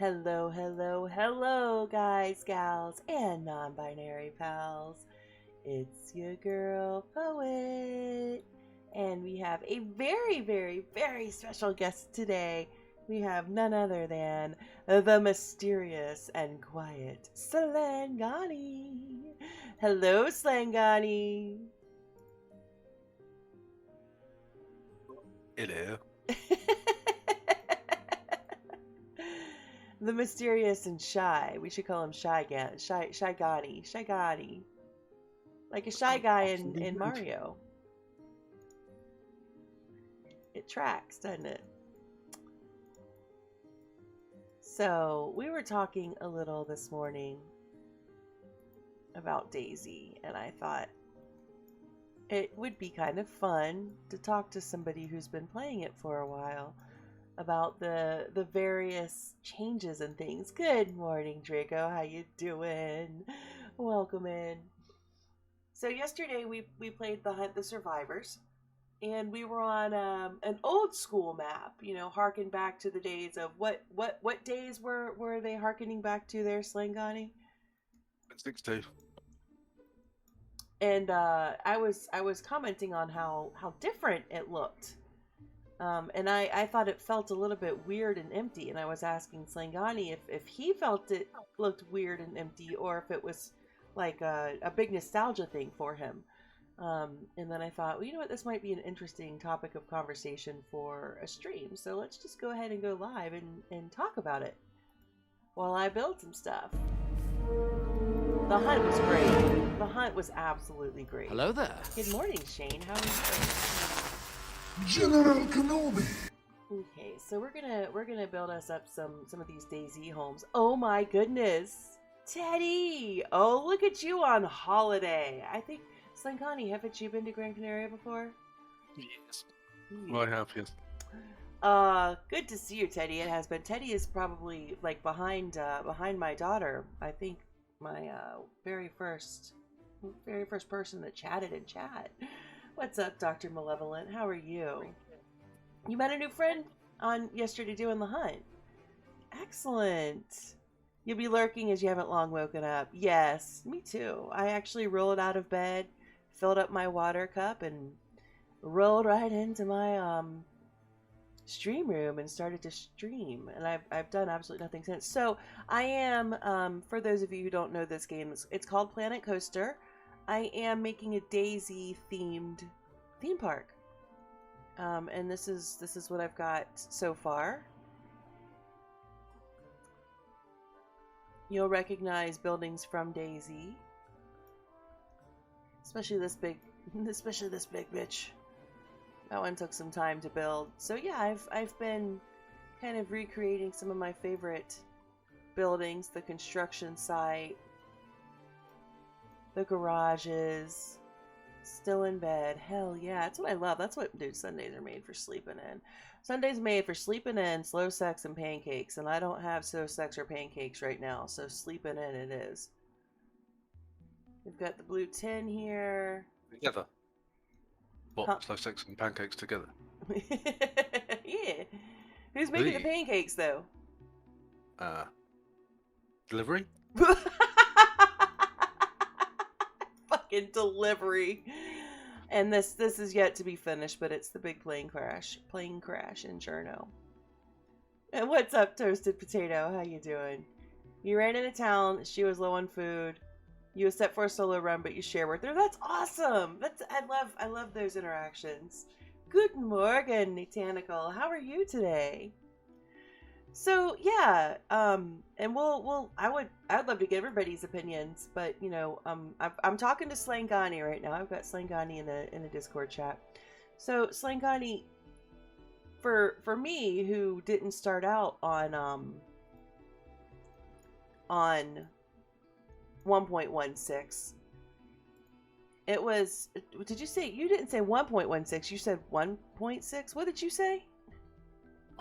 Hello, hello, hello, guys, gals, and non binary pals. It's your girl, Poet. And we have a very, very, very special guest today. We have none other than the mysterious and quiet Slangani. Hello, Slangani. Hello. The mysterious and shy. We should call him Shy Gotti. Shy Gotti. Like a shy guy in Mario. It tracks, doesn't it? So, we were talking a little this morning about Daisy, and I thought it would be kind of fun to talk to somebody who's been playing it for a while about the various changes and things. Good morning, Draco. How you doing? Welcome in. So yesterday we played the Hunt the Survivors, and we were on an old school map. You know, harken back to the days of what days were they harkening back to there, Slangani? 62. And I was commenting on how different it looked. And I thought it felt a little bit weird and empty, and I was asking Slangani if he felt it looked weird and empty, or if it was like a big nostalgia thing for him. And then I thought, well, you know what, this might be an interesting topic of conversation for a stream, so let's just go ahead and go live and talk about it while I build some stuff. The hunt was great. The hunt was absolutely great. Hello there. Good morning, Shane. How are you? General Kenobi. Okay, so we're gonna build us up some of these Daisy homes. Oh my goodness, Teddy! Oh, look at you on holiday. I think Slangani, haven't you been to Gran Canaria before? Yes. I have, yes. Good to see you, Teddy. It has been. Teddy is probably like behind my daughter. I think my very first person that chatted in chat. What's up, Dr. Malevolent? How are you? You met a new friend on yesterday doing the hunt. Excellent. You'll be lurking as you haven't long woken up. Yes, me too. I actually rolled out of bed, filled up my water cup, and rolled right into my stream room and started to stream. And I've done absolutely nothing since. So I am, for those of you who don't know this game, it's called Planet Coaster. I am making a Daisy themed theme park. And this is what I've got so far. You'll recognize buildings from Daisy. Especially this big bitch. That one took some time to build. So yeah, I've been kind of recreating some of my favorite buildings, the construction site, the garages, still in bed. Hell yeah, that's what I love. That's what, dude, Sundays are made for sleeping in. Sundays made for sleeping in, slow sex, and pancakes. And I don't have slow sex or pancakes right now, so sleeping in it is. We've got the blue tin here. Together. What? Huh. Slow sex and pancakes together? Yeah. Who's making the pancakes, though? Delivery? Fucking delivery. And this is yet to be finished, but it's the big plane crash in Cherno. And what's up, Toasted Potato? How you doing? You ran into town. She was low on food. You was set for a solo run, but you share with her. That's awesome. I love those interactions. Good morning, Natanical. How are you today? So yeah, and I'd love to get everybody's opinions, but you know, I'm talking to Slangani right now. I've got Slangani in a Discord chat. So Slangani, for me who didn't start out on 1.16, it was. Did you say you didn't say 1.16? You said 1.6. What did you say?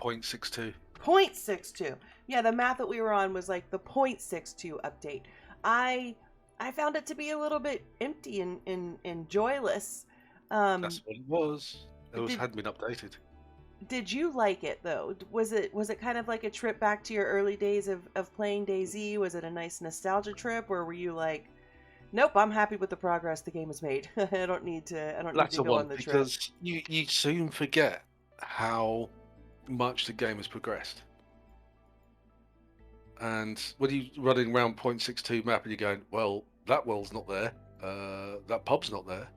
0.62. 0.62. Yeah, the map that we were on was like the 0.62 update. I found it to be a little bit empty and joyless. That's what it was. It hadn't been updated. did you like it though? Was it kind of like a trip back to your early days of playing DayZ? Was it a nice nostalgia trip, or were you like, nope, I'm happy with the progress the game has made. I don't need to Latter go one, on the trip. because you soon forget how much the game has progressed. And when you're running around 0.62 map and you're going, well, that world's not there, that pub's not there,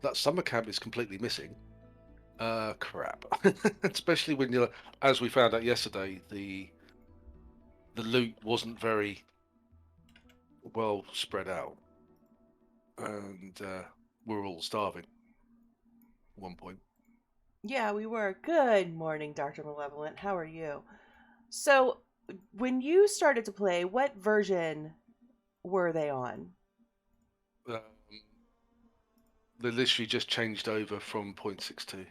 that summer camp is completely missing. Crap. Especially when you're, as we found out yesterday, the loot wasn't very well spread out, and we were all starving at one point. Yeah, we were. Good morning, Dr. Malevolent. How are you? So, when you started to play, what version were they on? Um, they literally just changed over from 0.62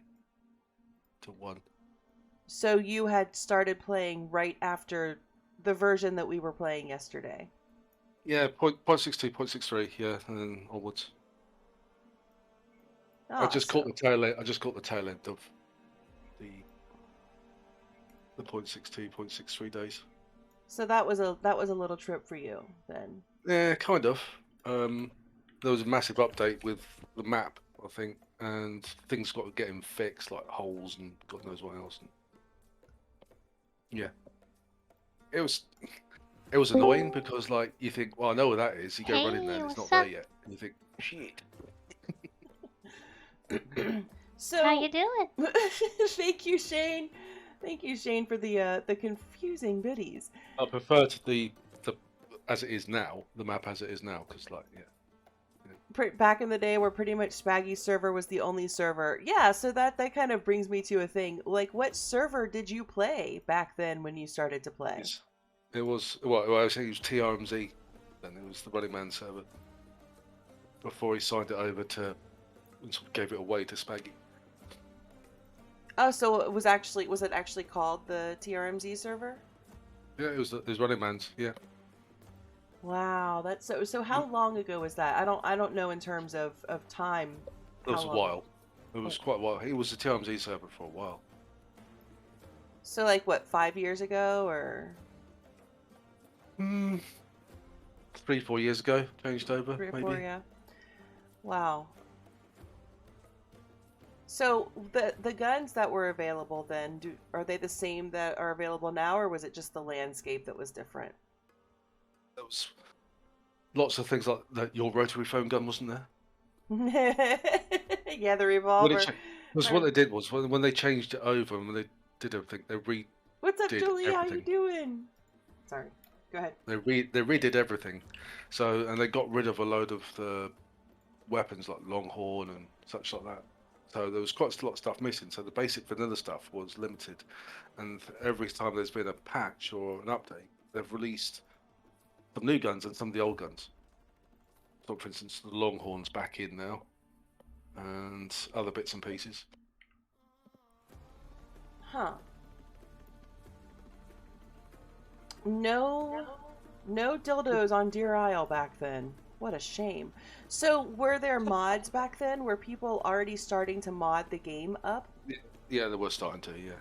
to 1. So you had started playing right after the version that we were playing yesterday. Yeah, 0.62, 0.63, yeah, and then onwards. I Ah, just caught so the tail end. I just caught the tail end of the 0.62, 0.63 days. so that was a little trip for you then. Yeah, kind of. There was a massive update with the map, I think, and things got getting fixed, like holes and God knows what else. And yeah, it was annoying because like you think, well, I know where that is. You go run in there, Hey, and it's not what's there up? yet, and you think, shit. How So you doing? thank you, Shane. Thank you, Shane, for the confusing biddies. I prefer to the as it is now, the map as it is now, because like Back in the day, where pretty much Spaggy's server was the only server. Yeah, so that kind of brings me to a thing. Like, what server did you play back then when you started to play? it was well, I was saying it was TRMZ, then it was the Running Man server before he signed it over to and sort of gave it away to Spaggy. Oh, so was it actually called the TRMZ server? Yeah, it was Running Man's. Yeah, Wow, that's so it how long ago was that? I don't know in terms of time how was a long. while. It Oh, was quite a while. He was a TRMZ server for a while. so like what, 5 years ago or Mm, 3-4 years ago, changed over 3 or 4, maybe. yeah. Wow. So the guns that were available then, are they the same that are available now, or was it just the landscape that was different? There was lots of things like that. Your rotary phone gun wasn't there. Yeah, the When it revolver. because what Or they did was when they changed it over and when they did everything, they what's up, redid Julie? How you everything. doing? Sorry. Go ahead. They redid everything. So and they got rid of a load of the weapons like Longhorn and such like that. So there was quite a lot of stuff missing. So the basic vanilla stuff was limited, and every time there's been a patch or an update, they've released some new guns and some of the old guns. So, for instance, the Longhorn's back in now, and other bits and pieces. Huh. No, no dildos on Deer Isle back then. What a shame. So, were there mods back then? Were people already starting to mod the game up? Yeah, they were starting to. Yeah,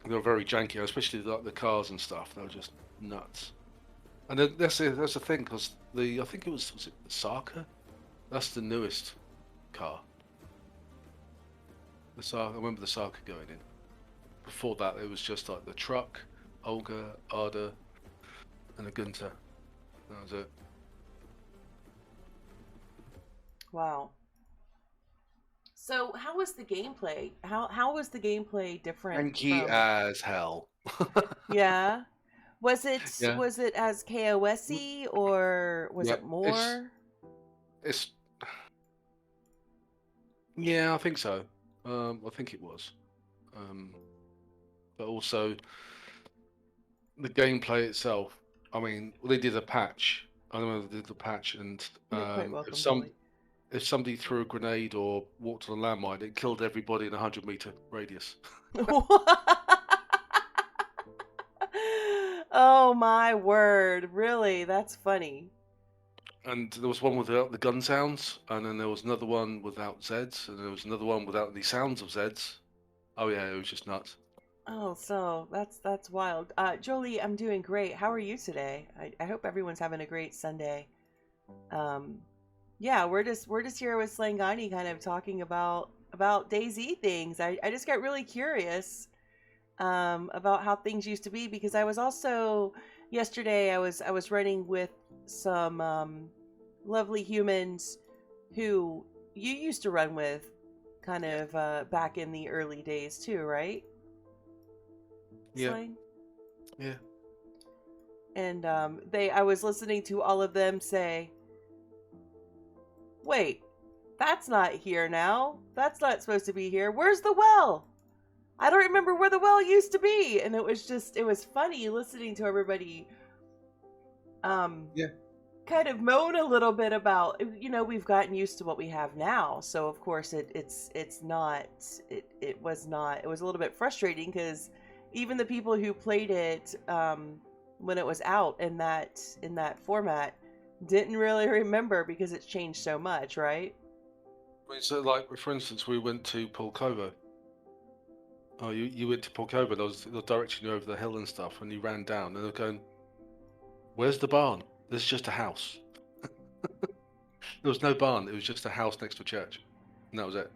they were very janky, especially like the cars and stuff. They were just nuts. And then that's the thing because I think was it the Sarka? That's the newest car. The Sarka, I remember the Sarka going in. Before that, it was just like the truck, Olga, Arda, and the Gunter. That was it. Wow. So, how was the gameplay? How was the gameplay different Janky from? as hell. Yeah. Was it Yeah, was it as KOSy, or was yeah. it more? It's yeah, I think so. I think it was. But also the gameplay itself. I mean, they did a patch. I remember they did the patch, and You're quite if welcome, Julie. somebody threw a grenade or walked on a landmine, it killed everybody in a 100-meter radius. Oh my word. Really? That's funny. And there was one without the gun sounds, and then there was another one without Zeds, and there was another one without the sounds of Zeds. Oh yeah, it was just nuts. Oh, so that's wild. Jolie, I'm doing great. How are you today? I hope everyone's having a great Sunday. Um, yeah, we're just here with Slangani kind of talking about DayZ things. I just got really curious about how things used to be because I was also yesterday I was running with some lovely humans who you used to run with kind Yeah. of back in the early days too, right? Yeah. Slang? Yeah. And they I was listening to all of them say, "Wait, that's not here now. That's not supposed to be here. Where's the well? I don't remember where the well used to be." And it was funny listening to everybody um Yeah. kind of moan a little bit about, we've gotten used to what we have now. So of course it's not it was not it was a little bit frustrating because even the people who played it when it was out in that format didn't really remember because it's changed so much, right? I mean, so like for instance, we went to Pulkovo. Oh, you went to Pulkovo. They'll directing you over the hill and stuff, and you ran down, and they're going, "Where's the barn? This is just a house." There was no barn. It was just a house next to a church, and that was it.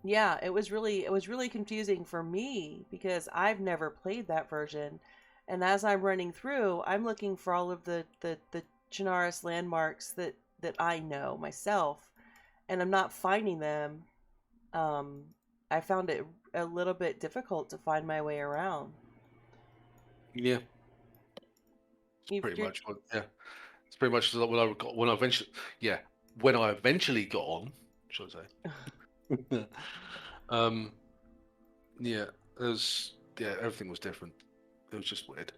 Yeah, it was really confusing for me because I've never played that version. And as I'm running through, I'm looking for all of the Chinaris landmarks that I know myself, and I'm not finding them. Um, I found it a little bit difficult to find my way around. Yeah, it's You, pretty you're, much what. Yeah, it's pretty much like when I got when I eventually. Yeah, when I eventually got on, should I say? um. Yeah, everything was different. It was just weird.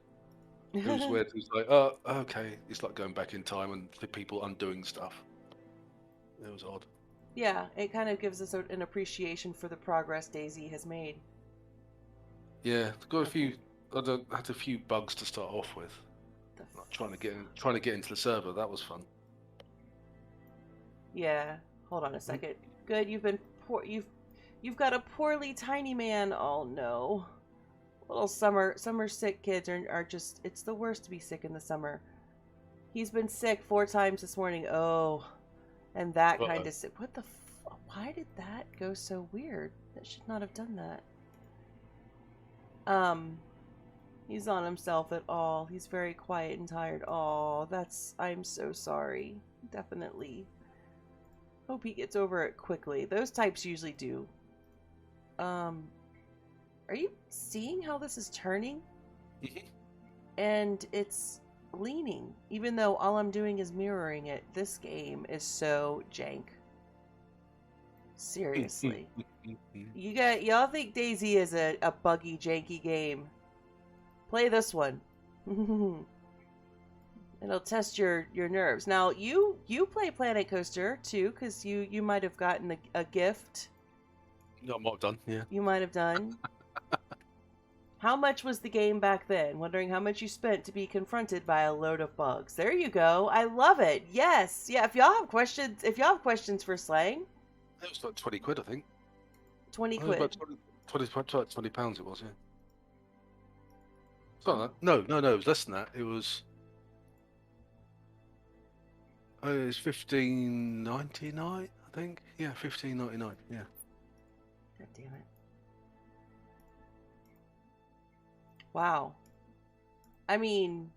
It was weird. It was like, oh, okay. It's like going back in time and the people undoing stuff. It was odd. yeah, it kind of gives us an appreciation for the progress Daisy has made. Yeah, got a Okay, few. Had a few bugs to start off with. the Like trying to get into the server. That was fun. yeah. Hold on a Mhm. second. Good, you've been poor. You've got a poorly tiny man. Oh no. Little summer sick kids are just, it's the worst to be sick in the summer. He's been sick 4 times this morning. Oh, and that kind Uh-oh. of sick. Why did that go so weird? That should not have done that. Um, he's on himself at all. He's very quiet and tired. Oh, I'm so sorry. Definitely. Hope he gets over it quickly. Those types usually do. Um, are you seeing how this is turning? Mhm. And it's leaning, even though all I'm doing is mirroring it. This game is so jank. Seriously. Y'all think Daisy is a buggy, janky game. Play this one. It'll test your nerves. Now you play Planet Coaster too, because you might have gotten a gift. No, I might have done. Yeah. You might have done. How much was the game back then? Wondering how much you spent to be confronted by a load of bugs. There you go. I love it. Yes. Yeah, if y'all have questions for Slang, It was like 20 quid, I think. 20 It was about quid. 20 pounds. It was. Yeah. Something like that. No. It was less than that. It was 15.99. I think. Yeah, 15.99. Yeah. God damn it. Wow. I mean,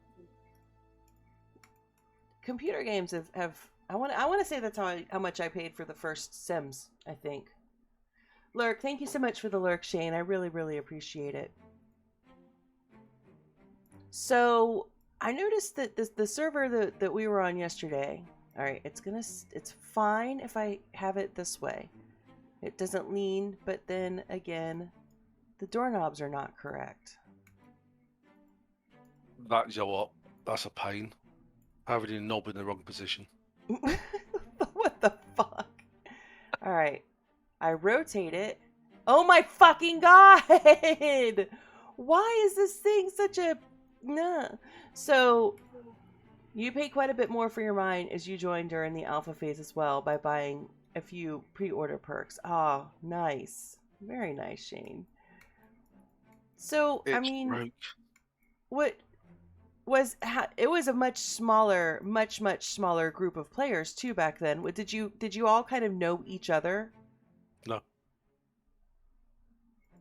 computer games have I want to say that's how much I paid for the first Sims, I think. Lurk, thank you so much for the lurk, Shane. I really, really appreciate it. So I noticed that the server that we were on yesterday. All right, it's fine if I have it this way. It doesn't lean, but then again, the doorknobs are not correct. That, you know what? That's a pain. Having your knob in the wrong position. What the fuck? All right, I rotate it. Oh my fucking god! Why is this thing such a nah? So you pay quite a bit more for your mine as you join during the alpha phase as well by buying a few pre-order perks. Ah, nice. Very nice, Shane. So, I It's mean, broke. what it was a much smaller, much smaller group of players too back then. Did you all kind of know each other? No,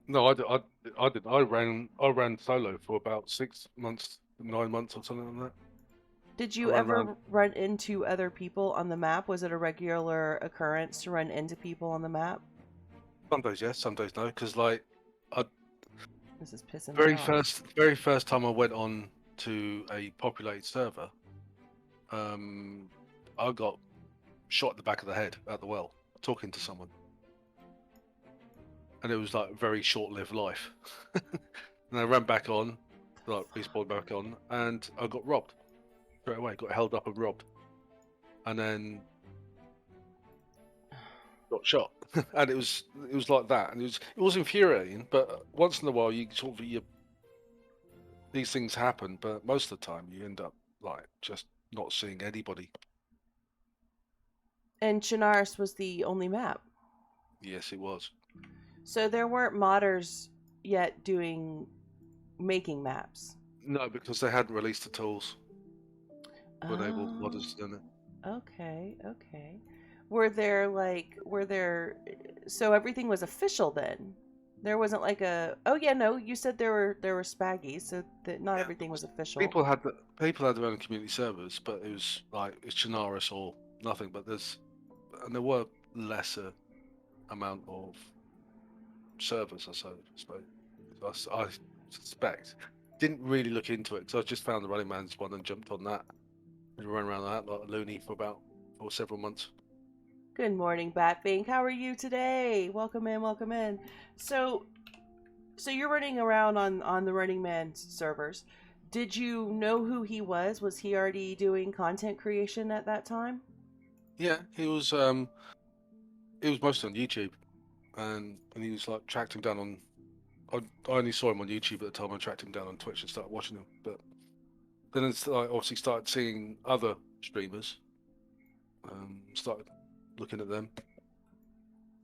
no, I did. I ran solo for about 6 months, 9 months, or something like that. Did I you ran around. ever run into other people on the map? Was it a regular occurrence to run into people on the map? Some days yes, some days no. Because like, I This is pissing me off. very first time I went on to a populated server, um, I got shot in the back of the head at the well talking to someone, and it was like a very short-lived life. And I ran back on, like respawned back on, and I got robbed straight away. Got held up and robbed, and then got shot. And it was like that, and it was infuriating. But once in a while, you sort of these things happen, but most of the time you end up like just not seeing anybody. And Chinaris was the only map. Yes, it was. So there weren't modders yet making maps. No, because they hadn't released the tools to enable Oh, modders in it. okay, okay. Were there so everything was official then? There wasn't like a oh yeah, no, you said there were spaggies, so that not Yeah, everything was official. people had their own community servers, but it was like it's Chinaris or nothing. But there were lesser amount of servers, I suppose. I suspect. Didn't really look into it because I just found the Running Man's one and jumped on that and ran around that like a loony for several months. Good morning, Batfink. How are you today? Welcome in, welcome in. So so you're running around on the Running Man servers. Did you know who he was? Was he already doing content creation at that time? Yeah, he was mostly on YouTube, and he was like tracked him down on. I only saw him on YouTube at the time. I tracked him down on Twitch and started watching him. But then it's like obviously started seeing other streamers. Started looking at them,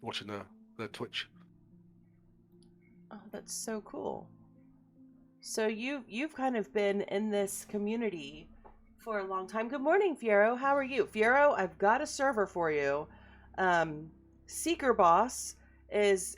watching their Twitch. Oh, that's so cool. So you've kind of been in this community for a long time. Good morning, Fiero. How are you? Fiero, I've got a server for you. Seeker Boss is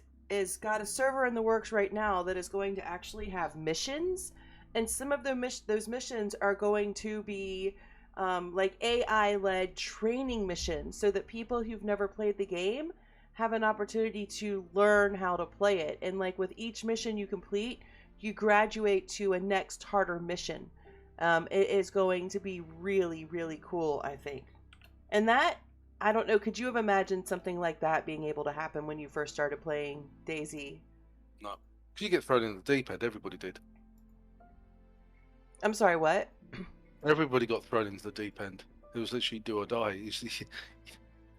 got a server in the works right now that is going to actually have missions, and some of those missions are going to be like AI led training missions, so that people who've never played the game have an opportunity to learn how to play it. And like with each mission you complete, you graduate to a next harder mission. It is going to be really, really cool, I think. And that, I don't know, could you have imagined something like that being able to happen when you first started playing Daisy? No, because you get thrown in the deep end. Everybody did. I'm sorry, what? Everybody got thrown into the deep end. It was literally do or die.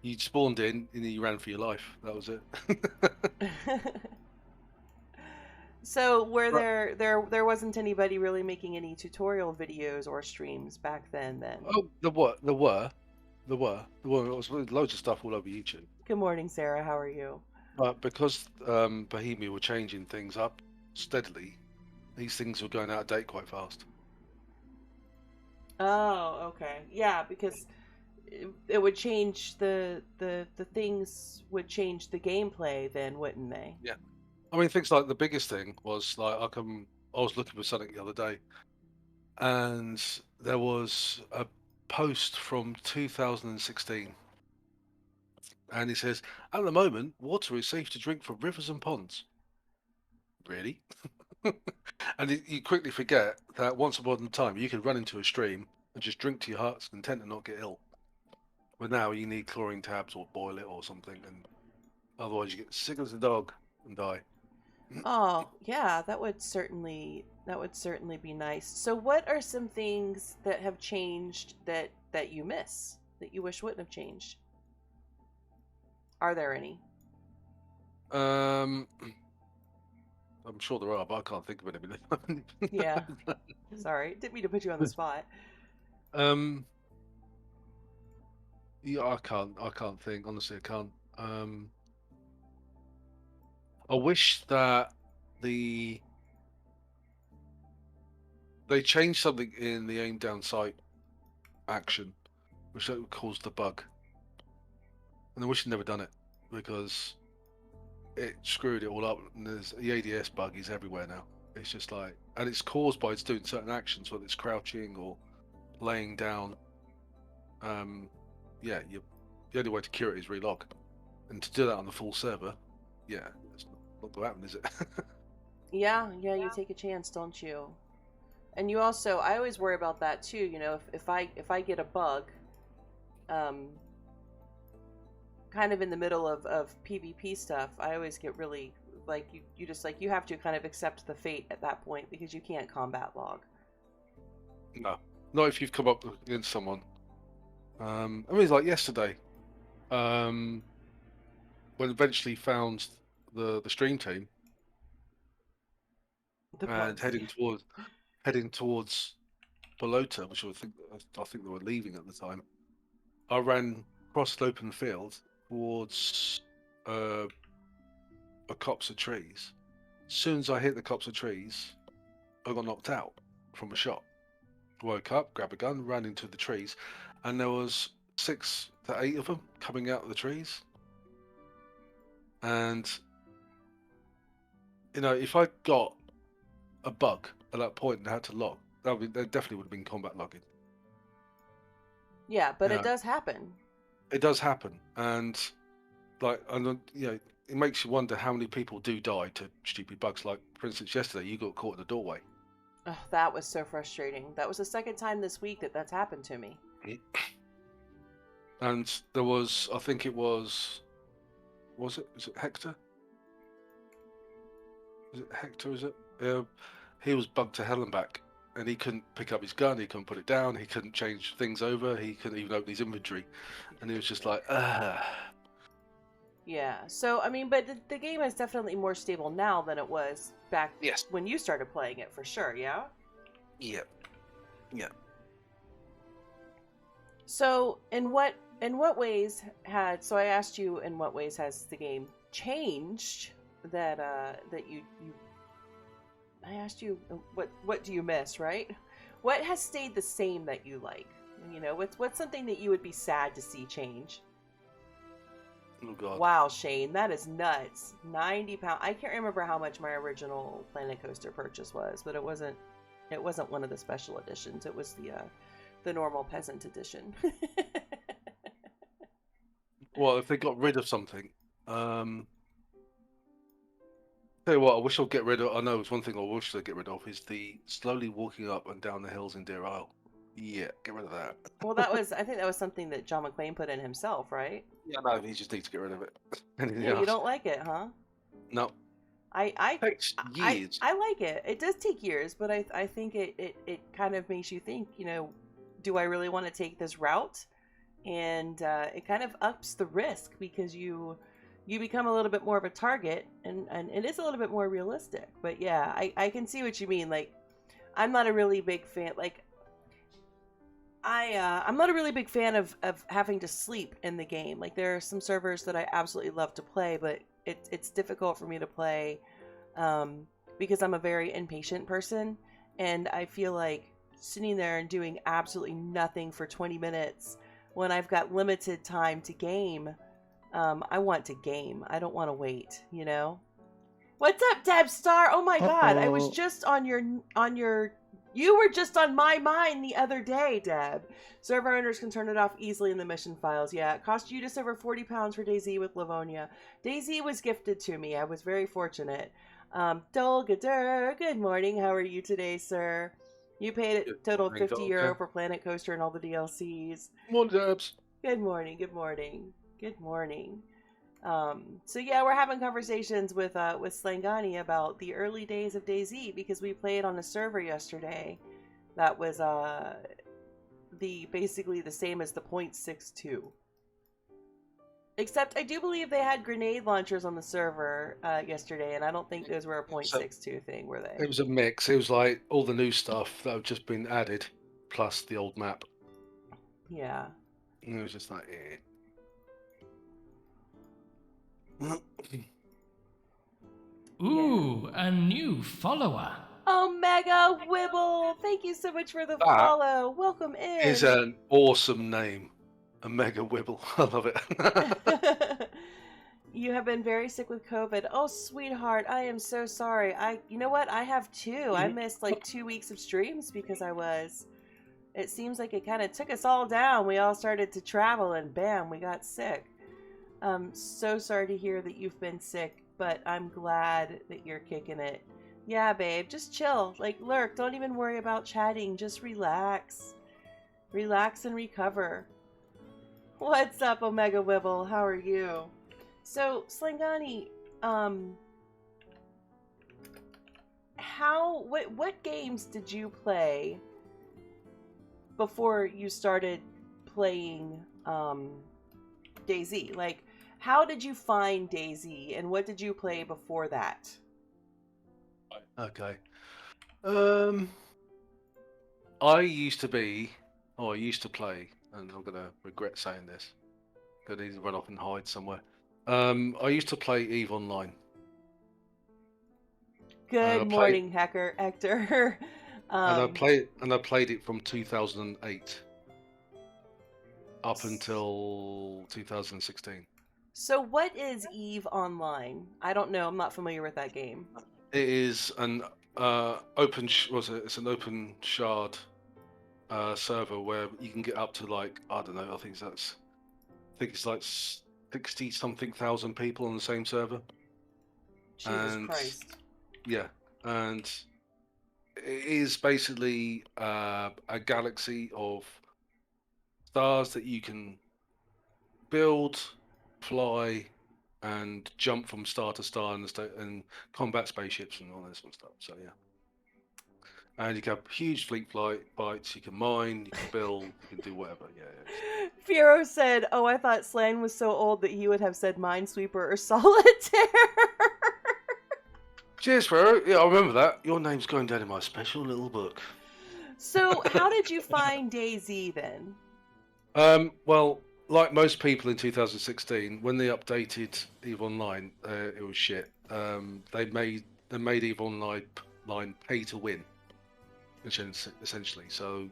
You spawned in and you ran for your life. That was it. So were there wasn't anybody really making any tutorial videos or streams back then? Oh, there were. There was loads of stuff all over YouTube. Good morning, Sarah. How are you? But because Bohemia were changing things up steadily, these things were going out of date quite fast. Oh, okay. Yeah, because it would change the things would change the gameplay then, wouldn't they? Yeah. I mean, things like the biggest thing was like I was looking for something the other day, and there was a post from 2016, and it says, "At the moment, water is safe to drink from rivers and ponds." Really? And you quickly forget that once upon a time you could run into a stream and just drink to your heart's content and not get ill. But now you need chlorine tabs or boil it or something, and otherwise you get sick as a dog and die. Oh, yeah, that would certainly be nice. So what are some things that have changed that you miss that you wish wouldn't have changed? Are there any? Um, I'm sure there are, but I can't think of anything. Yeah. Sorry, didn't mean to put you on the spot. um, yeah, I can't think. Honestly, I can't. I wish that they changed something in the aim down sight action, which caused the bug. And I wish they'd never done it, because it screwed it all up. And there's the ADS bug is everywhere now. It's just like, and it's caused by it's doing certain actions, whether it's crouching or laying down. Yeah, the only way to cure it is relog, and to do that on the full server, yeah, it's not going to happen, is it? Yeah, you take a chance, don't you? And you also, I always worry about that too. You know, if I get a bug, kind of in the middle of PvP stuff, I always get really like you just like you have to kind of accept the fate at that point, because you can't combat log. No, not if you've come up against someone. I mean, it's like yesterday, when eventually found the stream team and heading towards Balota, which I think they were leaving at the time. I ran across an open field towards a copse of trees. As soon as I hit the copse of trees, I got knocked out from a shot. Woke up, grabbed a gun, ran into the trees, and there was 6 to 8 of them coming out of the trees. And you know, if I got a bug at that point and had to log, that definitely would have been combat logging. Yeah, but it does happen. It does happen, and it makes you wonder how many people do die to stupid bugs. Like, for instance, yesterday you got caught in the doorway. Oh, that was so frustrating. That was the second time this week that's happened to me. And there was, I think it was it Hector? Is it Hector? Is it? He was bugged to hell and back, and he couldn't pick up his gun. He couldn't put it down. He couldn't change things over. He couldn't even open his inventory, and he was just like, Yeah. So I mean, but the game is definitely more stable now than it was back when you started playing it, for sure. Yeah. Yeah. So in what ways so I asked you, in what ways has the game changed that you I asked you what do you miss, right? What has stayed the same that you like? You know, what's something that you would be sad to see change? Oh God. Wow, Shane, that is nuts. 90 pounds. I can't remember how much my original Planet Coaster purchase was, but it wasn't one of the special editions. It was the normal peasant edition. Well, if they got rid of something, tell you what, I wish I'd get rid of. I know it's one thing I wish they'd get rid of is the slowly walking up and down the hills in Deer Isle. Yeah, get rid of that. Well, I think that was something that John McClane put in himself, right? Yeah, no, he just needs to get rid of it. Yeah, you don't like it, huh? No. It takes years. I like it. It does take years, but I think it kind of makes you think, you know, do I really want to take this route? And it kind of ups the risk, because you become a little bit more of a target, and it is a little bit more realistic. But yeah, I can see what you mean. Like, I'm not a really big fan. Like, I'm not a really big fan of having to sleep in the game. Like, there are some servers that I absolutely love to play, but it's difficult for me to play because I'm a very impatient person, and I feel like sitting there and doing absolutely nothing for 20 minutes when I've got limited time to game. I want to game. I don't want to wait, you know? What's up, Deb Star? Oh my God, I was just on your you were just on my mind the other day, Deb. Server owners can turn it off easily in the mission files. Yeah, it cost you just over 40 pounds for DayZ with Livonia. DayZ was gifted to me. I was very fortunate. Dolgadur, good morning. How are you today, sir? You paid a total of €50 for Planet Coaster and all the DLCs. Morning, Debs. Good morning. Good morning. Good morning. So yeah, we're having conversations with Slangani about the early days of DayZ, because we played on a server yesterday that was basically the same as the 0.62. Except I do believe they had grenade launchers on the server yesterday, and I don't think those were a 0.62 thing, were they? It was a mix. It was like all the new stuff that have just been added, plus the old map. Yeah. And it was just like, Ooh, a new follower. Omega Wibble, thank you so much for the That follow. Welcome is in. an awesome name. Omega Wibble. I love it. You have been very sick with COVID. Oh, sweetheart, I am so sorry. You know what? I have too. I missed like 2 weeks of streams because I was. It seems like it kind of took us all down. We all started to travel and bam, we got sick. So sorry to hear that you've been sick, but I'm glad that you're kicking it. Yeah, babe, just chill. Like, lurk. Don't even worry about chatting. Just relax. Relax and recover. What's up, Omega Wibble? How are you? So, Slingani, what games did you play before you started playing DayZ? Like, how did you find DayZ, and what did you play before that? Okay. I used to play, and I'm gonna regret saying this. Gonna need to run off and hide somewhere. I used to play EVE Online. Good morning, Hector. And I played it from 2008 up until 2016. So what is EVE Online? I don't know. I'm not familiar with that game. It is an it's an open shard server where you can get up to like, I don't know, I think it's like 60 something thousand people on the same server. Jesus Christ. Yeah, and it is basically a galaxy of stars that you can build, fly, and jump from star to star and combat spaceships and all this sort of stuff. So yeah. And you can have huge fleet fights, you can mine, you can build, you can do whatever. Yeah. Fiero said, "Oh, I thought Slan was so old that he would have said Minesweeper or Solitaire." Cheers, Fiero. Yeah, I remember that. Your name's going down in my special little book. So, how did you find DayZ then? Well, like most people in 2016, when they updated EVE Online, it was shit. They made EVE Online pay to win, essentially. So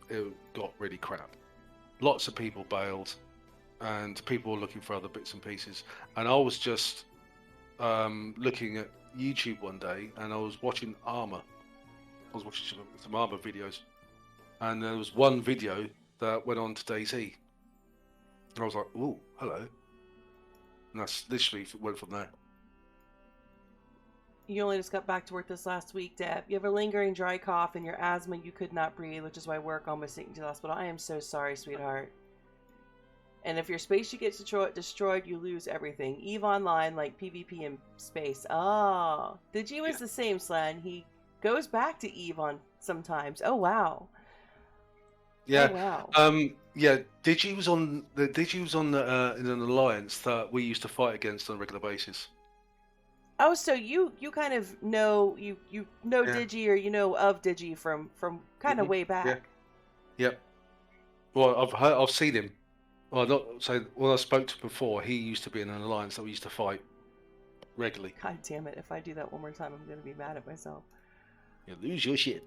it got really crap. Lots of people bailed, and people were looking for other bits and pieces. And I was just looking at YouTube one day, and I was watching Armor. I was watching some Armor videos, and there was one video that went on to DayZ. And I was like, ooh, hello. And that's literally went from there. You only just got back to work this last week, Deb. You have a lingering dry cough and your asthma, you could not breathe, which is why work almost sent you to the hospital. I am so sorry, sweetheart. And if your spaceship gets destroyed, you lose everything. EVE Online, like PvP in space. Oh, Digi was the same, Slan. He goes back to EVE on sometimes. Oh, wow. Yeah. Oh, wow. Yeah. Digi was on in an alliance that we used to fight against on a regular basis. Oh, so you kind of know Digi, or you know of Digi from kind of way back. Yeah. Yep. Well, I've seen him. Well, not so. When I spoke to him before, he used to be in an alliance that we used to fight regularly. God damn it! If I do that one more time, I'm gonna be mad at myself. You lose your shit.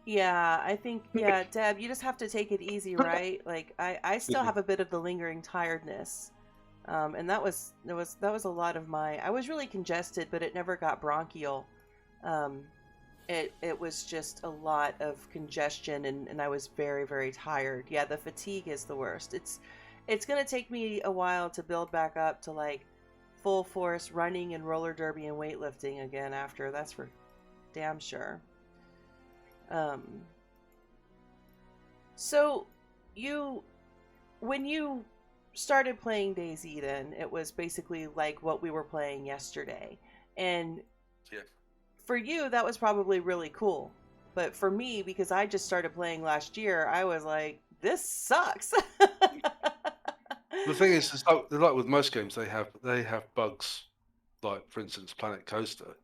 Yeah, I think Deb, you just have to take it easy, right? Like I still have a bit of the lingering tiredness. And that was a lot of I was really congested, but it never got bronchial. It was just a lot of congestion, and I was very, very tired. Yeah, the fatigue is the worst. It's gonna take me a while to build back up to like full force running and roller derby and weightlifting again after. That's for damn sure. So when you started playing DayZ, then it was basically like what we were playing yesterday, and for you that was probably really cool, but for me, because I just started playing last year, I was like, this sucks. The thing is, it's like with most games, they have bugs, like for instance Planet Coaster.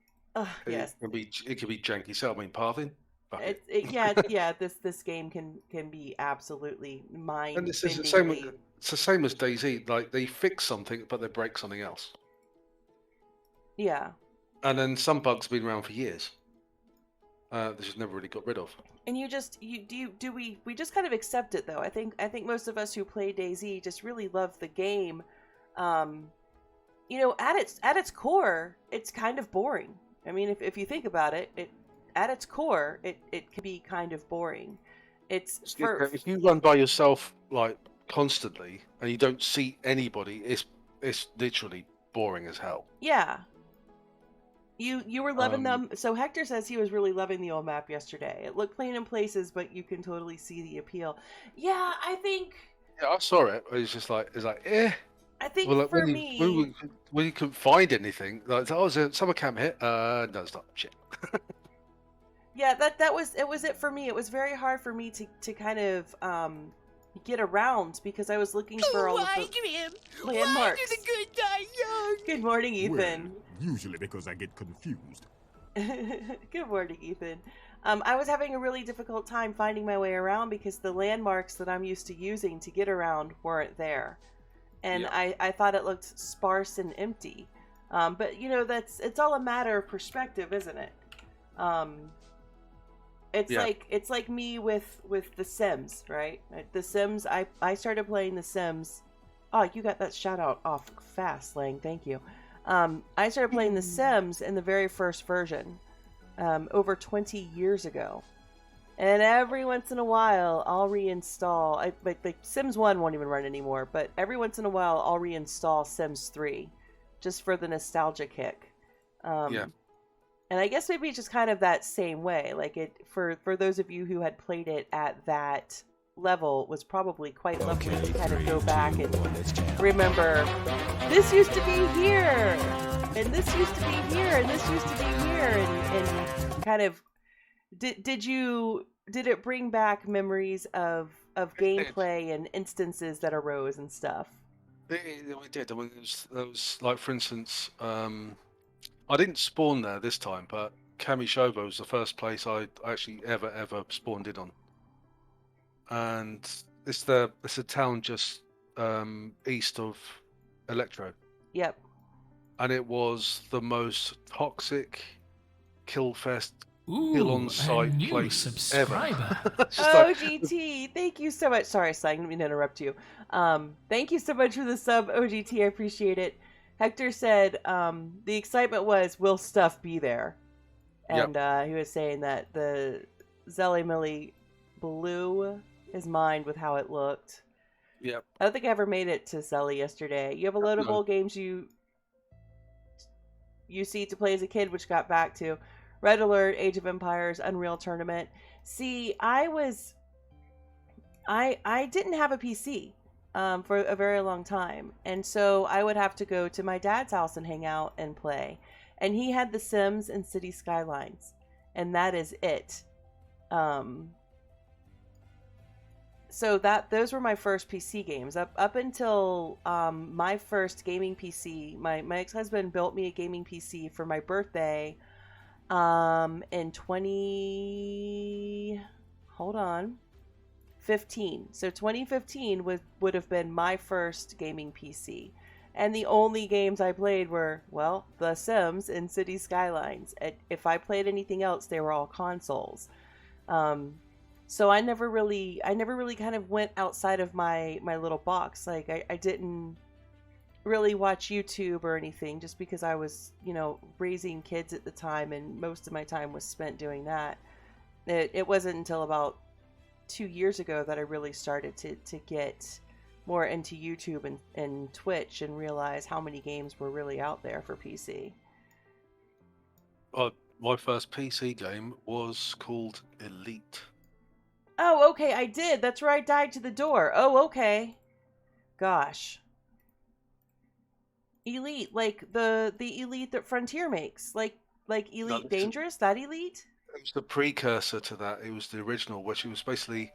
Yes, it can be janky. So I mean, Pathing. This game can be absolutely mind. And it's the same. It's the same as DayZ. Like they fix something, but they break something else. Yeah. And then some bugs have been around for years. They just never really got rid of. And we just kind of accept it though. I think most of us who play DayZ just really love the game. At its core, it's kind of boring. I mean, if you think about it, at its core, it can be kind of boring. It's for If you run by yourself like constantly and you don't see anybody, it's literally boring as hell. yeah. You were loving Um, them. So Hector says he was really loving the old map yesterday. It looked plain in places, but you can totally see the appeal. Yeah, I think Yeah, I saw it. It's just like eh. Well, like for me, when you couldn't find anything, like oh, was a summer camp hit? No, it's not. Shit. yeah, that was it for me. It was very hard for me to kind of get around because I was looking for all of the landmarks. Why do the good die young? Good morning, Ethan. Well, usually because I get confused. Good morning, Ethan. I was having a really difficult time finding my way around because the landmarks that I'm used to using to get around weren't there. And Yeah. I thought it looked sparse and empty. But it's all a matter of perspective, isn't it? Yeah. It's like me with The Sims, right? The Sims, I started playing The Sims. Oh, you got that shout out off fast, Lang. Thank you. I started playing The Sims in the very first version, over 20 years ago. And every once in a while, I'll reinstall. Like Sims 1 won't even run anymore, but every once in a while, I'll reinstall Sims 3, just for the nostalgia kick. Yeah. And I guess maybe it's just kind of that same way. Like for those of you who had played it at that level, it was probably quite lovely to kind of go back and remember, this used to be here, and this used to be here, and this used to be here, and kind of did it bring back memories of did. gameplay and instances that arose and stuff? We did. I mean, there was like, for instance, I didn't spawn there this time, but Kamishovo was the first place I actually ever spawned in on, and it's a town just east of Electro, Yep. and it was the most toxic kill fest Ooh, kill on a site new place subscriber. ever. It's just like, OGT, thank you so much. Sorry, Slang, I didn't mean to interrupt you. Thank you so much for the sub, OGT. I appreciate it. Hector said the excitement was, will stuff be there? And he was saying that the Zelly Millie blew his mind with how it looked. Yep. I don't think I ever made it to Zelly yesterday. You have a load of No. old games you see to play as a kid, which got back to Red Alert, Age of Empires, Unreal Tournament. See, I didn't have a PC for a very long time, and so I would have to go to my dad's house and hang out and play. And he had The Sims and City Skylines, and that is it. So those were my first PC games. Up until my first gaming PC, my ex-husband built me a gaming PC for my birthday in 2015. So 2015 would have been my first gaming PC. And the only games I played were, well, The Sims and City Skylines. If I played anything else, they were all consoles. So I never really kind of went outside of my little box. Like I didn't really watch YouTube or anything, just because I was, raising kids at the time, and most of my time was spent doing that. It wasn't until about 2 years ago that I really started to get more into YouTube and Twitch and realize how many games were really out there for PC. My first PC game was called Elite. Oh, okay, I did. That's where I died to the door. Oh, okay. Gosh. Elite, like the Elite that Frontier makes, like Elite it's- Dangerous, that Elite? It was the precursor to that. It was the original, which was basically.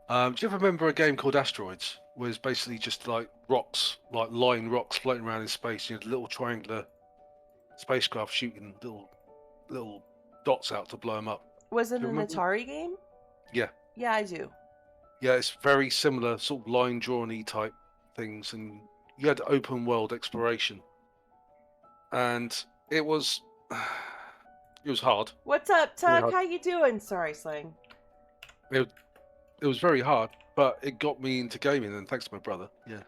Do you ever remember a game called Asteroids? Where it's basically just like rocks, like lying rocks floating around in space. You had little triangular spacecraft shooting little dots out to blow them up. Was it Do you an remember? Atari game? Yeah. Yeah, I do. Yeah, it's very similar, sort of line drawn-y type things, and you had open world exploration. And it was it was hard. What's up, Tuck? hard. How you doing? Sorry, Sling. It was very hard, but it got me into gaming, and thanks to my brother. Yeah,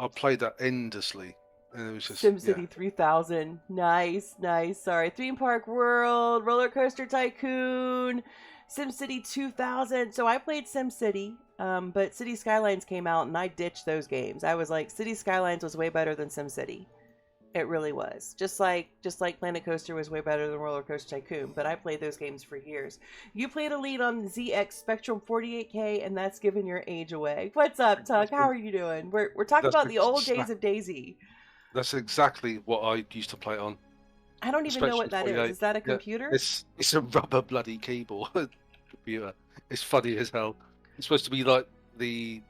I played that endlessly, and it was just SimCity 3000. Nice, nice. Sorry. Theme Park World, Roller Coaster Tycoon, SimCity 2000. So I played SimCity, but City Skylines came out, and I ditched those games. I was like, City Skylines was way better than SimCity. It really was. Just like Planet Coaster was way better than Roller Coaster Tycoon, but I played those games for years. You played Elite on ZX Spectrum 48K, and that's giving your age away. What's up, Tuck? How are you doing? We're talking about the old days of Daisy. That's exactly what I used to play on. I don't even know what that is. Is that a computer? It's a rubber bloody keyboard computer. It's funny as hell. It's supposed to be like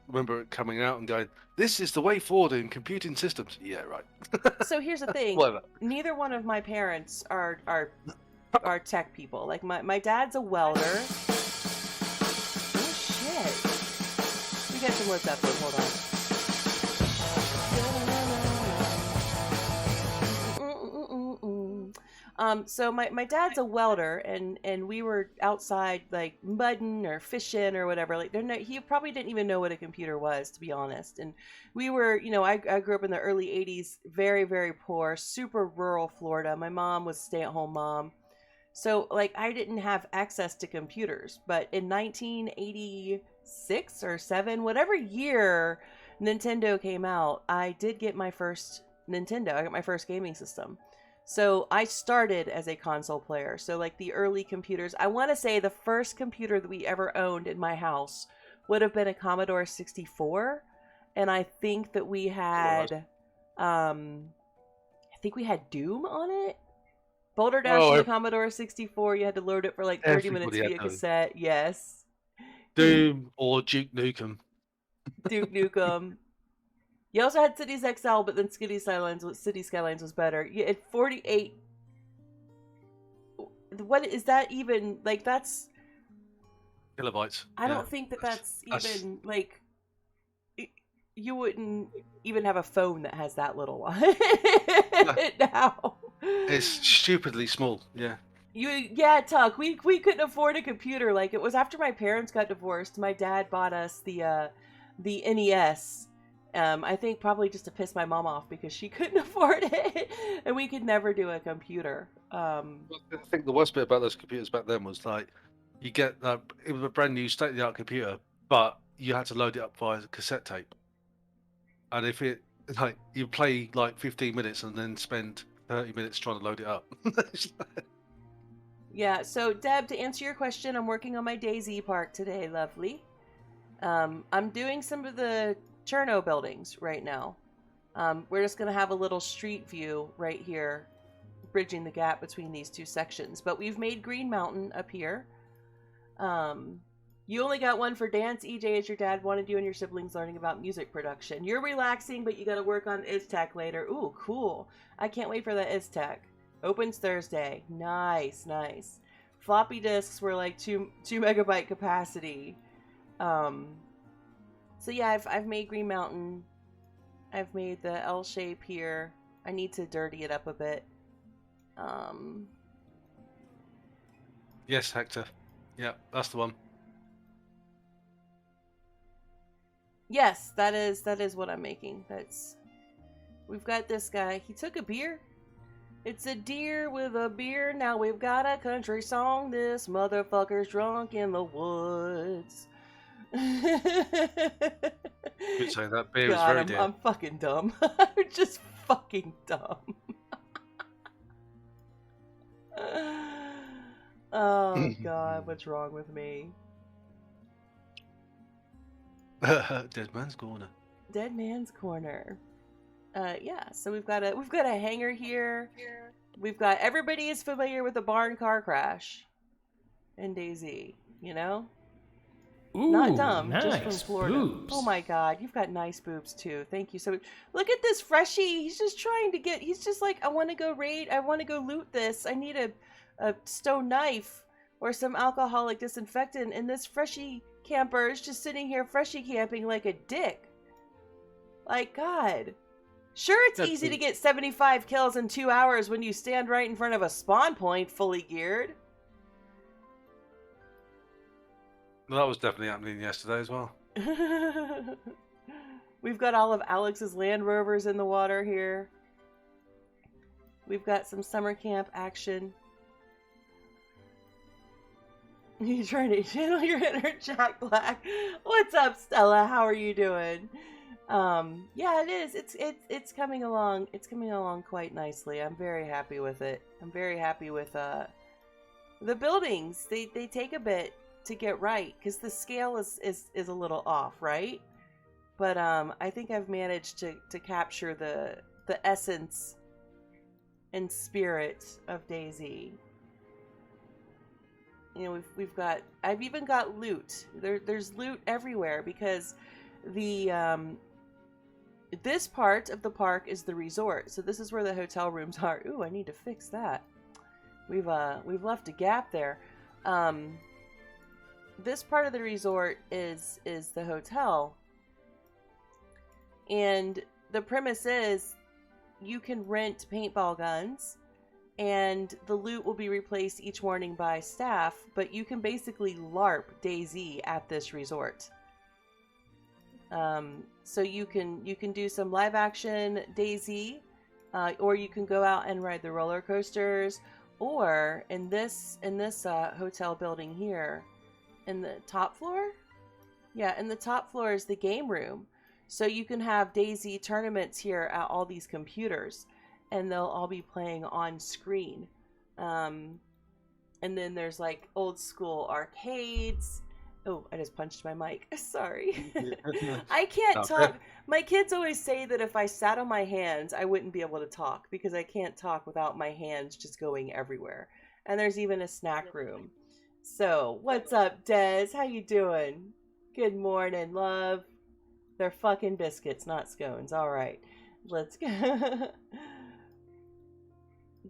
remember it coming out and going, this is the way forward in computing systems. Yeah, right. So here's the thing. Whatever. Neither one of my parents are tech people. Like my dad's a welder. Oh shit. We got some work up there. Hold on. So my dad's a welder, and we were outside like mudding or fishing or whatever. Like he probably didn't even know what a computer was, to be honest. And we were, I grew up in the early 80s, very, very poor, super rural Florida. My mom was a stay-at-home mom. So like I didn't have access to computers. But in 1986 or 7, whatever year Nintendo came out, I did get my first Nintendo. I got my first gaming system. So I started as a console player. So like the early computers, I want to say the first computer that we ever owned in my house would have been a Commodore 64. And I think that we had, Doom on it. Boulder Dash on the Commodore 64. You had to load it for like 30 minutes via cassette. Yes. Doom or Duke Nukem. Duke Nukem. You also had Cities XL, but then City Skylines was better. Yeah, at 48. What is that even? Like, that's kilobytes. I don't think that's even like. You wouldn't even have a phone that has that little one now. It's stupidly small. Yeah. Tuck. We couldn't afford a computer. Like, it was after my parents got divorced. My dad bought us the NES. I think probably just to piss my mom off because she couldn't afford it, and we could never do a computer. I think the worst bit about those computers back then was like, you get it was a brand new state-of-the-art computer, but you had to load it up via cassette tape, and if it like you play like 15 minutes and then spend 30 minutes trying to load it up. Yeah. So Deb, to answer your question, I'm working on my Daisy Park today. Lovely. I'm doing some of the Cherno buildings right now. We're just going to have a little street view right here, bridging the gap between these two sections. But we've made Green Mountain up here. You only got one for dance, EJ, as your dad wanted you and your siblings learning about music production. You're relaxing, but you got to work on IzTech later. Ooh, cool. I can't wait for that IzTech. Opens Thursday. Nice, nice. Floppy disks were like 2 megabyte capacity. So yeah, I've made Green Mountain. I've made the L shape here. I need to dirty it up a bit. Yes, Hector. Yeah, that's the one. Yes, that is what I'm making. We've got this guy. He took a beer. It's a deer with a beer. Now we've got a country song. This motherfucker's drunk in the woods. You'd say that beer is very dear. I'm fucking dumb. I'm just fucking dumb. Oh God, what's wrong with me? Dead Man's Corner. Dead Man's Corner. Yeah. So we've got a hangar here. We've got everybody is familiar with the barn car crash in DayZ. You know. Ooh, Not dumb, nice just from Florida. boobs. Oh my God, you've got nice boobs too. Thank you. So look at this freshie. He's just trying to get. He's just like, I want to go raid. I want to go loot this. I need a stone knife or some alcoholic disinfectant. And this freshie camper is just sitting here freshie camping like a dick. Like, God, Sure, it's That's easy true. to get 75 kills in 2 hours when you stand right in front of a spawn point fully geared. Well, that was definitely happening yesterday as well. We've got all of Alex's Land Rovers in the water here. We've got some summer camp action. You trying to channel your inner Jack Black? What's up, Stella? How are you doing? Yeah, it is. It's coming along. It's coming along quite nicely. I'm very happy with it. I'm very happy with the buildings. They take a bit to get right because the scale is a little off, right? But I think I've managed to capture the essence and spirit of DayZ. You know, I've even got loot. There's loot everywhere because the this part of the park is the resort. So this is where the hotel rooms are. Ooh, I need to fix that. We've left a gap there. This part of the resort is the hotel. And the premise is you can rent paintball guns and the loot will be replaced each morning by staff, but you can basically LARP DayZ at this resort. So you can do some live action DayZ, or you can go out and ride the roller coasters, or in this hotel building here, in the top floor, yeah, in the top floor is the game room. So you can have DayZ tournaments here at all these computers, and they'll all be playing on screen. And then there's like old school arcades. Oh, I just punched my mic. Sorry. I can't talk. My kids always say that if I sat on my hands, I wouldn't be able to talk because I can't talk without my hands just going everywhere. And there's even a snack room. So, what's up, Des? How you doing? Good morning, love. They're fucking biscuits, not scones. All right. Let's go.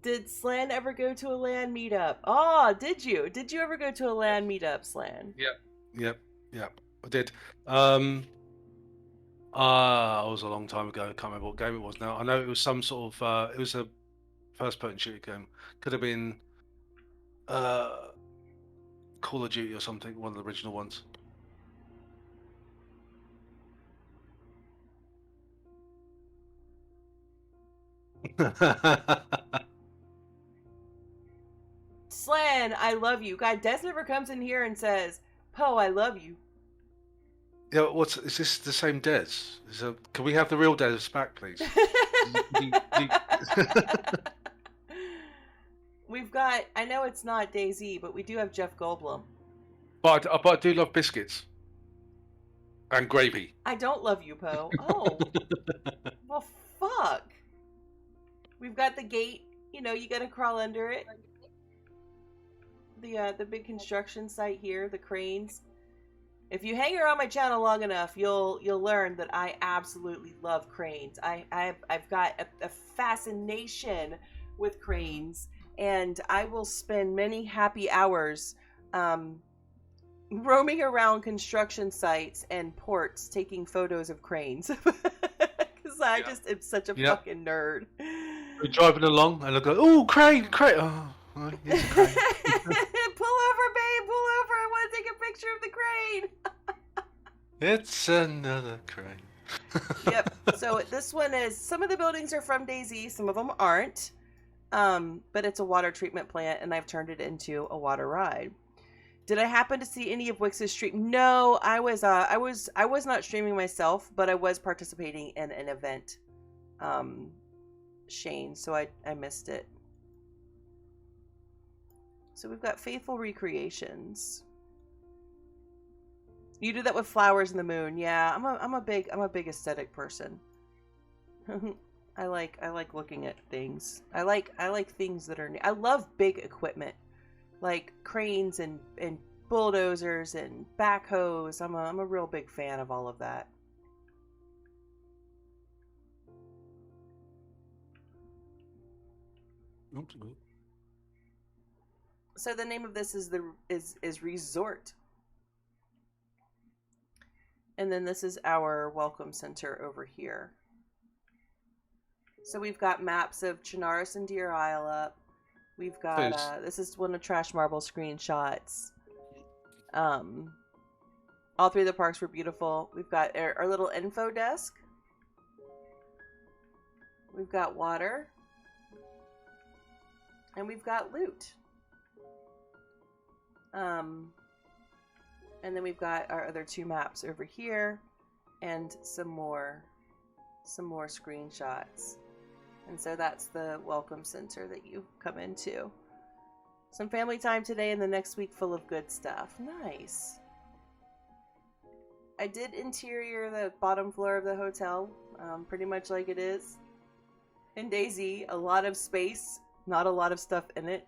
Did Slan ever go to a LAN meetup? Oh, did you? Did you ever go to a LAN meetup, Slan? Yep. I did. It was a long time ago. I can't remember what game it was now. I know it was some sort of it was a first-person shooter game. Could have been Call of Duty or something, one of the original ones. Slan, I love you. God, Des never comes in here and says, Poe, I love you. Yeah, is this the same Des? Can we have the real Des back, please? We've got, I know it's not DayZ, but we do have Jeff Goldblum. But I do love biscuits. And gravy. I don't love you, Poe. Oh. Well, fuck. We've got the gate. You know, you gotta crawl under it. The big construction site here, the cranes. If you hang around my channel long enough, you'll learn that I absolutely love cranes. I've got a fascination with cranes, and I will spend many happy hours roaming around construction sites and ports taking photos of cranes. Because I just am such a fucking nerd. We're driving along and I go, oh, crane. Oh, here's a crane. Pull over, babe, pull over. I want to take a picture of the crane. It's another crane. Yep. So this one is, some of the buildings are from DayZ, some of them aren't. But it's a water treatment plant, and I've turned it into a water ride. Did I happen to see any of Wix's stream? No, I was not streaming myself, but I was participating in an event, Shane, so I missed it. So we've got Faithful Recreations. You do that with flowers and the moon. Yeah, I'm a big aesthetic person. I like looking at things. I like things that are new. I love big equipment, like cranes and bulldozers and backhoes. I'm a real big fan of all of that. So the name of this is Resort. And then this is our welcome center over here. So we've got maps of Chinaris and Deer Isle up. We've got Please. this is one of Trash Marble screenshots. All three of the parks were beautiful. We've got our little info desk. We've got water. And we've got loot. And then we've got our other two maps over here and some more screenshots. And so that's the welcome center that you come into. Some family time today and the next week full of good stuff. Nice. I did interior the bottom floor of the hotel, pretty much like it is. In DayZ, a lot of space, not a lot of stuff in it.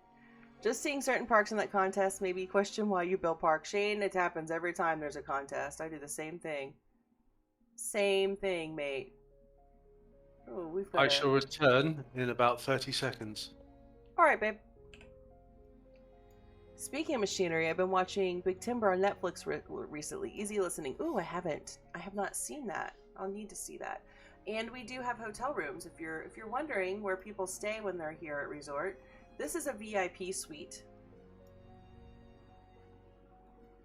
Just seeing certain parks in that contest made me question why you build parks. Shane, it happens every time there's a contest. I do the same thing. Same thing, mate. Oh, we've got I shall return in about 30 seconds. Alright, babe. Speaking of machinery, I've been watching Big Timber on Netflix recently. Easy listening. Ooh, I have not seen that. I'll need to see that. And we do have hotel rooms. If you're wondering where people stay when they're here at Resort, this is a VIP suite.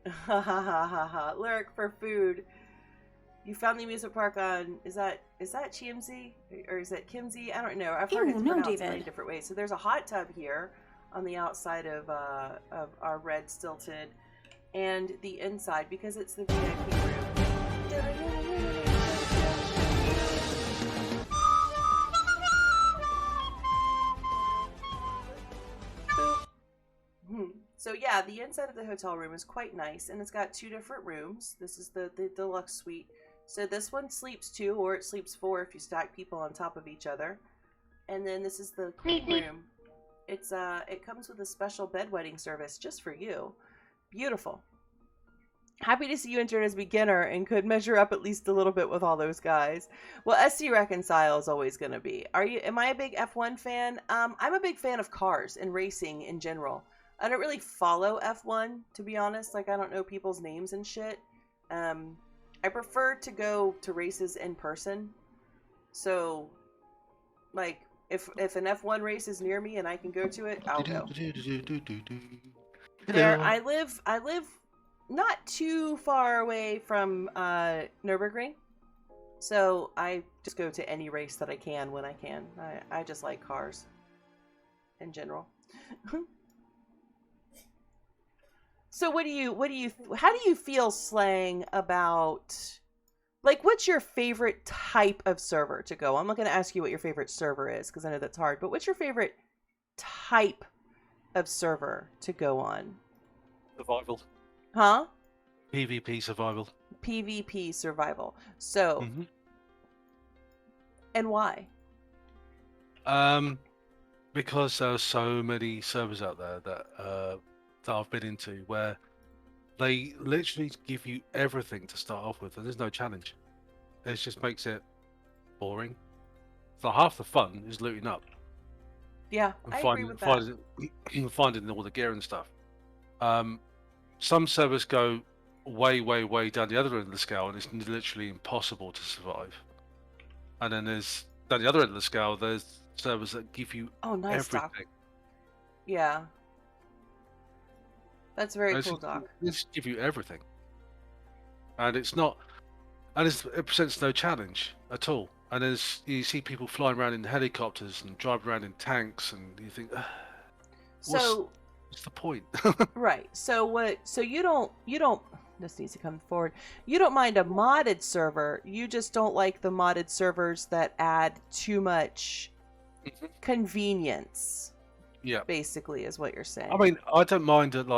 Ha ha ha ha ha. Lyric for food. You found the amusement park on, is that Chimsy? Or is it Kimsey? I don't know. I've heard it pronounced many different ways. So there's a hot tub here on the outside of our red stilted, and the inside, because it's the VIP room. So yeah, the inside of the hotel room is quite nice, and it's got two different rooms. This is the deluxe suite. So this one sleeps 2, or it sleeps 4 if you stack people on top of each other. And then this is the queen room. It comes with a special bedwetting service just for you. Beautiful. Happy to see you entered as beginner and could measure up at least a little bit with all those guys. Well, SC Reconcile is always going to be. Am I a big F1 fan? I'm a big fan of cars and racing in general. I don't really follow F1, to be honest. Like, I don't know people's names and shit. I prefer to go to races in person. So, like, if an F1 race is near me and I can go to it, I'll go. There, I live not too far away from Nürburgring, so I just go to any race that I can when I can. I just like cars in general. So how do you feel, Slang, about, like, what's your favorite type of server to go? I'm not going to ask you what your favorite server is, because I know that's hard, but what's your favorite type of server to go on? Survival. Huh? PvP survival. PvP survival. So, and why? Because there are so many servers out there that I've been into where they literally give you everything to start off with, and there's no challenge. It just makes it boring. So half the fun is looting up. Yeah, And I agree with that. finding all the gear and stuff. Some servers go way, way, way down the other end of the scale, and it's literally impossible to survive. And then there's down the other end of the scale, there's servers that give you nice, Doc. everything. Yeah. That's very cool, Doc. They just give you everything. And it presents no challenge at all. And you see people flying around in helicopters and driving around in tanks, and you think, what's the point? Right. So you don't, this needs to come forward. You don't mind a modded server. You just don't like the modded servers that add too much convenience. Yeah. Basically is what you're saying. I mean, I don't mind them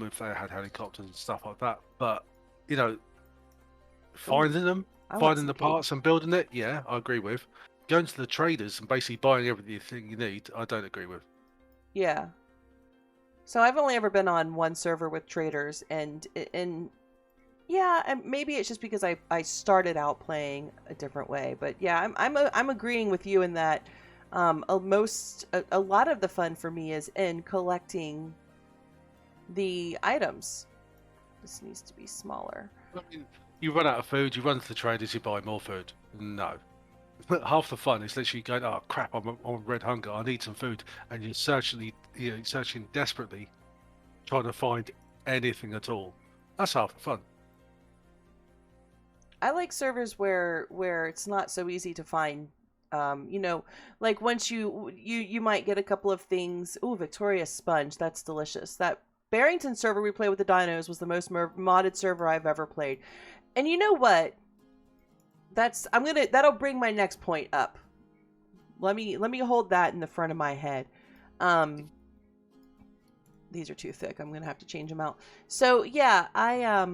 if they had helicopters and stuff like that, but finding the parts and building it, yeah, I agree with. Going to the traders and basically buying everything you need, I don't agree with. Yeah. So I've only ever been on one server with traders, and yeah, and maybe it's just because I started out playing a different way, but yeah, I'm agreeing with you in that. A lot of the fun for me is in collecting the items. This needs to be smaller. I mean, you run out of food, you run to the traders, you buy more food. No. half the fun is literally going, oh crap, I'm on red hunger, I need some food, and you're searching desperately, trying to find anything at all. That's half the fun. I like servers where it's not so easy to find. Like once you might get a couple of things. Ooh, Victoria Sponge, that's delicious. That Barrington server we played with the dinos was the most modded server I've ever played. And you know what? That'll bring my next point up. Let me hold that in the front of my head. These are too thick. I'm gonna have to change them out. So yeah, I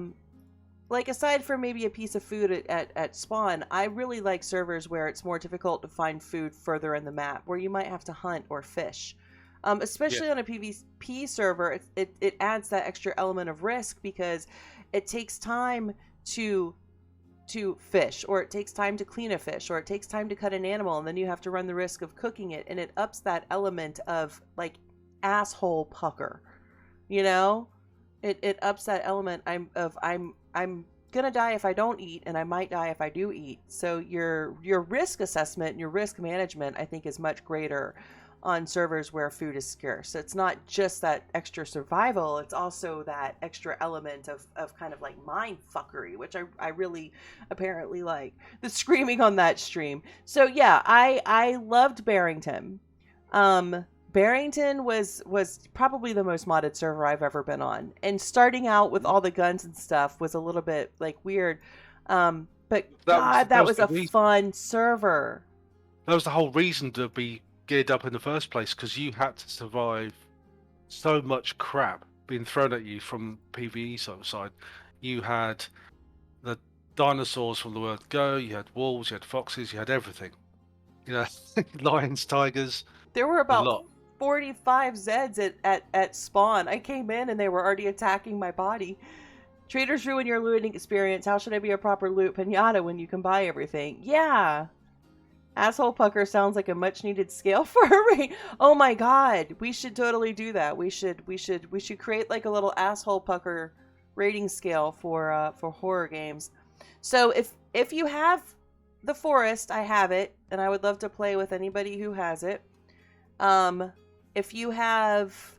like aside from maybe a piece of food at spawn, I really like servers where it's more difficult to find food further in the map, where you might have to hunt or fish. Especially on a PvP server, it adds that extra element of risk because it takes time to fish, or it takes time to clean a fish, or it takes time to cut an animal, and then you have to run the risk of cooking it, and it ups that element of like asshole pucker, you know? It ups that element I'm gonna die if I don't eat, and I might die if I do eat. So your risk assessment and your risk management, I think, is much greater on servers where food is scarce. So it's not just that extra survival, it's also that extra element of kind of like mind fuckery, which I really apparently like. The screaming on that stream. So yeah, I loved Barrington. Barrington was probably the most modded server I've ever been on. And starting out with all the guns and stuff was a little bit like weird. But that was a fun server. That was the whole reason to be geared up in the first place, because you had to survive so much crap being thrown at you from PvE side. You had the dinosaurs from the word go, you had wolves, you had foxes, you had everything. You know, lions, tigers. There were about 45 Zeds at spawn. I came in and they were already attacking my body. Traders ruin your looting experience. How should I be a proper loot pinata when you can buy everything? Yeah. Asshole pucker sounds like a much needed scale for a raid. Oh my god, we should totally do that. We should create like a little asshole pucker rating scale for horror games. So if you have the forest, I have it, and I would love to play with anybody who has it. If you have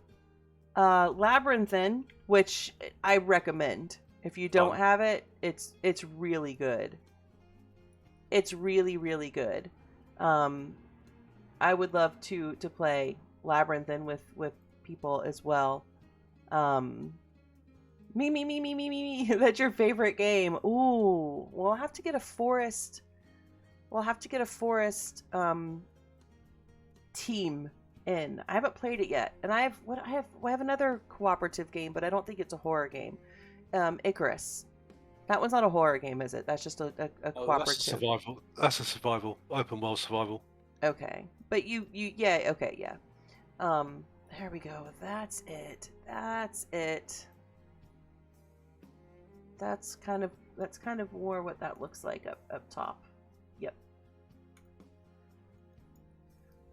Labyrinthine, which I recommend. If you don't have it, it's really good. It's really, really good. I would love to play Labyrinthine with people as well. Me. That's your favorite game. Ooh, we'll have to get a forest. We'll have to get a forest team in. I haven't played it yet, and I have another cooperative game, but I don't think it's a horror game. Icarus. That one's not a horror game, is it? That's just a cooperative. That's a survival. That's a survival. Open world survival. Okay. But yeah, okay, yeah. There we go. That's it. That's kind of more what that looks like up top. Yep.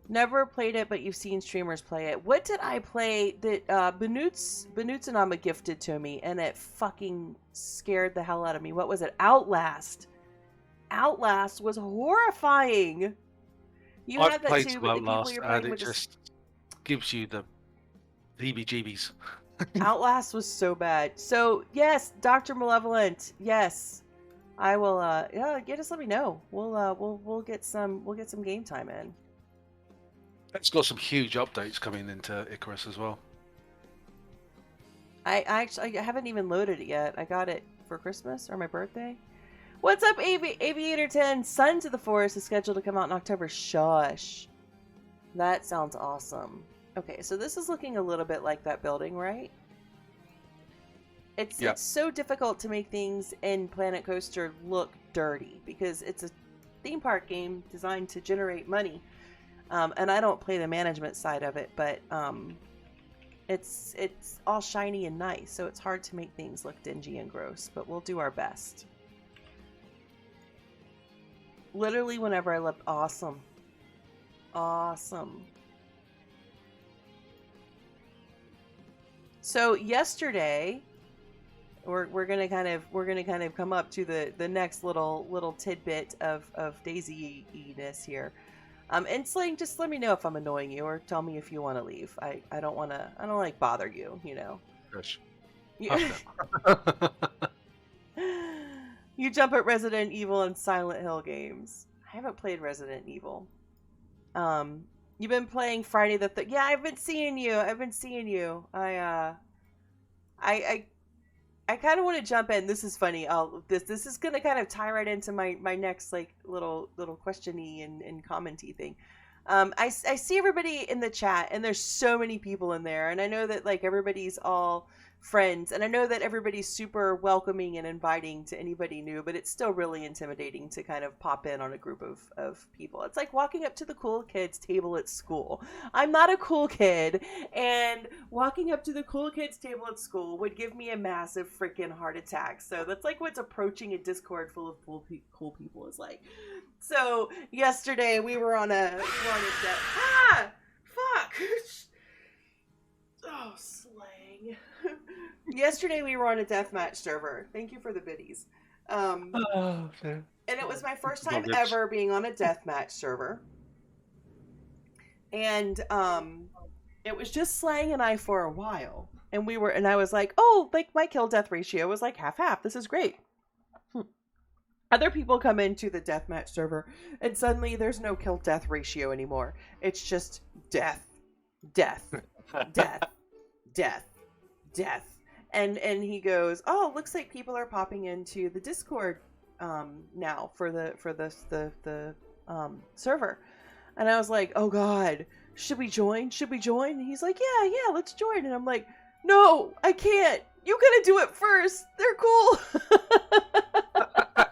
Never played it, but you've seen streamers play it. What did I play that Benutsanama gifted to me, and it fucking scared the hell out of me? What was it? Outlast. Outlast was horrifying. You I've had that played too, some but the people Outlast, you're playing and with it just gives you the heebie-jeebies. Outlast was so bad. So yes, Dr. Malevolent. Yes, I will. Yeah, just let me know. We'll get some game time in. It's got some huge updates coming into Icarus as well. I haven't even loaded it yet. I got it for Christmas or my birthday. What's up, Aviator 10? Sons of the Forest is scheduled to come out in October. Shush. That sounds awesome. Okay, so this is looking a little bit like that building, right? It's so difficult to make things in Planet Coaster look dirty because it's a theme park game designed to generate money. And I don't play the management side of it, but it's all shiny and nice, so it's hard to make things look dingy and gross, but we'll do our best. Literally whenever I left, awesome. So yesterday, we're gonna kind of come up to the next little tidbit of Daisy-ness here. And Sling, just let me know if I'm annoying you, or tell me if you want to leave. I don't like bother you, you know. Gosh. You, you jump at Resident Evil and Silent Hill games. I haven't played Resident Evil. You've been playing Friday the Yeah, I've been seeing you. I kind of want to jump in. This is funny. This is gonna kind of tie right into my next like little question-y and comment-y thing. I see everybody in the chat, and there's so many people in there, and I know that like everybody's all friends, and I know that everybody's super welcoming and inviting to anybody new, but it's still really intimidating to kind of pop in on a group of people. It's like walking up to the cool kids table at school. I'm not a cool kid, and walking up to the cool kids table at school would give me a massive freaking heart attack. So that's like what's approaching a Discord full of cool people is like. So yesterday we were on a oh, slang. Yesterday we were on a deathmatch server. Thank you for the biddies. And it was my first time ever being on a deathmatch server. And it was just Slang and I for a while. And I was like, oh, like my kill death ratio was like half. This is great. Other people come into the deathmatch server, and suddenly there's no kill death ratio anymore. It's just death. And he goes, oh, looks like people are popping into the Discord now for the server. And I was like, oh god, should we join? And he's like, yeah, let's join. And I'm like, no, I can't. You gotta do it first. They're cool.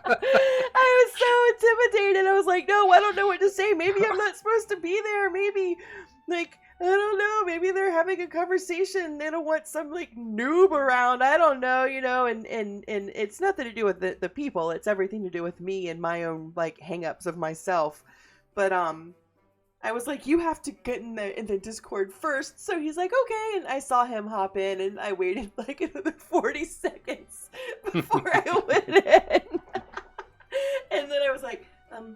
I was so intimidated. I was like, no, I don't know what to say. Maybe I'm not supposed to be there. Maybe, like, I don't know. Maybe they're having a conversation. They don't want some, like, noob around. I don't know, you know, and it's nothing to do with the people. It's everything to do with me and my own, like, hang-ups of myself. But, I was like, you have to get in the Discord first. So he's like, okay. And I saw him hop in, and I waited like another 40 seconds before I went in. And then I was like, hello.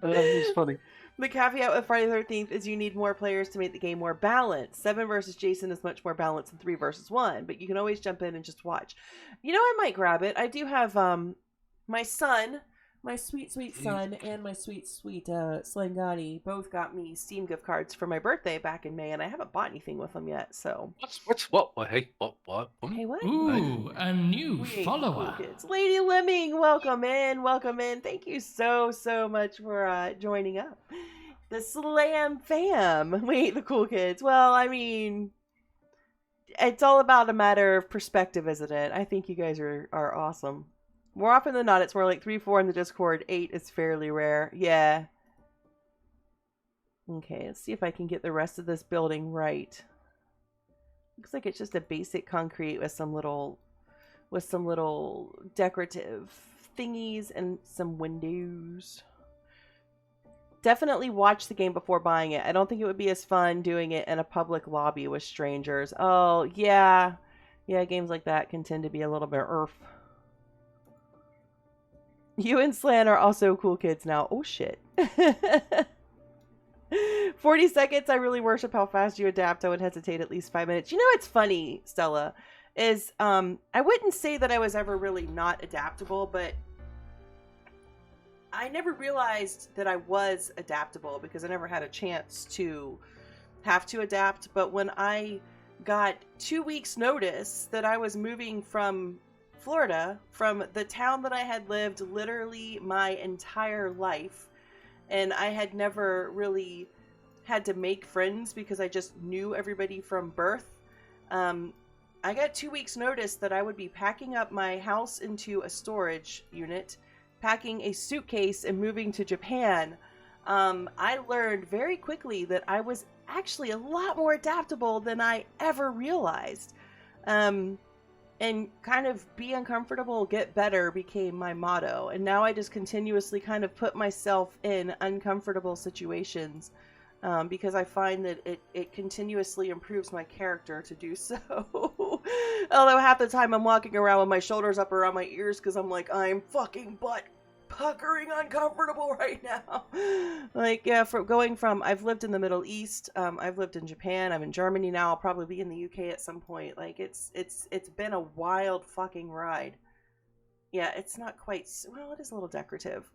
It's funny. The caveat with Friday the 13th is you need more players to make the game more balanced. 7 versus Jason is much more balanced than 3 versus 1, but you can always jump in and just watch. You know, I might grab it. I do have my son, my sweet son, and my sweet Slangani both got me Steam gift cards for my birthday back in May, and I haven't bought anything with them yet. So what? Hey, what? Hey, what? Ooh, a new follower. Cool kids. Lady Lemming, welcome in. Thank you so much for joining up. The Slam fam. Wait, the cool kids. Well, I mean, it's all about a matter of perspective, isn't it? I think you guys are awesome. More often than not, it's more like 3-4 in the Discord. 8 is fairly rare. Yeah. Okay, let's see if I can get the rest of this building right. Looks like it's just a basic concrete with some little decorative thingies and some windows. Definitely watch the game before buying it. I don't think it would be as fun doing it in a public lobby with strangers. Oh, yeah. Yeah, games like that can tend to be a little bit You and Slan are also cool kids now. Oh, shit. 40 seconds. I really worship how fast you adapt. I would hesitate at least 5 minutes. You know what's funny, Stella, is I wouldn't say that I was ever really not adaptable, but I never realized that I was adaptable because I never had a chance to have to adapt. But when I got 2 weeks notice that I was moving from Florida, from the town that I had lived literally my entire life, and I had never really had to make friends because I just knew everybody from birth. I got 2 weeks notice that I would be packing up my house into a storage unit, packing a suitcase, and moving to Japan. I learned very quickly that I was actually a lot more adaptable than I ever realized. And kind of be uncomfortable, get better became my motto. And now I just continuously kind of put myself in uncomfortable situations because I find that it continuously improves my character to do so. Although half the time I'm walking around with my shoulders up around my ears because I'm like, I'm fucking butt puckering uncomfortable right now. Like, yeah, I've lived in the Middle East, I've lived in Japan, I'm in Germany now, I'll probably be in the UK at some point. Like, it's been a wild fucking ride. Yeah, it's not quite, well, it is a little decorative.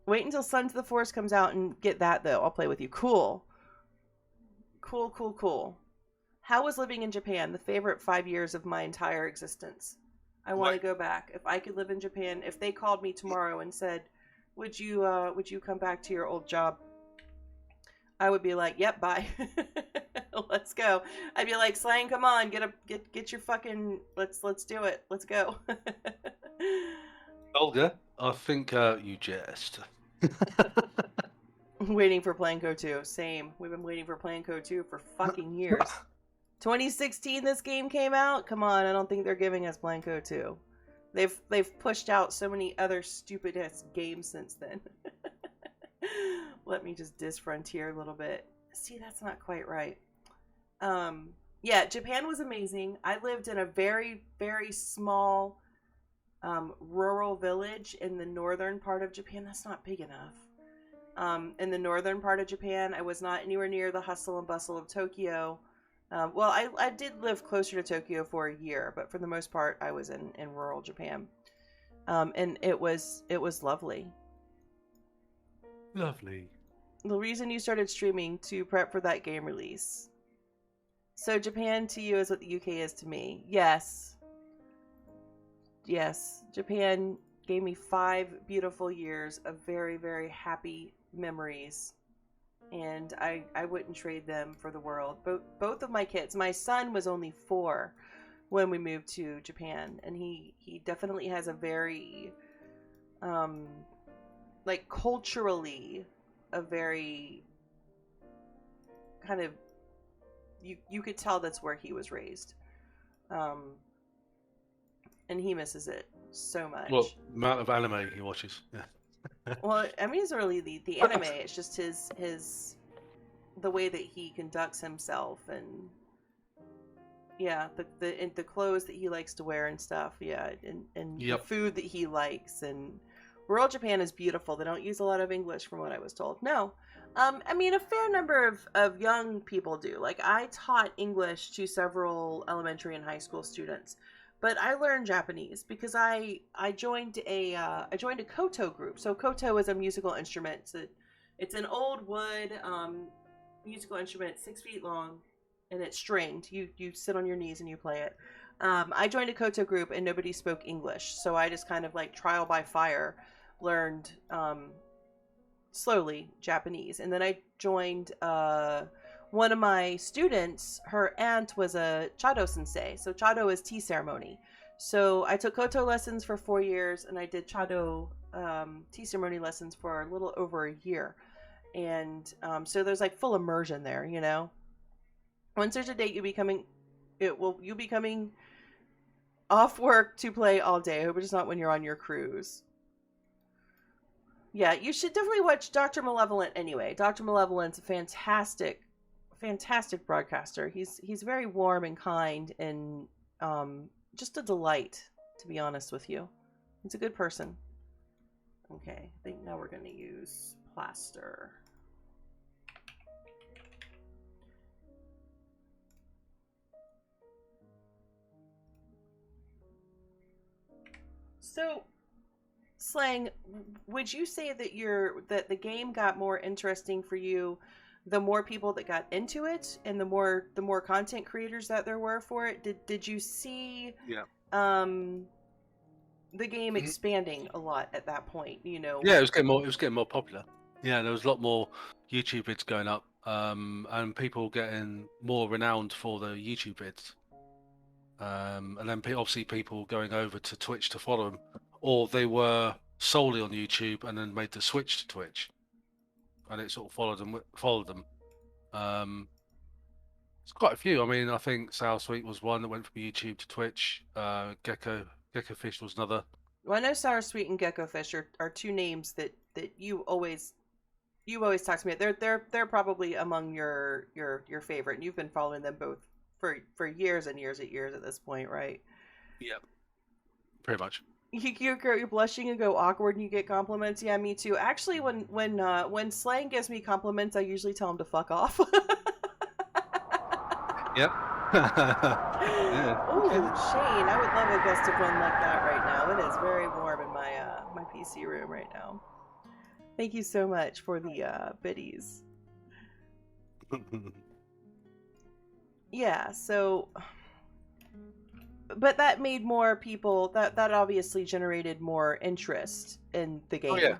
Wait until Sons of the Forest comes out and get that, though. I'll play with you. Cool. Cool. How was living in Japan? The favorite 5 years of my entire existence. I want to go back. If I could live in Japan, if they called me tomorrow and said, would you come back to your old job? I would be like, yep, bye. Let's go. I'd be like, Slang, come on, get your fucking, let's do it. Let's go. Olga, I think you jest. Waiting for Planko 2. Same. We've been waiting for Planko 2 for fucking years. 2016 this game came out? Come on, I don't think they're giving us Planko 2. They've pushed out so many other stupid ass games since then. Let me just diss Frontier a little bit. See, that's not quite right. Yeah, Japan was amazing. I lived in a very, very small rural village in the northern part of Japan. That's not big enough. In the northern part of Japan, I was not anywhere near the hustle and bustle of Tokyo. Well, I did live closer to Tokyo for a year, but for the most part, I was in rural Japan. And it was lovely. Lovely. The reason you started streaming to prep for that game release. So Japan to you is what the UK is to me. Yes. Japan gave me 5 beautiful years of very, very happy memories. And I wouldn't trade them for the world. Both of my kids, my son was only 4 when we moved to Japan, and he definitely has a very like culturally a very kind of, you could tell that's where he was raised, and he misses it so much. Well, amount of anime he watches. Yeah. Well, I mean, it's really the anime. It's just his the way that he conducts himself, and yeah, the clothes that he likes to wear and stuff. Yeah, and Yep. the food that he likes. And rural Japan is beautiful. They don't use a lot of English, from what I was told. No, I mean, a fair number of young people do. Like, I taught English to several elementary and high school students. But I learned Japanese because I joined a koto group. So koto is a musical instrument. It's an old wood musical instrument, 6 feet long, and it's stringed. You sit on your knees and you play it. I joined a koto group and nobody spoke English, so I just kind of like trial by fire learned slowly Japanese. And then I joined one of my students, her aunt was a Chado sensei. So Chado is tea ceremony. So I took koto lessons for 4 years, and I did Chado tea ceremony lessons for a little over a year. And so there's like full immersion there, you know. Once there's a date, you'll be coming off work to play all day. I hope it's not when you're on your cruise. Yeah, you should definitely watch Dr. Malevolent anyway. Dr. Malevolent's a fantastic broadcaster. He's very warm and kind, and just a delight, to be honest with you. He's a good person. Okay, I think now we're going to use plaster. So, Slang, would you say that the game got more interesting for you the more people that got into it, and the more content creators that there were for it? Did you see the game expanding a lot at that point, you know? Yeah, it was getting more popular. Yeah, there was a lot more YouTube vids going up, and people getting more renowned for the YouTube vids. And then obviously people going over to Twitch to follow them, or they were solely on YouTube and then made the switch to Twitch, and it sort of followed them. It's quite a few. I mean, I think Sour Sweet was one that went from YouTube to Twitch. Gecko Fish was another. Well, I know Sour Sweet and Gecko Fish are 2 names that you always you've always talked to me. They're probably among your favorite, and you've been following them both for years and years at this point, right? Yep. Pretty much. You're blushing and go awkward, and you get compliments. Yeah, me too. Actually, when Slang gives me compliments, I usually tell him to fuck off. Yep. Yeah. Oh, Shane, I would love a gust of wind like that right now. It is very warm in my my PC room right now. Thank you so much for the biddies. Yeah, so, but that made more people. That obviously generated more interest in the game. Oh yeah.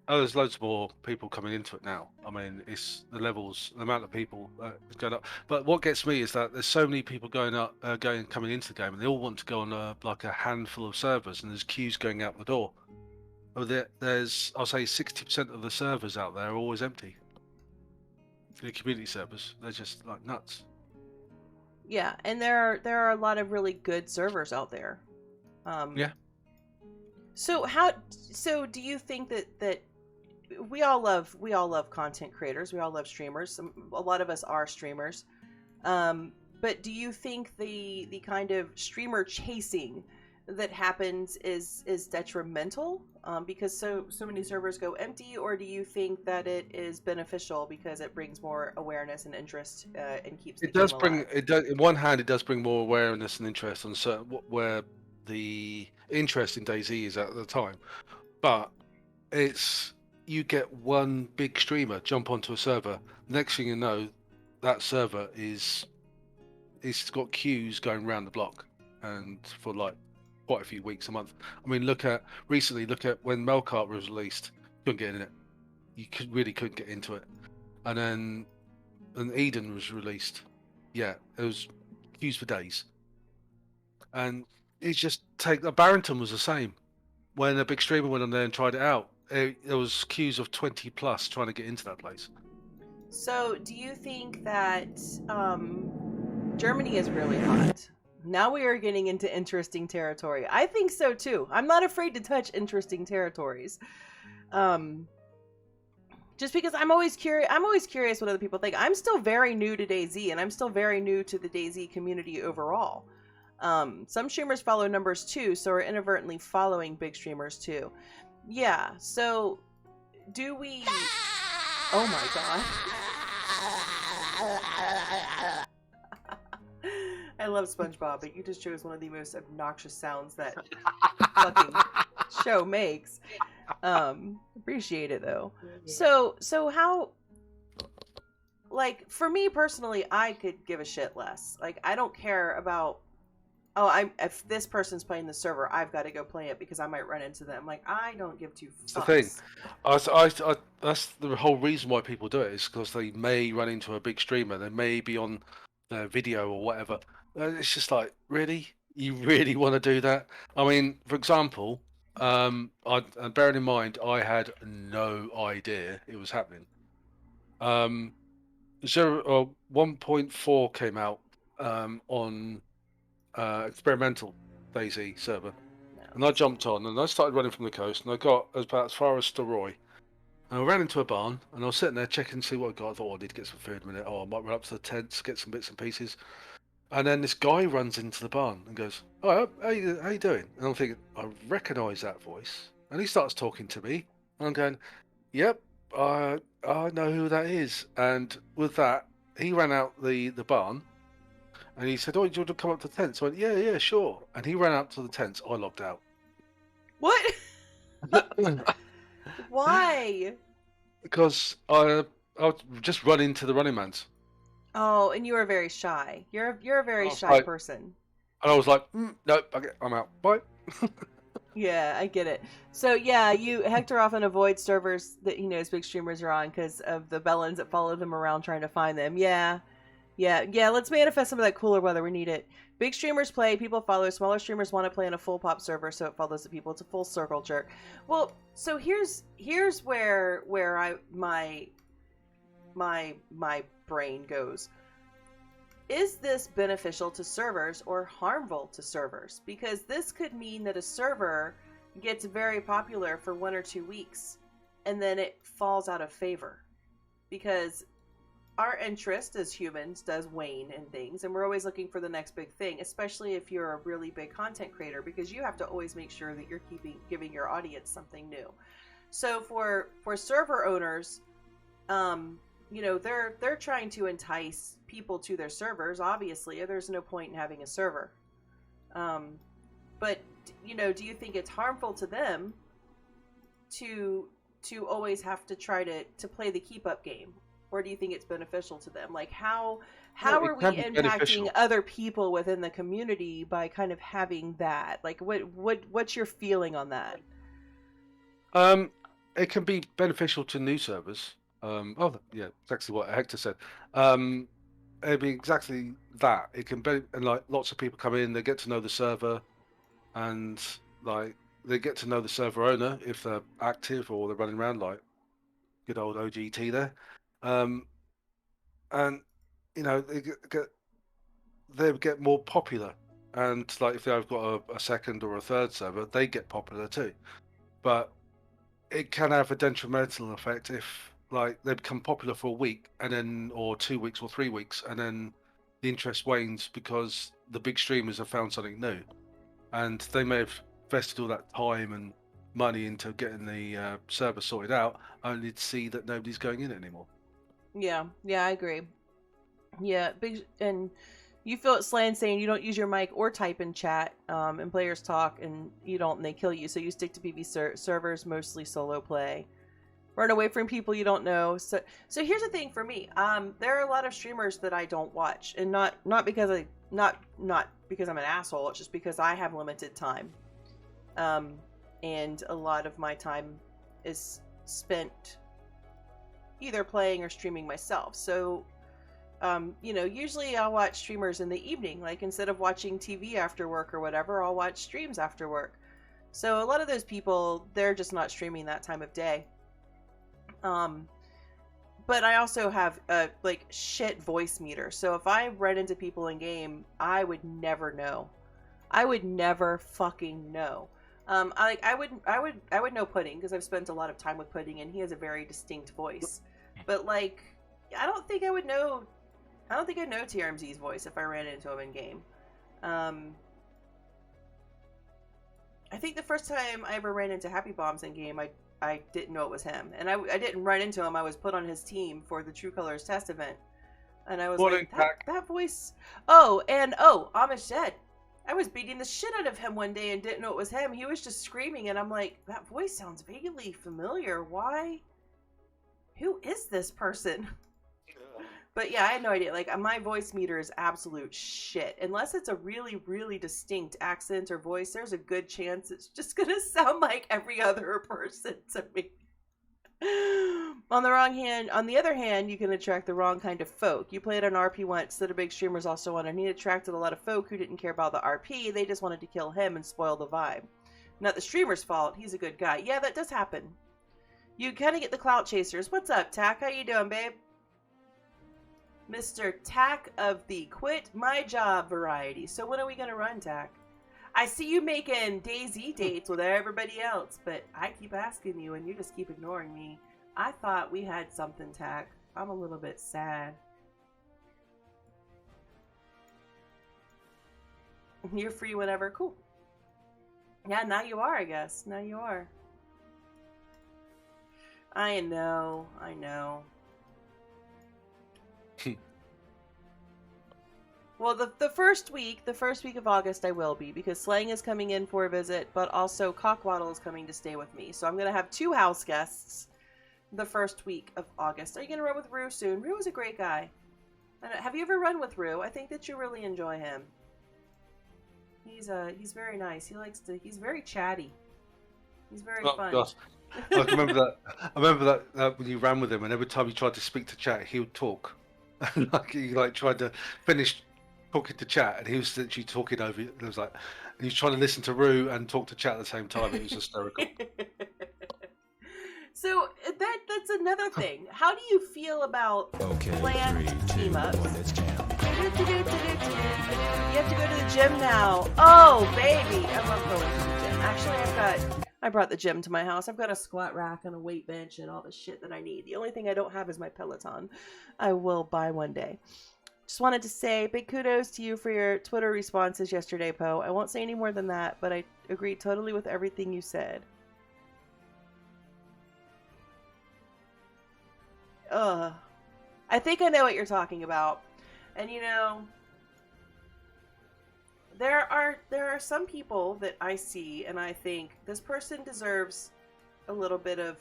Oh, there's loads more people coming into it now. I mean, it's the levels, the amount of people is going up. But what gets me is that there's so many people coming into the game, and they all want to go on like a handful of servers, and there's queues going out the door. Oh, there's I'll say 60% of the servers out there are always empty. The community servers, they're just like nuts. Yeah, and there are a lot of really good servers out there. Yeah. So do you think that we all love content creators, we all love streamers. A lot of us are streamers. But do you think the kind of streamer chasing that happens is detrimental because so many servers go empty, or do you think that it is beneficial because it brings more awareness and interest and keeps the game alive? On one hand, it does bring more awareness and interest on certain where the interest in DayZ is at the time, but you get one big streamer jump onto a server. Next thing you know, that server it's got queues going around the block, and for like quite a few weeks, a month. I mean, look at when Melkart was released, couldn't get in it. You really couldn't get into it. And then Eden was released. Yeah, it was queues for days. And it's just Barrington was the same. When a big streamer went on there and tried it out, there was queues of 20 plus trying to get into that place. So, do you think that Germany is really hot? Now we are getting into interesting territory. I think so too. I'm not afraid to touch interesting territories. Just because I'm always curious what other people think. I'm still very new to DayZ, and I'm still very new to the DayZ community overall. Some streamers follow numbers too, so are inadvertently following big streamers too. Yeah, so do we... Oh my god. I love SpongeBob, but you just chose one of the most obnoxious sounds that fucking show makes. Appreciate it though. So how, like, for me personally, I could give a shit less. Like, I don't care about, if this person's playing the server, I've got to go play it because I might run into them. Like, I don't give two fucks. That's the thing. That's the whole reason why people do it, is because they may run into a big streamer. They may be on their video or whatever. It's just like, really? You really want to do that? I mean, for example, and bearing in mind, I had no idea it was happening. 1.4 came out on experimental DayZ server, and I jumped on and I started running from the coast, and I got about as far as Staroy, and I ran into a barn, and I was sitting there checking to see what I got. I thought, I need to get some food in a minute. I might run up to the tents, get some bits and pieces. And then this guy runs into the barn and goes, "Oh, how you doing?" And I'm thinking, I recognise that voice. And he starts talking to me, and I'm going, "Yep, I know who that is." And with that, he ran out the barn, and he said, "Oh, do you want to come up to the tents?" I went, "Yeah, sure." And he ran out to the tents. I logged out. What? Why? Because I just run into the running mans. Oh, and you are very shy. You're a very shy like, person. And I was like, "Nope, I'm out. Bye." Yeah, I get it. So yeah, Hector often avoids servers that he knows big streamers are on because of the bellends that follow them around trying to find them. Yeah. Let's manifest some of that cooler weather. We need it. Big streamers play, people follow. Smaller streamers want to play in a full pop server, so it follows the people. It's a full circle jerk. Well, so here's where my brain goes. Is this beneficial to servers or harmful to servers? Because this could mean that a server gets very popular for 1 or 2 weeks and then it falls out of favor. because our interest as humans does wane in things, and we're always looking for the next big thing, especially if you're a really big content creator, because you have to always make sure that you're giving your audience something new. So for server owners, you know, they're trying to entice people to their servers. Obviously, there's no point in having a server. But you know, do you think it's harmful to them to always have to try to play the keep up game, or do you think it's beneficial to them? Like how are we impacting other people within the community by kind of having that? Like what's your feeling on that? It can be beneficial to new servers. Oh yeah, exactly what Hector said. It'd be exactly that. It can be, and like lots of people come in, they get to know the server, and like they get to know the server owner if they're active or they're running around like good old OGT there. And you know they get more popular, and like if they've got a second or a third server, they get popular too. But it can have a detrimental effect if like they become popular for a week and then, or 2 weeks or 3 weeks, and then the interest wanes because the big streamers have found something new, and they may have invested all that time and money into getting the server sorted out, only to see that nobody's going in anymore. Yeah, I agree. Yeah, big, and you feel it Slan saying you don't use your mic or type in chat, and players talk and you don't, and they kill you. So you stick to PvP servers, mostly solo play. Run away from people you don't know. So here's the thing for me. There are a lot of streamers that I don't watch, and not because not because I'm an asshole. It's just because I have limited time, and a lot of my time is spent either playing or streaming myself. So, you know, usually I'll watch streamers in the evening. Like instead of watching TV after work or whatever, I'll watch streams after work. So a lot of those people, they're just not streaming that time of day. But I also have a like shit voice meter. So if I run into people in game, I would never know. I would never fucking know. I would know Pudding because I've spent a lot of time with Pudding, and he has a very distinct voice. But like, I don't think I'd know TRMZ's voice if I ran into him in game. I think the first time I ever ran into Happy Bombs in game, I didn't know it was him, and I didn't run into him. I was put on his team for the True Colors test event, and I was like, that voice. Oh, Amish Zed. I was beating the shit out of him one day and didn't know it was him. He was just screaming, and I'm like, that voice sounds vaguely familiar. Why? Who is this person? But yeah, I had no idea. Like, my voice meter is absolute shit. Unless it's a really, really distinct accent or voice, there's a good chance it's just gonna sound like every other person to me. On the other hand, you can attract the wrong kind of folk. You played on RP once that a big streamer's also on, and he attracted a lot of folk who didn't care about the RP. They just wanted to kill him and spoil the vibe. Not the streamer's fault. He's a good guy. Yeah, that does happen. You kind of get the clout chasers. What's up, Tack? How you doing, babe? Mr. Tack of the Quit My Job variety. So when are we going to run, Tack? I see you making DayZ dates with everybody else, but I keep asking you and you just keep ignoring me. I thought we had something, Tack. I'm a little bit sad. You're free whenever. Cool. Yeah, now you are, I guess. Now you are. I know. Well, the first week of August I will be, because Slang is coming in for a visit, but also Cockwaddle is coming to stay with me. So I'm going to have 2 house guests the first week of August. Are you going to run with Rue soon? Rue is a great guy. Have you ever run with Rue? I think that you really enjoy him. He's very nice. He's very chatty. He's very fun. Gosh. I remember that when you ran with him, and every time you tried to speak to chat, he would talk. Like he tried to finish talking to chat, and he was literally talking over. It was like he was trying to listen to Rue and talk to chat at the same time. It was hysterical. So that's another thing. How do you feel about planned team ups? You have to go to the gym now. Oh, baby, I love going to the gym. Actually, I've got I brought the gym to my house. I've got a squat rack and a weight bench and all the shit that I need. The only thing I don't have is my Peloton. I will buy one day. Just wanted to say big kudos to you for your Twitter responses yesterday, Poe. I won't say any more than that, but I agree totally with everything you said. Ugh. I think I know what you're talking about. And you know, there are some people that I see and I think this person deserves a little bit of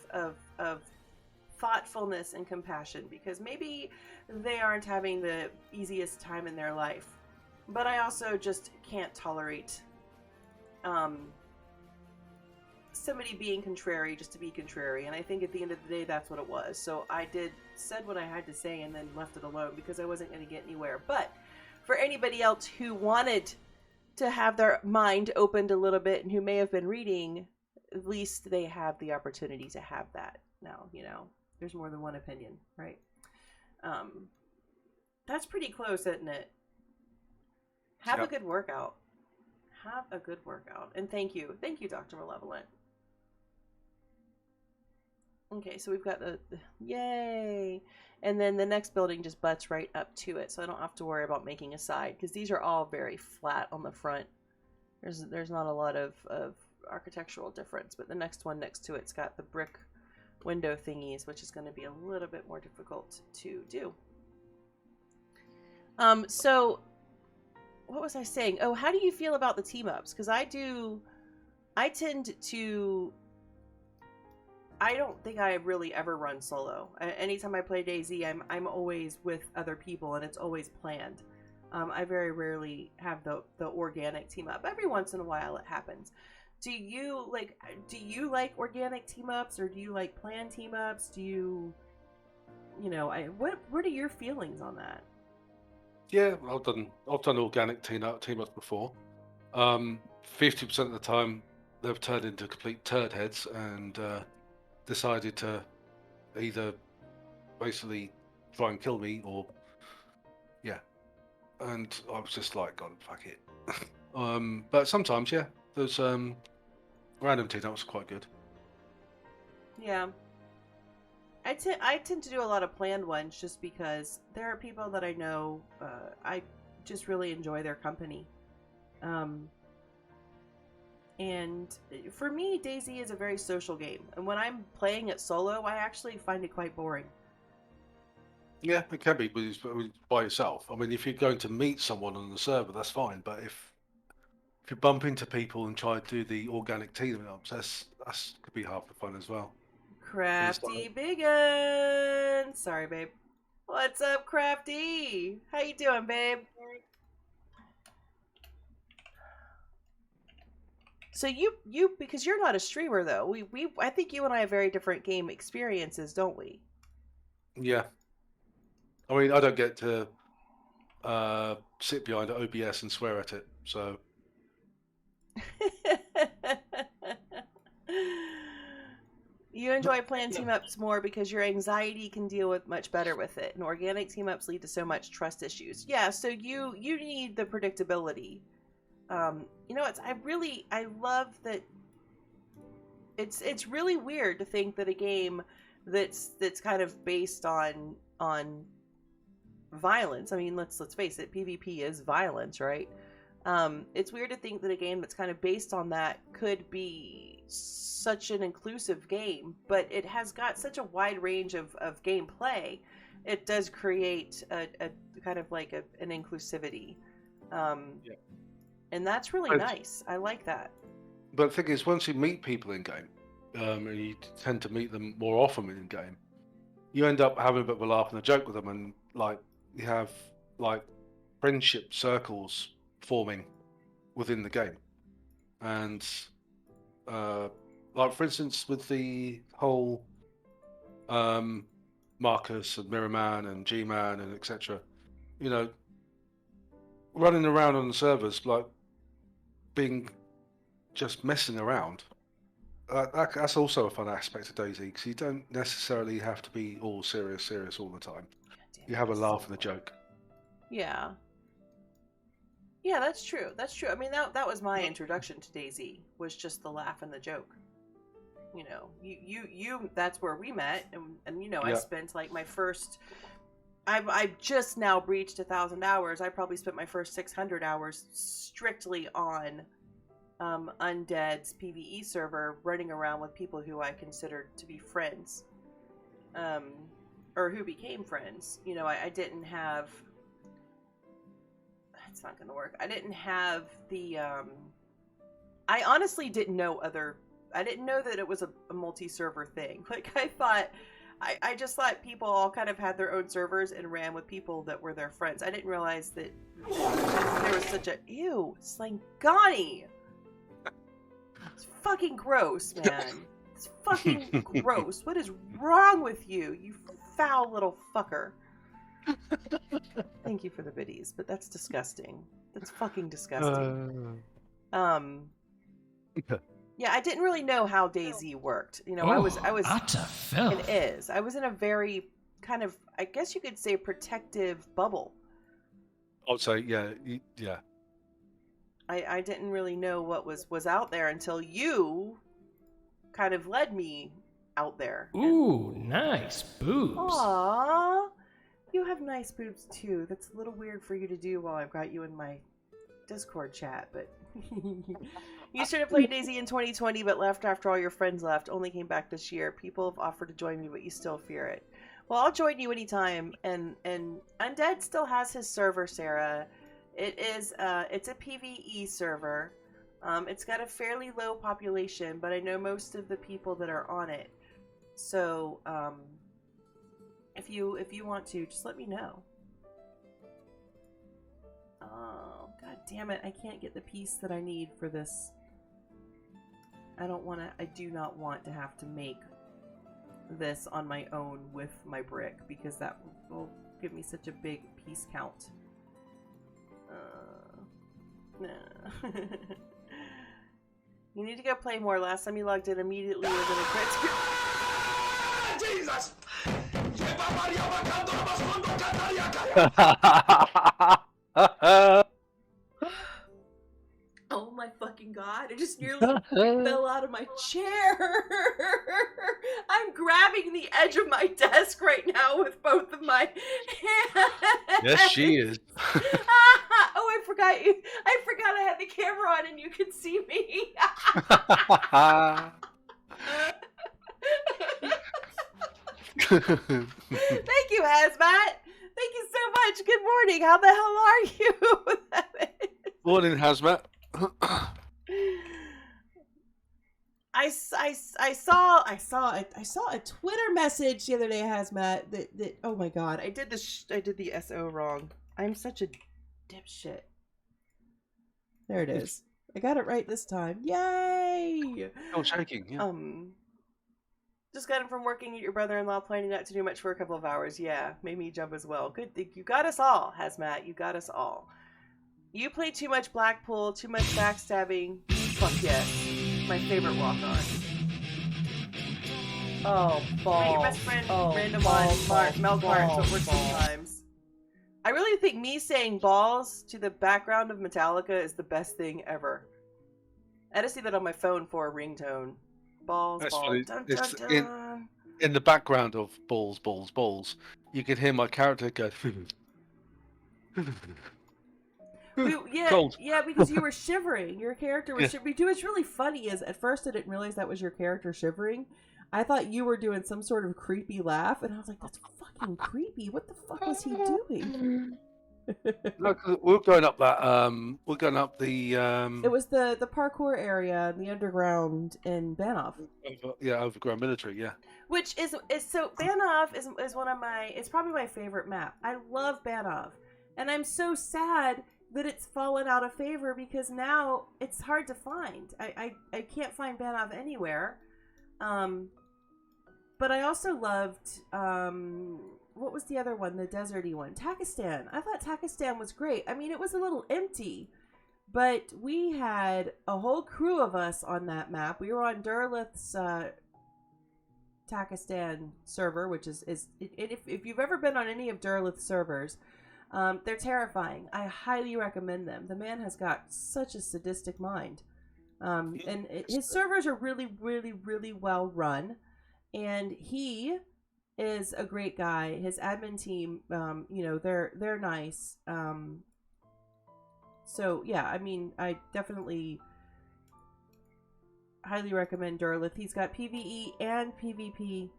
thoughtfulness and compassion because maybe they aren't having the easiest time in their life. But I also just can't tolerate somebody being contrary just to be contrary. And I think at the end of the day, that's what it was. So I said what I had to say and then left it alone because I wasn't going to get anywhere. But for anybody else who wanted to have their mind opened a little bit and who may have been reading, at least they have the opportunity to have that now. You know, there's more than one opinion, right? That's pretty close, isn't it? Have a good workout. Have a good workout. And thank you, Dr. Malevolent. Okay, so we've got the yay. And then the next building just butts right up to it, so I don't have to worry about making a side, because these are all very flat on the front. There's not a lot of architectural difference, but the next one next to it's got the brick window thingies, which is going to be a little bit more difficult to do. So what was I saying? Oh, how do you feel about the team-ups? Because I don't think I really ever run solo. Anytime I play DayZ, I'm always with other people, and it's always planned. I very rarely have the organic team up. Every once in a while, it happens. Do you like organic team ups, or do you like planned team ups? Do you know? What are your feelings on that? Yeah, I've done organic team ups before. 50% of the time, they've turned into complete turd heads and decided to either basically try and kill me or and I was just like, God, fuck it. But sometimes, yeah, there's random team ups quite good. Yeah, I tend to do a lot of planned ones just because there are people that I know. I just really enjoy their company. And for me, DayZ is a very social game. And when I'm playing it solo, I actually find it quite boring. Yeah, it can be by yourself. I mean, if you're going to meet someone on the server, that's fine. But if you bump into people and try to do the organic team ups, that's could be half the fun as well. Crafty Biggin! Sorry, babe. What's up, Crafty? How you doing, babe? So you because you're not a streamer though. I think you and I have very different game experiences, don't we? Yeah. I mean, I don't get to sit behind OBS and swear at it, so. You enjoy playing team ups more because your anxiety can deal with much better with it, and organic team ups lead to so much trust issues. Yeah, so you need the predictability. You know, I love that. It's really weird to think that a game that's kind of based on violence. I mean, let's face it, PvP is violence, right? It's weird to think that a game that's kind of based on that could be such an inclusive game, but it has got such a wide range of gameplay. It does create a kind of like an inclusivity. And that's really nice. I like that. But the thing is, once you meet people in game, and you tend to meet them more often in game, you end up having a bit of a laugh and a joke with them, and like you have like friendship circles forming within the game. And like for instance, with the whole Marcus and Mirrorman and G-Man and etc., you know, running around on the servers like being just messing around. That's also a fun aspect of DayZ, because you don't necessarily have to be all serious all the time. You have a laugh and a joke. Yeah. Yeah, that's true. That's true. I mean, that was my introduction to DayZ, was just the laugh and the joke. you know, you that's where we met, and you know, I Yeah. spent like my first. I've just now breached 1,000 hours. I probably spent my first 600 hours strictly on Undead's PvE server, running around with people who I considered to be friends, or who became friends. You know, I didn't have. It's not going to work. I didn't have the. I honestly didn't know other. I didn't know that it was a multi-server thing. Like, I thought. I just thought people all kind of had their own servers and ran with people that were their friends. I didn't realize that there was such a. Ew, Slangani! It's fucking gross, man. It's fucking gross. What is wrong with you, you foul little fucker? Thank you for the biddies, but that's disgusting. That's fucking disgusting. Yeah, I didn't really know how DayZ worked. You know, I was utter filth. and is. I was in a very kind of, I guess you could say, protective bubble. I'd say, yeah. I didn't really know what was out there until you kind of led me out there. Ooh, nice boobs. Aww, you have nice boobs too. That's a little weird for you to do while I've got you in my Discord chat, but you started playing DayZ in 2020 but left after all your friends left. Only came back this year. People have offered to join me, but you still fear it. Well, I'll join you anytime. And Undead still has his server, Sarah. It's a PvE server. It's got a fairly low population, but I know most of the people that are on it. So if you want to, just let me know. Oh, god damn it. I can't get the piece that I need for this. I do not want to have to make this on my own with my brick, because that will give me such a big piece count. No. You need to go play more. Last time you logged in, immediately was in a crit. Jesus! Oh my fucking god, I just nearly fell out of my chair. I'm grabbing the edge of my desk right now with both of my hands. Yes, she is. Oh, I forgot I had the camera on and you could see me. Thank you, Hazmat. Thank you so much. Good morning. How the hell are you? Morning, Hazmat. I saw a Twitter message the other day, Hazmat, that oh my god, I did the SO wrong. I'm such a dipshit. There it is. I got it right this time. Yay! Oh, shaking. Yeah. Just got him from working at your brother-in-law, planning not to do much for a couple of hours. Yeah, made me jump as well. Good thing you got us all, Hazmat. You got us all. You play too much Blackpool, too much backstabbing. Fuck yes. My favorite walk-on. Oh, balls. Your best friend, random balls, one, Melkart, so it works sometimes. I really think me saying balls to the background of Metallica is the best thing ever. I had to see that on my phone for a ringtone. Balls, That's balls, funny. dun, It's dun, dun. in the background of balls, balls, balls. You can hear my character go. Cold. Yeah, because you were shivering. Your character was shivering. What's really funny is, at first I didn't realize that was your character shivering. I thought you were doing some sort of creepy laugh, and I was like, that's fucking creepy. What the fuck was he doing? Look, we're going up that. We're going up the. It was the parkour area, the underground in Banov. Overground military. Yeah. Which is so Banov is one of my. It's probably my favorite map. I love Banov, and I'm so sad that it's fallen out of favor because now it's hard to find. I can't find Banov anywhere. But I also loved what was the other one, the deserty one? Takistan. I thought Takistan was great. I mean, it was a little empty, but we had a whole crew of us on that map. We were on Durlith's Takistan server, which is if you've ever been on any of Durlith's servers, they're terrifying. I highly recommend them. The man has got such a sadistic mind. And his servers are really, really, really well run, and he is a great guy. His admin team, they're nice. So yeah, I mean, I definitely highly recommend Derleth. He's got PvE and PvP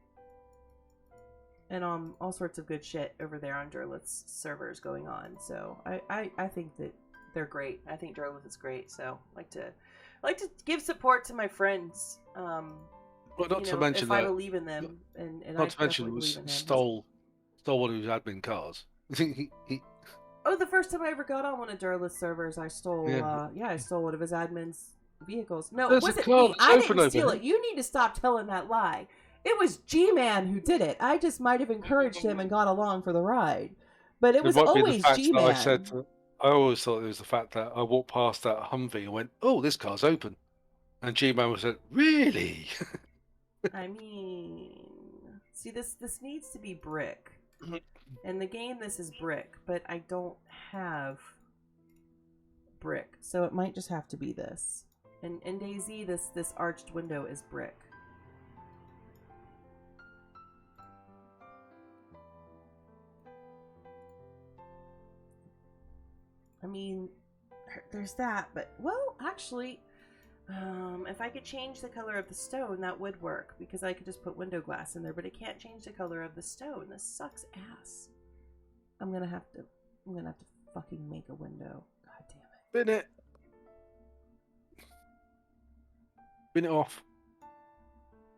and all sorts of good shit over there on Derleth's servers going on. So I think that they're great. I think Derleth is great. So I like to give support to my friends. Well, not to mention if that. I believe in them, and Not to mention, believe in him. stole one of his admin cars. Oh, the first time I ever got on one of Derleth's servers, I stole. Yeah. I stole one of his admin's vehicles. No, There's it a wasn't car me. that's I open didn't over steal here. it. You need to stop telling that lie. It was G-Man who did it. I just might have encouraged him and got along for the ride, but it was might be the always fact that G-Man. I always thought it was the fact that I walked past that Humvee and went, "Oh, this car's open," and G-Man was like, "Really?" I mean, see, this needs to be brick. In the game, this is brick, but I don't have brick, so it might just have to be this. And in DayZ, this arched window is brick. I mean, there's that, but, well, actually, if I could change the color of the stone, that would work, because I could just put window glass in there, but I can't change the color of the stone. This sucks ass. I'm gonna have to fucking make a window. God damn it. Bin it off.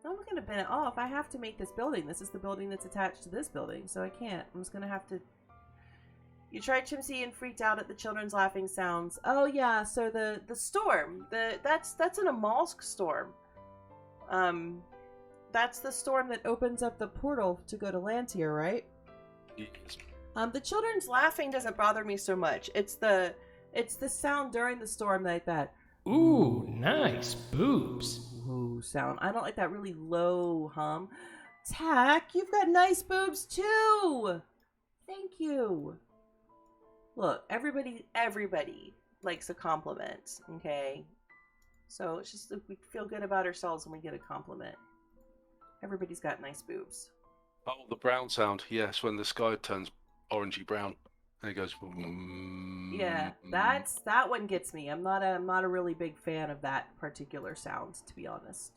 I'm not gonna bin it off. I have to make this building. This is the building that's attached to this building, so I can't. I'm just gonna have to. You tried Chimsy and freaked out at the children's laughing sounds. Oh yeah, so the storm. That's an Amalsk storm. That's the storm that opens up the portal to go to Lantier, right? Yes. The children's laughing doesn't bother me so much. It's the sound during the storm like that. Ooh, nice boobs. Ooh, sound. I don't like that really low hum. Tack, you've got nice boobs too. Thank you. Look, everybody likes a compliment, okay? So it's just we feel good about ourselves when we get a compliment. Everybody's got nice boobs. Oh, the brown sound. Yes, when the sky turns orangey brown and it goes. Yeah, that one gets me. I'm not a really big fan of that particular sound, to be honest.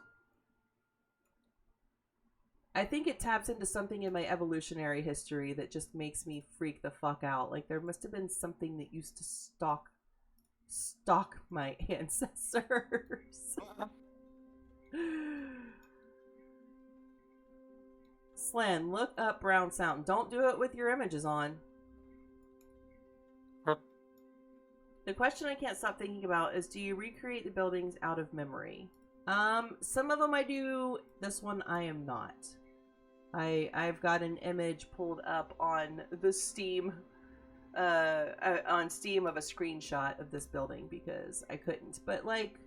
I think it taps into something in my evolutionary history that just makes me freak the fuck out. Like there must have been something that used to stalk my ancestors. Slan, look up brown sound. Don't do it with your images on. The question I can't stop thinking about is, do you recreate the buildings out of memory? Some of them I do. This one I am not. I've got an image pulled up on the Steam, on Steam of a screenshot of this building because I couldn't. But like,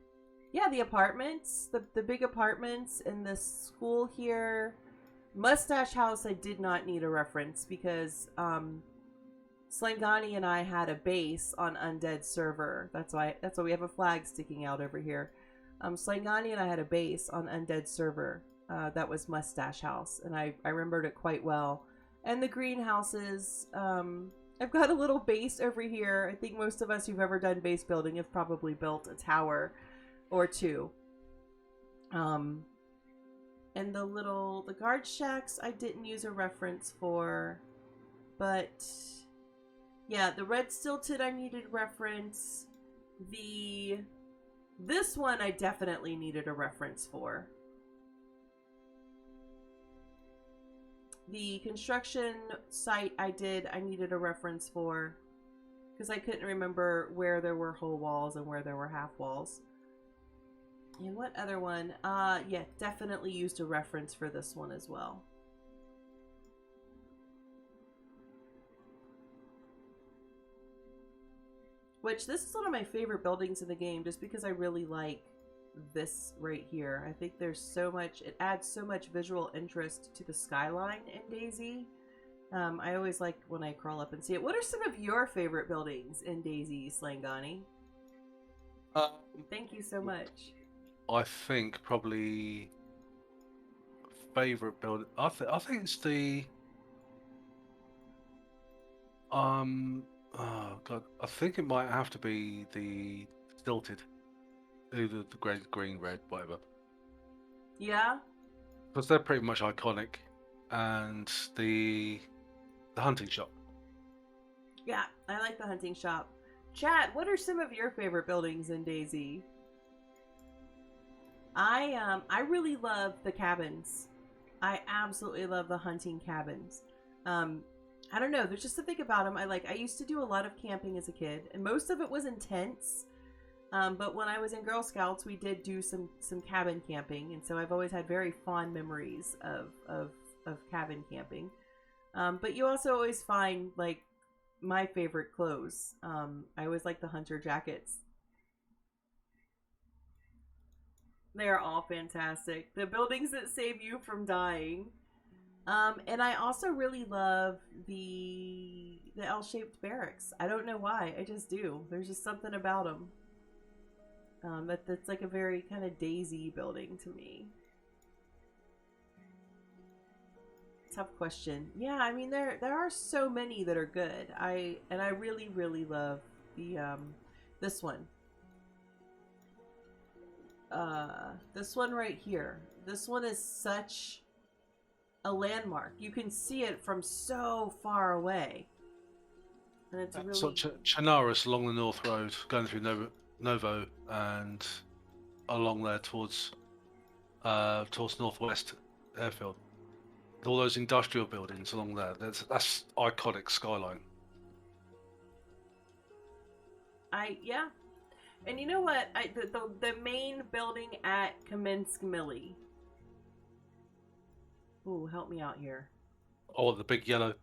yeah, the apartments, the big apartments in the school here. Mustache House, I did not need a reference because Slangani and I had a base on Undead server. That's why we have a flag sticking out over here. Slangani and I had a base on Undead server. That was Mustache House, and I remembered it quite well. And the greenhouses. I've got a little base over here. I think most of us who've ever done base building have probably built a tower or two. And the guard shacks I didn't use a reference for, but yeah, the red stilted I needed reference. This one I definitely needed a reference for. The construction site I needed a reference for because I couldn't remember where there were whole walls and where there were half walls. And what other one? Yeah, definitely used a reference for this one as well. Which, this is one of my favorite buildings in the game just because I really like this right here. I think there's so much, it adds so much visual interest to the skyline in DayZ. I always like when I crawl up and see it. What are some of your favorite buildings in DayZ, Slangani? Um, Thank you so much. I think probably favorite building. I think it's the Oh god, I think it might have to be the stilted, either the green, red, whatever, Yeah? because they're pretty much iconic, and the hunting shop. Yeah, I like the hunting shop. Chat, what are some of your favorite buildings in DayZ? I really love the cabins. I absolutely love the hunting cabins. I don't know, there's just something about them. I used to do a lot of camping as a kid, and most of it was intense. But when I was in Girl Scouts, we did do some cabin camping, and so I've always had very fond memories of cabin camping. But you also always find like my favorite clothes. I always like the hunter jackets. They are all fantastic. The buildings that save you from dying. And I also really love the L-shaped barracks. I don't know why. I just do. There's just something about them. That's like a very kind of DayZ building to me. Tough question. Yeah, I mean there are so many that are good. I really love the this one. This one right here. This one is such a landmark. You can see it from so far away. And it's really So Chernarus along the North Road, going through Novo and along there towards Northwest Airfield. All those industrial buildings along there. That's iconic skyline. yeah. And you know what? The main building at Kamensk Millie. Ooh, help me out here. Oh, the big yellow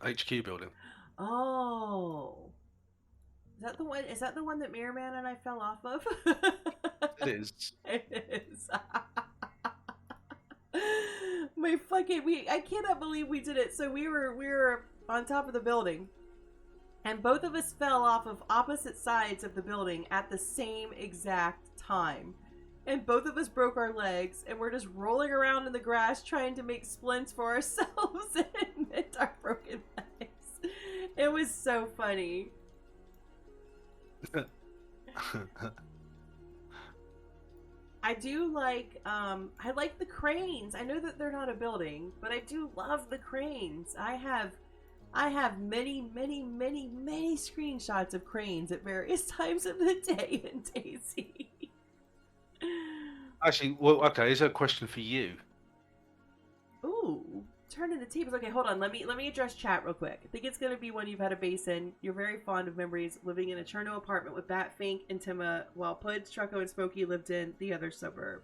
HQ building. Oh. Is that the one that Mirror Man and I fell off of? It is. It is. I cannot believe we did it. So we were on top of the building, and both of us fell off of opposite sides of the building at the same exact time. And both of us broke our legs, and we're just rolling around in the grass trying to make splints for ourselves and mend our broken legs. It was so funny. I do like, I like the cranes. I know that they're not a building, but I do love the cranes. I have many screenshots of cranes at various times of the day in DayZ. Actually, well, okay. Here's a question for you. Ooh, turning the tables. Okay, hold on. Let me address chat real quick. I think it's gonna be one you've had a base in. You're very fond of memories living in a Cherno apartment with Bat, Fink, and Tima, while Pud, Strucko, and Smokey lived in the other suburb.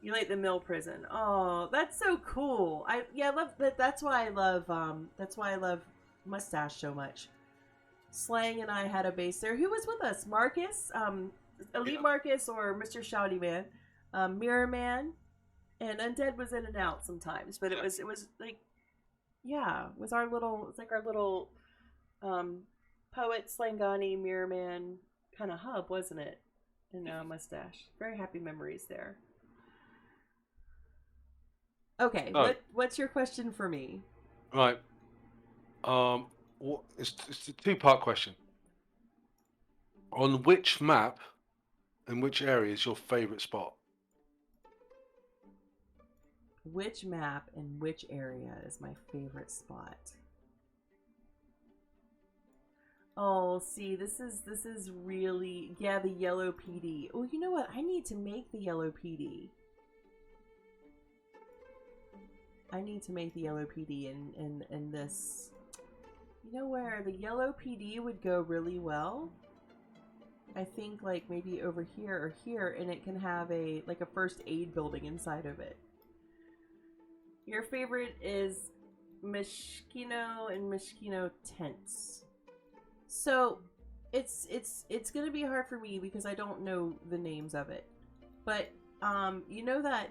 You like the mill prison. Oh, that's so cool. I love that. That's why I love Mustache so much. Slang and I had a base there. Who was with us? Marcus, Elite Marcus, or Mr. Shouty Man, Mirror Man, and Undead was in and out sometimes. But it was like, yeah, it was our little. It's like our little Poet, Slangani, Mirror Man kind of hub, wasn't it? And Mustache. Very happy memories there. Okay, what's your question for me? Right. It's a two-part question. On which map, in which area is your favourite spot? Which map and which area is my favorite spot? Oh, see, this is really, yeah, the yellow PD. Oh, you know what? I need to make the yellow PD. I need to make the yellow PD in this. You know where the yellow PD would go really well? I think like maybe over here or here, and it can have a first aid building inside of it. Your favorite is Mishkino and Mishkino tents. So it's gonna be hard for me because I don't know the names of it. But you know that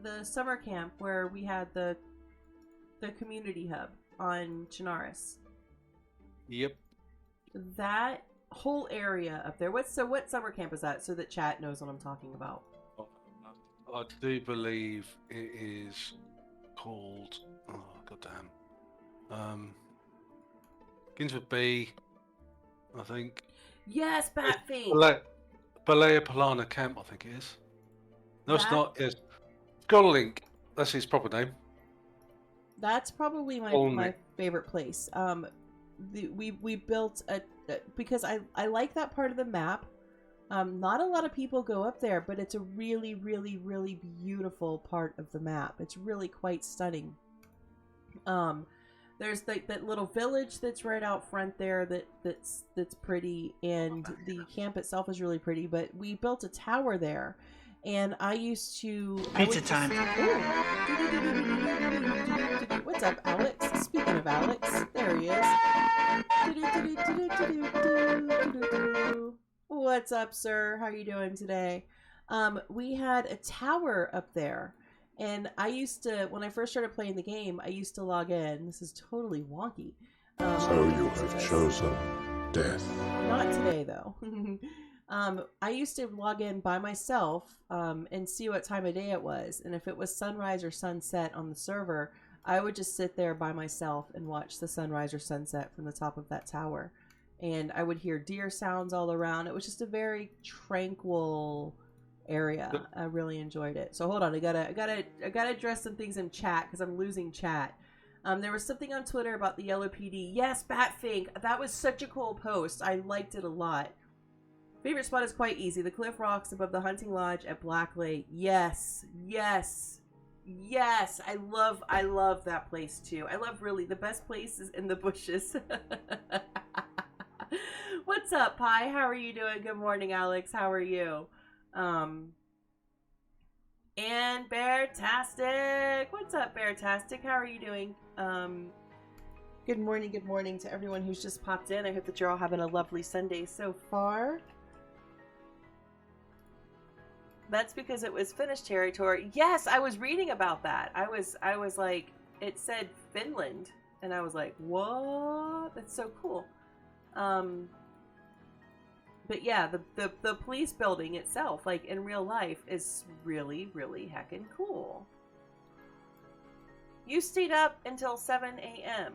the summer camp where we had the community hub on Chernarus. Yep. That whole area up there. What summer camp is that? So that chat knows what I'm talking about. I do believe it is called. Oh goddamn. Begins with B, I think. Yes, Batfiend. Balea Polana Camp, I think it is. No, it's That- not. It's Golink. That's his proper name. That's probably my Only. favorite place. We built because I like that part of the map. Not a lot of people go up there, but it's a really, really, really beautiful part of the map. It's really quite stunning. There's that little village that's right out front there that's pretty, and the camp itself is really pretty. But we built a tower there, and I used to Pizza time. What's up, Alex? Speaking of Alex, there he is. What's up, sir? How you doing today? We had a tower up there, and I used to, when I first started playing the game, I used to log in. This is totally wonky. So you have chosen death. Not today, though. I used to log in by myself and see what time of day it was. And if it was sunrise or sunset on the server, I would just sit there by myself and watch the sunrise or sunset from the top of that tower. And I would hear deer sounds all around. It was just a very tranquil area. I really enjoyed it. So hold on, I gotta address some things in chat because I'm losing chat. There was something on Twitter about the yellow PD. Yes, Batfink. That was such a cool post. I liked it a lot. Favorite spot is quite easy. The cliff rocks above the hunting lodge at Black Lake. Yes, yes, yes. I love that place too. I love really the best places in the bushes. What's up, Pi? How are you doing? Good morning, Alex. How are you? And Beartastic. What's up, Beartastic? How are you doing? Good morning to everyone who's just popped in. I hope that you're all having a lovely Sunday so far. That's because it was Finnish territory. Yes, I was reading about that. I was like, it said Finland, and I was like, what? That's so cool. But yeah, the police building itself, like in real life, is really, really heckin' cool. You stayed up until 7 a.m.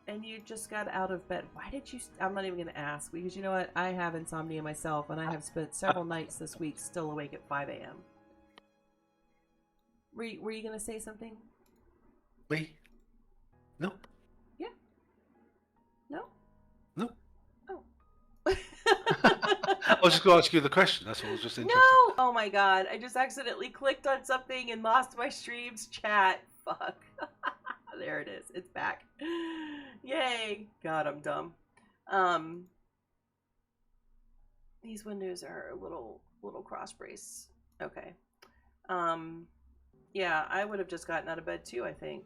and you just got out of bed. Why did you? I'm not even going to ask, because you know what? I have insomnia myself, and I have spent several nights this week still awake at 5 a.m. Were you going to say something? Me? No. Yeah. No? No. Oh. I was just going to ask you the question. That's all. I was just interested. No! Oh my god. I just accidentally clicked on something and lost my stream's chat. Fuck. There it is. It's back. Yay. God, I'm dumb. These windows are a little cross brace. Okay. Yeah, I would have just gotten out of bed too, I think.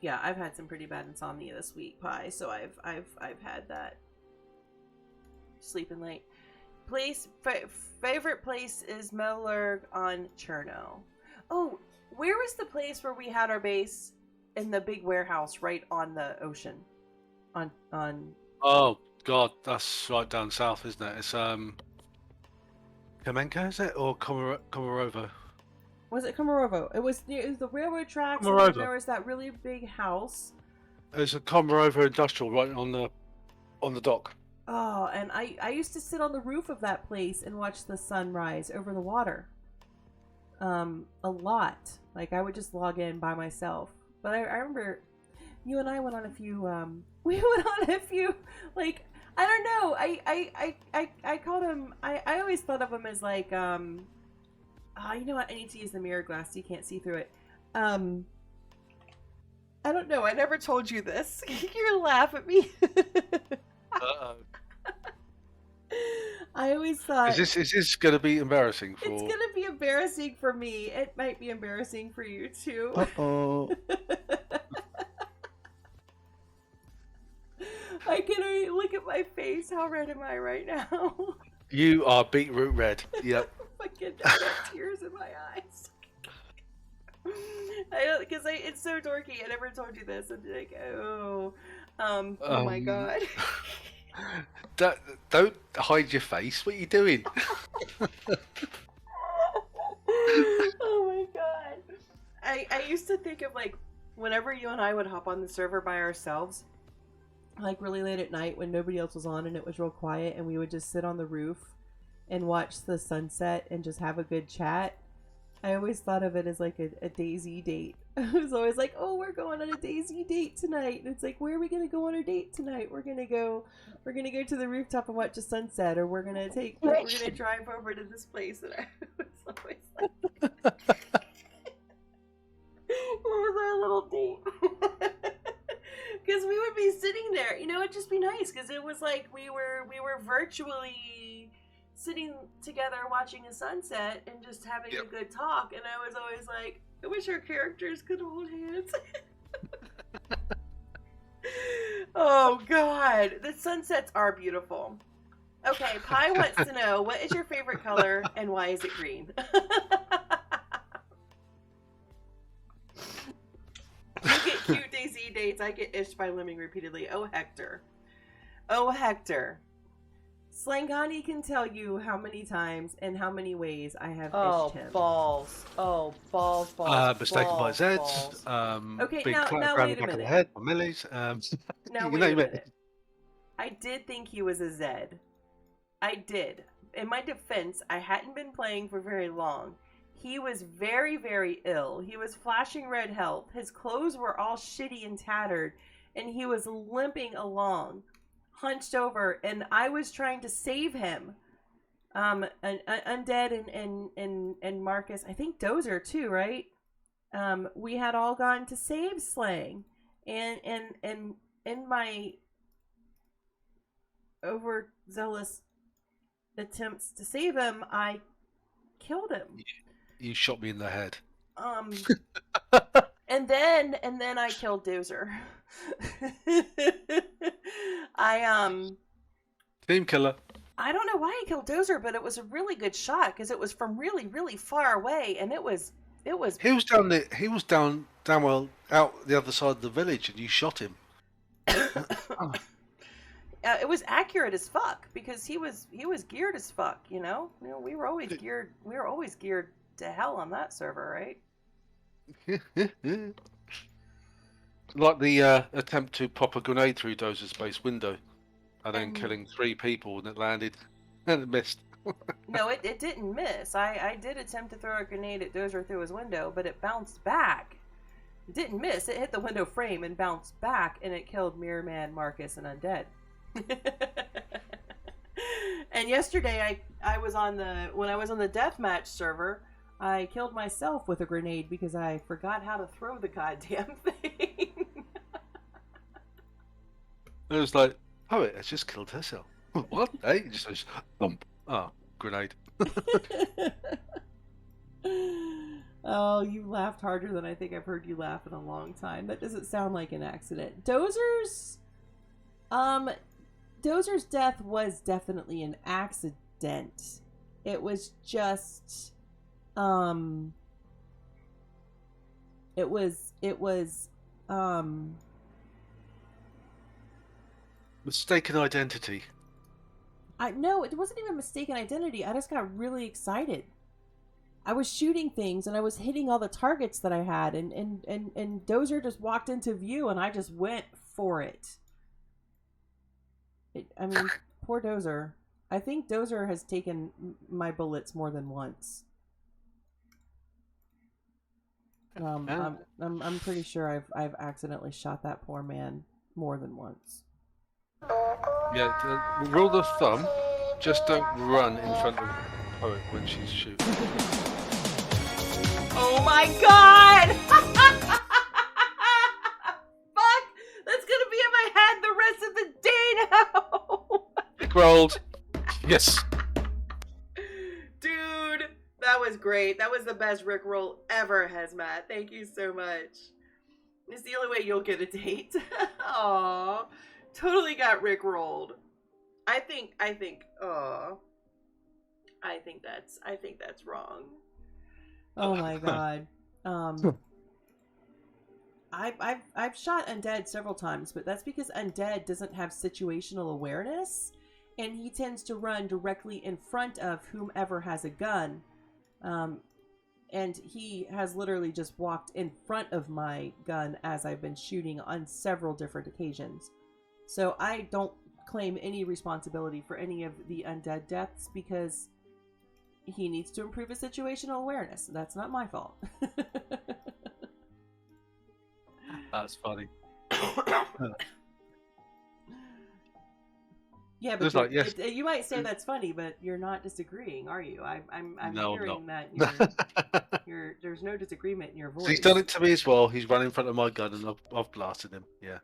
Yeah, I've had some pretty bad insomnia this week, Pi, so I've had that. Sleeping late. Favorite place is Metallurg on Cherno. Oh, where was the place where we had our base in the big warehouse right on the ocean? On Oh God, that's right down south, isn't it? It's Kamenka, is it, or Komarovo? Was it Komarovo? It was the railroad tracks. And Komarovo. there was that really big house. There's a Komarovo Industrial right on the dock. Oh, and I used to sit on the roof of that place and watch the sun rise over the water. A lot. Like, I would just log in by myself. But I remember you and I went on a few, like, I don't know. I called him, I always thought of him as like, you know what? I need to use the mirror glass so you can't see through it. I don't know. I never told you this. You're gonna laugh at me. Uh-oh. I always thought... Is this going to be embarrassing for... It's gonna be embarrassing for me. It might be embarrassing for you too. Uh-oh. I can only look at my face. How red am I right now? You are beetroot red. Yep. Fucking I got tears in my eyes. I don't, because it's so dorky. I never told you this. I'm like, oh, Oh my god. Don't hide your face. What are you doing? Oh my god. I used to think of like whenever you and I would hop on the server by ourselves, like really late at night when nobody else was on and it was real quiet, and we would just sit on the roof and watch the sunset and just have a good chat. I always thought of it as like a Daisy date. I was always like, oh, we're going on a Daisy date tonight. And it's like, where are we gonna go on our date tonight? We're gonna go to the rooftop and watch a sunset, or we're gonna drive over to this place. And I was always like, what was our little date? Because we would be sitting there, you know, it'd just be nice because it was like we were virtually sitting together watching a sunset and just having a good talk. And I was always like, I wish our characters could hold hands. Oh god, the sunsets are beautiful. Okay, Pi wants to know, what is your favorite color and why is it green? You get cute Daisy dates, I get ished by Lemming repeatedly. Oh Hector. Oh Hector. Slangani can tell you how many times and how many ways I have ished him. Balls. Oh, balls. Mistaken by balls, Zeds. balls. Okay, Big now clap around wait the a back of the minute. head, or Millie's. Now you wait know a you meant- minute. I did think he was a Zed. I did. In my defense, I hadn't been playing for very long. He was very, very ill. He was flashing red health. His clothes were all shitty and tattered, and he was limping along, hunched over, and I was trying to save him. Undead and Marcus, I think Dozer too, right? We had all gone to save Slang, and in my overzealous attempts to save him, I killed him. You shot me in the head. And then I killed Dozer. Team killer. I don't know why I killed Dozer, but it was a really good shot because it was from really, really far away, and it was. He was down there. He was down well out the other side of the village, and you shot him. It was accurate as fuck because he was geared as fuck. You know, we were always geared. We were always geared to hell on that server, right? Like the attempt to pop a grenade through Dozer's base window, and then And- killing 3 people, and it landed, and it missed. No, it didn't miss. I did attempt to throw a grenade at Dozer through his window, but it bounced back. It didn't miss. It hit the window frame and bounced back, and it killed Mirror Man, Marcus, and Undead. And yesterday, when I was on the deathmatch server, I killed myself with a grenade because I forgot how to throw the goddamn thing. It was like, oh, it has just killed herself. What? Hey, it just goes thump. Oh, grenade. Oh, you laughed harder than I think I've heard you laugh in a long time. That doesn't sound like an accident. Dozer's death was definitely an accident. It was just it was Mistaken identity. No, it wasn't even mistaken identity. I just got really excited. I was shooting things and I was hitting all the targets that I had, and Dozer just walked into view and I just went for it. I mean, poor Dozer. I think Dozer has taken my bullets more than once. I'm pretty sure I've accidentally shot that poor man more than once. Yeah, the rule of thumb, just don't run in front of Poet when she's shooting. Oh my god! Fuck! That's gonna be in my head the rest of the day now! Rick rolled. Yes. Dude, that was great. That was the best Rick roll ever, Hazmat. Thank you so much. It's the only way you'll get a date. Aww. Totally got Rick rolled. I think that's wrong. Oh my god. I've shot Undead several times, but that's because Undead doesn't have situational awareness, and he tends to run directly in front of whomever has a gun. And he has literally just walked in front of my gun as I've been shooting on several different occasions. So I don't claim any responsibility for any of the undead deaths because he needs to improve his situational awareness. That's not my fault. That's funny. Yeah, but It's like, yes. you might say that's funny, but you're not disagreeing, are you? I'm No, hearing I'm that there's no disagreement in your voice. So he's done it to me as well. He's run in front of my gun, and I've blasted him. Yeah.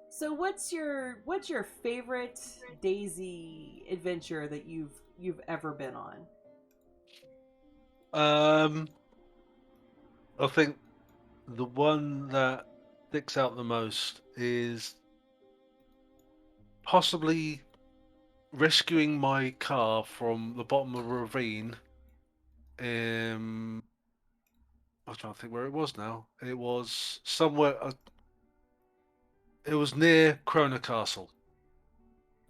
So what's your favorite Daisy adventure that you've ever been on? I think the one that sticks out the most is possibly rescuing my car from the bottom of a ravine. I was trying to think where it was now. It was somewhere. It was near Krona Castle.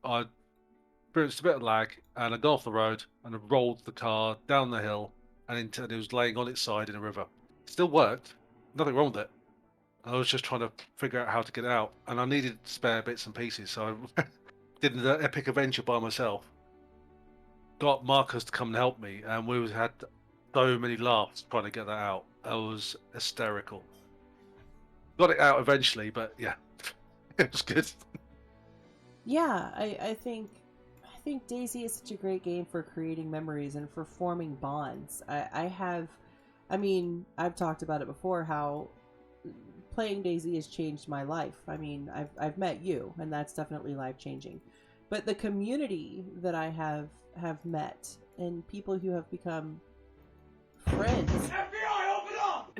I experienced a bit of lag, and I got off the road and I rolled the car down the hill, and it was laying on its side in a river. Still worked. Nothing wrong with it. I was just trying to figure out how to get out, and I needed spare bits and pieces, so I did an epic adventure by myself. Got Marcus to come and help me, and we had so many laughs trying to get that out. It was hysterical. Got it out eventually, but yeah, it was good. Yeah, I think Daisy is such a great game for creating memories and for forming bonds. I've talked about it before how playing Daisy has changed my life. I mean, I've met you, and that's definitely life-changing. But the community that I have met and people who have become friends. FBI, open up!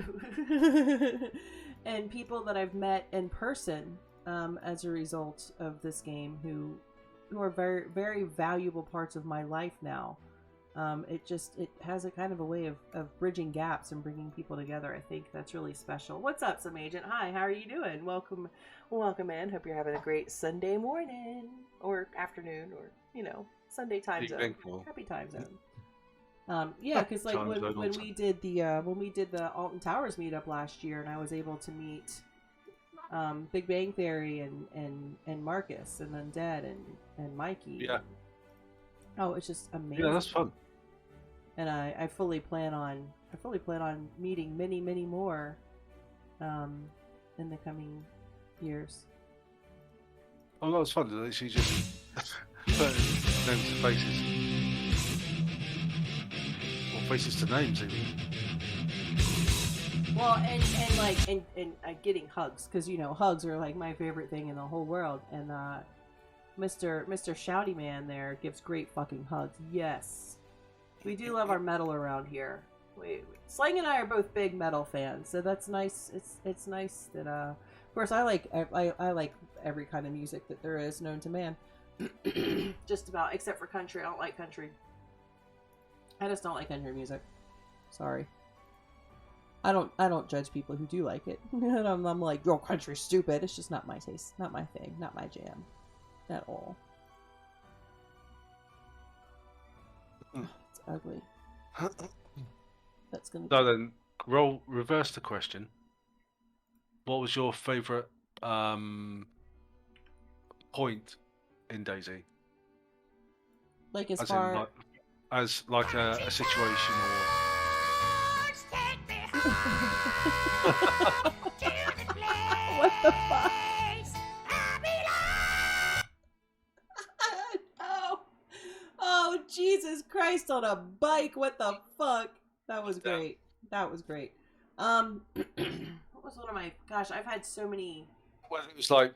And people that I've met in person as a result of this game who are very, very valuable parts of my life now. It has a kind of a way of bridging gaps and bringing people together. I think that's really special. What's up, Some Agent? Hi, how are you doing? Welcome in. Hope you're having a great Sunday morning or afternoon or, Sunday time zone. Happy time zone. Yeah, because like when we did the Alton Towers meetup last year, and I was able to meet Big Bang Theory and Marcus and Undead and Mikey. Yeah. Oh, it's just amazing. Yeah, that's fun. And I fully plan on meeting many, many more in the coming years. Oh, that was fun. Actually, just put names to faces, or faces to names, even. Well, and getting hugs, because hugs are like my favorite thing in the whole world, and Mr. Shouty Man there gives great fucking hugs. Yes, we do love our metal around here. Slang and I are both big metal fans, so that's nice. It's nice that of course I like every kind of music that there is known to man. Just about, except for country. I don't like country. I just don't like country music. Sorry. I don't judge people who do like it. I'm like, your country's stupid. It's just not my taste, not my thing, not my jam, at all. It's ugly. That's gonna. So then, reverse the question. What was your favourite point in Daisy? Like as As far in, as a situation or. What the fuck? Oh, Jesus Christ on a bike! What the fuck? That was great. That was great. What was one of my? Gosh, I've had so many. Well, it was like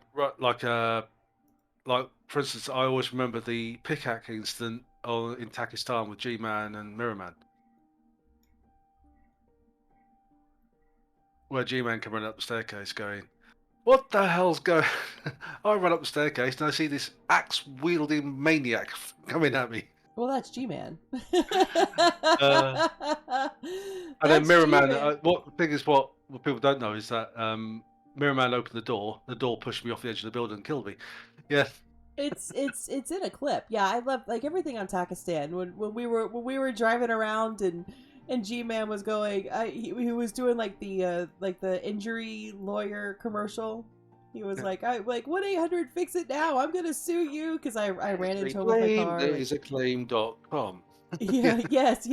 for instance, I always remember the pickaxe incident in Takistan with G-Man and Mirrorman, where G-Man can run up the staircase going, "What the hell's going?" I run up the staircase and I see this axe-wielding maniac coming at me. Well, that's G-Man. And then That's Mirror Man. G-Man. What people don't know is that Mirror Man opened the door. The door pushed me off the edge of the building and killed me. Yeah. It's in a clip. Yeah, I love like everything on Takistan. When we were driving around and G-Man was going, he was doing like the injury lawyer commercial. He was like, 1-800 FIX-IT NOW. I'm gonna sue you because I ran into him with my car. There is a claim.com. Yeah. Yes.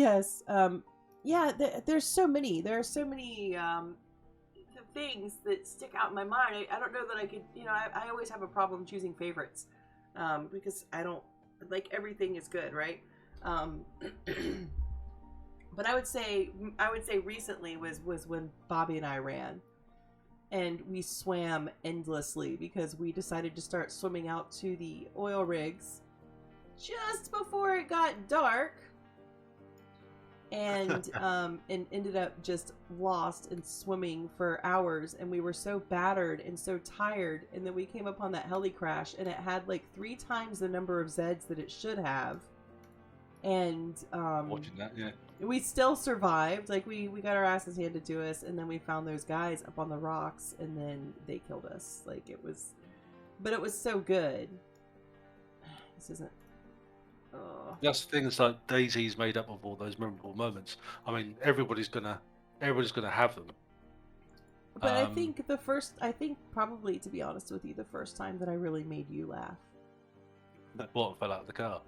Yeah. There's so many. There are so many things that stick out in my mind. I don't know that I could. I always have a problem choosing favorites because I don't like everything is good, right? But I would say recently was when Bobby and I ran. And we swam endlessly because we decided to start swimming out to the oil rigs just before it got dark. And and ended up just lost and swimming for hours. And we were so battered and so tired. And then we came upon that heli crash and it had like 3 times the number of Zeds that it should have. And Watching that, yeah. we still survived. Like we got our asses handed to us, and then we found those guys up on the rocks, and then they killed us. Like it was so good. This isn't. Oh. That's the thing. It's like DayZ's made up of all those memorable moments. I mean, everybody's gonna have them. But I think probably, to be honest with you, the first time that I really made you laugh. What, fell out of the car?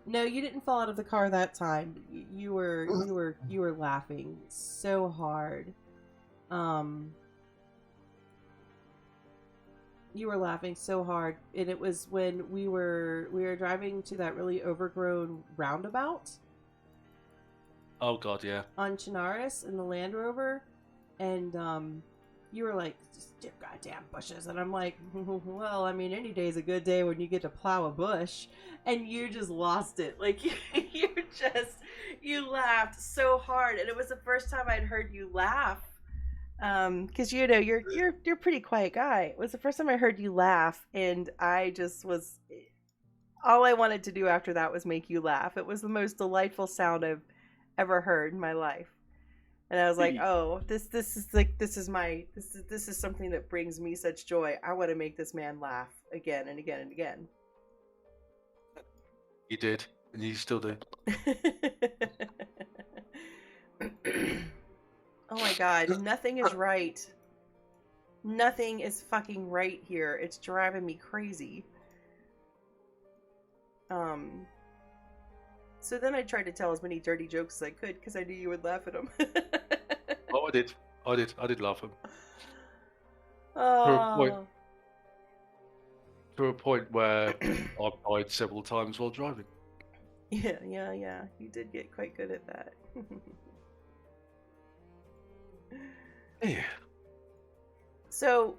No, you didn't fall out of the car that time. You were laughing so hard. You were laughing so hard, and it was when we were driving to that really overgrown roundabout. Oh God, yeah. On Chinaris in the Land Rover, and you were like, just goddamn bushes, and I'm like, well, I mean, any day's a good day when you get to plow a bush, and you just lost it. Like you laughed so hard, and it was the first time I'd heard you laugh. Because you're a pretty quiet guy. It was the first time I heard you laugh, and I just was. All I wanted to do after that was make you laugh. It was the most delightful sound I've ever heard in my life. And I was like, oh, this is something that brings me such joy. I want to make this man laugh again and again and again. You did, and you still do. Oh my God, nothing is right. Nothing is fucking right here. It's driving me crazy. So then I tried to tell as many dirty jokes as I could because I knew you would laugh at them. Oh, I did laugh at them. Oh. To a point where I died several times while driving. Yeah. You did get quite good at that. Yeah. So,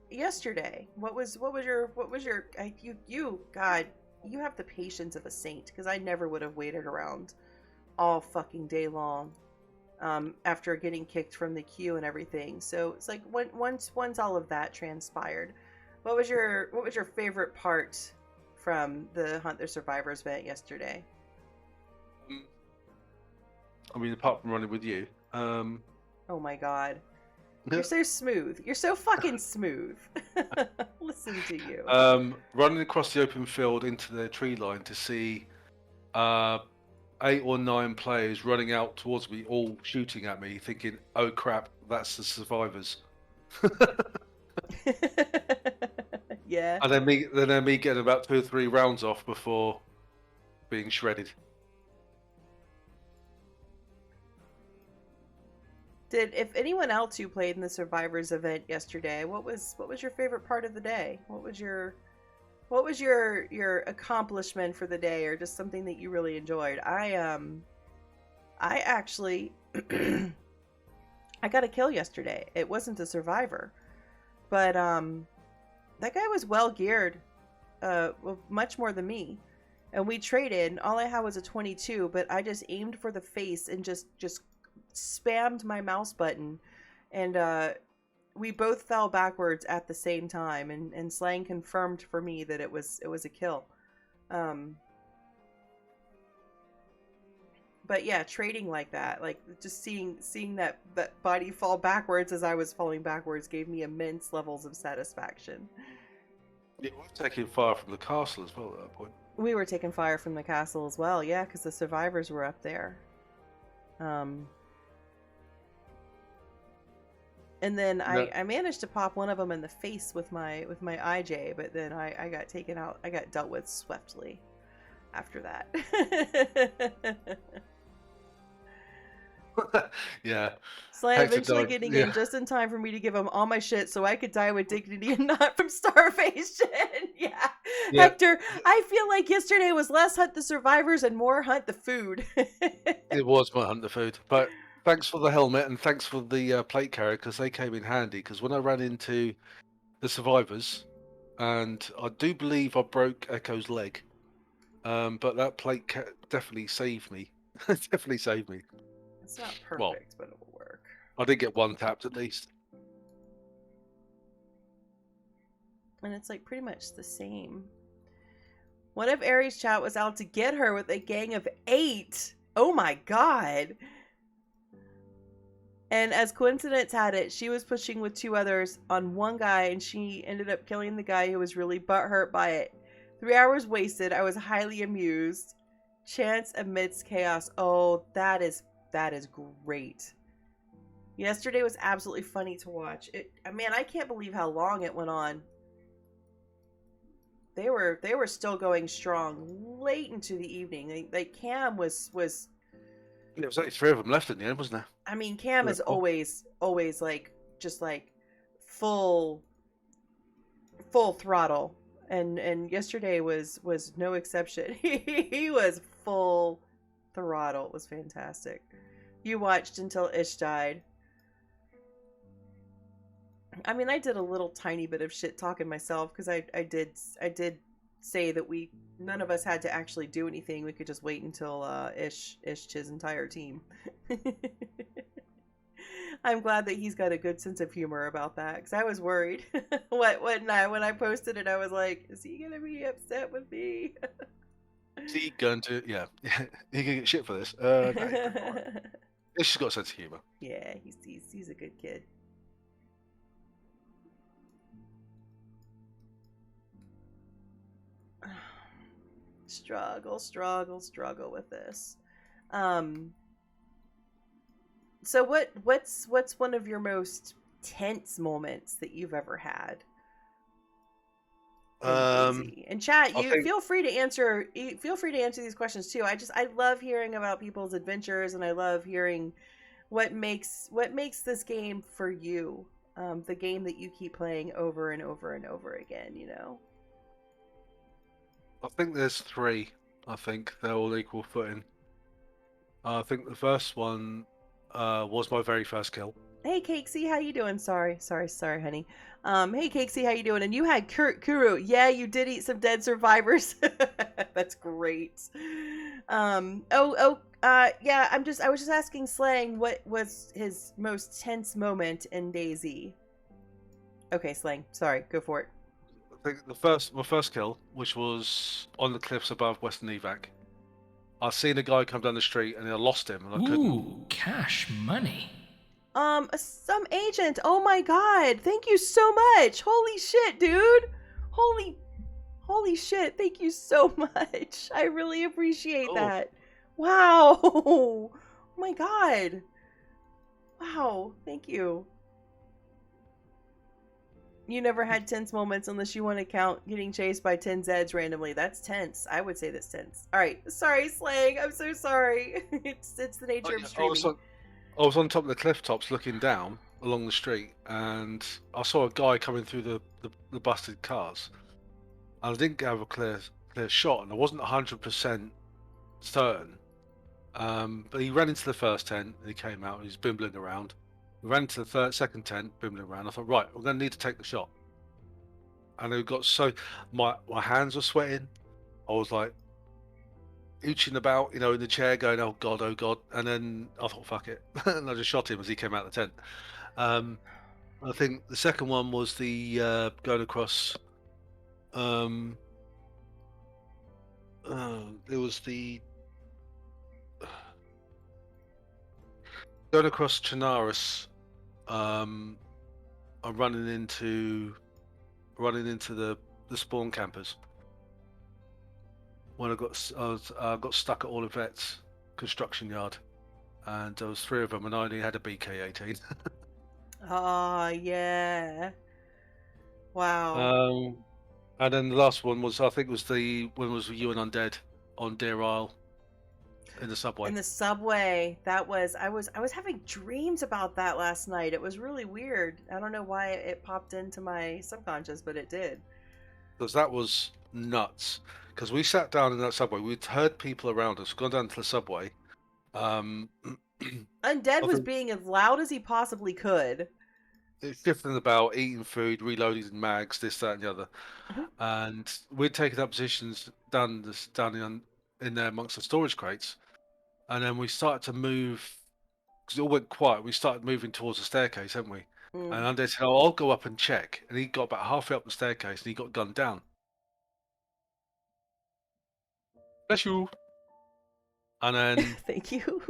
yesterday, what was your God, you have the patience of a saint, because I never would have waited around all fucking day long after getting kicked from the queue and everything. So it's like once all of that transpired, what was your favorite part from the Hunt the Survivors event yesterday? I mean, apart from running with you. Oh my God. You're so smooth. You're so fucking smooth. Listen to you. Running across the open field into the tree line to see 8 or 9 players running out towards me, all shooting at me, thinking, "Oh crap, that's the survivors." Yeah. And then me getting about 2 or 3 rounds off before being shredded. If anyone else who played in the Survivors event yesterday, what was your favorite part of the day? What was your accomplishment for the day, or just something that you really enjoyed? I actually I got a kill yesterday. It wasn't a survivor, but that guy was well geared, much more than me, and we traded. All I had was a 22, but I just aimed for the face and just spammed my mouse button, and we both fell backwards at the same time, and Slang confirmed for me that it was a kill. but yeah, trading like that, like just seeing that body fall backwards as I was falling backwards gave me immense levels of satisfaction. Yeah, we're taking fire from the castle as well at that point. We were taking fire from the castle as well, yeah, because the survivors were up there. And then I managed to pop one of them in the face with my IJ, but then I got taken out. I got dealt with swiftly after that. Yeah. Slan Hector eventually died, getting yeah. in just in time for me to give him all my shit so I could die with dignity and not from starvation. Yeah. Yeah. Hector, I feel like yesterday was less hunt the survivors and more hunt the food. It was my hunt the food, but thanks for the helmet and thanks for the plate carrier because they came in handy. Because when I ran into the survivors, and I do believe I broke Echo's leg, but that plate definitely saved me. Definitely saved me. It's not Well, perfect, but it will work. I did get one tapped at least. And it's like pretty much the same. One of Aries' chat was out to get her with a gang of 8. Oh my god. And as coincidence had it, she was pushing with 2 others on one guy, and she ended up killing the guy who was really butthurt by it. 3 hours wasted. I was highly amused. Chance amidst chaos. Oh, that is great. Yesterday was absolutely funny to watch. Man, I can't believe how long it went on. They were still going strong late into the evening. Like Cam was. There was only 3 of them left in the end, wasn't there? I mean, Cam is always like just like full throttle, and yesterday was no exception. He was full throttle. It was fantastic. You watched until Ish died. I mean, I did a little tiny bit of shit talking myself because I did say that none of us had to actually do anything. We could just wait until Ish's entire team. I'm glad that he's got a good sense of humor about that because I was worried. when I posted it, I was like, is he gonna be upset with me? Is he going to? Yeah, he can get shit for this. No, he's just got a sense of humor. Yeah, he's a good kid. Struggle with this. So what's one of your most tense moments that you've ever had? And chat, feel free to answer these questions too. I love hearing about people's adventures, and I love hearing what makes this game for you, the game that you keep playing over and over and over again, you know. I think there's 3. I think they're all equal footing. I think the first one was my very first kill. Hey Cakesy, how you doing? Sorry, honey. Hey Cakesy, how you doing? And you had Kuru. Yeah, you did eat some dead survivors. That's great. Yeah, I was just asking Slang what was his most tense moment in DayZ. Okay, Slang, sorry, go for it. I think my first kill, which was on the cliffs above Western Evac. I seen a guy come down the street and I lost him and I couldn't. Ooh, cash money. Some agent. Oh my god. Thank you so much. Holy shit, dude. Holy shit. Thank you so much. I really appreciate that. Wow. Oh my god. Wow. Thank you. You never had tense moments unless you want to count getting chased by 10 Zeds randomly. That's tense. I would say that's tense. All right. Sorry, Slang. I'm so sorry. It's the nature of streaming. I was on top of the cliff tops looking down along the street and I saw a guy coming through the busted cars. And I didn't have a clear shot and I wasn't 100% certain. But he ran into the first tent and he came out and he was bimbling around. We ran to the second tent, bimbling around. I thought, right, we're going to need to take the shot. And it got so... My hands were sweating. I was like, ooching about, in the chair, going, oh God. And then I thought, fuck it. And I just shot him as he came out of the tent. I think the second one was the going across... it was the... Going across Chinaris, I'm running into the spawn campers. When I got stuck at Olivet's construction yard, and there was 3 of them, and I only had a BK-18. Oh, yeah. Wow. And then the last one was, I think, was you and Undead on Deer Isle in the subway. In the subway, I was having dreams about that last night. It was really weird. I don't know why it popped into my subconscious, but it did. Because that was nuts. Because we sat down in that subway, we'd heard people around us, gone down to the subway. Undead was being as loud as he possibly could. It's shifting about, eating food, reloading mags, this, that, and the other. Mhm. And we'd taken up positions down in there amongst the storage crates. And then we started to move, because it all went quiet. We started moving towards the staircase, hadn't we? Mm. And Undead said, "Oh, I'll go up and check." And he got about halfway up the staircase and he got gunned down. Bless you. And then Thank you.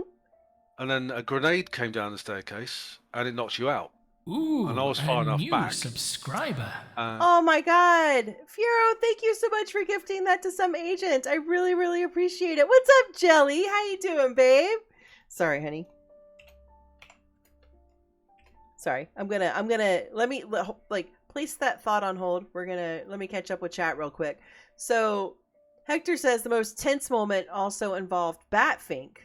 and then a grenade came down the staircase and it knocked you out. Ooh, And I was far a enough new back. subscriber. Oh my god. Fiero, thank you so much for gifting that to some agent. I really, really appreciate it. What's up, Jelly? How you doing, babe? Sorry, honey. Sorry. I'm gonna place that thought on hold. Let me catch up with chat real quick. So Hector says the most tense moment also involved Batfink.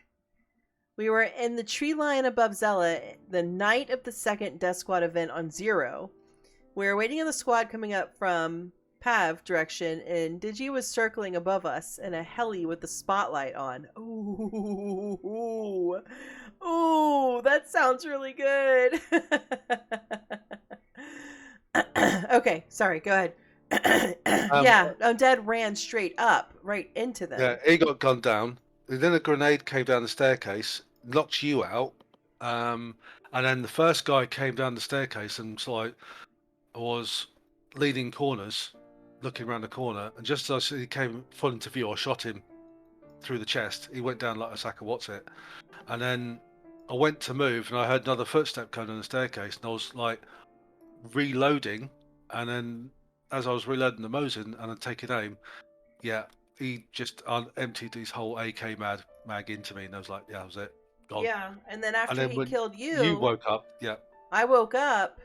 We were in the tree line above Zella the night of the second Death Squad event on Zero. We were waiting on the squad coming up from Pav direction, and Digi was circling above us in a heli with the spotlight on. Ooh, that sounds really good. Okay, sorry, go ahead. Yeah, Undead ran straight up, right into them. Yeah, he got gunned down. And then a grenade came down the staircase, knocked you out. And then the first guy came down the staircase and was leading corners, looking around the corner. And just as he came full into view, I shot him through the chest. He went down like a sack of what's it. And then I went to move and I heard another footstep come down the staircase. And I was like reloading. And then as I was reloading the Mosin and I'd taken aim, yeah, he just emptied his whole AK mag into me, and I was like, "Yeah, that was it." Gone. Yeah, and then after then he when killed you, you woke up. Yeah, I woke up,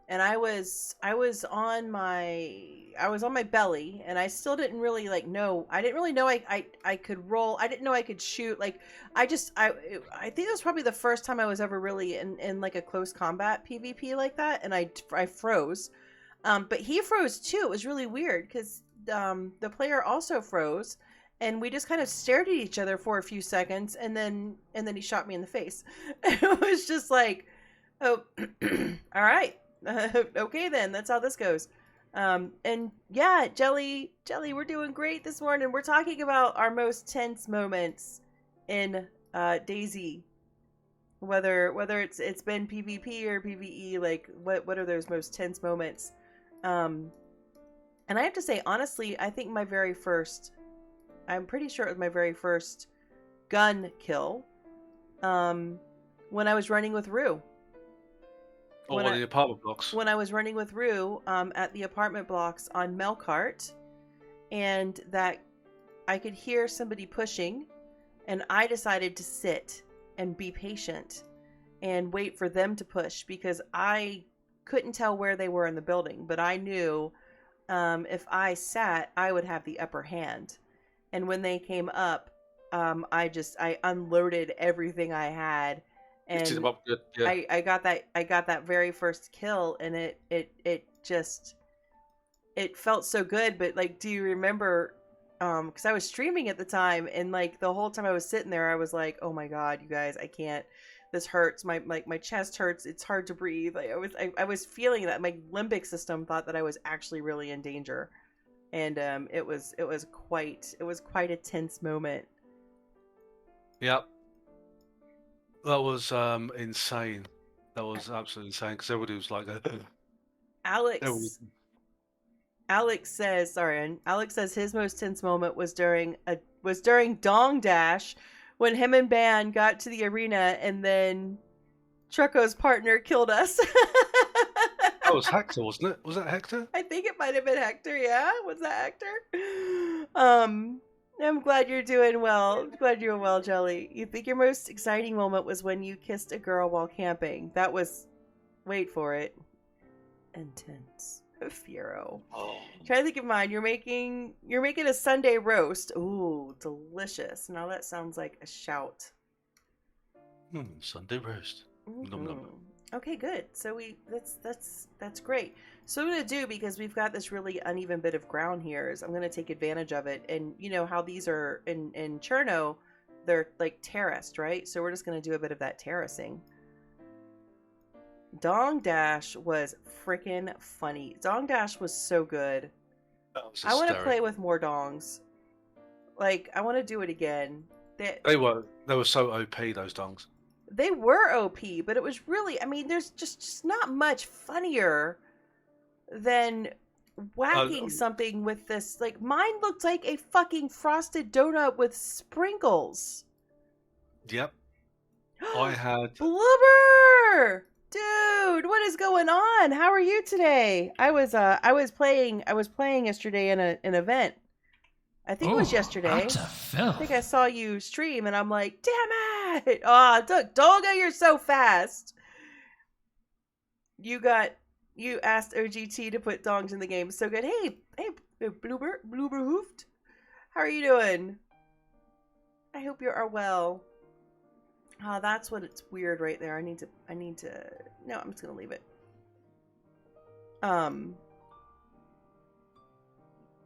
and I was on my belly, and I still didn't really know. I didn't really know I could roll. I didn't know I could shoot. I think it was probably the first time I was ever really in like a close combat PvP like that, and I froze. But he froze too. It was really weird because the player also froze, and we just kind of stared at each other for a few seconds, and then he shot me in the face. It was just like, oh, all right, okay then, that's how this goes. And yeah, Jelly, we're doing great this morning. We're talking about our most tense moments in DayZ. Whether it's been PvP or PvE, like what are those most tense moments? And I have to say, honestly, I think I'm pretty sure it was my very first gun kill, when I was running with Rue. one of the apartment blocks. When I was running with Rue, at the apartment blocks on Melkart, and that I could hear somebody pushing, and I decided to sit and be patient and wait for them to push because I couldn't tell where they were in the building, but I knew if I sat, I would have the upper hand. And when they came up, I unloaded everything I had, and yeah. I got that very first kill, and it felt so good. But like, do you remember? Because I was streaming at the time, and like the whole time I was sitting there, I was like, oh my god, you guys, I can't. This hurts. My chest hurts. It's hard to breathe. I was feeling that my limbic system thought that I was actually really in danger, and it was quite a tense moment. Yep. That was insane. That was absolutely insane because everybody was like, Alex says his most tense moment was during Dong Dash, when him and Ban got to the arena, and then Trucko's partner killed us. That was Hector, wasn't it? Was that Hector? I think it might have been Hector. Yeah, was that Hector? I'm glad you're doing well. Glad you're well, Jelly. You think your most exciting moment was when you kissed a girl while camping? That was, wait for it, intense. Fiero. Oh, Try to think of mine. You're making a Sunday roast. Ooh, delicious. Now that sounds like a shout. Sunday roast. Nom nom. Okay, good. So that's great. So what I'm gonna do, because we've got this really uneven bit of ground here, is I'm gonna take advantage of it. And you know how these are in Cherno, they're like terraced, right? So we're just gonna do a bit of that terracing. Dong Dash was freaking funny. Dong Dash was so good. That was I want to hysterical. play with more dongs. Like, I want to do it again. They were so OP, those dongs. They were OP, but it was really, I mean, there's just not much funnier than whacking something with this. Like, mine looked like a fucking frosted donut with sprinkles. Yep. I had Blubber! Dude, what is going on? How are you today? I was playing yesterday in an event. I think it was yesterday. That's a filth. I think I saw you stream, and I'm like, damn it! Aw, Dolga, you're so fast. You asked OGT to put dongs in the game. So good. Hey, Bloober Hoofed. How are you doing? I hope you are well. Oh, that's what it's weird right there. I need to, no, I'm just going to leave it.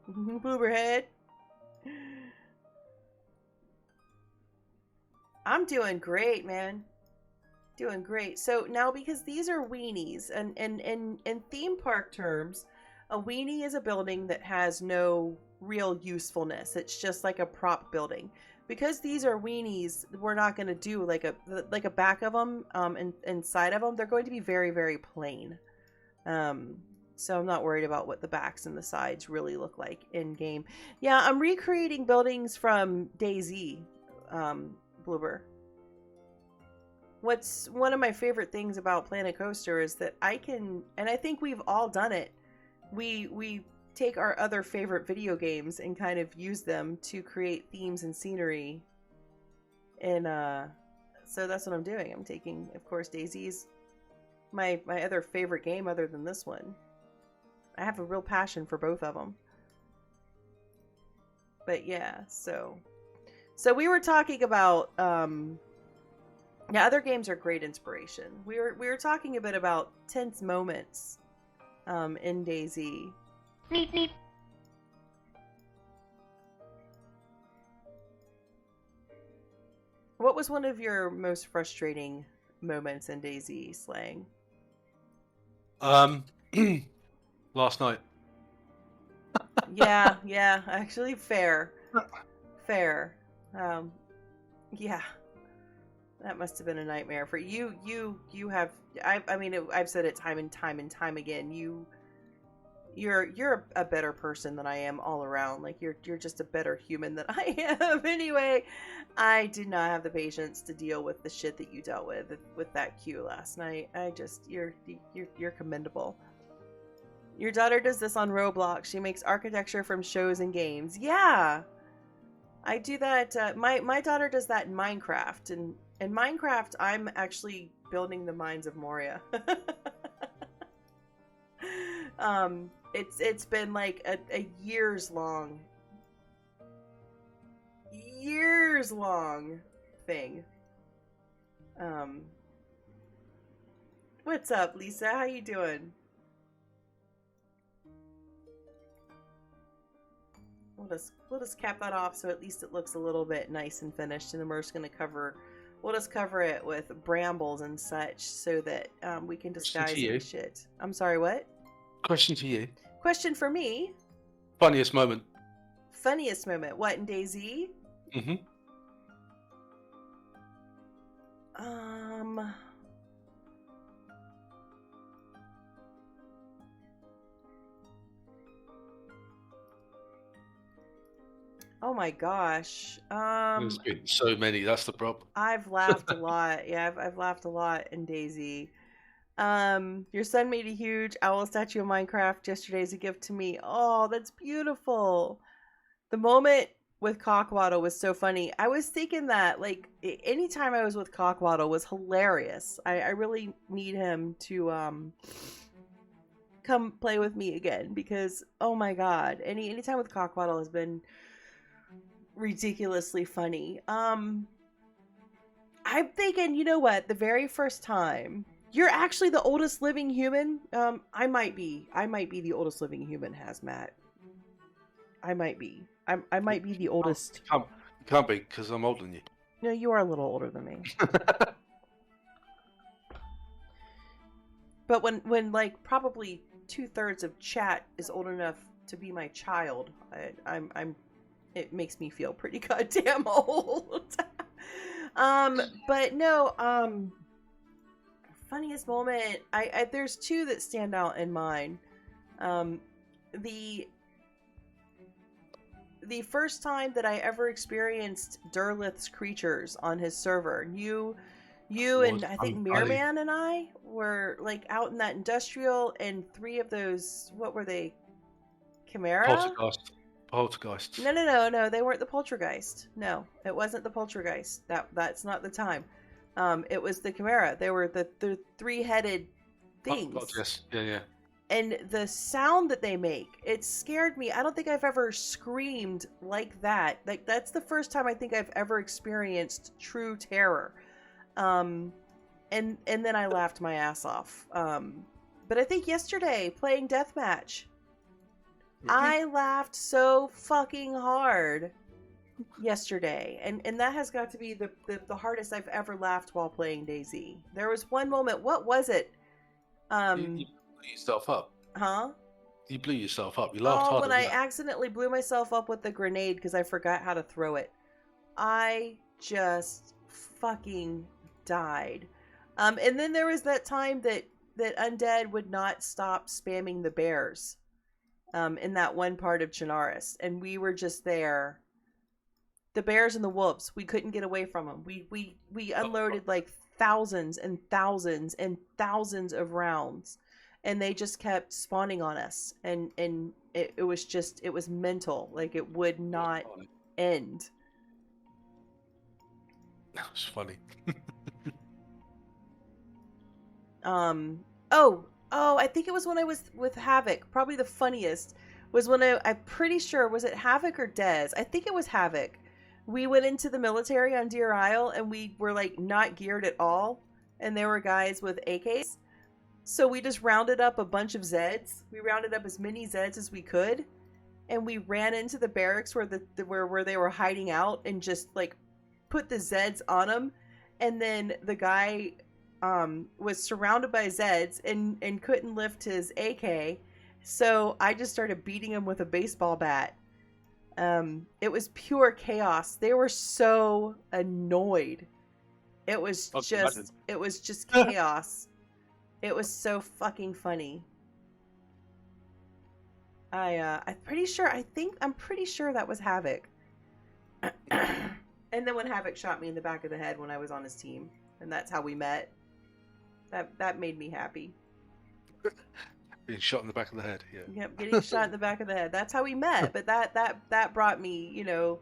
Booberhead. I'm doing great, man. Doing great. So now, because these are weenies, and in theme park terms, a weenie is a building that has no real usefulness. It's just like a prop building. Because these are weenies, we're not going to do like a back of them and inside of them. They're going to be very, very plain. So I'm not worried about what the backs and the sides really look like in game. Yeah, I'm recreating buildings from DayZ, Bloober. What's one of my favorite things about Planet Coaster is that I can, and I think we've all done it, we take our other favorite video games and kind of use them to create themes and scenery. And so that's what I'm doing. I'm taking, of course, DayZ's my other favorite game other than this one. I have a real passion for both of them. But yeah, so we were talking about yeah, other games are great inspiration. We were talking a bit about tense moments in DayZ. Neat, neat. What was one of your most frustrating moments in DayZ, Slang? Last night. Yeah, actually, fair. Yeah, that must have been a nightmare for you. You have, I mean, I've said it time and time again. You're a better person than I am all around. Like you're just a better human than I am. Anyway, I did not have the patience to deal with the shit that you dealt with that queue last night. You're commendable. Your daughter does this on Roblox. She makes architecture from shows and games. Yeah, I do that. My daughter does that in Minecraft. And in Minecraft, I'm actually building the Mines of Moria. It's been like a years long thing. What's up, Lisa? How you doing? We'll just cap that off so at least it looks a little bit nice and finished, and then we're just gonna we'll just cover it with brambles and such so that we can disguise the shit. I'm sorry, what? Question to you. Question for me. Funniest moment. Funniest moment. What, in DayZ? Mm-hmm. Oh my gosh. There's been so many. That's the problem. I've laughed a lot. Yeah, I've laughed a lot in Daisy. Your son made a huge owl statue of Minecraft yesterday as a gift to me. Oh, that's beautiful. The moment with Cockwaddle was so funny. I was thinking that, like, anytime I was with Cockwaddle was hilarious. I really need him to, come play with me again because, oh my god, anytime with Cockwaddle has been ridiculously funny. I'm thinking, you know what, the very first time, you're actually the oldest living human. I might be the oldest living human, Hazmat. I might be the oldest. You can't be, because I'm older than you. No, you are a little older than me. But when like probably 2/3 of chat is old enough to be my child, it makes me feel pretty goddamn old. But no, funniest moment, there's two that stand out in mind. The first time that I ever experienced Derlith's creatures on his server, you and I think Mirrorman and I were like out in that industrial, and 3 of those, what were they? Chimera? Poltergeist. No, they weren't the poltergeist. No, it wasn't the poltergeist. That's not the time. It was the Chimera. They were the 3-headed things. Yes, yeah. And the sound that they make, it scared me. I don't think I've ever screamed like that. Like, that's the first time I think I've ever experienced true terror. And then I laughed my ass off. But I think yesterday, playing Deathmatch, I laughed so fucking hard yesterday. And that has got to be the hardest I've ever laughed while playing DayZ. There was one moment, what was it? You blew yourself up. Huh? You blew yourself up. You laughed hard. When I accidentally blew myself up with the grenade because I forgot how to throw it. I just fucking died. And then there was that time that Undead would not stop spamming the bears in that one part of Chernarus, and we were just there. The bears and the wolves, we couldn't get away from them. We unloaded like thousands and thousands and thousands of rounds, and they just kept spawning on us, and it was mental. Like, it would not end. That was funny. I think it was when I was with Havoc. Probably the funniest was when I'm pretty sure, was it Havoc or Dez? I think it was Havoc. We went into the military on Deer Isle, and we were like not geared at all, and there were guys with AKs. So we just rounded up a bunch of Zeds. We rounded up as many Zeds as we could, and we ran into the barracks where where they were hiding out, and just like put the Zeds on them. And then the guy was surrounded by Zeds and couldn't lift his AK, so I just started beating him with a baseball bat. It was pure chaos. They were so annoyed. It was just chaos. It was so fucking funny. I'm pretty sure that was Havoc. And then when Havoc shot me in the back of the head when I was on his team, and that's how we met. That made me happy. Being shot in the back of the head, yeah. Yep, getting shot in the back of the head. That's how we met. But that brought me, you know,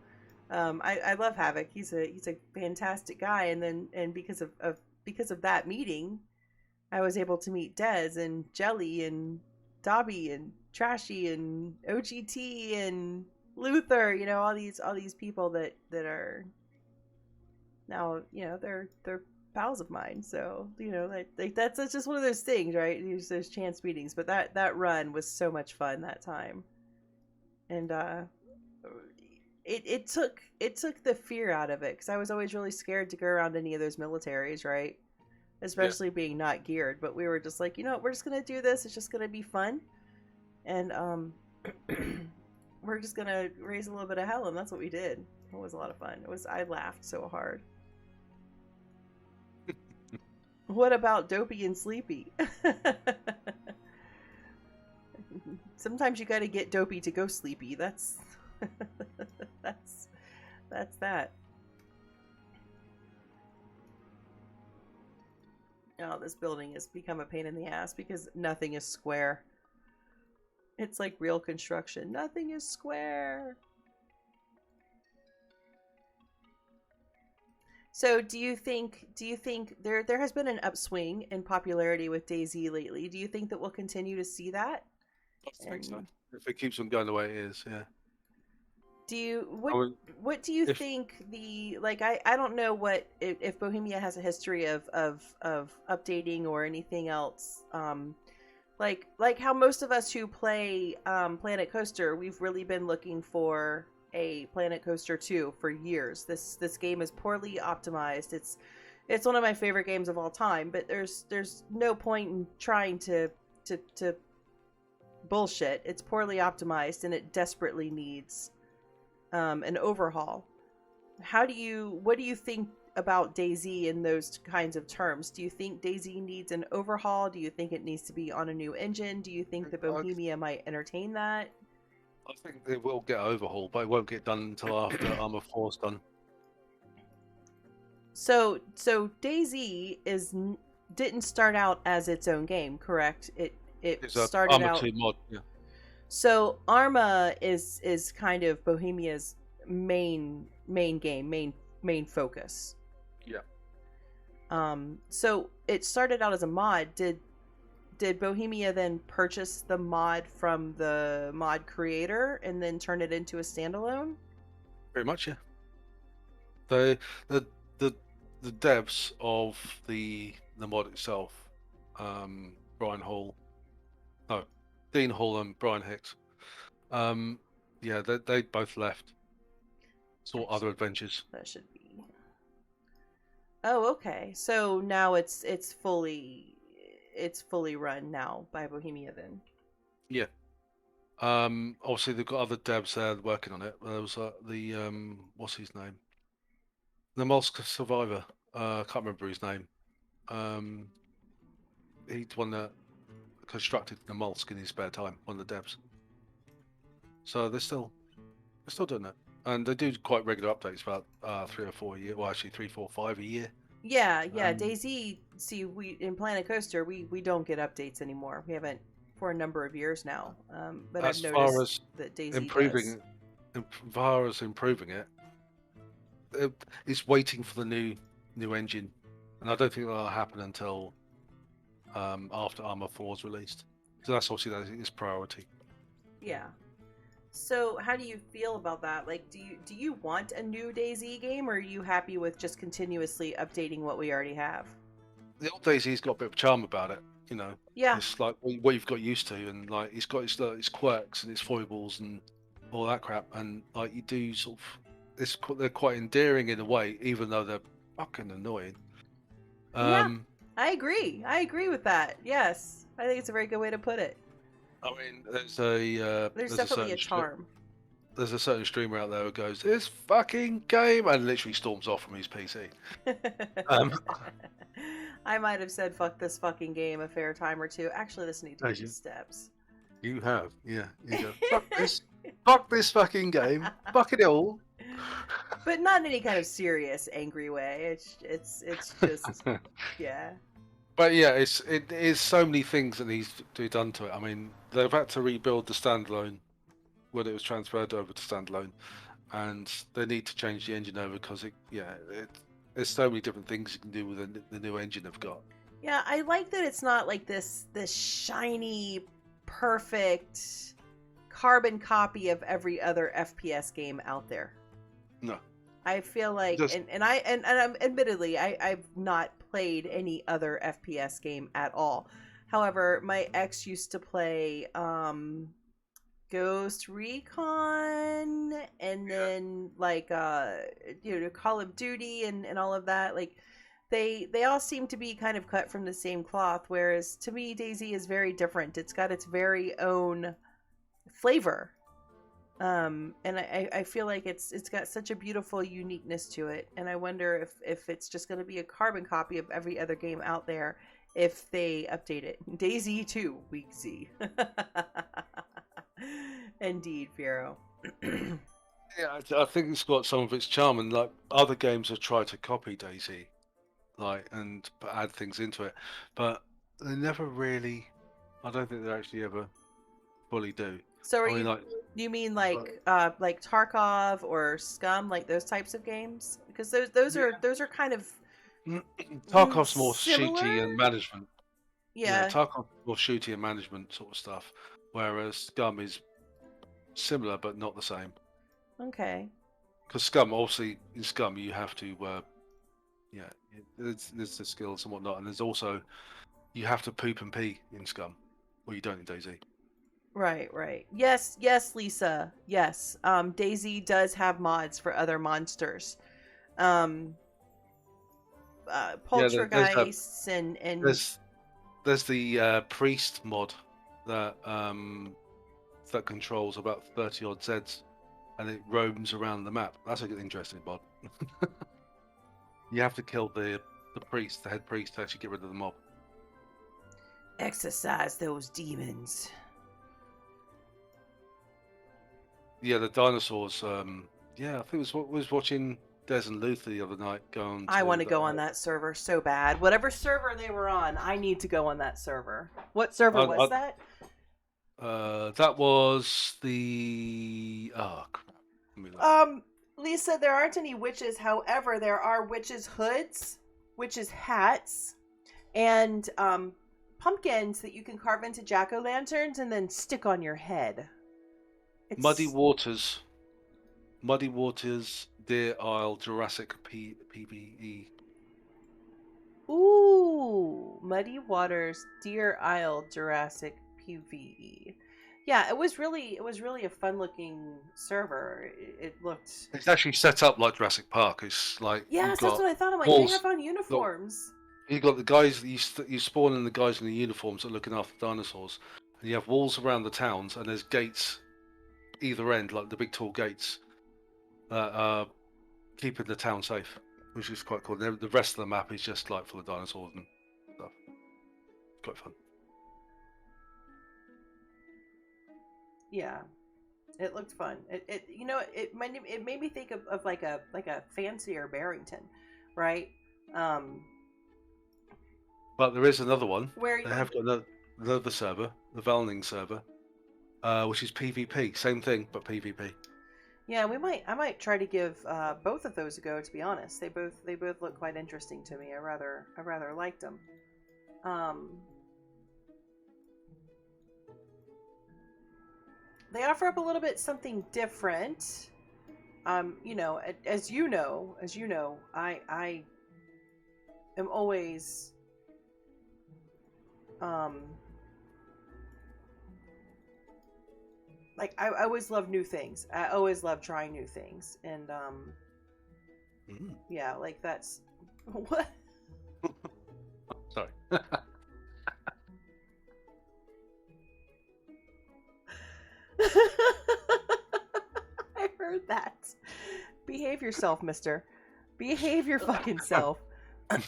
I love Havoc. He's a fantastic guy. And because of that meeting, I was able to meet Dez and Jelly and Dobby and Trashy and OGT and Luther. You know, all these people that are now, you know, they're pals of mine. So, you know, that's just one of those things, right? Those chance meetings. But that run was so much fun that time, and it took the fear out of it, because I was always really scared to go around any of those militaries, right? Especially being not geared. But we were just like, you know what, we're just gonna do this. It's just gonna be fun, and we're just gonna raise a little bit of hell, and that's what we did. It was a lot of fun. I laughed so hard. What about Dopey and Sleepy? Sometimes you gotta get Dopey to go sleepy. That's that's that. Oh, this building has become a pain in the ass because nothing is square. It's like real construction. Nothing is square. So do you think there has been an upswing in popularity with DayZ lately? Do you think that we'll continue to see that? I think so. And If it keeps on going the way it is, yeah. do you I mean, what do you if- think the like I don't know what if Bohemia has a history of updating or anything else like how most of us who play Planet Coaster, we've really been looking for a Planet Coaster 2 for years. This game is poorly optimized. It's one of my favorite games of all time, but there's no point in trying to bullshit. It's poorly optimized and it desperately needs an overhaul. What do you think about DayZ in those kinds of terms? Do you think DayZ needs an overhaul? Do you think it needs to be on a new engine? Do you think that Bohemia might entertain that? I think it will get overhauled, but it won't get done until after Armor 4's done. So DayZ didn't start out as its own game, correct? It's a started Armor out 2 mod, yeah. So Arma is kind of Bohemia's main game, main focus. Yeah. So it started out as a mod. Did Bohemia then purchase the mod from the mod creator and then turn it into a standalone? Very much, yeah. The devs of the mod itself, Dean Hall and Brian Hicks, yeah, they both left, sought other adventures. That should be. Oh, okay. So now it's fully run now by Bohemia then. Yeah. Obviously they've got other devs there working on it. There was the what's his name? The Molsk Survivor. Can't remember his name. He's one that constructed the Molsk in his spare time. One of the devs. So they're still doing it, and they do quite regular updates, about 3 or 4 a year. Well, actually 3, 4, 5 a year. Yeah. DayZ. See, we in Planet Coaster, we don't get updates anymore. We haven't for a number of years now. But As I've far noticed as that DayZ improving, does. as far as improving it, it's waiting for the new engine, and I don't think that'll happen until after Armor 4 is released. So that's obviously its priority. Yeah. So how do you feel about that? Like, do you want a new DayZ game, or are you happy with just continuously updating what we already have? The old DayZ's got a bit of charm about it, you know. Yeah. It's like what you've got used to, and like it's got its quirks and its foibles and all that crap, and like you do sort of, they're quite endearing in a way, even though they're fucking annoying. Yeah, I agree. I agree with that. Yes, I think it's a very good way to put it. I mean, there's Definitely a certain charm. There's a certain streamer out there who goes, "This fucking game," and literally storms off from his PC. I might have said "fuck this fucking game" a fair time or two. Actually, this needs to Thank be you. steps. You have, yeah. You go, fuck this fucking game, fuck it all. But not in any kind of serious, angry way. It's just yeah. But yeah, it is so many things that needs to be done to it. I mean, they've had to rebuild the standalone when it was transferred over to standalone, and they need to change the engine over because there's so many different things you can do with the new engine they've got. Yeah, I like that it's not like this shiny, perfect carbon copy of every other FPS game out there. No. I feel like, and I'm admittedly, I've not played any other FPS game at all. However, my ex used to play Ghost Recon, and then like Call of Duty and all of that. Like they all seem to be kind of cut from the same cloth. Whereas to me, DayZ is very different. It's got its very own flavor. And I feel like it's got such a beautiful uniqueness to it, and I wonder if it's just going to be a carbon copy of every other game out there if they update it. DayZ 2 Week Z. Indeed, Fiero. Yeah, I think it's got some of its charm, and like other games have tried to copy DayZ, like and add things into it, but they never really. I don't think they actually ever fully do. So are I mean, you? like You mean like Tarkov or Scum, like those types of games? Because those are kind of Tarkov's more similar. shooty and management. Yeah, Yeah. Tarkov's more shooty and management sort of stuff, whereas Scum is similar but not the same. Okay. Because Scum, obviously, in Scum you have to, yeah, there's the skills and whatnot, and there's also you have to poop and pee in Scum, well you don't in DayZ. Right, right. Yes, Lisa. Yes. DayZ does have mods for other monsters. Um Poltergeists and There's the priest mod that that controls about 30 odd Zeds, and it roams around the map. That's an interesting mod. You have to kill the priest, the head priest, to actually get rid of the mob. exorcise those demons. Yeah, the dinosaurs. Yeah, I think was watching Des and Luther the other night going. I want to go on that server so bad. Whatever server they were on, I need to go on that server. What server was that? That was the. Oh crap. Let me look. Lisa, there aren't any witches. However, there are witches' hoods, witches' hats, and pumpkins that you can carve into jack-o'-lanterns and then stick on your head. Muddy Waters, Deer Isle, Jurassic PvE. Ooh, Muddy Waters, Deer Isle, Jurassic PvE. Yeah, it was really a fun-looking server. It looked. It's actually set up like Jurassic Park. It's like Yes, that's what I thought. I'm like, walls- they have on uniforms. You've got the guys you spawn in the guys in the uniforms that are looking after dinosaurs, and you have walls around the towns, and there's gates either end, like the big tall gates that are keeping the town safe, which is quite cool. The rest of the map is just like full of dinosaurs and stuff. Quite fun. Yeah, it looked fun. It made me think of like a fancier Barrington, right? But there is another one. Where They have got another server, the Valning server, which is PvP. Same thing, but PvP. Yeah, I might try to give both of those a go. To be honest, they both look quite interesting to me. I rather liked them. They offer up a little bit something different. As you know, I am always like I always love new things. I always love trying new things, and yeah, like that's what. Sorry. I heard that. Behave yourself, mister. Behave your fucking self. On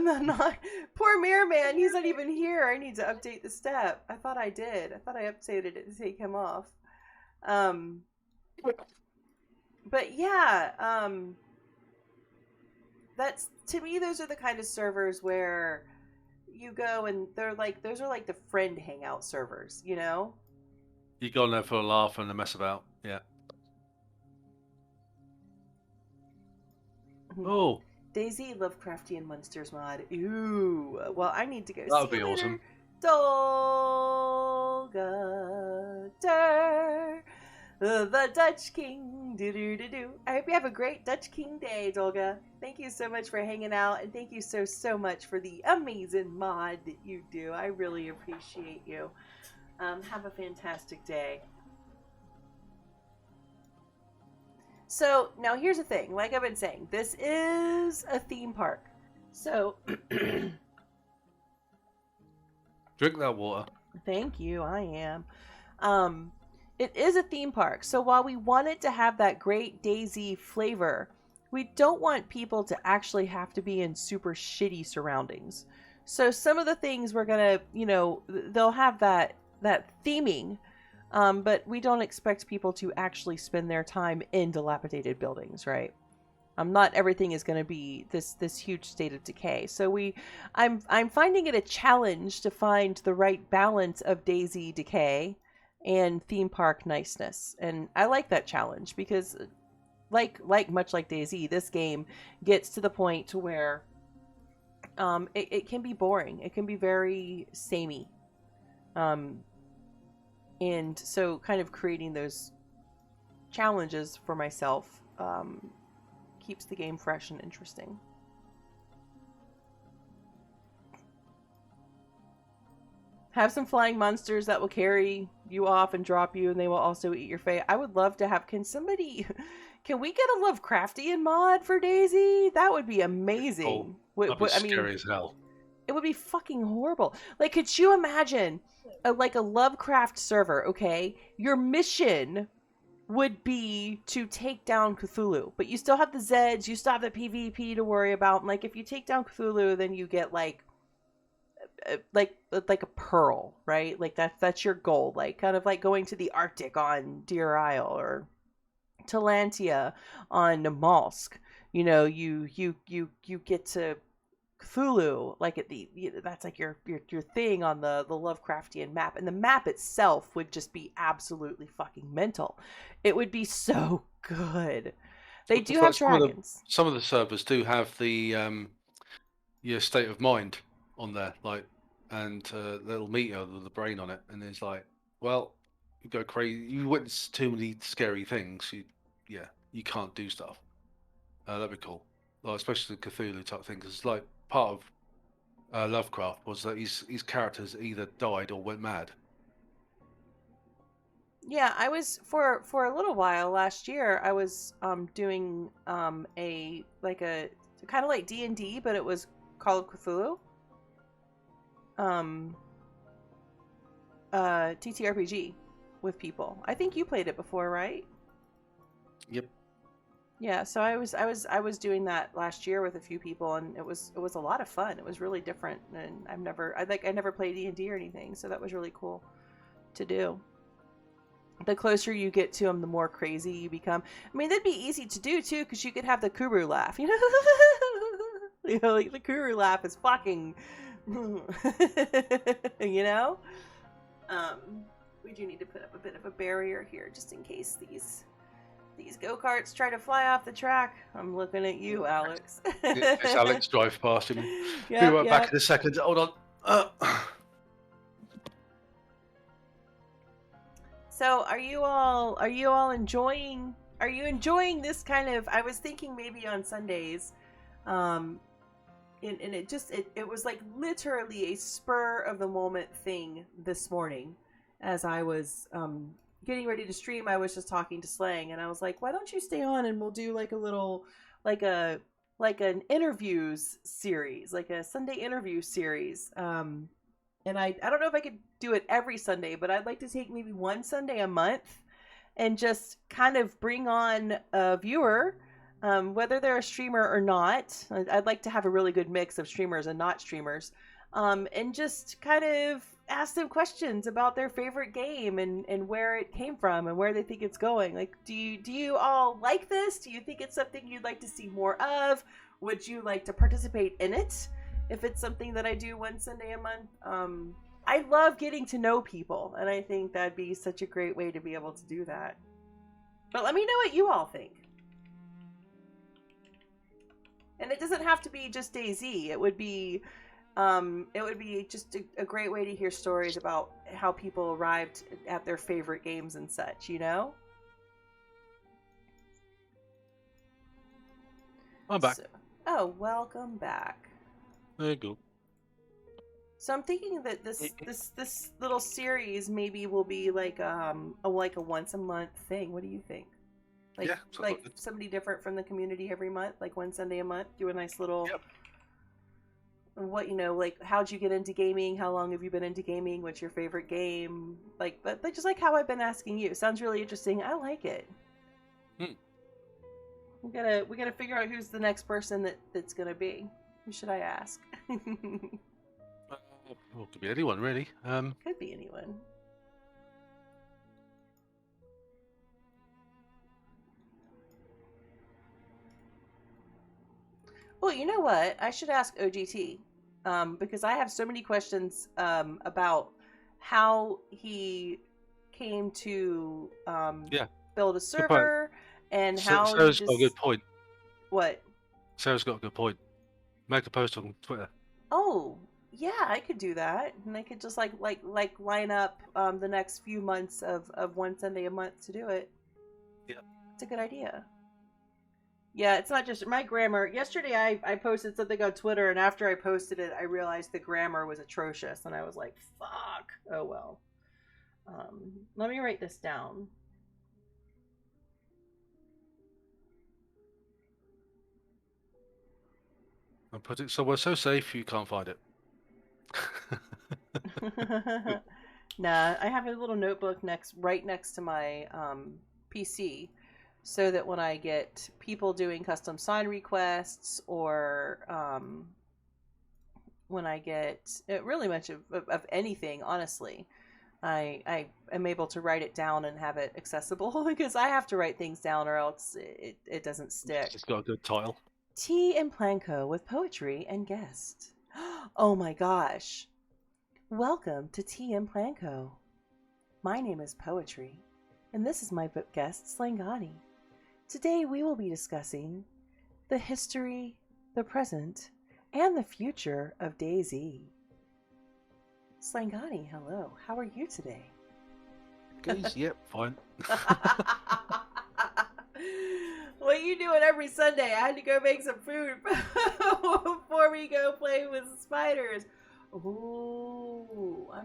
the poor Mirror Man, he's not even here. I need to update the step. I thought I did. I thought I updated it to take him off. But yeah, that's, to me, those are the kind of servers where you go and they're like, those are like the friend hangout servers, you know? You go in there for a laugh and a mess about. Yeah. Oh. DayZ Lovecraftian Monsters mod. Ooh. Well, I need to go. That would be awesome. Dolga Der, the Dutch King. Do. I hope you have a great Dutch King day, Dolga. Thank you so much for hanging out, and thank you so much for the amazing mod that you do. I really appreciate you. Have a fantastic day. So, now here's the thing. Like I've been saying, this is a theme park. So, Drink that water. thank you, I am. It is a theme park. So, while we want it to have that great DayZ flavor, we don't want people to actually have to be in super shitty surroundings. So some of the things we're gonna, they'll have that theming, but we don't expect people to actually spend their time in dilapidated buildings, right? Not everything is going to be this huge state of decay. So I'm finding it a challenge to find the right balance of DayZ decay and theme park niceness, and I like that challenge because, much like DayZ, this game gets to the point to where it can be boring. It can be very samey. And so kind of creating those challenges for myself keeps the game fresh and interesting. Have some flying monsters that will carry you off and drop you, and they will also eat your fate. I would love to have... Can we get a Lovecraftian mod for DayZ? That would be amazing. That'd be scary as hell. It would be fucking horrible. Like, could you imagine a Lovecraft server, okay? Your mission would be to take down Cthulhu, but you still have the Zeds, you still have the PvP to worry about. And, like, if you take down Cthulhu, then you get like a pearl, right? Like that's your goal. Like kind of like going to the Arctic on Deer Isle or Talantia on Namalsk. You get to Cthulhu, like that's like your thing on the Lovecraftian map, and the map itself would just be absolutely fucking mental. It would be so good. They do have dragons. Some of the servers do have the your state of mind on there, like, and they'll meter with the brain on it, and it's like, well, you go crazy, you witness too many scary things, you can't do stuff. That'd be cool, like, especially the Cthulhu type thing, because like part of Lovecraft was that his characters either died or went mad. Yeah, I was for a little while last year. I was doing a kind of like D&D, but it was Call of Cthulhu. TTRPG with people. I think you played it before, right? Yep. Yeah, so I was doing that last year with a few people, and it was a lot of fun. It was really different, and I never played D&D or anything, so that was really cool to do. The closer you get to them, the more crazy you become. I mean, that'd be easy to do too, because you could have the Kuru laugh. Like the Kuru laugh is fucking. We do need to put up a bit of a barrier here just in case these go-karts try to fly off the track. I'm looking at you, Alex. It's Alex drive past him. Yep, Be right back in a second. Hold on. So are you all enjoying this kind of... I was thinking maybe on Sundays, and it was like literally a spur of the moment thing this morning as I was getting ready to stream. I was just talking to Slang, and I was like, why don't you stay on and we'll do like a little like an interviews series, like a Sunday interview series. And I don't know if I could do it every Sunday, but I'd like to take maybe one Sunday a month and just kind of bring on a viewer, whether they're a streamer or not. I'd like to have a really good mix of streamers and not streamers, and just kind of ask them questions about their favorite game and where it came from and where they think it's going. Like, do you all like this? Do you think it's something you'd like to see more of? Would you like to participate in it if it's something that I do one Sunday a month? I love getting to know people, and I think that'd be such a great way to be able to do that. But let me know what you all think. And it doesn't have to be just DayZ. It would be just a great way to hear stories about how people arrived at their favorite games and such, you know? I'm back. Oh, welcome back. There you go. So I'm thinking that this little series maybe will be like a once a month thing. What do you think? Like somebody different from the community every month, like one Sunday a month, do a nice little. Yep. What, like, how'd you get into gaming? How long have you been into gaming? What's your favorite game? Like, but just like how I've been asking you. Sounds really interesting. I like it. We gotta figure out who's the next person that's gonna be. Who should I ask? Well, could be anyone really. Could be anyone. Well, you know what? I should ask OGT, because I have so many questions about how he came to Yeah. build a server and how he Sarah's just... got a good point. What? Sarah's got a good point. Make a post on Twitter. Oh, yeah, I could do that, and I could just like line up the next few months of one Sunday a month to do it. Yeah, it's a good idea. Yeah, it's not just my grammar. Yesterday I posted something on Twitter, and after I posted it, I realized the grammar was atrocious, and I was like, fuck. Oh well. Let me write this down. And put it somewhere so safe you can't find it. Nah, I have a little notebook right next to my PC, so that when I get people doing custom sign requests, or when I get really much of anything, honestly, I am able to write it down and have it accessible, because I have to write things down or else it doesn't stick. It's got a good title. Tea and Planco with poetry and guest. Oh my gosh. Welcome to Tea and Planco. My name is Poetry, and this is my book guest, Slangani. Today we will be discussing the history, the present, and the future of DayZ. Slangani, hello. How are you today? Geez, yep, fine. What are you doing every Sunday? I had to go make some food before we go play with spiders. Ooh, I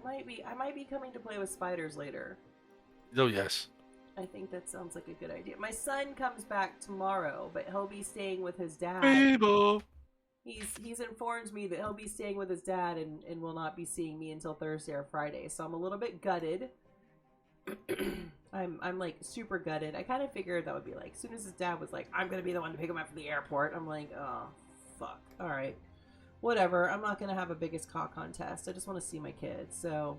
might be coming to play with spiders later. Oh yes. I think that sounds like a good idea. My son comes back tomorrow, but he'll be staying with his dad. People. He's informed me that he'll be staying with his dad and will not be seeing me until Thursday or Friday. So I'm a little bit gutted. I'm like super gutted. I kind of figured that would be like, as soon as his dad was like, I'm gonna be the one to pick him up from the airport, I'm like, oh fuck, all right, whatever. I'm not gonna have a biggest cock contest. I just want to see my kids. So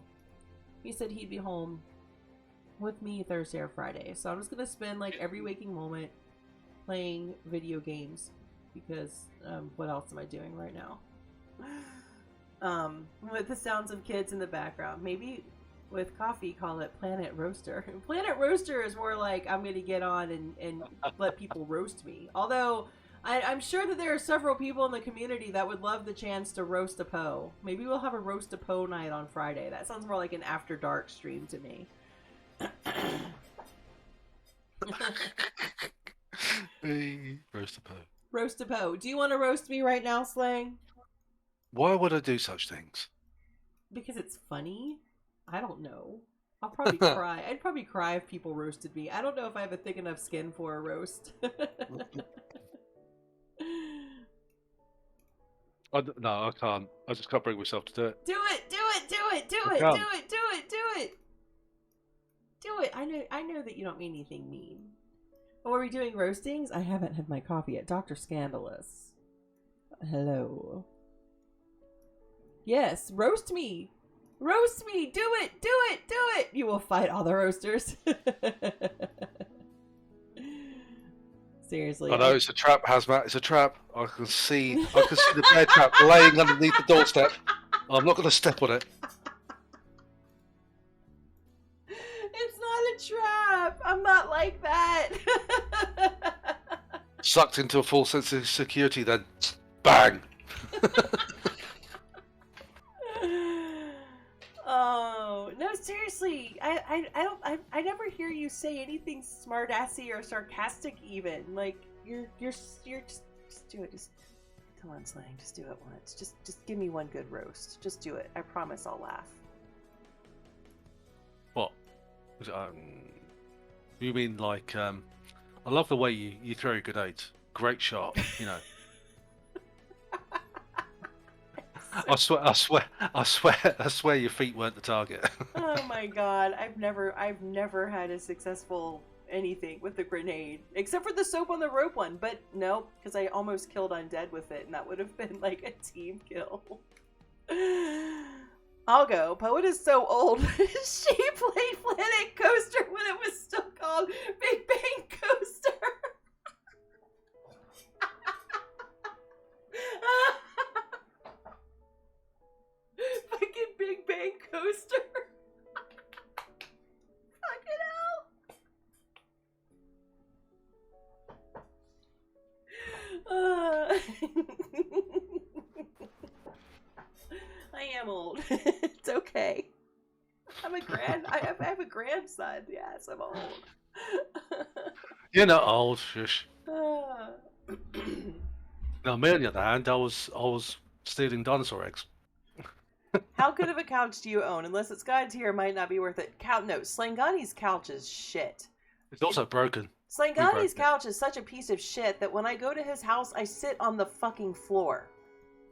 he said he'd be home with me Thursday or Friday. So I'm just gonna spend like every waking moment playing video games, because what else am I doing right now? With the sounds of kids in the background. Maybe with coffee, call it Planet Roaster. Planet Roaster is more like I'm going to get on and let people roast me. Although, I'm sure that there are several people in the community that would love the chance to roast a Poe. Maybe we'll have a roast a Poe night on Friday. That sounds more like an After Dark stream to me. Hey, roast a Poe. Roast a Poe. Do you want to roast me right now, Slang? Why would I do such things? Because it's funny? I don't know. I'll probably cry. I'd probably cry if people roasted me. I don't know if I have a thick enough skin for a roast. No, I can't. I just can't bring myself to do it. Do it! Do it! Do it! Do I it! can't. Do it! Do it! Do it! Do it! I know that you don't mean anything mean. Oh, are we doing roastings? I haven't had my coffee yet. Dr. Scandalous. Hello. Yes, roast me! Roast me! Do it! Do it! Do it! You will fight all the roasters. Seriously. I know it's a trap, Hazmat. It's a trap. I can see the bear trap laying underneath the doorstep. I'm not going to step on it. It's not a trap. I'm not like that. Sucked into a full sense of security, then bang. Oh no! Seriously, I never hear you say anything smartassy or sarcastic. Even like you're just do it. Just come on, Slang. Just do it once. Just give me one good roast. Just do it. I promise I'll laugh. What? You mean like? I love the way you throw grenades. Great shot. You know. I swear your feet weren't the target. Oh my god, I've never had a successful anything with a grenade. Except for the soap on the rope one, but no, because I almost killed Undead with it, and that would have been like a team kill. I'll go. Poet is so old. She played Planet Coaster when it was still called Big Bang Coaster. Fucking Big Bang Coaster. Fucking hell. I am old. It's okay. I have a grandson. Yes, I'm old. You're not old, shush. Uh, Now, me on the other hand, I was stealing dinosaur eggs. How good of a couch do you own? Unless it's God tier, it might not be worth it. No, Slangani's couch is shit. It's also broken. Slangani's it. couch is such a piece of shit that when I go to his house, I sit on the fucking floor.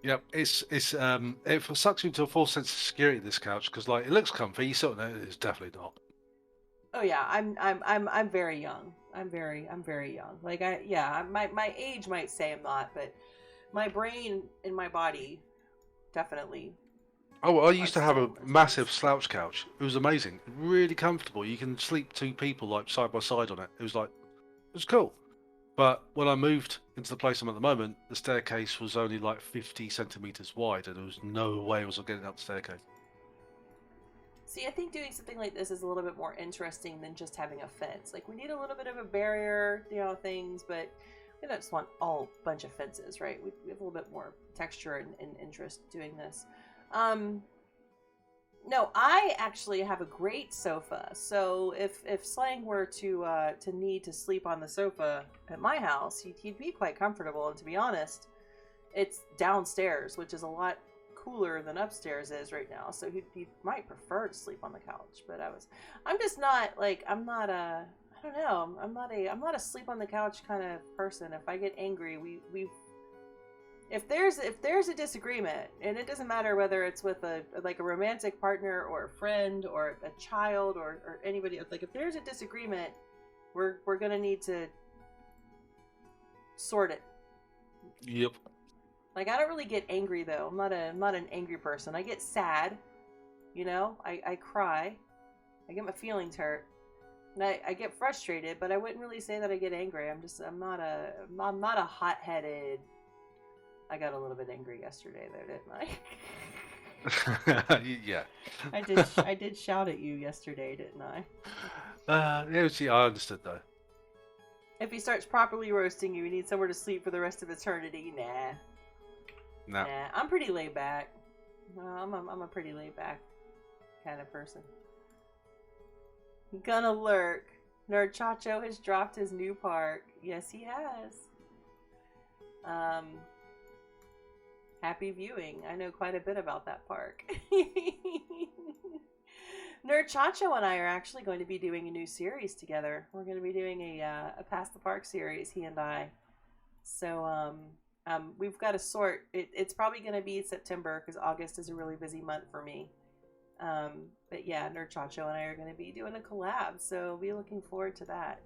Yep, it sucks you into a false sense of security. This couch, because like it looks comfy, you sort of know it's definitely not. Oh yeah, I'm very young. I'm very young. Like my age might say I'm not, but my brain and my body definitely. Oh, I used to have a massive slouch couch. It was amazing, really comfortable. You can sleep two people like side by side on it. It was cool. But when I moved into the place I'm at the moment, the staircase was only like 50 centimeters wide, and there was no way I was getting up the staircase. See, I think doing something like this is a little bit more interesting than just having a fence. Like, we need a little bit of a barrier, things, but we don't just want all bunch of fences, right? We have a little bit more texture and interest doing this. No, I actually have a great sofa. So if Slang were to need to sleep on the sofa at my house, he'd be quite comfortable. And to be honest, it's downstairs, which is a lot cooler than upstairs is right now. So he might prefer to sleep on the couch. But I'm just not like I'm not a sleep on the couch kind of person. If I get angry, if there's a disagreement, and it doesn't matter whether it's with a romantic partner or a friend or a child or anybody else, like if there's a disagreement, we're gonna need to sort it. Yep. Like, I don't really get angry though. I'm not an angry person. I get sad, I cry, I get my feelings hurt, and I get frustrated, but I wouldn't really say that I get angry. I'm not a hot-headed. I got a little bit angry yesterday, though, didn't I? Yeah. I did shout at you yesterday, didn't I? Yeah, I understood though. If he starts properly roasting you, you need somewhere to sleep for the rest of eternity. Nah. I'm pretty laid back. I'm a pretty laid back kind of person. Gonna lurk. Nerd Chacho has dropped his new park. Yes, he has. Happy viewing. I know quite a bit about that park. Nerd Chacho and I are actually going to be doing a new series together. We're going to be doing a Past the Park series, he and I. So we've got to sort. It's probably going to be September because August is a really busy month for me. But yeah, Nerd Chacho and I are going to be doing a collab, so be looking forward to that.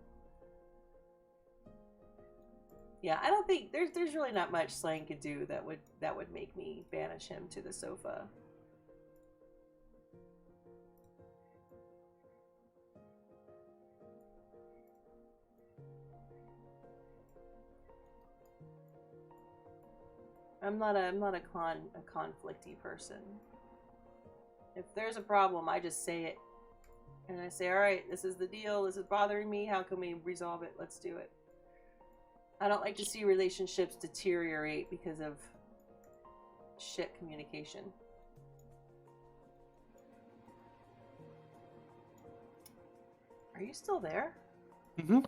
Yeah, I don't think there's really not much Slang could do that would make me banish him to the sofa. I'm not a conflicty person. If there's a problem, I just say it. And I say, all right, this is the deal. This is bothering me. How can we resolve it? Let's do it. I don't like to see relationships deteriorate because of shit communication. Are you still there? Mm-hmm.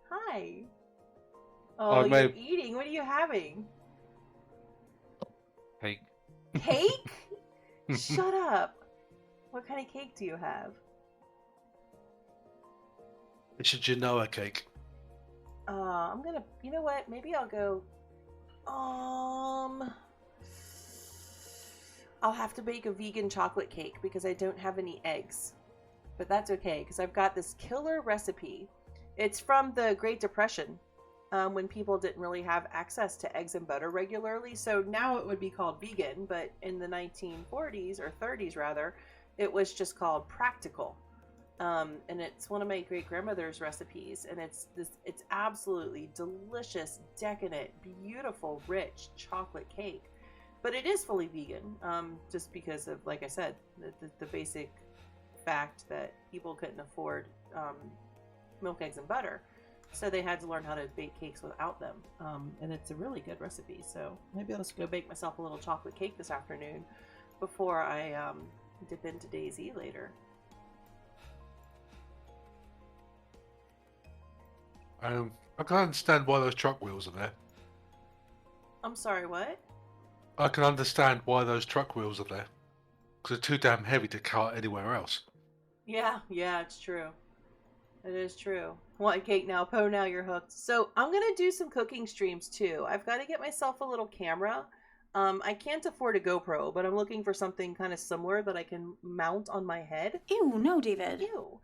Hi. Oh, you're eating. What are you having? Cake. Cake? Shut up. What kind of cake do you have? It's a Genoa cake. I'm gonna, you know what? Maybe I'll go, I'll have to bake a vegan chocolate cake because I don't have any eggs. But that's okay, because I've got this killer recipe. It's from the Great Depression. when people didn't really have access to eggs and butter regularly. So now it would be called vegan, but in the 1940s or 30s rather, it was just called practical. And it's one of my great grandmother's recipes, and it's absolutely delicious, decadent, beautiful, rich chocolate cake. But it is fully vegan, just because of, like I said, the basic fact that people couldn't afford milk, eggs, and butter. So they had to learn how to bake cakes without them. And it's a really good recipe. So maybe I'll just go bake myself a little chocolate cake this afternoon before I dip into DayZ later. I can understand why those truck wheels are there. I'm sorry, what? I can understand why those truck wheels are there. Because they're too damn heavy to cart anywhere else. Yeah, it's true. It is true. Want cake now, Poe, now you're hooked. So I'm going to do some cooking streams too. I've got to get myself a little camera. I can't afford a GoPro, but I'm looking for something kind of similar that I can mount on my head. Ew, no, David. Ew.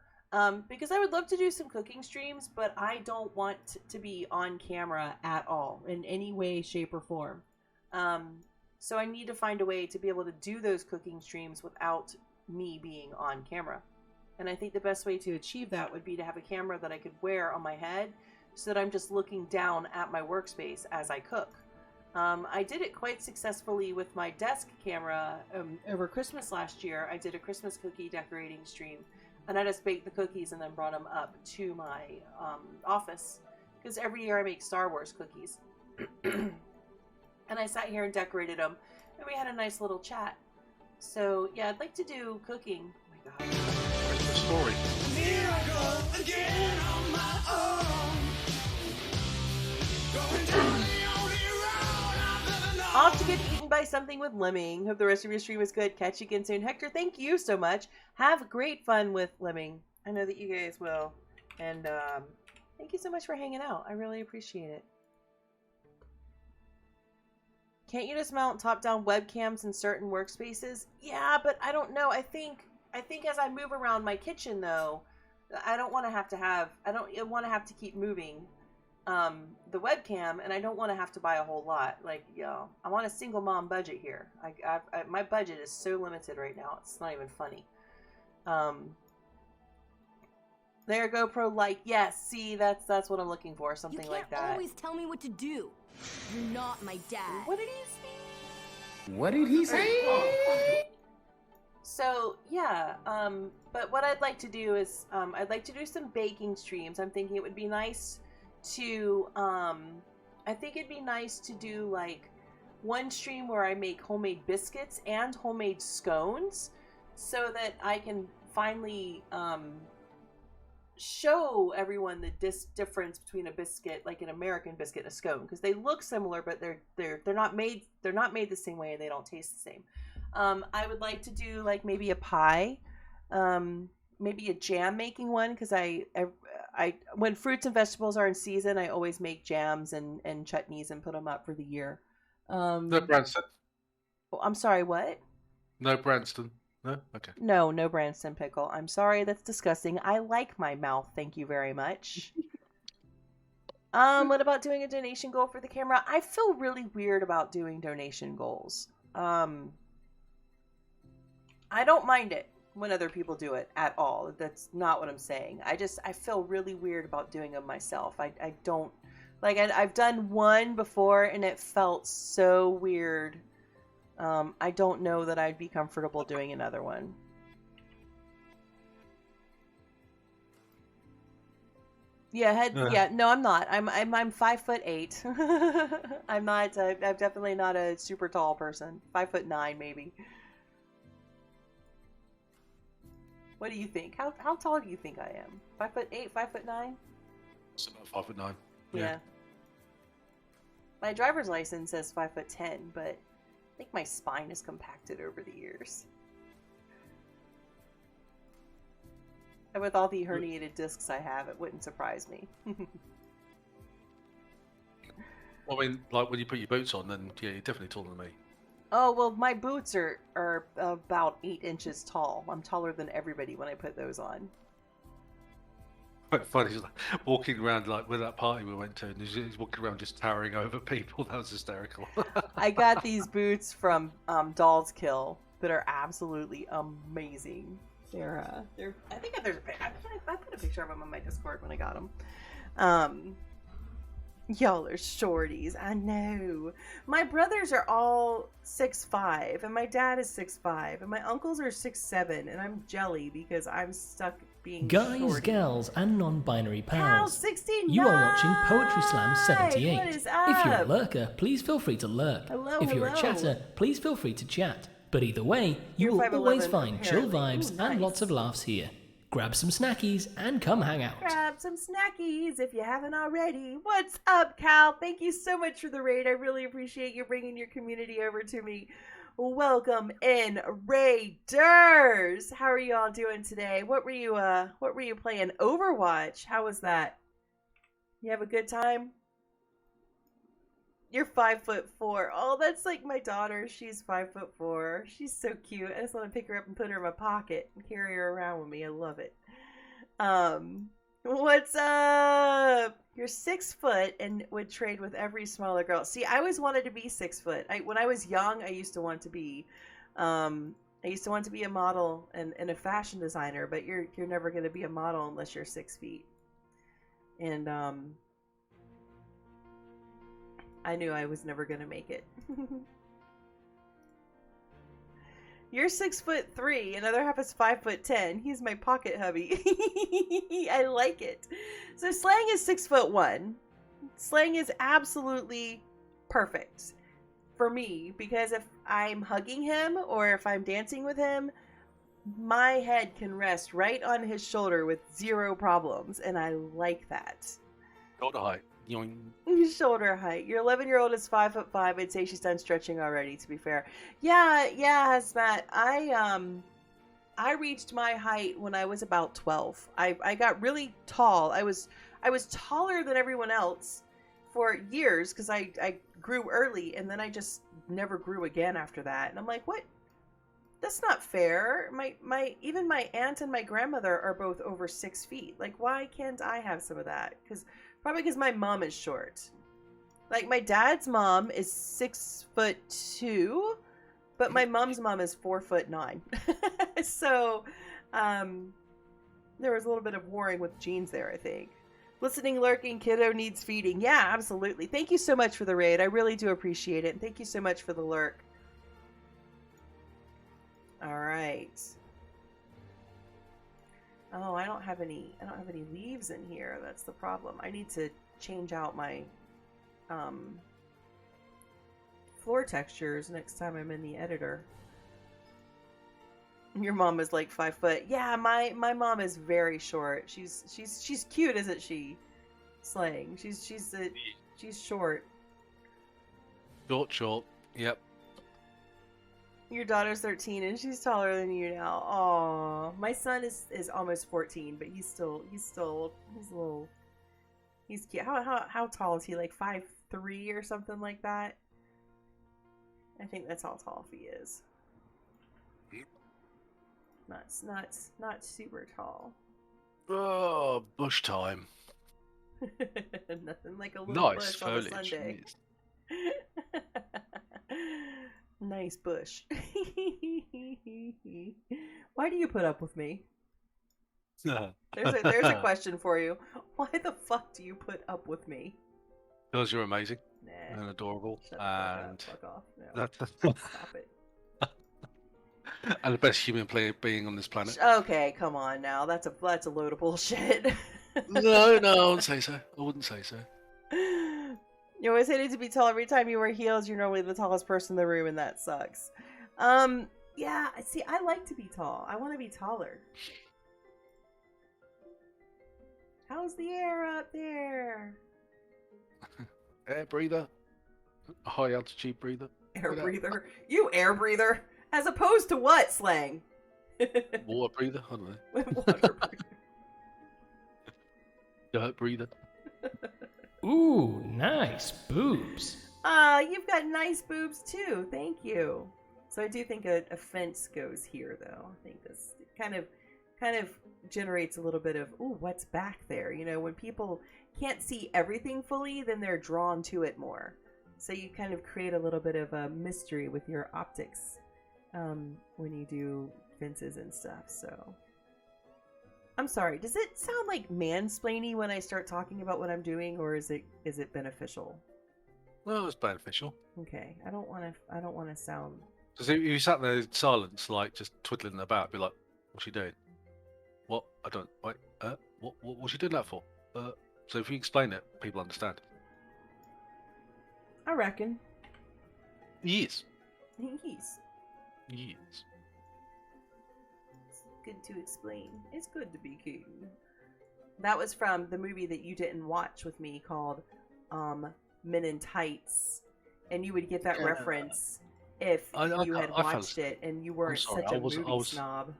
Because I would love to do some cooking streams, but I don't want to be on camera at all in any way, shape, or form. So I need to find a way to be able to do those cooking streams without me being on camera. And I think the best way to achieve that would be to have a camera that I could wear on my head so that I'm just looking down at my workspace as I cook. I did it quite successfully with my desk camera over Christmas last year. I did a Christmas cookie decorating stream. And I just baked the cookies and then brought them up to my office. Because every year I make Star Wars cookies. And I sat here and decorated them. And we had a nice little chat. So, yeah, I'd like to do cooking. Oh my god. Where's the story? Miracle again on my own. Going down the only road I've ever known. Off to get eaten by something with Lemming. Hope the rest of your stream was good. Catch you again soon. Hector, thank you so much. Have great fun with Lemming. I know that you guys will. And thank you so much for hanging out. I really appreciate it. Can't you just mount top-down webcams in certain workspaces? Yeah, but I don't know. I think as I move around my kitchen, though, I don't want to have I don't want to have to keep moving the webcam, and I don't want to have to buy a whole lot. Like, I want a single mom budget here. My budget is so limited right now. It's not even funny. There, GoPro, like, yes, see, that's what I'm looking for, something like that. You can't always tell me what to do. You're not my dad. What did he say? What did he say? So, yeah, but what I'd like to do is, I'd like to do some baking streams. I'm thinking it would be nice to, I think it'd be nice to do, like, one stream where I make homemade biscuits and homemade scones so that I can finally, show everyone the difference between a biscuit, like an American biscuit and a scone, because they look similar, but they're not made the same way, and they don't taste the same. I would like to do like maybe a pie, maybe a jam making one, because I when fruits and vegetables are in season, I always make jams and chutneys and put them up for the year. No Branston. Oh, I'm sorry, what? No Branston. No? Okay. No Branston pickle. I'm sorry, that's disgusting. I like my mouth, thank you very much. What about doing a donation goal for the camera? I feel really weird about doing donation goals. I don't mind it when other people do it at all. That's not what I'm saying. I feel really weird about doing them myself. I don't, like, I've done one before and it felt so weird. I don't know that I'd be comfortable doing another one. Yeah, yeah, no, I'm not. I'm 5'8". I'm not. I'm definitely not a super tall person. 5'9", maybe. What do you think? How tall do you think I am? 5'8", 5'9"? It's about 5'9". Yeah. My driver's license says 5'10", but I think my spine is compacted over the years. And with all the herniated discs I have, it wouldn't surprise me. Well, I mean, like when you put your boots on, then yeah, you're definitely taller than me. Oh, well, my boots are about 8 inches tall. I'm taller than everybody when I put those on. Quite funny. He's like walking around like with that party we went to, and he's walking around just towering over people. That was hysterical. I got these boots from Doll's Kill that are absolutely amazing. They're I think there's I put a picture of them on my Discord when I got them. Y'all are shorties, I know. My brothers are all 6'5", and my dad is 6'5", and my uncles are 6'7", and I'm jelly because I'm stuck being Guys, shorty. gals, and non-binary Pal pals. 69! You are watching Poetry Slam 78. What is If you're a up? lurker, please feel free to lurk. Hello, if you're hello. a chatter, please feel free to chat. But either way, you You're will 5'11", always find chill apparently. vibes Ooh, nice. and lots of laughs here. Grab some snackies and come hang out. Grab some snackies if you haven't already. What's up, Cal? Thank you so much for the raid. I really appreciate you bringing your community over to me. Welcome in, Raiders. How are you all doing today? What were you playing? Overwatch. How was that? You have a good time? You're 5'4". Oh, that's like my daughter. She's 5'4". She's so cute. I just want to pick her up and put her in my pocket and carry her around with me. I love it. What's up? You're 6 foot and would trade with every smaller girl. See, I always wanted to be 6 foot. When I was young, I used to want to be a model and a fashion designer. But you're never going to be a model unless you're 6 feet. And I knew I was never gonna make it. You're 6'3", another half is 5'10". He's my pocket hubby. I like it. So Slang is 6'1". Slang is absolutely perfect for me because if I'm hugging him or if I'm dancing with him, my head can rest right on his shoulder with zero problems, and I like that. Shoulder height. Yoing. Shoulder height. Your 11-year-old is 5'5". I'd say she's done stretching already, to be fair. Yeah, Hazmat. I reached my height when I was about 12. I got really tall. I was taller than everyone else for years because I grew early, and then I just never grew again after that. And I'm like, what? That's not fair. Even my aunt and my grandmother are both over 6 feet. Like, why can't I have some of that? Probably because my mom is short. Like, my dad's mom is 6'2", but my mom's mom is 4'9". So, there was a little bit of warring with genes there, I think. Listening, lurking, kiddo needs feeding. Yeah, absolutely. Thank you so much for the raid. I really do appreciate it. And thank you so much for the lurk. All right. Oh, I don't have any leaves in here. That's the problem. I need to change out my floor textures next time I'm in the editor. Your mom is like 5 foot. Yeah, my mom is very short. She's cute, isn't she? Slang. She's short. Short. Yep. Your daughter's 13 and she's taller than you now. Aw, my son is almost 14, but he's cute. How tall is he? Like 5'3" or something like that? I think that's how tall he is. Not super tall. Oh, bush time. Nothing like a little Nice bush on a foliage. Sunday. Yes. Nice bush. Why do you put up with me? There's a question for you. Why the fuck do you put up with me? Because you're amazing Nah. and adorable, Shut and the fuck off. No. that's Stop it. and the best human being on this planet. Okay, come on now. That's a load of bullshit. No, I wouldn't say so. You always hated to be tall. Every time you wear heels, you're normally the tallest person in the room, and that sucks. Yeah, see, I like to be tall. I want to be taller. How's the air up there? Air breather, a high altitude breather, Air Whatever. breather. You air breather. As opposed to what, Slang? water breather. I don't know. Water breather. Dirt breather. Ooh, nice boobs. You've got nice boobs too. Thank you. So I do think a fence goes here, though. I think this kind of generates a little bit of, ooh, what's back there? You know, when people can't see everything fully, then they're drawn to it more. So you kind of create a little bit of a mystery with your optics when you do fences and stuff. So I'm sorry, does it sound like mansplaining when I start talking about what I'm doing, or is it beneficial? Well, it's beneficial. Okay, I don't want to sound. Because if you sat there in silence, like just twiddling about, be like, "What's she doing? What? I don't. Wait. What's she doing that for?" So if you explain it, people understand. I reckon. Yes. Yes. Yes. It's good to explain. It's good to be king. That was from the movie that you didn't watch with me called Men in Tights, and you would get that reference if you had watched it and you weren't such a movie snob.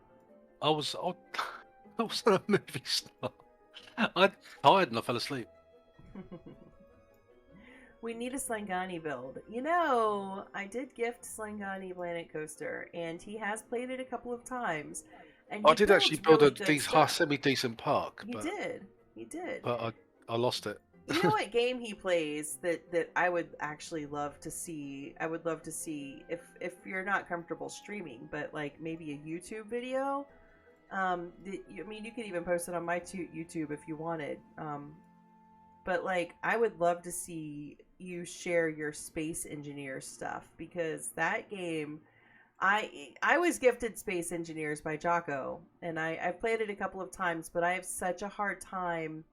I was a movie snob. I tired and I fell asleep. We need a Slangani build. You know, I did gift Slangani Planet Coaster, and he has played it a couple of times. And I did actually build really a semi-decent park. He did. But I lost it. You know what game he plays that I would actually love to see? I would love to see if you're not comfortable streaming, but like maybe a YouTube video. I mean, you could even post it on my YouTube if you wanted. But like, I would love to see you share your Space Engineer stuff, because that game, I was gifted Space Engineers by Jocko, and I've played it a couple of times, but I have such a hard time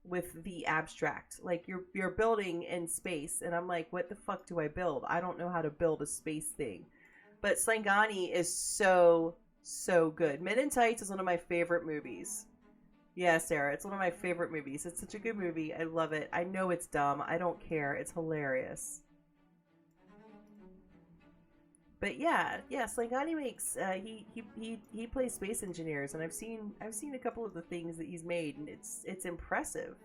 with the abstract. Like, you're building in space, and I'm like, what the fuck do I build? I don't know how to build a space thing. But Slangani is so good. Men in Tights is one of my favorite movies. Yeah, Sarah, it's one of my favorite movies. It's such a good movie. I love it. I know it's dumb. I don't care. It's hilarious. But yeah, Slangani makes he plays Space Engineers, and I've seen a couple of the things that he's made, and it's impressive.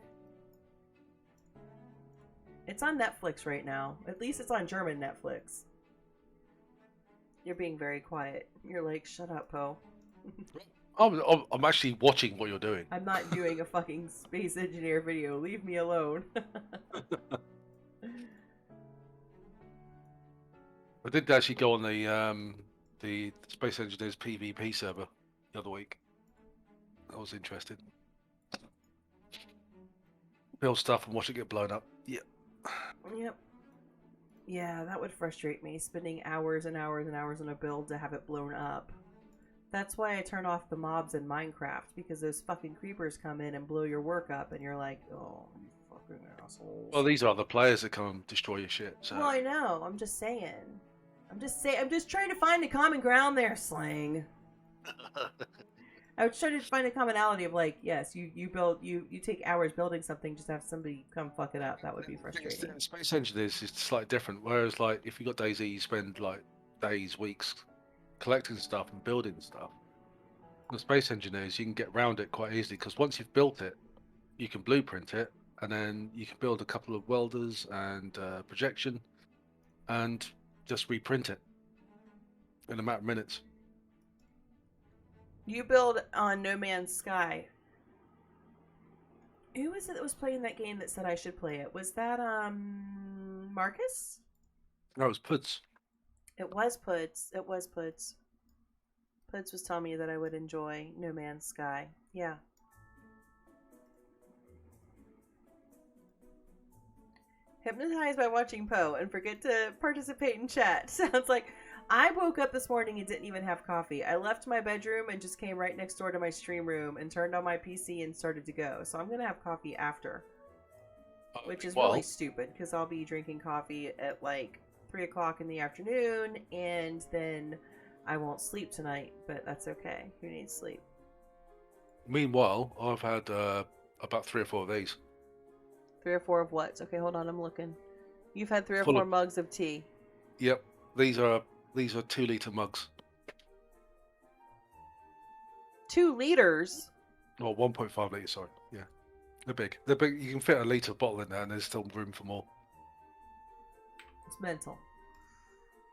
It's on Netflix right now. At least it's on German Netflix. You're being very quiet. You're like, shut up, Poe. I'm actually watching what you're doing. I'm not doing a fucking Space Engineer video. Leave me alone. I did actually go on the Space Engineers PvP server the other week. I was interested. Build stuff and watch it get blown up. Yep. Yeah, that would frustrate me, spending hours and hours and hours on a build to have it blown up. That's why I turn off the mobs in Minecraft, because those fucking creepers come in and blow your work up, and you're like, oh, you fucking assholes. Well, these are the players that come and destroy your shit. So. Well, I know. I'm just saying. I'm just trying to find a common ground there, Slang. I was trying to find a commonality of, like, yes, you take hours building something, just have somebody come fuck it up. That would be frustrating. Space Engineers is slightly different. Whereas, like, if you got DayZ, you spend like days, weeks collecting stuff and building stuff. The Space Engineers, you can get around it quite easily, because once you've built it, you can blueprint it, and then you can build a couple of welders and projection, and just reprint it in a matter of minutes. You build on No Man's Sky. Who was it that was playing that game that said I should play it? Was that Marcus? No, it was Puds. It was Puds. It was Puds. Puds was telling me that I would enjoy No Man's Sky. Yeah. Hypnotized by watching Poe and forget to participate in chat. Sounds like I woke up this morning and didn't even have coffee. I left my bedroom and just came right next door to my stream room and turned on my PC and started to go. So I'm going to have coffee after. Which is really stupid, because I'll be drinking coffee at like 3 o'clock in the afternoon, and then I won't sleep tonight, but that's okay. Who needs sleep? Meanwhile, I've had about 3 or 4 of these. 3 or 4 of what? Okay, hold on, I'm looking. You've had 3 or 4 mugs of tea. Yep, these are 2-liter mugs. 2 liters? Oh, 1.5 liters, sorry. Yeah. They're big. They're big. You can fit a liter bottle in there, and there's still room for more. It's mental.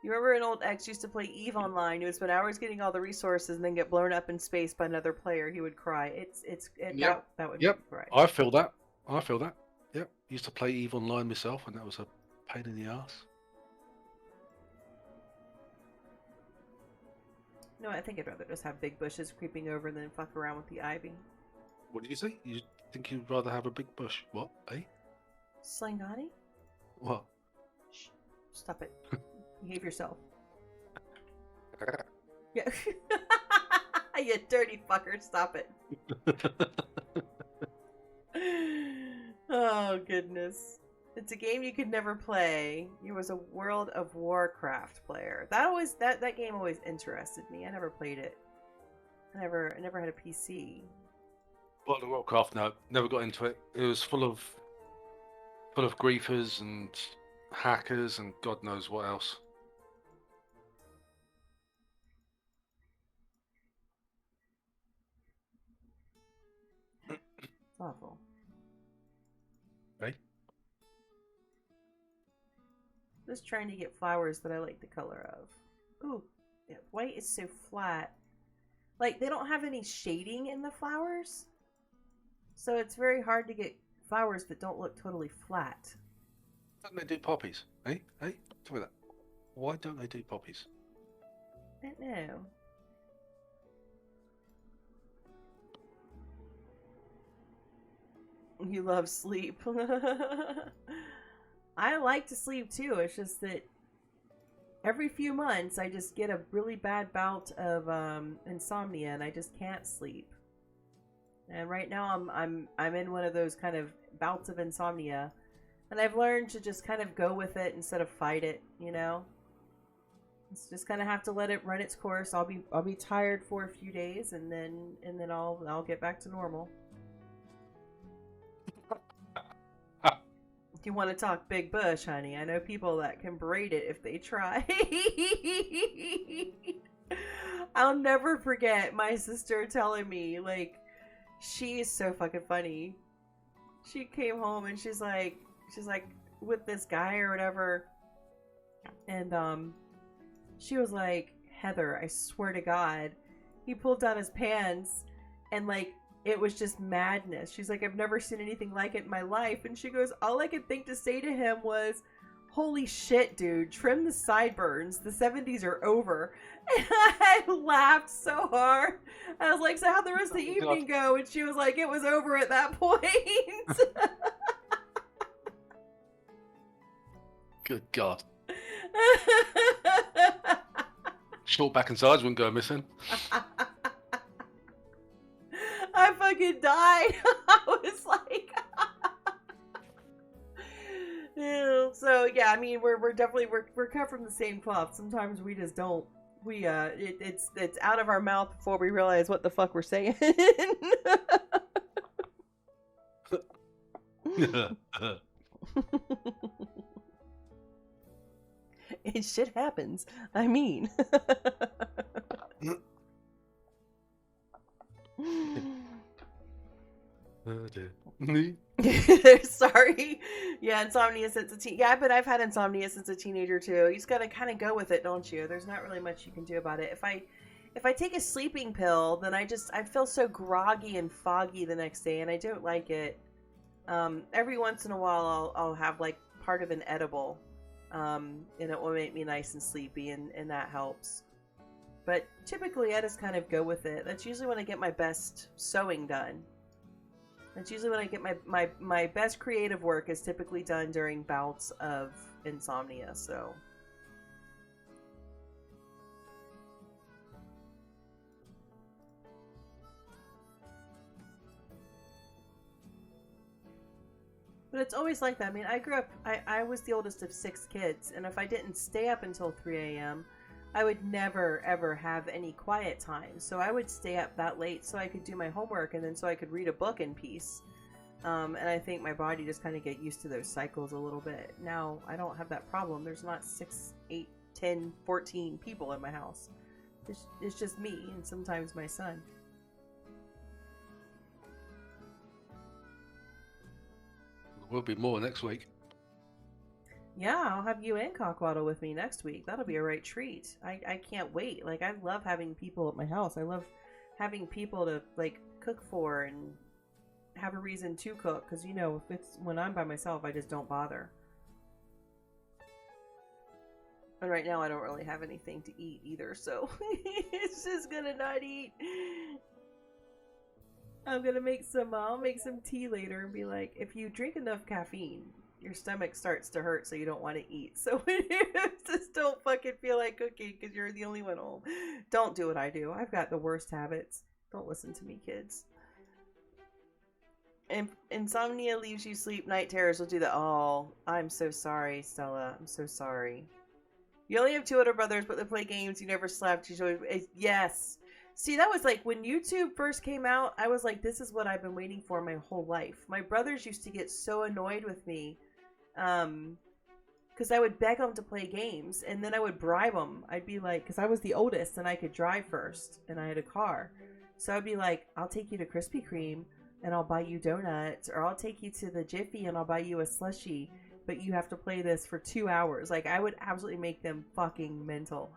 You remember an old ex used to play Eve online. He would spend hours getting all the resources and then get blown up in space by another player. He would cry. Yep. That would Yep. make me cry. I feel that. Yep. Used to play Eve Online myself, and that was a pain in the ass. No, I think I'd rather just have big bushes creeping over than fuck around with the ivy. What did you say? You think you'd rather have a big bush? What? Eh? Slangani? What? Shh. Stop it. Behave yourself. Yeah. You dirty fucker. Stop it. Oh, goodness. It's a game you could never play. You was a World of Warcraft player. That game always interested me. I never played it. I never had a PC. World of Warcraft, no, never got into it. It was full of griefers and hackers and God knows what else. It's awful. Right? Just trying to get flowers that I like the color of. Ooh, yeah, white is so flat. Like, they don't have any shading in the flowers. So it's very hard to get flowers that don't look totally flat. Why don't they do poppies? Eh? Tell me that. Why don't they do poppies? I don't know. You love sleep. I like to sleep too. It's just that every few months I just get a really bad bout of insomnia and I just can't sleep. And right now I'm in one of those kind of bouts of insomnia, and I've learned to just kind of go with it instead of fight it, you know? It's just kind of have to let it run its course. I'll be tired for a few days and then I'll get back to normal. If you want to talk big bush, honey, I know people that can braid it if they try. I'll never forget my sister telling me, like, she is so fucking funny. She came home and she's like with this guy or whatever, and she was like, Heather, I swear to God, he pulled down his pants and like it was just madness. She's like, I've never seen anything like it in my life. And she goes, all I could think to say to him was, holy shit, dude, trim the sideburns. The 70s are over. And I laughed so hard. I was like, so how'd the rest of the evening go? And she was like, it was over at that point. Good God. Short back and sides wouldn't go missing. I fucking died. I was like, ew. So yeah, I mean, we're definitely cut from the same cloth. Sometimes we just don't. It's out of our mouth before we realize what the fuck we're saying. And shit happens. I mean. Sorry. Yeah, insomnia since a teen. Yeah, but I've had insomnia since a teenager too. You just gotta kind of go with it, don't you? There's not really much you can do about it. If I take a sleeping pill, then I feel so groggy and foggy the next day, and I don't like it. Every once in a while, I'll have like part of an edible, and it will make me nice and sleepy, and that helps. But typically, I just kind of go with it. That's usually when I get my best sewing done. That's usually when I get my best creative work is typically done during bouts of insomnia, so. But it's always like that. I mean, I grew up, I was the oldest of 6 kids, and if I didn't stay up until 3 a.m., I would never, ever have any quiet time. So I would stay up that late so I could do my homework and then so I could read a book in peace. And I think my body just kind of get used to those cycles a little bit. Now, I don't have that problem. There's not 6, 8, 10, 14 people in my house. It's just me and sometimes my son. Will be more next week. Yeah, I'll have you and Cockwaddle with me next week. That'll be a right treat. I can't wait. Like, I love having people at my house. I love having people to, like, cook for and have a reason to cook. Because, you know, if it's when I'm by myself, I just don't bother. And right now I don't really have anything to eat either, so it's just gonna not eat. I'm gonna make some, I'll make some tea later and be like, if you drink enough caffeine, your stomach starts to hurt, so you don't want to eat. So just don't fucking feel like cooking because you're the only one home. Don't do what I do. I've got the worst habits. Don't listen to me, kids. Insomnia leaves you sleep. Night terrors will do that. Oh, I'm so sorry, Stella. I'm so sorry. You only have 2 older brothers, but they play games. You never slept. Yes. See, that was like when YouTube first came out, I was like, this is what I've been waiting for my whole life. My brothers used to get so annoyed with me because I would beg them to play games, and then I would bribe them. I'd be like, because I was the oldest and I could drive first, and I had a car. So I'd be like, I'll take you to Krispy Kreme and I'll buy you donuts, or I'll take you to the Jiffy and I'll buy you a slushie, but you have to play this for 2 hours. Like, I would absolutely make them fucking mental.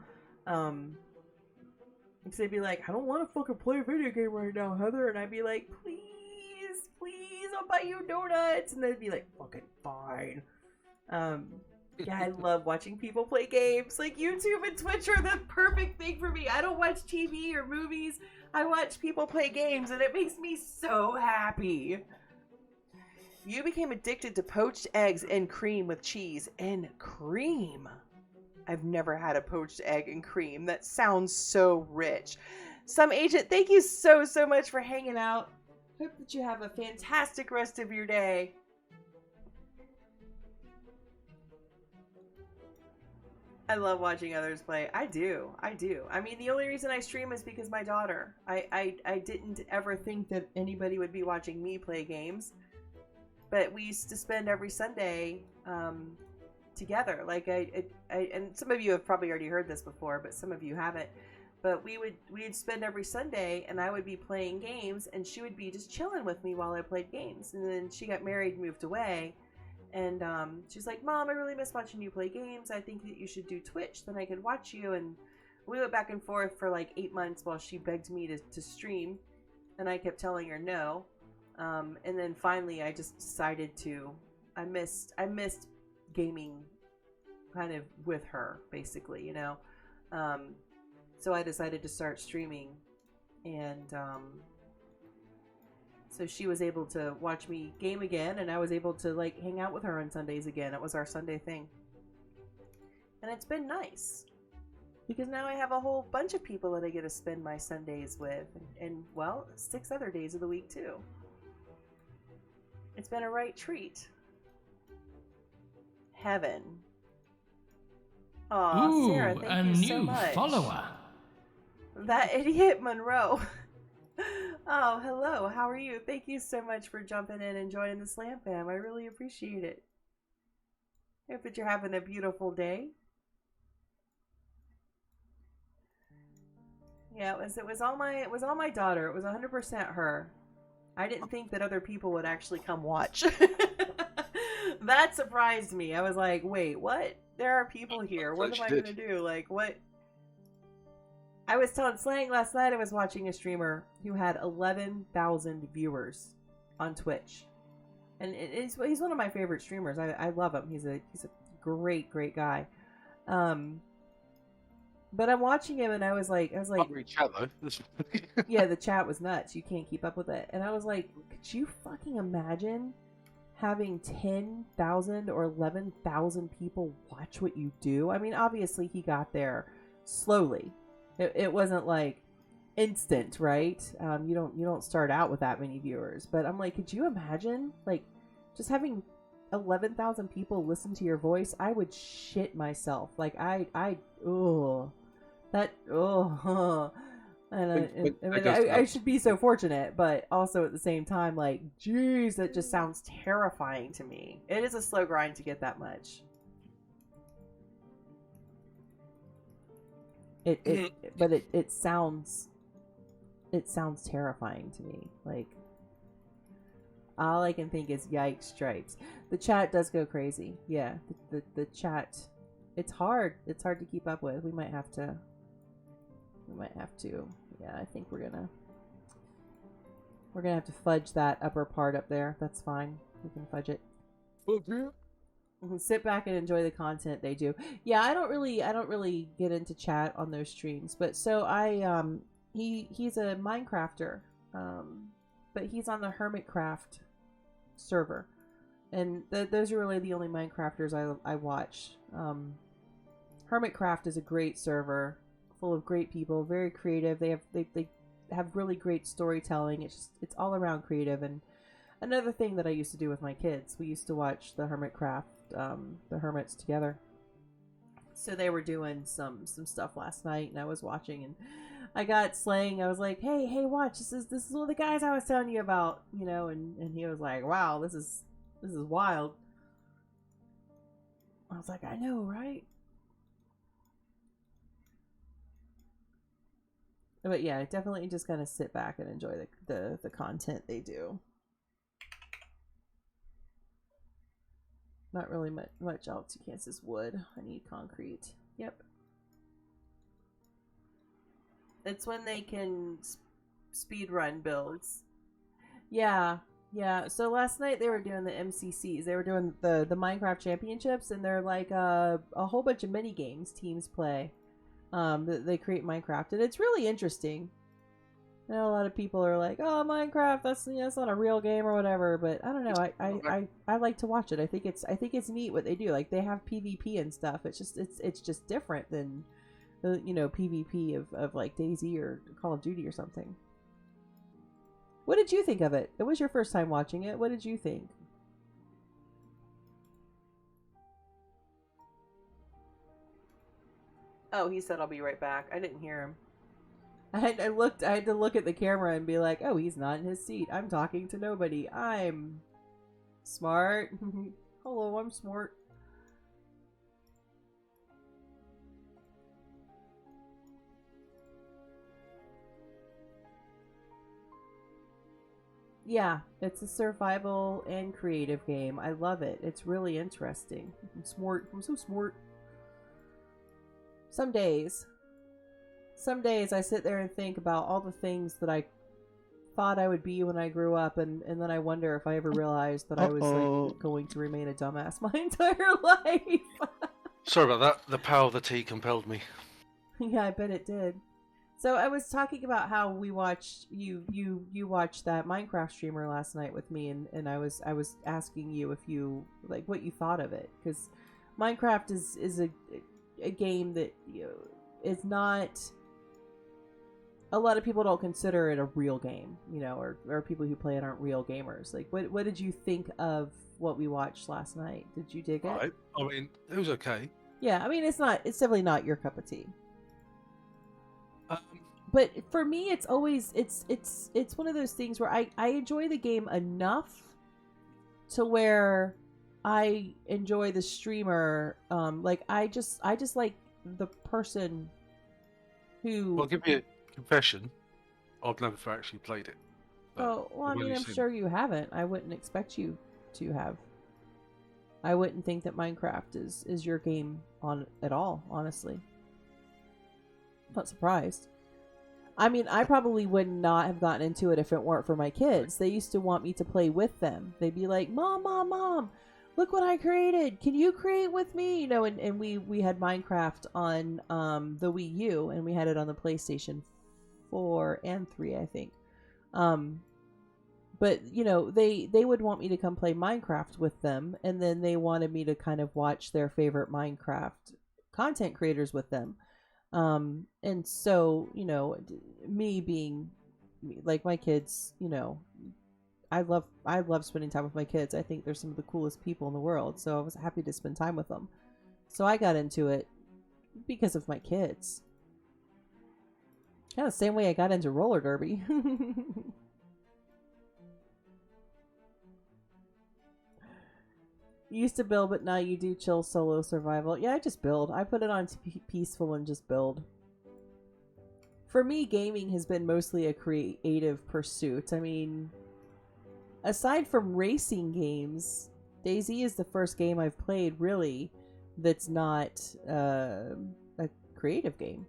Because they'd be like, I don't want to fucking play a video game right now, Heather. And I'd be like, please, please, I'll buy you donuts. And they'd be like, fucking fine. Yeah, I love watching people play games. Like, YouTube and Twitch are the perfect thing for me. I don't watch TV or movies. I watch people play games, and it makes me so happy. You became addicted to poached eggs and cream with cheese. And cream? I've never had a poached egg and cream. That sounds so rich. Some Agent, thank you so much for hanging out. Hope that you have a fantastic rest of your day. I love watching others play. I do. I mean, the only reason I stream is because my daughter. I didn't ever think that anybody would be watching me play games. But we used to spend every Sunday together. Like, and some of you have probably already heard this before, but some of you haven't. But we'd spend every Sunday, and I would be playing games, and she would be just chilling with me while I played games. And then she got married and moved away. And she's like, Mom, I really miss watching you play games. I think that you should do Twitch, then I could watch you. And we went back and forth for like 8 months while she begged me to stream. And I kept telling her no. And then finally I just decided to. I missed gaming kind of with her, basically, you know. So I decided to start streaming. And so she was able to watch me game again, and I was able to, like, hang out with her on Sundays again. It was our Sunday thing. And it's been nice. Because now I have a whole bunch of people that I get to spend my Sundays with. And well, 6 other days of the week, too. It's been a right treat. Heaven. Aw, Sarah, thank you so much. Follower. That idiot Monroe. Oh, hello. How are you? Thank you so much for jumping in and joining the Slam Fam. I really appreciate it. Hope that you're having a beautiful day. Yeah, it was all my daughter. It was 100% her. I didn't think that other people would actually come watch. That surprised me. I was like, wait, what? There are people here. What am I going to do? Like, what? I was telling Slang last night I was watching a streamer who had 11,000 viewers on Twitch. And he's one of my favorite streamers. I love him. He's a great guy. But I'm watching him and I was like, chat though. yeah, the chat was nuts. You can't keep up with it. And I was like, could you fucking imagine having 10,000 or 11,000 people watch what you do? I mean, obviously he got there slowly. It wasn't like instant, right? You don't start out with that many viewers. But I'm like, could you imagine like just having 11,000 people listen to your voice? I would shit myself. Like I should be so fortunate, but also at the same time, like, geez, that just sounds terrifying to me. It is a slow grind to get that much. It sounds terrifying to me. Like, all I can think is yikes stripes. The chat does go crazy. Yeah, the chat. It's hard. It's hard to keep up with. We might have to. Yeah, I think we're gonna have to fudge that upper part up there. That's fine. We can fudge it. Sit back and enjoy the content they do. Yeah, I don't really get into chat on those streams. But so he's a Minecrafter. But he's on the Hermitcraft server. And those are really the only Minecrafters I watch. Hermitcraft is a great server, full of great people, very creative. They have really great storytelling. It's all around creative. And another thing that I used to do with my kids, we used to watch the Hermitcraft, the Hermits together. So they were doing some stuff last night, and I was watching, and I got slaying. I was like, hey, watch, this is one of the guys I was telling you about, you know, and he was like, wow, this is wild. I was like, I know, right? But yeah, definitely just kind of sit back and enjoy the content they do. Not really much else. You can't. This wood. I need concrete. Yep. It's when they can speed run builds. Yeah. So last night they were doing the MCCs. They were doing the Minecraft Championships, and they're like a whole bunch of mini games teams play. They create Minecraft, and it's really interesting. I know a lot of people are like, "Oh, Minecraft, that's not a real game or whatever." But I don't know. I like to watch it. I think it's neat what they do. Like, they have PvP and stuff. It's just different than the PvP of like DayZ or Call of Duty or something. What did you think of it? It was your first time watching it. What did you think? Oh, he said, "I'll be right back." I didn't hear him. I had to look at the camera and be like, "Oh, he's not in his seat. I'm talking to nobody. I'm smart." Hello, I'm smart. Yeah, it's a survival and creative game. I love it. It's really interesting. I'm smart. I'm so smart. Some days I sit there and think about all the things that I thought I would be when I grew up, and then I wonder if I ever realized that I was like going to remain a dumbass my entire life. Sorry about that. The power of the tea compelled me. Yeah, I bet it did. So I was talking about how we watched you watched that Minecraft streamer last night with me, and I was asking you if you like what you thought of it, because Minecraft is a game that is not. A lot of people don't consider it a real game, or people who play it aren't real gamers. Like, what did you think of what we watched last night? Did you dig it? I mean, it was okay. Yeah, I mean, it's definitely not your cup of tea. But for me, it's always it's one of those things where I enjoy the game enough to where I enjoy the streamer. Like, I just like the person who. I'll give you a confession. I've never actually played it. Oh, well, I mean, I'm sure you haven't. I wouldn't expect you to have. I wouldn't think that Minecraft is your game at all, honestly. I'm not surprised. I mean, I probably would not have gotten into it if it weren't for my kids. They used to want me to play with them. They'd be like, Mom, look what I created. Can you create with me? And we had Minecraft on the Wii U, and we had it on the PlayStation 4 and 3, I think. But, they would want me to come play Minecraft with them, and then they wanted me to kind of watch their favorite Minecraft content creators with them. And so, me being like my kids, I love spending time with my kids. I think they're some of the coolest people in the world. So I was happy to spend time with them. So I got into it because of my kids. Kind of the same way I got into roller derby. You used to build, but now you do chill solo survival. Yeah, I just build. I put it on peaceful and just build. For me, gaming has been mostly a creative pursuit. I mean, aside from racing games, DayZ is the first game I've played really that's not a creative game.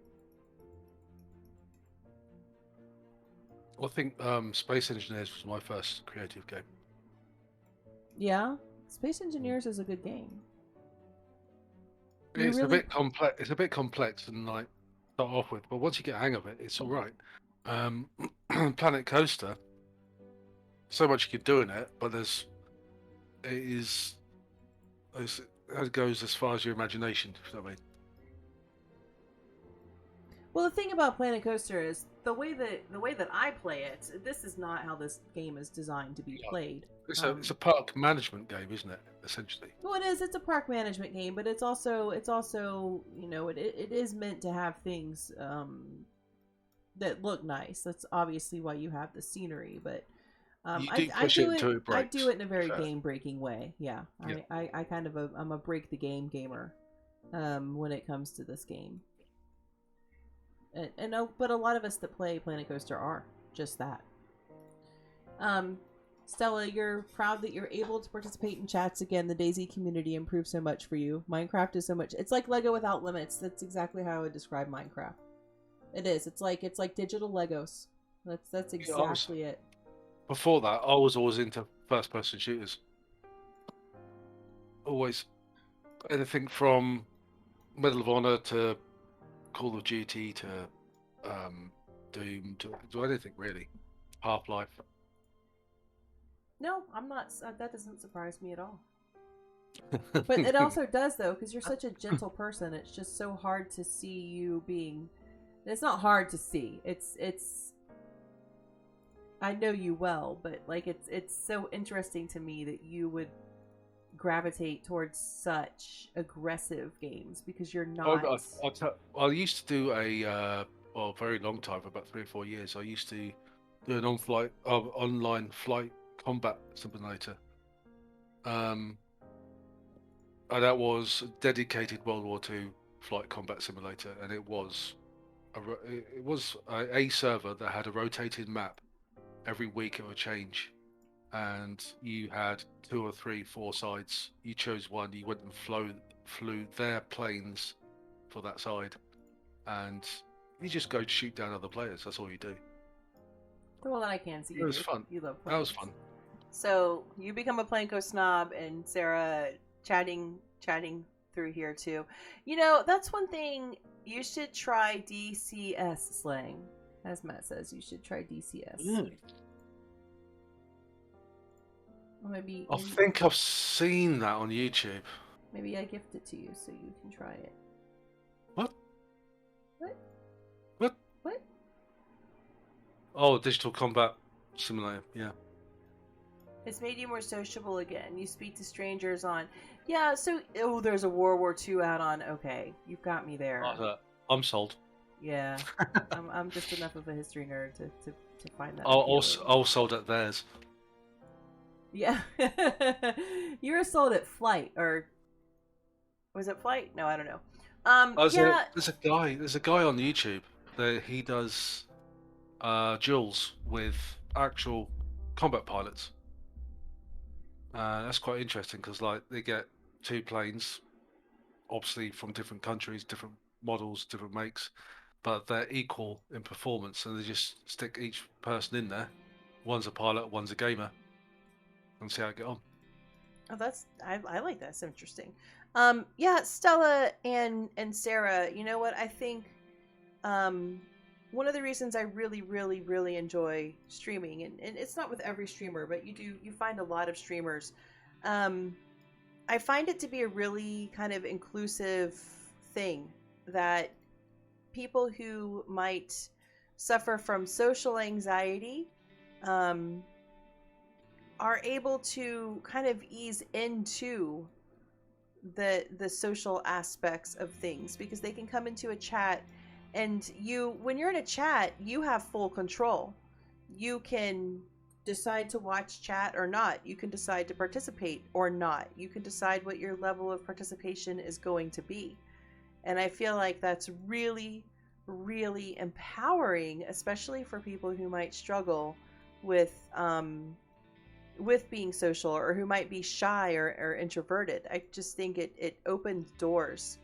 I think Space Engineers was my first creative game. Yeah, Space Engineers is a good game. It's a bit complex. It's a bit complex and like start off with, but once you get a hang of it, it's all right. Planet Coaster. So much you can do in it, but it goes as far as your imagination. If you know what I mean. Well, the thing about Planet Coaster is the way that I play it. This is not how this game is designed to be played. It's a park management game, isn't it? Essentially. Well, it is. It's a park management game, but it's also it is meant to have things that look nice. That's obviously why you have the scenery, but I do it in a very game breaking way. Yeah, yeah. I kind of I'm a break the game gamer when it comes to this game. But a lot of us that play Planet Coaster are just that. Stella, you're proud that you're able to participate in chats again. The DayZ community improved so much for you. Minecraft is so much. It's like Lego without limits. That's exactly how I would describe Minecraft. It is. It's like digital Legos. That's exactly it. Before that, I was always into first-person shooters. Always, anything from Medal of Honor to Call of Duty to Doom to anything really. Half-Life. No, I'm not. That doesn't surprise me at all. But it also does, though, because you're such a gentle person. It's just so hard to see you being. It's not hard to see. It's. I know you well, but like it's so interesting to me that you would gravitate towards such aggressive games because you're not. I used to do a very long time, for about 3 or 4 years. I used to do an online flight combat simulator. And that was a dedicated World War II flight combat simulator, and it was a server that had a rotating map. Every week it would change, and you had 2 or 3, 4 sides. You chose one. You went and flew their planes for that side, and you just go shoot down other players. That's all you do. Well, that I can see. It was fun. You love planes. That was fun. So you become a Planko snob, and Sarah chatting through here too. You know, that's one thing. You should try DCS slang. As Matt says, you should try DCS. Maybe I think I've seen that on YouTube. Maybe I gift it to you so you can try it. What? What? What? What? Oh, Digital Combat Simulator, yeah. It's made you more sociable again. You speak to strangers on... Yeah, so... Oh, there's a World War II out on... Okay, you've got me there. I'm sold. Yeah. I'm just enough of a history nerd to find that. I'll sold at theirs. Yeah. You're sold at Flight, or... Was it Flight? No, I don't know. Yeah. There's a guy on YouTube that he does duels with actual combat pilots. That's quite interesting because like they get 2 planes, obviously from different countries, different models, different makes, but they're equal in performance, and they just stick each person in there. One's a pilot, one's a gamer, and see how it get on. Oh, I like that. It's interesting. Yeah, Stella and Sarah, you know what? I think one of the reasons I really, really, really enjoy streaming, and it's not with every streamer, but you find a lot of streamers. I find it to be a really kind of inclusive thing that people who might suffer from social anxiety are able to kind of ease into the social aspects of things, because they can come into a chat, and when you're in a chat, you have full control. You can decide to watch chat or not. You can decide to participate or not. You can decide what your level of participation is going to be. And I feel like that's really, really empowering, especially for people who might struggle with with being social, or who might be shy or introverted. I just think it opens doors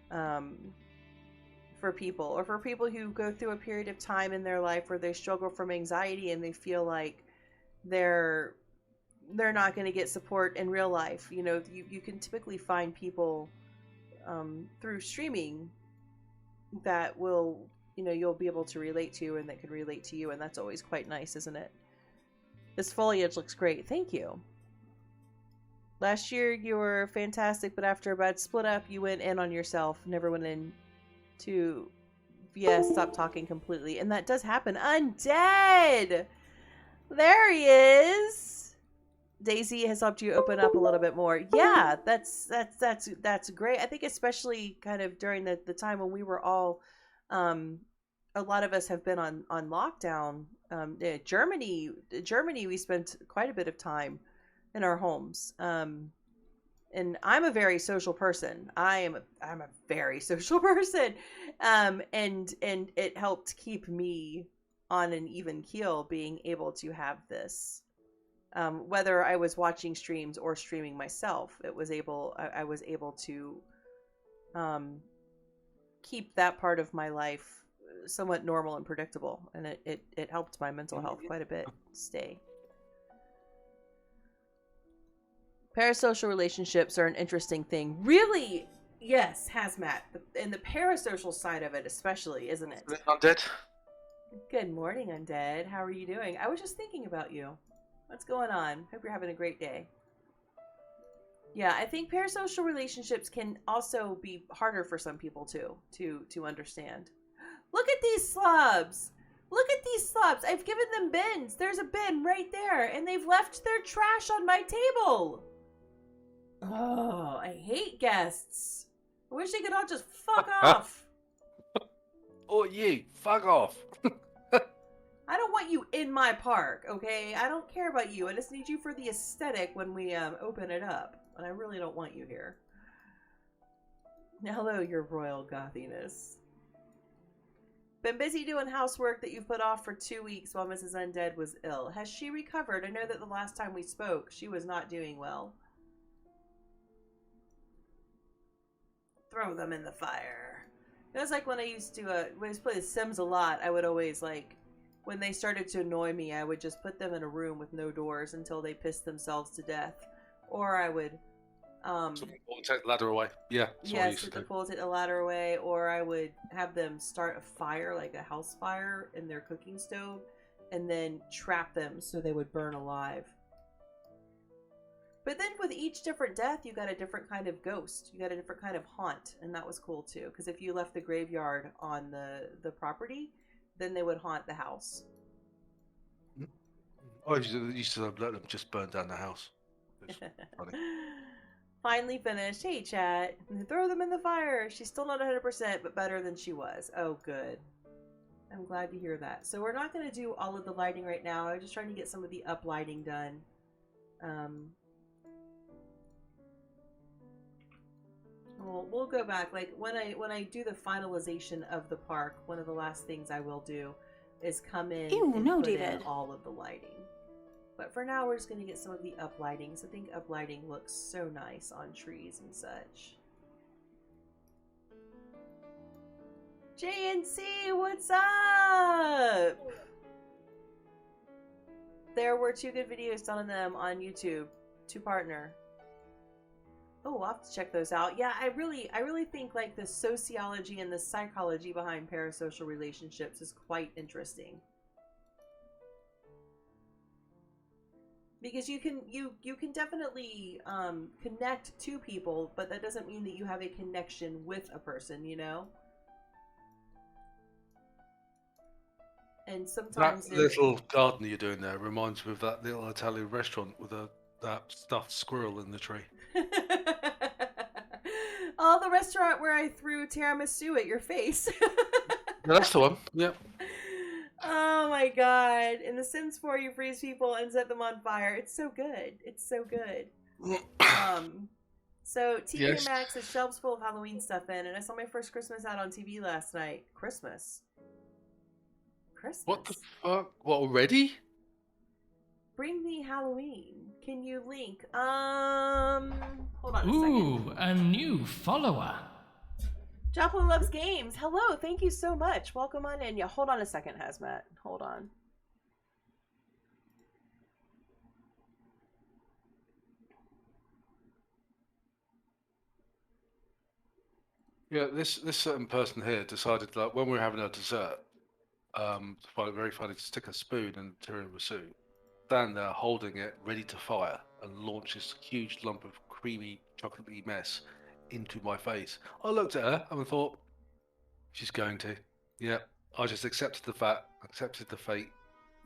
for people, or for people who go through a period of time in their life where they struggle from anxiety and they feel like they're not going to get support in real life. You know, you can typically find people through streaming that will, you know, you'll be able to relate to and that can relate to you, and that's always quite nice, isn't it? This foliage looks great. Thank you. Last year you were fantastic, but after a bad split up, you went in on yourself, never went in to stop talking completely. And that does happen. Undead! There he is! Daisy has helped you open up a little bit more. Yeah, that's great. I think especially kind of during the time when we were all a lot of us have been on lockdown. Germany, we spent quite a bit of time in our homes. And I'm a very social person. I'm a very social person. And it helped keep me on an even keel, being able to have this. Whether I was watching streams or streaming myself, I was able to keep that part of my life somewhat normal and predictable, and it helped my mental health quite a bit stay. Parasocial relationships are an interesting thing. Really, yes, Hazmat. And the parasocial side of it especially, isn't it? Undead. Good morning, Undead. How are you doing? I was just thinking about you. What's going on? Hope you're having a great day. Yeah, I think parasocial relationships can also be harder for some people too, to understand. Look at these slubs! Look at these slubs! I've given them bins. There's a bin right there, and they've left their trash on my table. Oh, I hate guests. I wish they could all just fuck off. Oh, you fuck off. I don't want you in my park, okay? I don't care about you. I just need you for the aesthetic when we open it up. And I really don't want you here. Hello, your royal gothiness. Been busy doing housework that you've put off for 2 weeks while Mrs. Undead was ill. Has she recovered? I know that the last time we spoke, she was not doing well. Throw them in the fire. It was like when I used to, when I used to play The Sims a lot, I would always, like, when they started to annoy me, I would just put them in a room with no doors until they pissed themselves to death. Or I would, take the ladder away. Yeah. yes, with the pole, take the ladder away. Or I would have them start a fire, like a house fire, in their cooking stove, and then trap them so they would burn alive. But then with each different death, you got a different kind of ghost. You got a different kind of haunt, and that was cool too. Because if you left the graveyard on the property, then they would haunt the house. I used to let them just burn down the house. It's funny. Finally finished. Hey, chat. Throw them in the fire. She's still not 100%, but better than she was. Oh, good. I'm glad to hear that. So we're not going to do all of the lighting right now. I'm just trying to get some of the up lighting done. We'll go back. Like when I do the finalization of the park, one of the last things I will do is come in and put in all of the lighting. But for now, we're just going to get some of the up lighting. So I think up lighting looks so nice on trees and such. JNC, what's up? There were 2 good videos done on them on YouTube to partner. Oh, I'll have to check those out. Yeah, I really think like the sociology and the psychology behind parasocial relationships is quite interesting. Because you can definitely connect to people, but that doesn't mean that you have a connection with a person, you know? And sometimes that little garden you're doing there reminds me of that little Italian restaurant with that stuffed squirrel in the tree. Oh, the restaurant where I threw tiramisu at your face. Yeah, that's the one. Yep. Oh my god. In The Sims 4, you freeze people and set them on fire. It's so good. It's so good. So TV Yes. Max has shelves full of Halloween stuff in, and I saw my first Christmas ad on TV last night. Christmas. What the fuck? What, already? bring me Halloween. Can you link? Hold on a second. Ooh, a new follower. Joplin Loves Games. Hello, thank you so much. Welcome on in. Yeah, hold on a second, Hazmat. Hold on. Yeah, this certain person here decided that when we were having our dessert, find it very funny to stick a spoon in tiramisu, stand there holding it ready to fire, and launch this huge lump of creamy chocolatey mess into my face. I looked at her and I thought, she's going to. Yeah, I just accepted the fate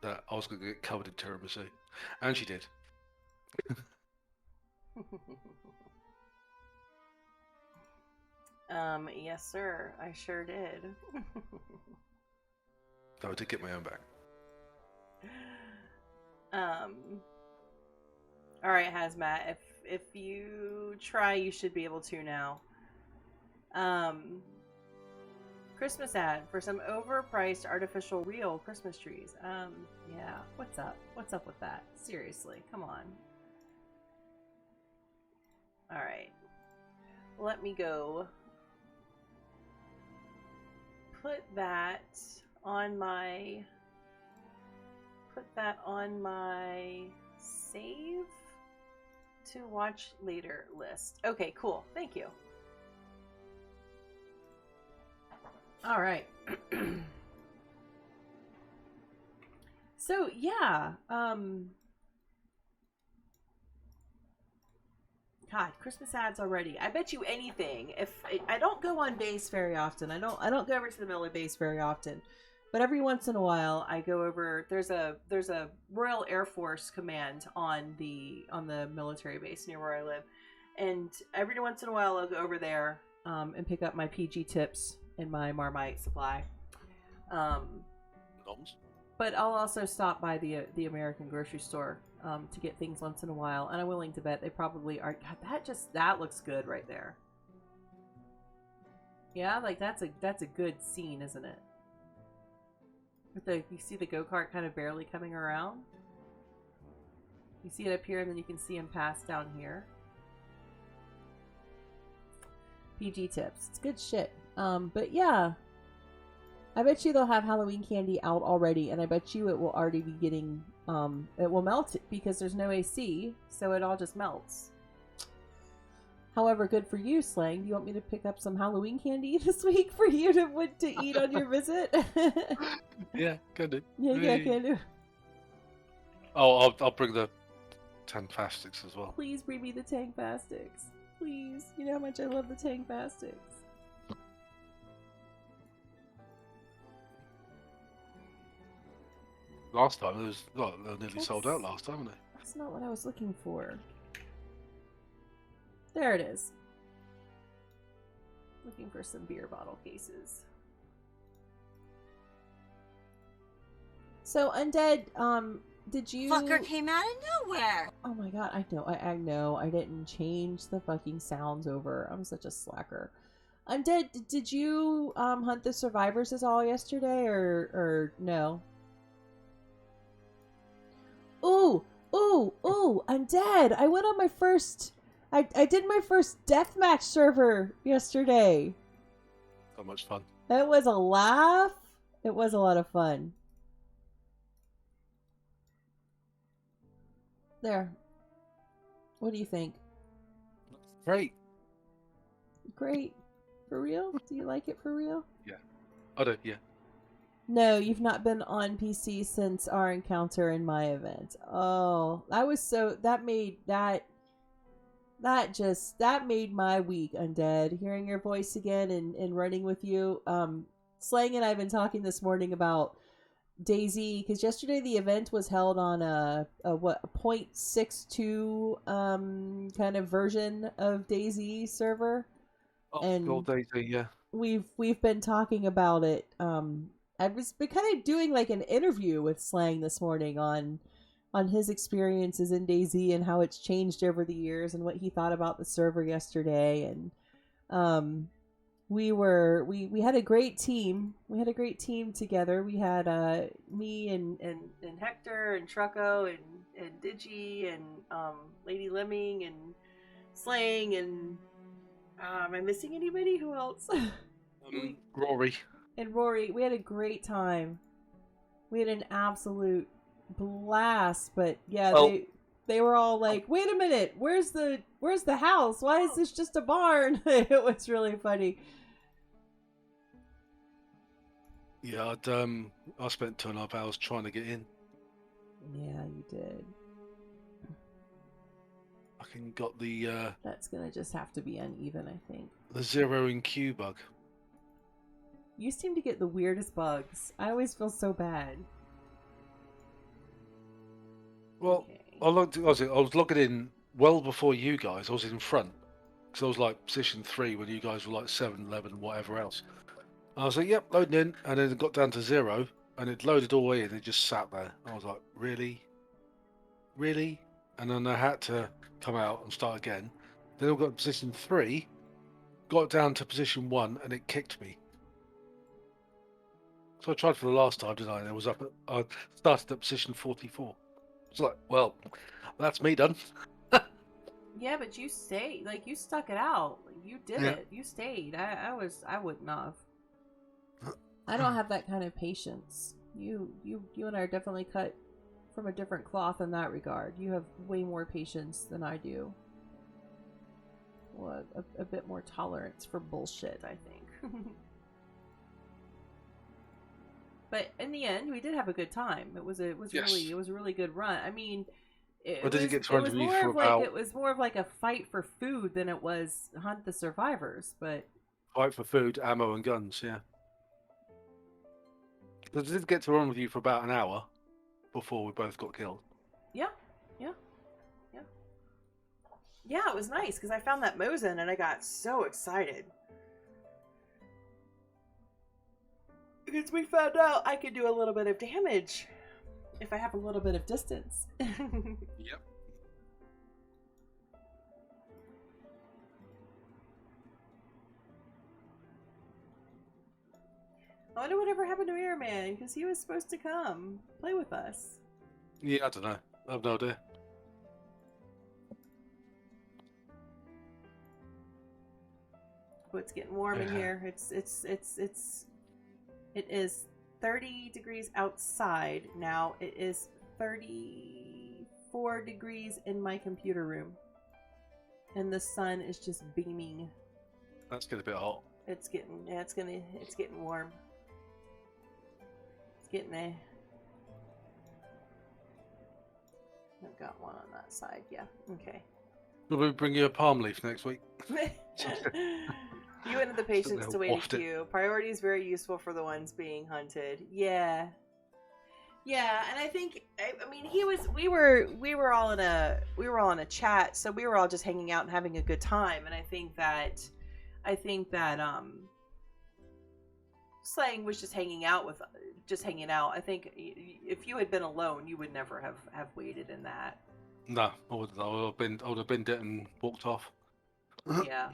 that I was going to get covered in tiramisu, and she did. Yes, sir. I sure did. So I did get my own back. All right, Hazmat. If you try, you should be able to now. Christmas ad for some overpriced artificial real Christmas trees. Yeah. What's up? What's up with that? Seriously, come on. All right. Let me go put that on my save to watch later list. Okay, cool. Thank you. All right. So, yeah, God, Christmas ads already. I bet you anything. If I don't go on base very often, I don't go over to the Miller base very often, but every once in a while I go over. There's a Royal Air Force command on the military base near where I live, and every once in a while I'll go over there and pick up my PG tips and my Marmite supply. But I'll also stop by the American grocery store to get things once in a while, and I'm willing to bet they probably are. God, that looks good right there. Yeah, like that's a good scene, isn't it? You see the go-kart kind of barely coming around. You see it up here, and then you can see him pass down here. PG tips. It's good shit. But yeah. I bet you they'll have Halloween candy out already, and I bet you it will already be getting, it will melt because there's no AC, so it all just melts. However, good for you, Slang. Do you want me to pick up some Halloween candy this week for you to eat on your visit? Yeah, can do. Yeah, can do. Oh, I'll bring the Tangfastics as well. Please bring me the Tangfastics. Please. You know how much I love the Tangfastics. Last time, they were nearly sold out last time, weren't they? That's not what I was looking for. There it is. Looking for some beer bottle cases. So, Undead, did you... Fucker came out of nowhere! Oh my god, I know. I didn't change the fucking sounds over. I'm such a slacker. Undead, did you hunt the survivors at all yesterday, or no? Ooh, Undead! I went on my first... I did my first deathmatch server yesterday. So much fun. It was a laugh. It was a lot of fun. There. What do you think? Great. Great. For real? Do you like it for real? Yeah. I do, yeah. No, you've not been on PC since our encounter in my event. Oh, that made my week, Undead. Hearing your voice again and running with you. Slang and I have been talking this morning about DayZ, because yesterday the event was held on a 0.62 kind of version of DayZ server. Oh, and DayZ, yeah. We've been talking about it. I've been kind of doing like an interview with Slang this morning on his experiences in DayZ and how it's changed over the years and what he thought about the server yesterday. And we had a great team. We had a great team together. We had me and Hector and Trucko and Digi and Lady Lemming and Slang and am I missing anybody? Who else? Rory. And Rory. We had a great time. We had an absolute blast. But yeah, Well, they were all like, "Wait a minute, where's the house? Why is this just a barn?" It was really funny. Yeah, I spent 2.5 hours trying to get in. Yeah, you did. I got the That's gonna just have to be uneven, I think. 0 in queue bug. You seem to get the weirdest bugs. I always feel so bad. Well, Okay. I was logging in well before you guys. I was in front because I was like position 3 when you guys were like 7, 11, whatever else. I was like, "Yep, loading in," and then it got down to 0, and it loaded all the way in. It just sat there. I was like, "Really, really?" And then I had to come out and start again. Then I got to position 3, got down to position 1, and it kicked me. So I tried for the last time, didn't I? And I started at position 44. It's like, well, that's me done. Yeah, but you stayed. Like, you stuck it out. You did it. You stayed. I wouldn't have. I don't have that kind of patience. You and I are definitely cut from a different cloth in that regard. You have way more patience than I do. Well, a bit more tolerance for bullshit, I think. But in the end, we did have a good time. It was a really good run. I mean, it was more of like a fight for food than it was hunt the survivors. But Fight for food, ammo, and guns. Yeah. But I did get to run with you for about an hour before we both got killed. yeah, it was nice because I found that Mosin and I got so excited. Because we found out I could do a little bit of damage if I have a little bit of distance. Yep. I wonder whatever happened to Airman because he was supposed to come play with us. Yeah, I don't know. I have no idea. Oh, it's getting warm in here. It is 30 degrees outside now. It is 34 degrees in my computer room. And the sun is just beaming. That's getting a bit hot. It's getting warm. It's getting there. I've got one on that side, yeah. Okay. Will we bring you a palm leaf next week? You and the patience to wait a Waft it. queue. Priority is very useful for the ones being hunted. Yeah. Yeah, and I think I mean we were all in a chat, so we were all just hanging out and having a good time, and I think that Slang was just hanging out. I think if you had been alone, you would never have waited in that. No, I would have been dead and walked off. Yeah.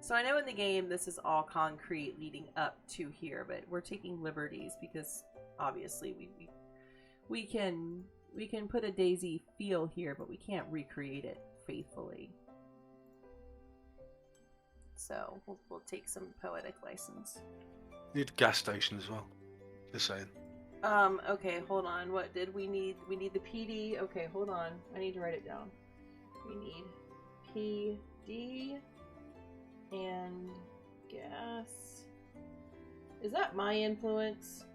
So I know in the game this is all concrete leading up to here, but we're taking liberties because obviously we can put a Daisy feel here, but we can't recreate it faithfully. So we'll take some poetic license. Need a gas station as well. Just saying. Okay, hold on. What did we need? We need the PD. Okay, hold on. I need to write it down. We need PD and gas. Is that my influence?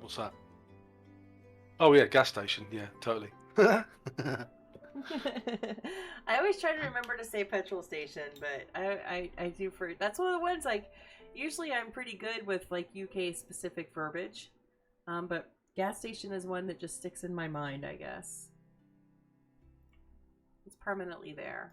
What's that? Oh yeah, gas station. Yeah, totally. I always try to remember to say petrol station, but I do for that's one of the ones like usually I'm pretty good with like UK specific verbiage, but gas station is one that just sticks in my mind. I guess it's permanently there.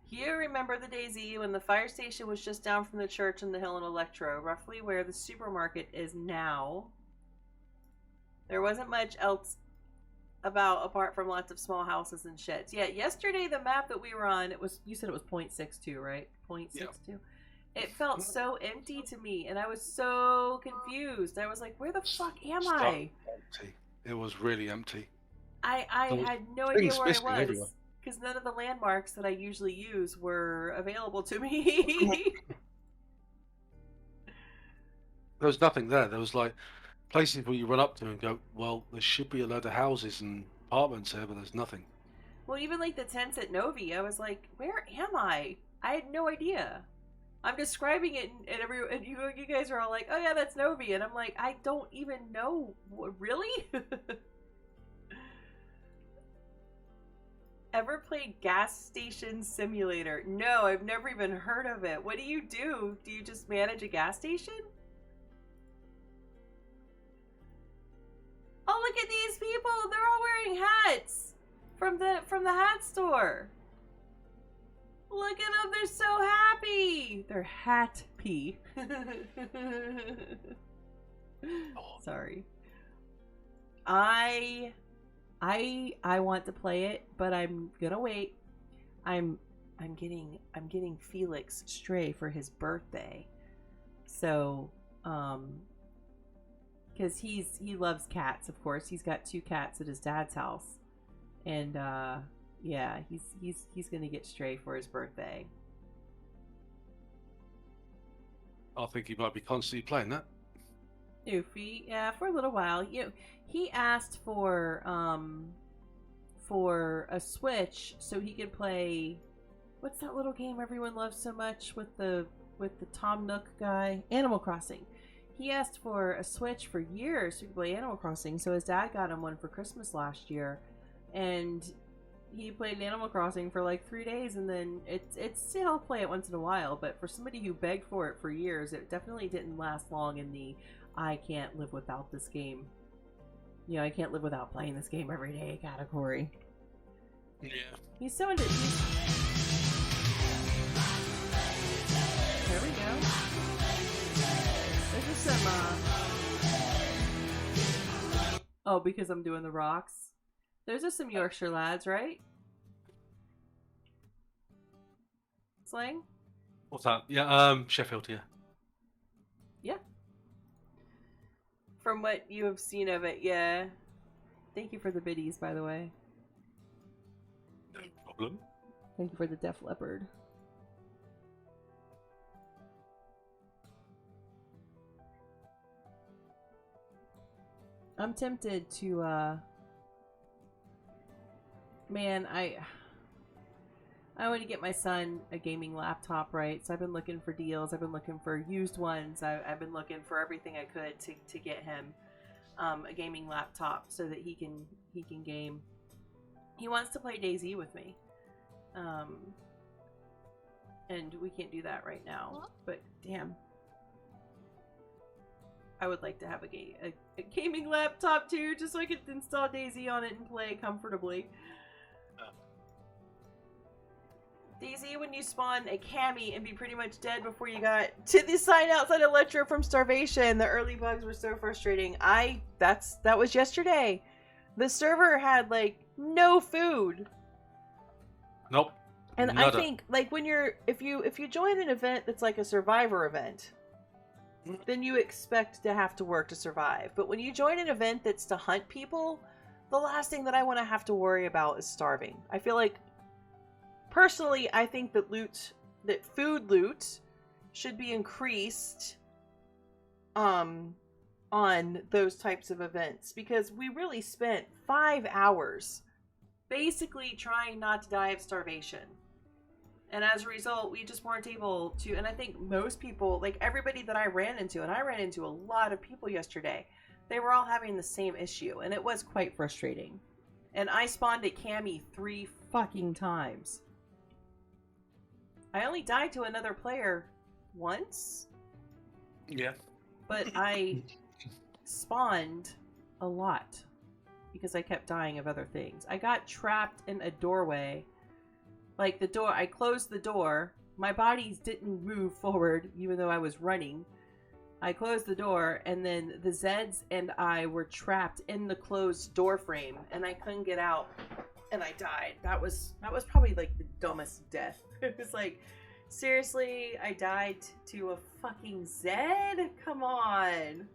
You remember the Daisy when the fire station was just down from the church in the hill in Electro, roughly where the supermarket is now. There wasn't much else about apart from lots of small houses and sheds. Yeah, yesterday the map that we were on, you said it was 0.62, right? 0.62. It felt so empty to me, and I was so confused. I was like, where the fuck am I? Empty. It was really empty. I had no idea where I was. Because none of the landmarks that I usually use were available to me. There was nothing there. There was like places where you run up to and go, well, there should be a load of houses and apartments here, but there's nothing. Well, even like the tents at Novi, I was like, where am I? I had no idea. I'm describing it, and you guys are all like, oh yeah, that's Novi, and I'm like, I don't even know. Really? Ever played Gas Station Simulator? No, I've never even heard of it. What do? Do you just manage a gas station? Oh, look at these people! They're all wearing hats from the hat store. Look at them! They're so happy. They're hat-py. Sorry. I want to play it, but I'm gonna wait. I'm getting Felix Stray for his birthday, so because he loves cats. Of course, he's got 2 cats at his dad's house, and yeah, he's gonna get Stray for his birthday. I think he might be constantly playing that. Oofy, yeah, for a little while. He asked for a Switch so he could play. What's that little game everyone loves so much with the Tom Nook guy? Animal Crossing. He asked for a Switch for years so he could play Animal Crossing. So his dad got him one for Christmas last year, and he played Animal Crossing for like 3 days, and then he'll play it once in a while. But for somebody who begged for it for years, it definitely didn't last long in the I can't live without this game. You know, I can't live without playing this game every day category. Yeah. He's so into. There we go. There's just some. Oh, because I'm doing the rocks. Those are some Yorkshire lads, right? Slang? What's that? Yeah, Sheffield, yeah. Yeah. From what you have seen of it, yeah. Thank you for the biddies, by the way. No problem. Thank you for the Def Leopard. I'm tempted to, man, I want to get my son a gaming laptop, right? So I've been looking for deals. I've been looking for used ones. I've been looking for everything I could to get him a gaming laptop so that he can game. He wants to play DayZ with me, and we can't do that right now. But damn, I would like to have a gaming laptop too, just so I could install DayZ on it and play comfortably. DayZ, when you spawn a Cammy and be pretty much dead before you got to the sign outside Electro from starvation, the early bugs were so frustrating. That was yesterday. The server had like no food. Nope. And I think like if you join an event that's like a survivor event, then you expect to have to work to survive. But when you join an event that's to hunt people, the last thing that I want to have to worry about is starving. I feel like personally, I think that food loot should be increased on those types of events, because we really spent 5 hours basically trying not to die of starvation. And as a result, we just weren't able to, and I think most people, like everybody that I ran into, and I ran into a lot of people yesterday, they were all having the same issue, and it was quite frustrating. And I spawned at Cammy 3 fucking times. I only died to another player once. Yeah. But I spawned a lot because I kept dying of other things. I got trapped in a doorway. Like the door, I closed the door. My body didn't move forward even though I was running. I closed the door, and then the Zeds and I were trapped in the closed door frame, and I couldn't get out, and I died. That was probably like the dumbest death. It was like, seriously, I died to a fucking Zed? Come on.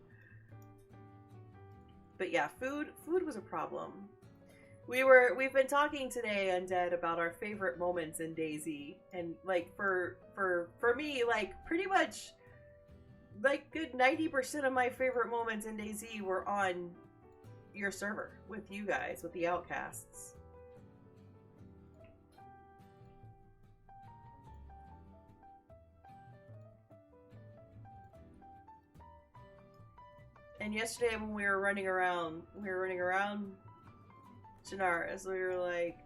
But yeah, food was a problem. We've been talking today, Undead, about our favorite moments in DayZ, and like for me, like pretty much like good 90% of my favorite moments in DayZ were on your server with you guys, with the Outcasts. And yesterday when we were running around Chernarus, we were like,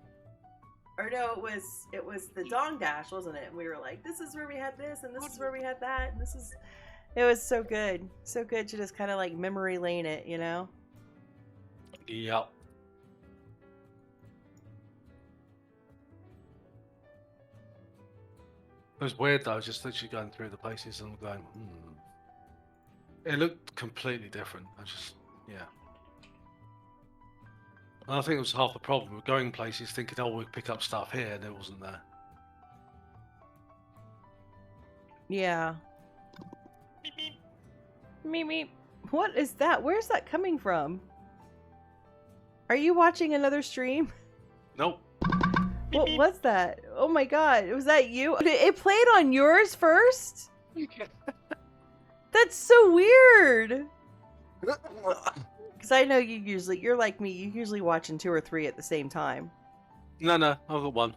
or no, it was the Dong Dash, wasn't it? And we were like, this is where we had this, and this is where we had that, and it was so good to just kind of like memory lane it, you know? Yep. It was weird though, just literally going through the places and going, It looked completely different. Yeah. And I think it was half the problem. We're going places thinking, oh, we'll pick up stuff here, and it wasn't there. Yeah. Meep meep. What is that? Where's that coming from? Are you watching another stream? Nope. What was that? Oh my god, was that you? It played on yours first? That's so weird. Because I know you're like me, you usually watching 2 or 3 at the same time. No, I've got one.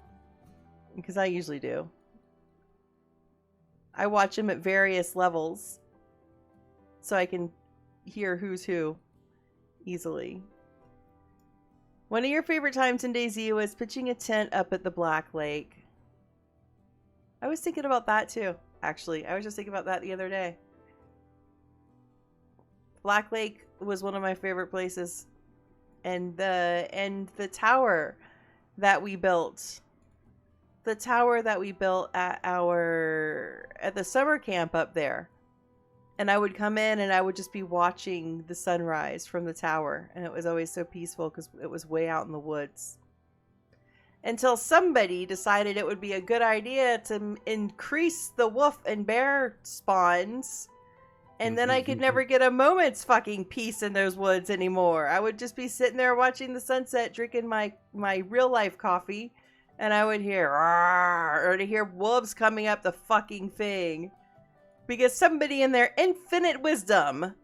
Because I usually do. I watch them at various levels. So I can hear who's who easily. One of your favorite times in DayZ was pitching a tent up at the Black Lake. I was thinking about that too, actually. I was just thinking about that the other day. Black Lake was one of my favorite places. And the tower that we built. The tower that we built at the summer camp up there. And I would come in and I would just be watching the sunrise from the tower. And it was always so peaceful because it was way out in the woods. Until somebody decided it would be a good idea to increase the wolf and bear spawns. And then I could never get a moment's fucking peace in those woods anymore. I would just be sitting there watching the sunset, drinking my real life coffee. And I would hear, or to hear wolves coming up the fucking thing. Because somebody in their infinite wisdom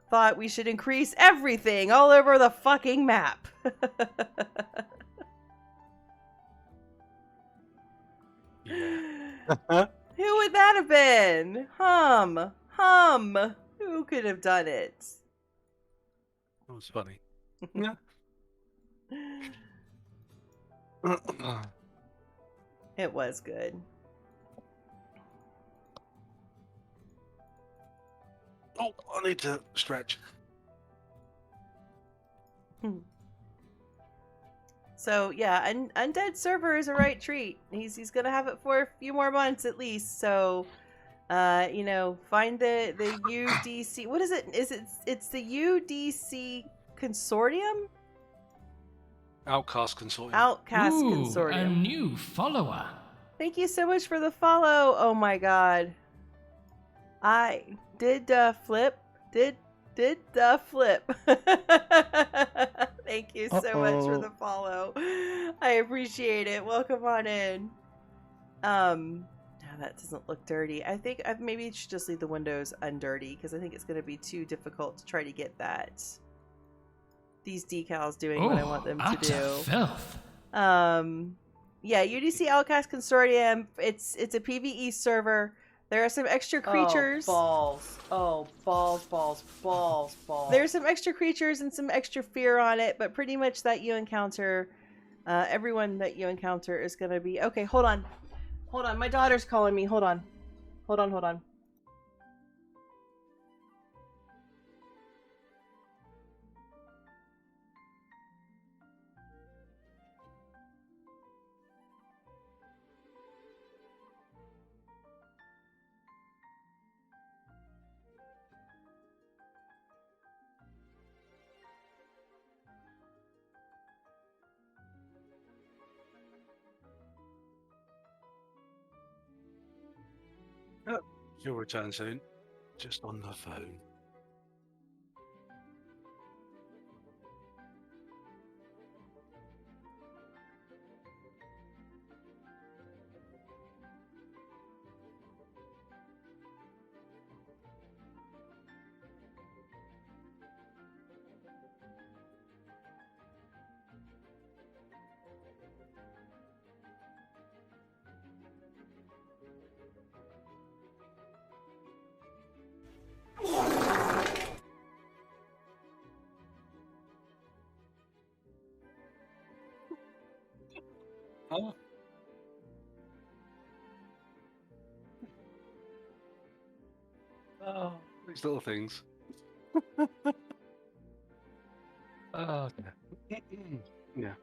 thought we should increase everything all over the fucking map. Who would that have been? Hum. Who could have done it? That was funny. Yeah. It was good. Oh, I need to stretch. So yeah, Undead server is a right treat. He's gonna have it for a few more months at least. So, you know, find the UDC. What is it? It's the UDC Consortium? Outcast Consortium. Outcast Ooh, Consortium. a new follower. Thank you so much for the follow. Oh my god. I did flip. Did flip. Thank you so much for the follow. I appreciate it. Welcome on in. No, that doesn't look dirty. I think maybe I should just leave the windows undirty because I think it's going to be too difficult to try to get these decals doing what I want them to utter do. filth. Yeah, UDC Outcast Consortium. It's a PvE server. There are some extra creatures. Oh, balls. There's some extra creatures and some extra fear on it, but pretty much that you encounter, everyone that you encounter is going to be... Okay, hold on. My daughter's calling me. Hold on. She'll return soon. Just on the phone. Oh. Oh, these little things. Oh, yeah. Yeah.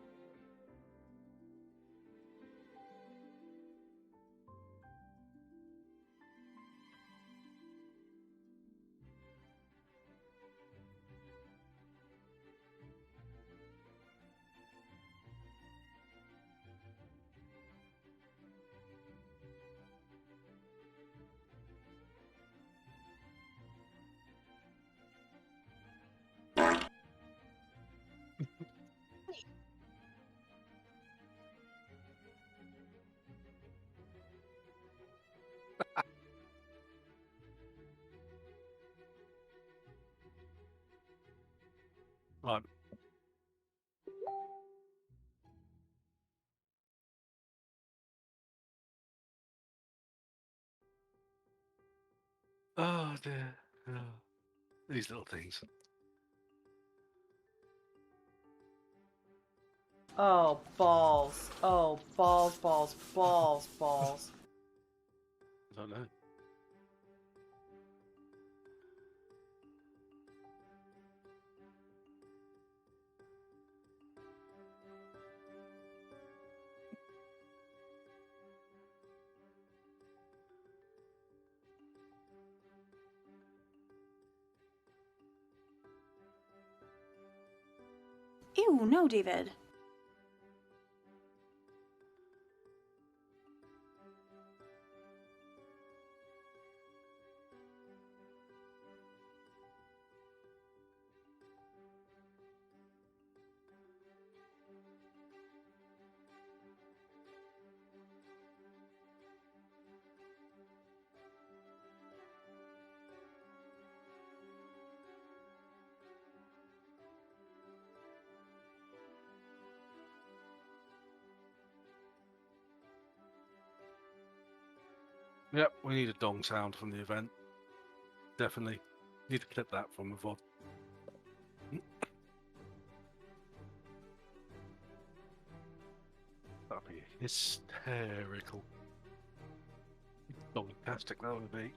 Right. Oh dear. Oh, these little things. Oh, balls. Oh, balls, balls, balls, balls. I don't know. Ew, no, David. Yep, we need a dong sound from the event. Definitely. Need to clip that from the VOD. That'd be hysterical. Fantastic that would be.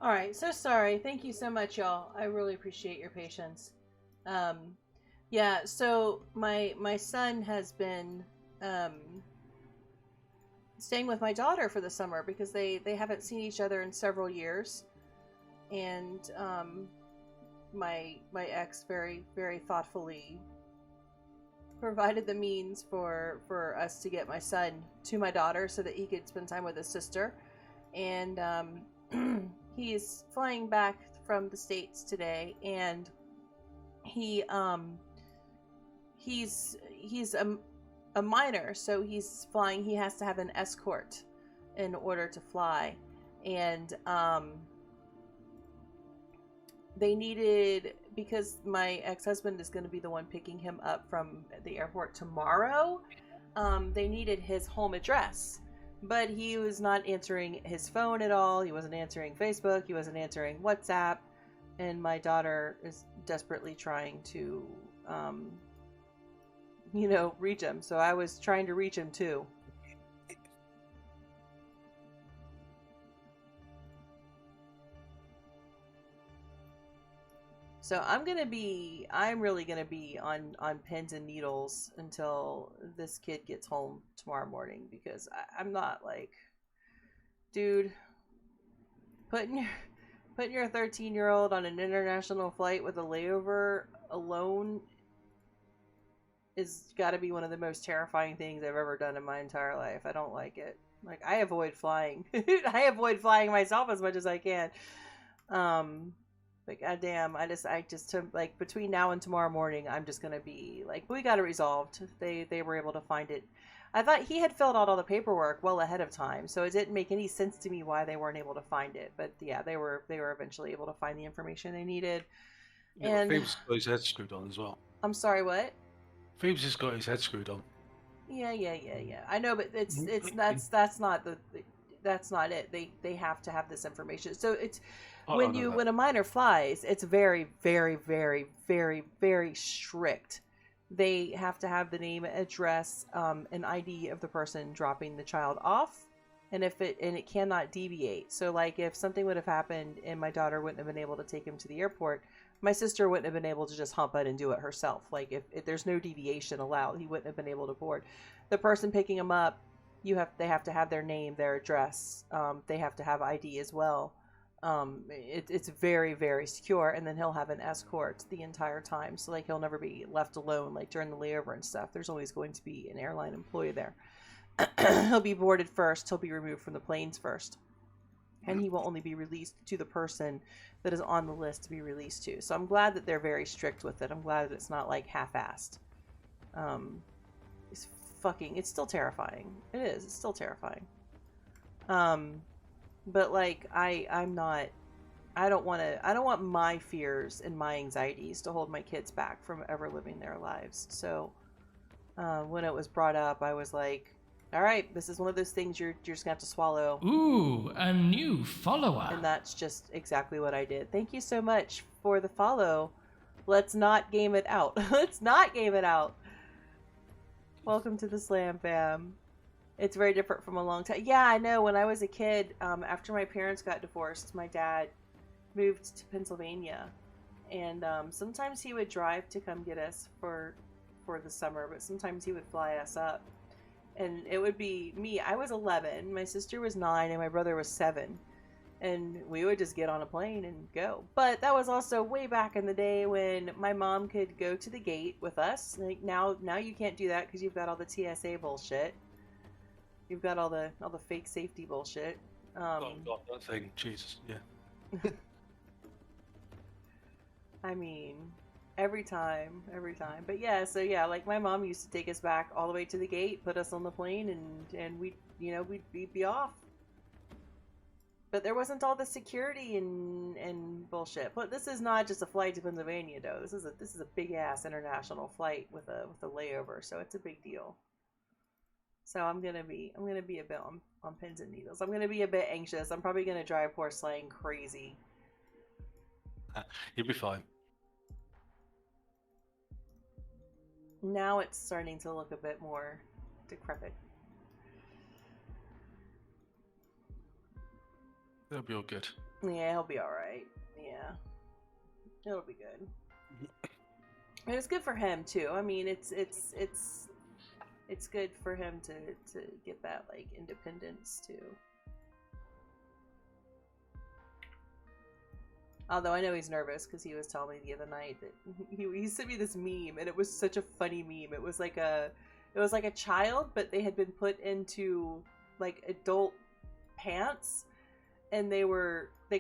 All right, so sorry. Thank you so much, y'all. I really appreciate your patience. Yeah. So my son has been staying with my daughter for the summer because they haven't seen each other in several years, and my ex very thoughtfully provided the means for us to get my son to my daughter so that he could spend time with his sister, and he's flying back from the States today, and he's a minor, so he's flying. He has to have an escort in order to fly, and they needed, because my ex-husband is going to be the one picking him up from the airport tomorrow, they needed his home address. But he was not answering his phone at all. He wasn't answering Facebook. He wasn't answering WhatsApp. And my daughter is desperately trying to, reach him. So I was trying to reach him too. So I'm really gonna be on pins and needles until this kid gets home tomorrow morning, because I'm not like, dude, putting your 13-year-old on an international flight with a layover alone is got to be one of the most terrifying things I've ever done in my entire life. I don't like it. Like, I avoid flying. I avoid flying myself as much as I can. Like, goddamn, I just like, between now and tomorrow morning, I'm just gonna be like, we got it resolved. They were able to find it. I thought he had filled out all the paperwork well ahead of time, so it didn't make any sense to me why they weren't able to find it. But yeah, they were eventually able to find the information they needed. Yeah, and Phoebes got his head screwed on as well. I'm sorry, what? Phoebes has got his head screwed on. Yeah. I know, but that's not it. They have to have this information. So it's when a minor flies, it's very, very, very, very, very strict. They have to have the name, address, an ID of the person dropping the child off, and it cannot deviate. So, like, if something would have happened and my daughter wouldn't have been able to take him to the airport, my sister wouldn't have been able to just hump it and do it herself. Like, if there's no deviation allowed, he wouldn't have been able to board. The person picking him up, they have to have their name, their address. They have to have ID as well. It's very, very secure, and then he'll have an escort the entire time. So, like, he'll never be left alone, like, during the layover and stuff. There's always going to be an airline employee there. He'll be boarded first. He'll be removed from the planes first. And he will only be released to the person that is on the list to be released to. So I'm glad that they're very strict with it. I'm glad that it's not, like, half-assed. It's still terrifying. It is. It's still terrifying. But, like, I don't want my fears and my anxieties to hold my kids back from ever living their lives. So when it was brought up, I was like, All right, this is one of those things you're just gonna have to swallow. Ooh, a new follower. And that's just exactly what I did. Thank you so much for the follow. Let's not game it out. Let's not game it out. Welcome to the Slam Fam. It's very different from a long time. Yeah, I know. When I was a kid, after my parents got divorced, my dad moved to Pennsylvania. And sometimes he would drive to come get us for the summer, but sometimes he would fly us up. And it would be me. I was 11, my sister was 9, and my brother was 7. And we would just get on a plane and go. But that was also way back in the day when my mom could go to the gate with us. Like now you can't do that because you've got all the TSA bullshit. You've got all the fake safety bullshit. Oh God, that thing, Jesus, yeah. I mean, every time. But yeah, so yeah, like my mom used to take us back all the way to the gate, put us on the plane, and we'd be off. But there wasn't all the security and bullshit. But this is not just a flight to Pennsylvania, though. This is a big ass international flight with a layover, so it's a big deal. So I'm gonna be a bit on pins and needles. I'm gonna be a bit anxious. I'm probably gonna drive poor Slang crazy. You'll be fine. Now it's starting to look a bit more decrepit. They'll be all good. Yeah, he'll be alright. Yeah. It'll be good. And it's good for him too. I mean, it's good for him to get that like independence too. Although I know he's nervous because he was telling me the other night that he sent me this meme, and it was such a funny meme. It was like a child, but they had been put into like adult pants, and they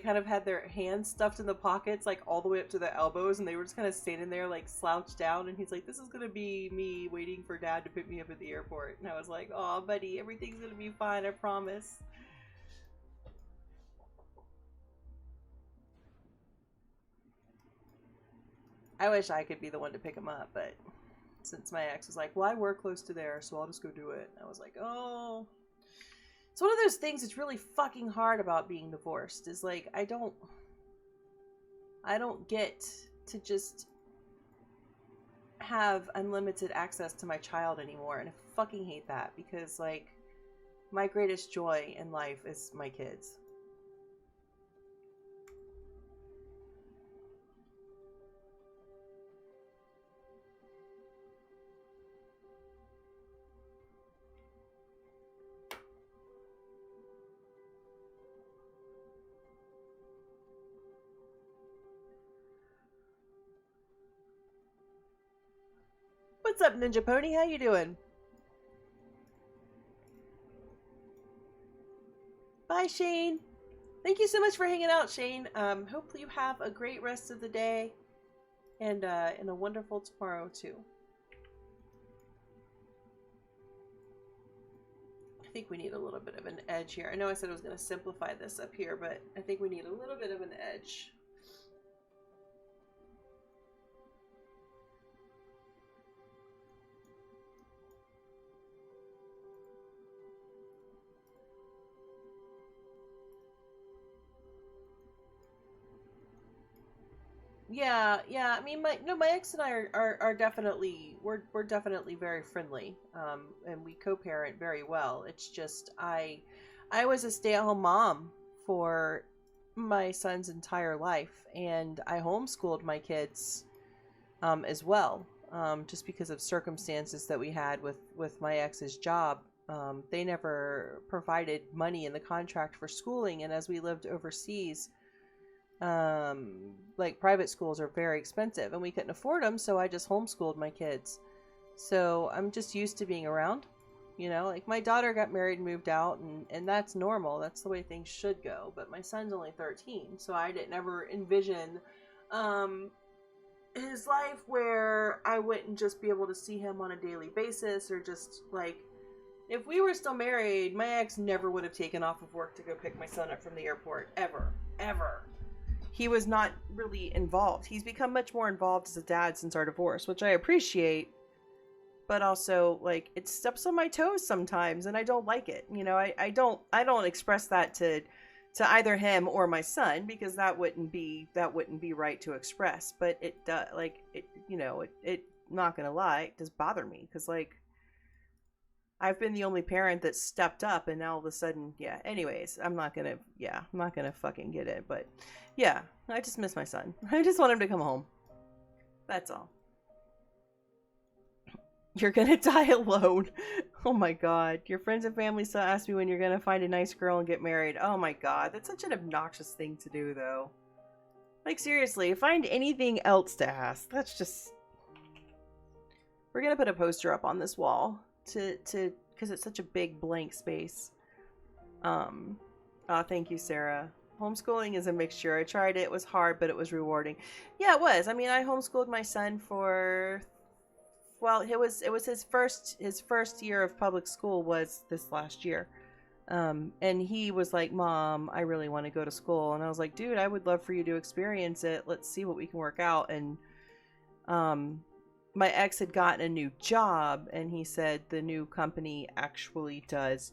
kind of had their hands stuffed in the pockets like all the way up to their elbows, and they were just kind of standing there like slouched down, and he's like, "This is gonna be me waiting for Dad to pick me up at the airport." And I was like, "Aw, buddy, everything's gonna be fine, I promise." I wish I could be the one to pick him up, but since my ex was like, "Well, I work close to there, so I'll just go do it," I was like, "Oh." It's one of those things that's really fucking hard about being divorced, is like, I don't get to just have unlimited access to my child anymore, and I fucking hate that, because like, my greatest joy in life is my kids. What's up, Ninja Pony? How you doing? Bye, Shane. Thank you so much for hanging out, Shane. Hopefully you have a great rest of the day and a wonderful tomorrow too. I think we need a little bit of an edge here. I know I said I was going to simplify this up here, but I think we need a little bit of an edge. Yeah. I mean, my ex and I are definitely we're definitely very friendly, and we co-parent very well. It's just I was a stay-at-home mom for my son's entire life, and I homeschooled my kids as well, just because of circumstances that we had with my ex's job. They never provided money in the contract for schooling, and as we lived overseas, like private schools are very expensive and we couldn't afford them, so I just homeschooled my kids. So I'm just used to being around, you know, like my daughter got married and moved out, and that's normal. That's the way things should go. But my son's only 13, so I didn't ever envision his life where I wouldn't just be able to see him on a daily basis, or just like, if we were still married, my ex never would have taken off of work to go pick my son up from the airport, ever. He was not really involved. He's become much more involved as a dad since our divorce, which I appreciate. but also like it steps on my toes sometimes, and I don't like it. You know, I don't express that to either him or my son, because that wouldn't be right to express. But it does, like, it, you know, it not gonna lie, it does bother me, because like I've been the only parent that stepped up, and now all of a sudden, yeah. Anyways, I'm not gonna fucking get it, but yeah, I just miss my son. I just want him to come home. That's all. You're gonna die alone. Oh my god. Your friends and family still ask me when you're gonna find a nice girl and get married. Oh my god. That's such an obnoxious thing to do, though. Like, seriously, find anything else to ask. That's just... We're gonna put a poster up on this wall because it's such a big blank space. Thank you, Sarah. Homeschooling is a mixture. I tried it. It was hard, but it was rewarding. Yeah, it was. I mean, I homeschooled my son for... Well, it was his first year of public school was this last year. And he was like, Mom, I really want to go to school. And I was like, dude, I would love for you to experience it. Let's see what we can work out. And my ex had gotten a new job, and he said the new company actually does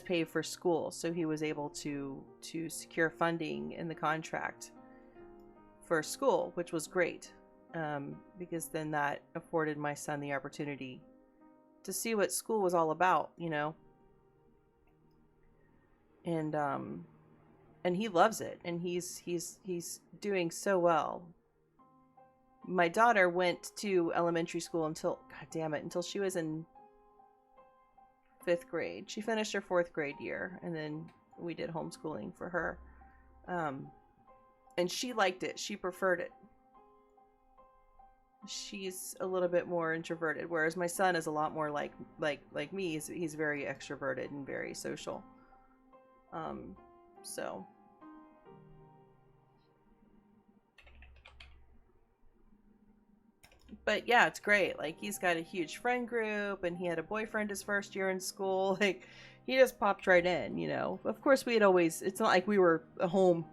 pay for school. So he was able to secure funding in the contract for school, which was great. Because then that afforded my son the opportunity to see what school was all about, you know. And he loves it, and he's doing so well. My daughter went to elementary school until she was in 5th grade. She finished her 4th grade year, and then we did homeschooling for her. And she liked it. She preferred it. She's a little bit more introverted, whereas my son is a lot more like me. He's very extroverted and very social. So but yeah, it's great. Like, he's got a huge friend group, and he had a boyfriend his first year in school. Like, he just popped right in, you know. Of course, it's not like we were a home.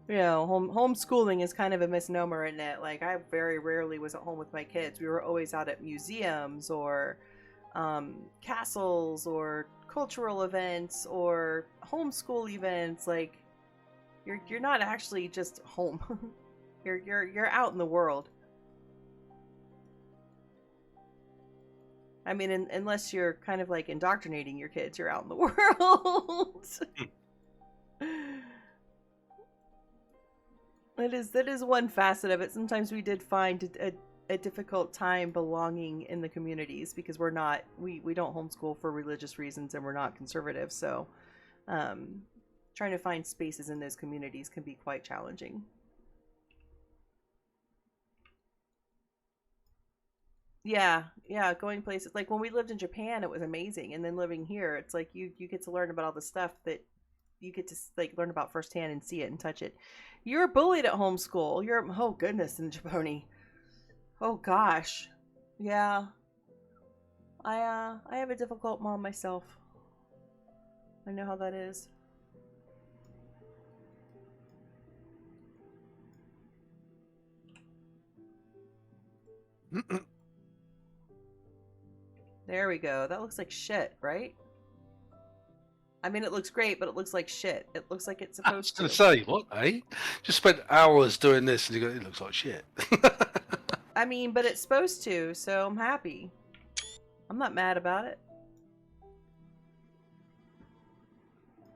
You know, homeschooling is kind of a misnomer, isn't it? Like, I very rarely was at home with my kids. We were always out at museums or castles or cultural events or homeschool events. Like, you're not actually just home. you're out in the world. I mean, unless you're kind of like indoctrinating your kids, you're out in the world. That is one facet of it. Sometimes we did find a difficult time belonging in the communities, because we don't homeschool for religious reasons, and we're not conservative. So trying to find spaces in those communities can be quite challenging. Yeah, going places. Like, when we lived in Japan, it was amazing. And then living here, it's like you get to learn about all the stuff that you get to, like, learn about firsthand and see it and touch it. You were bullied at homeschool. Oh goodness, in Japan. Oh gosh. Yeah. I have a difficult mom myself. I know how that is. There we go. That looks like shit, right? I mean, it looks great, but it looks like shit. It looks like it's supposed to. I was going to say, what, eh? Just spent hours doing this, and you go, it looks like shit. I mean, but it's supposed to, so I'm happy. I'm not mad about it.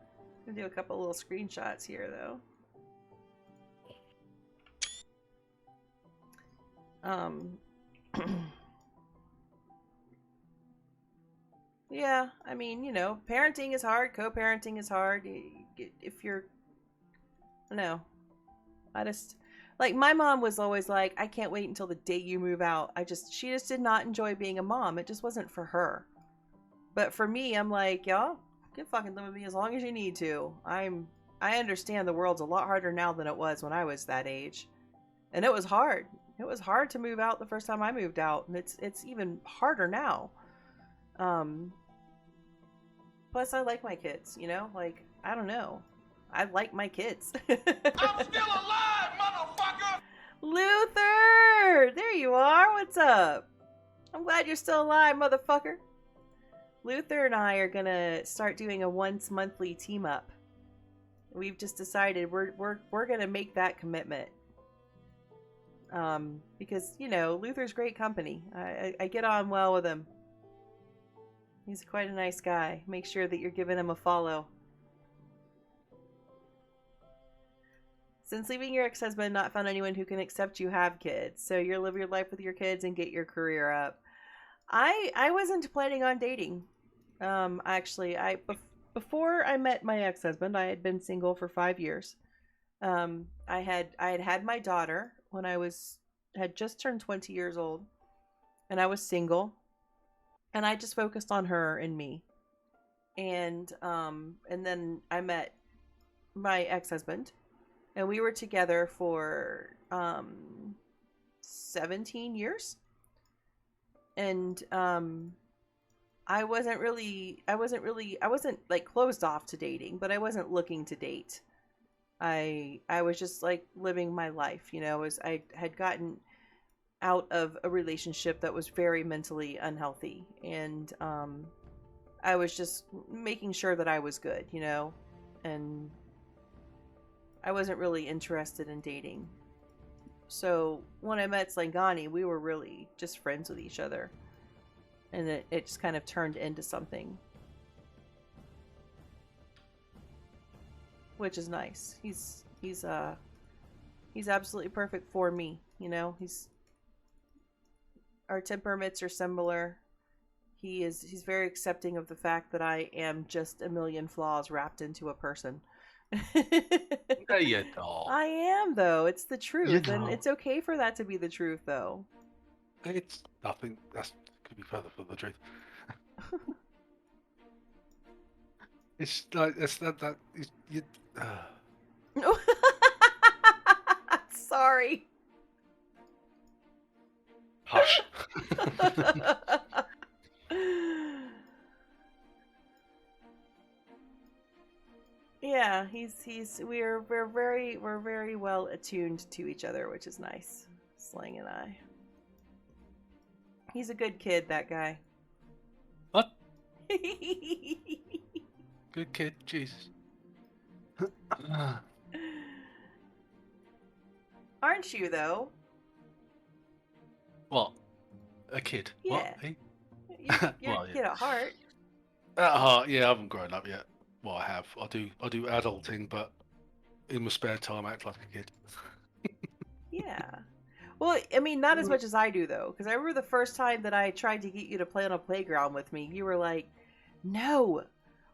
I'm going to do a couple little screenshots here, though. Yeah, I mean, you know, parenting is hard, co-parenting is hard. If you're, no, like, my mom was always like, I can't wait until the day you move out. She just did not enjoy being a mom. It just wasn't for her. But for me, I'm like, y'all can fucking live with me as long as you need to. I understand the world's a lot harder now than it was when I was that age. And it was hard. It was hard to move out the first time I moved out, and it's even harder now. Plus, I like my kids, you know? Like, I don't know. I like my kids. I'm still alive, motherfucker! Luther! There you are. What's up? I'm glad you're still alive, motherfucker. Luther and I are gonna start doing a once monthly team up. We've just decided we're gonna make that commitment. Because, you know, Luther's great company. I get on well with him. He's quite a nice guy. Make sure that you're giving him a follow. Since leaving your ex-husband, not found anyone who can accept you have kids. So you'll live your life with your kids and get your career up. I wasn't planning on dating. Actually, before I met my ex-husband, I had been single for 5 years. I had my daughter when I had just turned 20 years old, and I was single, and I just focused on her and me. And then I met my ex-husband, and we were together for 17 years. And I wasn't like closed off to dating, but I wasn't looking to date. I was just like living my life, you know. I had gotten out of a relationship that was very mentally unhealthy, and I was just making sure that I was good, you know, and I wasn't really interested in dating. So when I met Slangani, we were really just friends with each other, and it just kind of turned into something, which is nice. He's absolutely perfect for me, you know. Our temperaments are similar. He's very accepting of the fact that I am just a million flaws wrapped into a person. No, you don't. I am, though. It's the truth, You and don't. it's okay for that to be the truth, though. It's nothing. That could be further from the truth. It's like it's that you. Sorry. Hush. Yeah, we're very well attuned to each other, which is nice. Slang and I. He's a good kid, that guy. What? Good kid, Jesus. Aren't you, though? What? A kid? Yeah. What? Eh? You're Well, a yeah. kid at heart. At heart, yeah, I haven't grown up yet. Well, I have. I do adulting, but in my spare time, I act like a kid. Yeah. Well, I mean, not as much as I do, though, because I remember the first time that I tried to get you to play on a playground with me, you were like, no.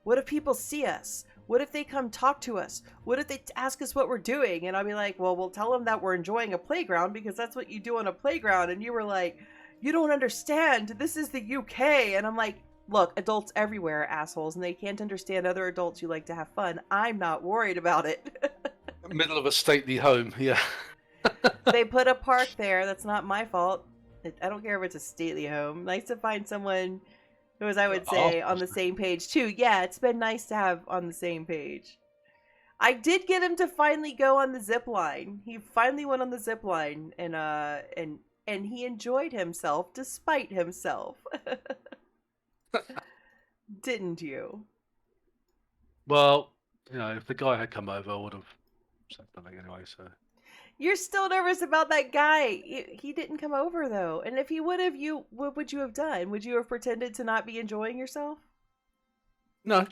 What if people see us? What if they come talk to us? What if they ask us what we're doing? And I'll be like, well, we'll tell them that we're enjoying a playground because that's what you do on a playground. And you were like, you don't understand. This is the UK. And I'm like, look, adults everywhere are assholes, and they can't understand other adults who like to have fun. I'm not worried about it. Middle of a stately home, yeah. They put a park there. That's not my fault. I don't care if it's a stately home. Nice to find someone who is, I would say, on the same page too. Yeah, it's been nice to have on the same page. I did get him to finally go on the zip line. He finally went on the zip line, and he enjoyed himself despite himself. Didn't you? Well, you know, if the guy had come over, I would have said something anyway. So You're still nervous about that guy. He didn't come over, though. And if he would have, what would you have done? Would you have pretended to not be enjoying yourself? no,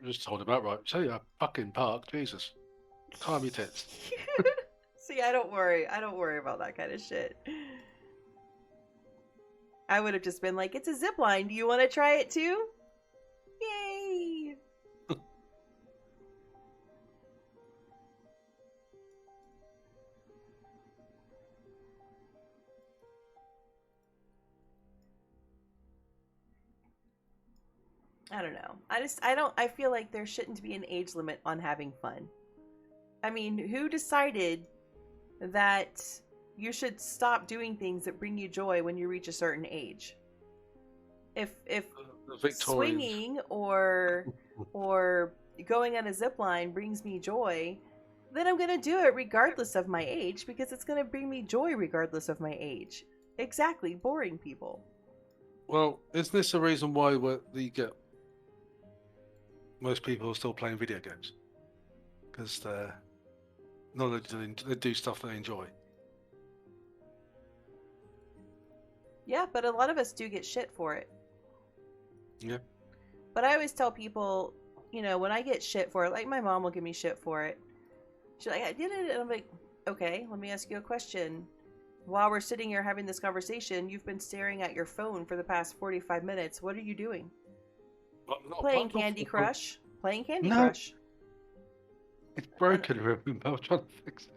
just told him outright. So yeah, fucking park, Jesus, calm your tits. See, I don't worry. I don't worry about that kind of shit. I would have just been like, it's a zip line. Do you want to try it too? Yay! I don't know. I feel like there shouldn't be an age limit on having fun. I mean, who decided that you should stop doing things that bring you joy when you reach a certain age? If The Victorians. swinging or going on a zip line brings me joy, then I'm gonna do it regardless of my age because it's gonna bring me joy regardless of my age. Exactly, boring people. Well, isn't this the reason why you get most people are still playing video games? Because they're not they do stuff they enjoy. Yeah, but a lot of us do get shit for it. Yeah. But I always tell people, you know, when I get shit for it, like my mom will give me shit for it. She's like, I did it, and I'm like, okay, let me ask you a question. While we're sitting here having this conversation, you've been staring at your phone for the past 45 minutes. What are you doing? Playing Candy Crush. Playing Candy Crush. It's broken, remember? I'm trying to fix it.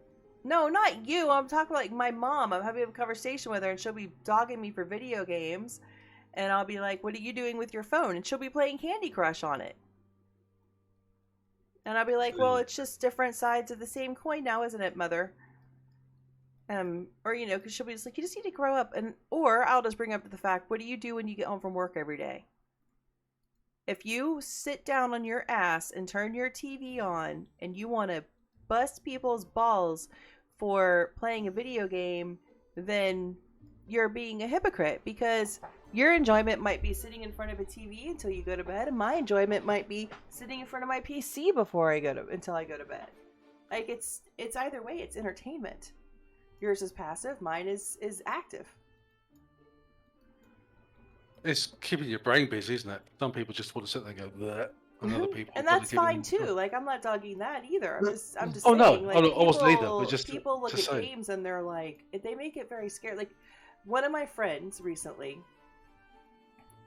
No, not you. I'm talking like my mom. I'm having a conversation with her, and she'll be dogging me for video games. And I'll be like, what are you doing with your phone? And she'll be playing Candy Crush on it. And I'll be like, well, it's just different sides of the same coin now, isn't it, mother? Or, you know, because she'll be just like, you just need to grow up. Or I'll just bring up the fact, what do you do when you get home from work every day? If you sit down on your ass and turn your TV on and you want to bust people's balls for playing a video game, then you're being a hypocrite, because your enjoyment might be sitting in front of a TV until you go to bed, and my enjoyment might be sitting in front of my PC until I go to bed. Like, it's either way, it's entertainment. Yours is passive, mine is active. It's keeping your brain busy, isn't it? Some people just want to sit there and go bleh, and other people And that's fine too. Like, I'm not dogging that either. I'm just saying. No, like, I wasn't either. But just people look at games and they're like, they make it very scary. Like, one of my friends recently,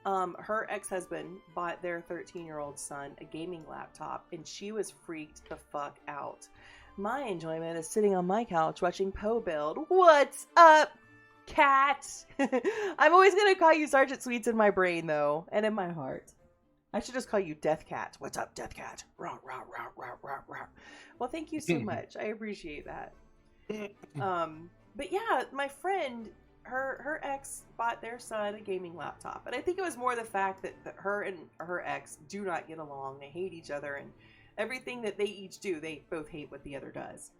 her ex-husband bought their 13-year-old son a gaming laptop, and she was freaked the fuck out. My enjoyment is sitting on my couch watching Poe build. What's up, cat? I'm always gonna call you Sergeant Sweets in my brain, though, and in my heart. I should just call you Death Cat. What's up, Death Cat? Rah, rah, rah, rah, rah, rah. Well, thank you so much. I appreciate that. But yeah, my friend, her ex bought their son a gaming laptop, and I think it was more the fact that her and her ex do not get along. They hate each other, and everything that they each do, they both hate what the other does.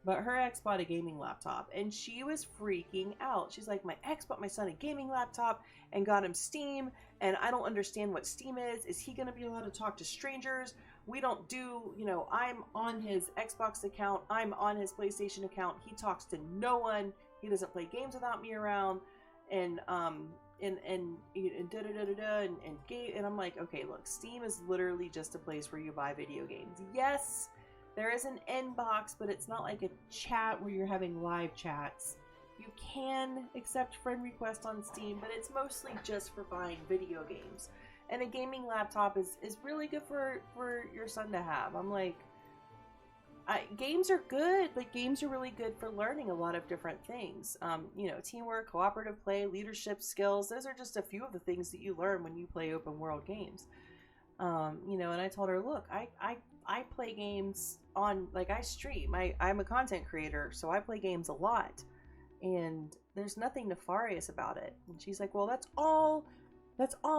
But her ex bought a gaming laptop, and she was freaking out. She's like, my ex bought my son a gaming laptop and got him Steam, and I don't understand what Steam is. Is he going to be allowed to talk to strangers? We don't do, you know, I'm on his Xbox account. I'm on his PlayStation account. He talks to no one. He doesn't play games without me around. And and I'm like, okay, look, Steam is literally just a place where you buy video games. Yes, there is an inbox, but it's not like a chat where you're having live chats. You can accept friend requests on Steam, but it's mostly just for buying video games. And a gaming laptop is really good for your son to have. I'm like, games are good. Like, games are really good for learning a lot of different things. You know, teamwork, cooperative play, leadership skills. Those are just a few of the things that you learn when you play open world games. You know, and I told her, look, I play games on, like, I stream. I'm a content creator, so I play games a lot. And there's nothing nefarious about it. And she's like, well, that's all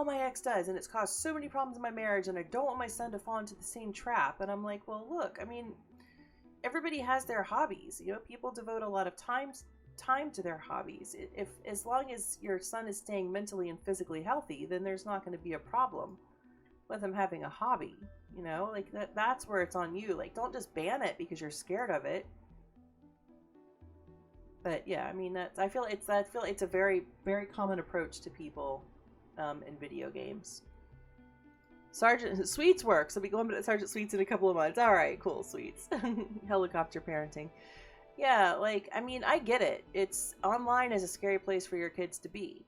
my ex does, and it's caused so many problems in my marriage, and I don't want my son to fall into the same trap. And I'm like, well, look, I mean, everybody has their hobbies. You know, people devote a lot of time to their hobbies. If as long as your son is staying mentally and physically healthy, then there's not going to be a problem with him having a hobby. You know, like that's where it's on you. Like, don't just ban it because you're scared of it. But yeah, I mean, I feel it's a very, very common approach to people in video games. Sergeant Sweets works. I'll be going to Sergeant Sweets in a couple of months. All right, cool, Sweets. Helicopter parenting. Yeah, like, I mean, I get it. It's online is a scary place for your kids to be.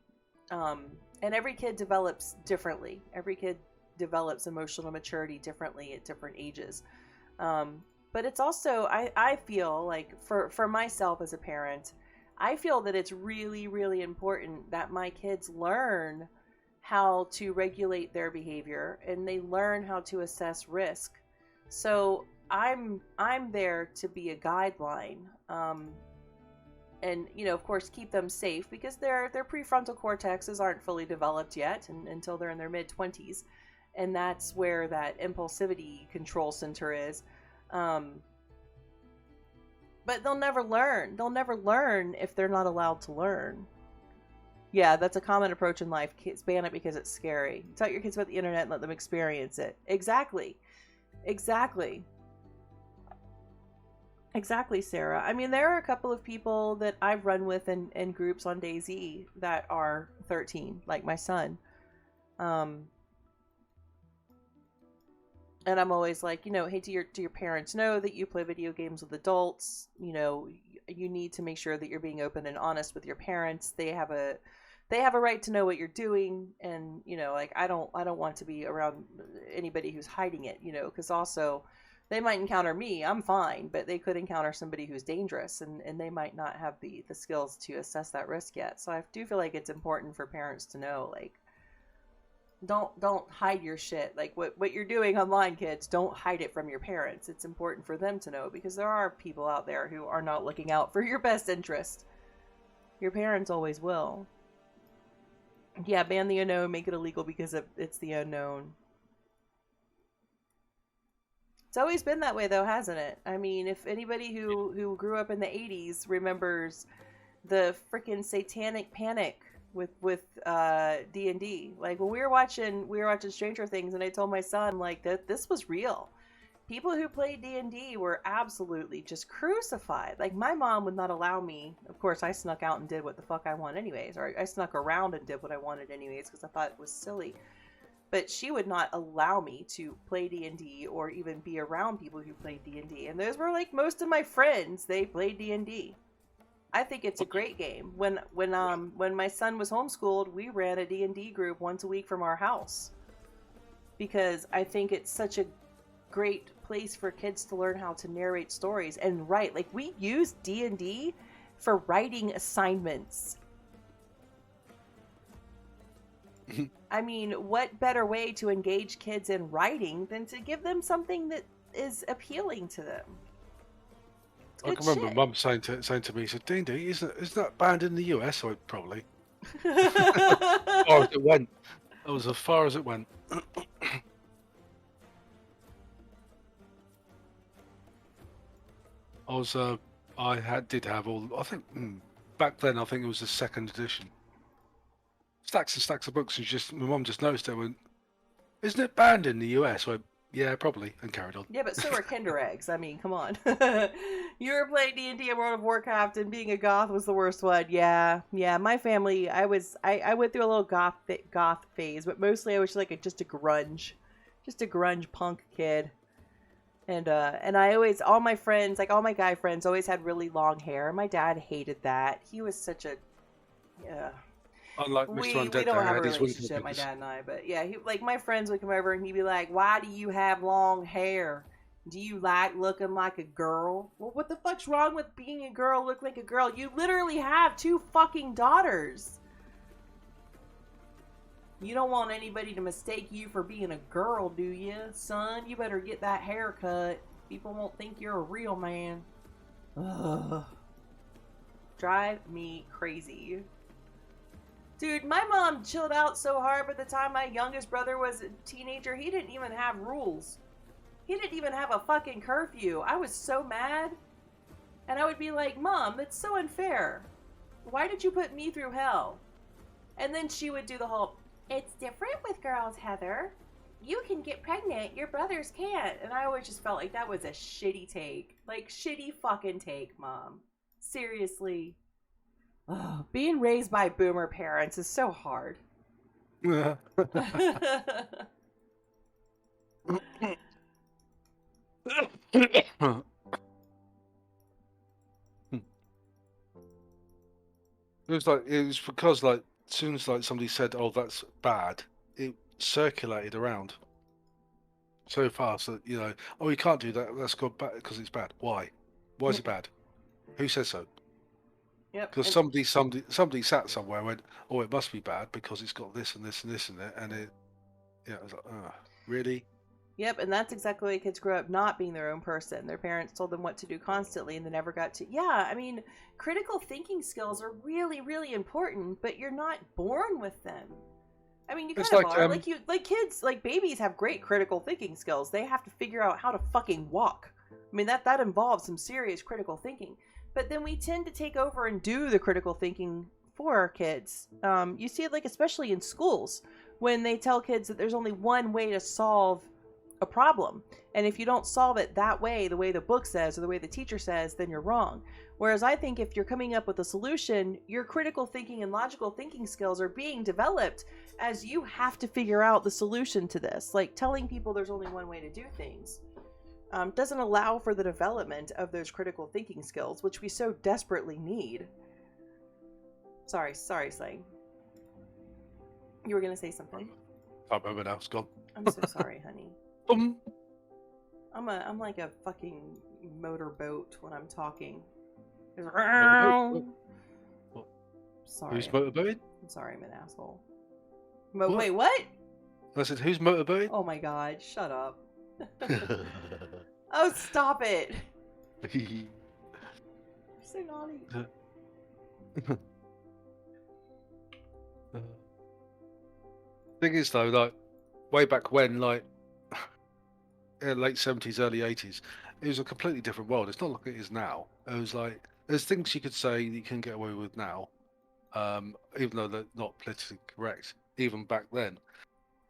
And every kid develops differently. Every kid develops emotional maturity differently at different ages. But it's also, I feel like for myself as a parent, I feel that it's really, really important that my kids learn how to regulate their behavior, and they learn how to assess risk. So I'm there to be a guideline, and, you know, of course, keep them safe, because their prefrontal cortexes aren't fully developed yet, until they're in their mid-20s, and that's where that impulsivity control center is. But they'll never learn. They'll never learn if they're not allowed to learn. Yeah, that's a common approach in life. Kids ban it because it's scary. Tell your kids about the internet and let them experience it. Exactly. Exactly. Exactly, Sarah. I mean, there are a couple of people that I've run with in groups on DayZ that are 13, like my son. And I'm always like, you know, hey, do your parents know that you play video games with adults? You know, you need to make sure that you're being open and honest with your parents. They have a right to know what you're doing, and you know, like I don't want to be around anybody who's hiding it, you know, because also they might encounter me. I'm fine, but they could encounter somebody who's dangerous, and they might not have the skills to assess that risk yet. So I do feel like it's important for parents to know, like, don't hide your shit. Like what you're doing online, kids, don't hide it from your parents. It's important for them to know, because there are people out there who are not looking out for your best interest. Your parents always will. Yeah, ban the unknown, make it illegal because it's the unknown. It's always been that way, though, hasn't it? I mean, if anybody who grew up in the 80s remembers the freaking satanic panic with D&D. Like, when we were watching Stranger Things, and I told my son, like, that this was real. People who played D&D were absolutely just crucified. Like, my mom would not allow me. Of course, I snuck out and did what the fuck I want anyways. Or I snuck around and did what I wanted anyways because I thought it was silly. But she would not allow me to play D&D or even be around people who played D&D. And those were, like, most of my friends. They played D&D. I think it's a great game. When my son was homeschooled, we ran a D&D group once a week from our house. Because I think it's such a great place for kids to learn how to narrate stories and write. Like, we use D&D for writing assignments. I mean, what better way to engage kids in writing than to give them something that is appealing to them? I can remember Mum saying to me, he said, D&D, isn't that banned in the US? I went, probably. As far as it went. That was as far as it went. Did have all, I think, back then, I think it was the second edition. Stacks and stacks of books, and my mum just noticed it and went, isn't it banned in the US? I went, yeah, probably, and carried on. Yeah, but so are Kinder Eggs. I mean, come on. You were playing D&D and World of Warcraft, and being a goth was the worst one. Yeah. My family, I went through a little goth phase, but mostly I was like just a grunge punk kid. And I always, all my friends, like all my guy friends, always had really long hair. My dad hated that. He was such a, yeah. Unlike Mr. Undead, we don't have a relationship, my dad and I, but yeah, like my friends would come over and he'd be like, "Why do you have long hair? Do you like looking like a girl?" Well, what the fuck's wrong with being a girl? Look like a girl. You literally have 2 fucking daughters. You don't want anybody to mistake you for being a girl, do you, son? You better get that haircut. People won't think you're a real man. Ugh. Drive me crazy. Dude, my mom chilled out so hard by the time my youngest brother was a teenager. He didn't even have rules. He didn't even have a fucking curfew. I was so mad. And I would be like, Mom, that's so unfair. Why did you put me through hell? And then she would do the whole, it's different with girls, Heather. You can get pregnant, your brothers can't. And I always just felt like that was a shitty take. Like, shitty fucking take, Mom. Seriously. Oh, being raised by boomer parents is so hard. It was because like as soon as like somebody said, "Oh, that's bad," it circulated around so fast that "Oh, you can't do that. That's got bad because it's bad." Why? Why is it bad? Who says so? Yep. Because somebody sat somewhere and went, "Oh, it must be bad because it's got this and this and this in it," and it was like, really? Yep, and that's exactly why kids grow up not being their own person. Their parents told them what to do constantly, and they never got to. Yeah, I mean, critical thinking skills are really, really important, but you're not born with them. I mean, you kind of are. Like kids, like babies have great critical thinking skills. They have to figure out how to fucking walk. I mean, that involves some serious critical thinking. But then we tend to take over and do the critical thinking for our kids. You see it, like, especially in schools, when they tell kids that there's only one way to solve a problem. And if you don't solve it that way, the way the book says or the way the teacher says, then you're wrong. Whereas I think if you're coming up with a solution, your critical thinking and logical thinking skills are being developed as you have to figure out the solution to this. Like, telling people there's only one way to do things doesn't allow for the development of those critical thinking skills, which we so desperately need. Sorry, Slang. You were going to say something. Can't remember now. It's gone. I'm so sorry, honey. I'm like a fucking motorboat when I'm talking. What? Sorry. Who's motorboating? I'm sorry, I'm an asshole. Wait, what? I said, who's motorboating? Oh my god, shut up. Oh, stop it. You're so naughty. Thing is, though, like, way back when, like, late 70s, early 80s, it was a completely different world. It's not like it is now. It was like, there's things you could say that you can get away with now, even though they're not politically correct, even back then.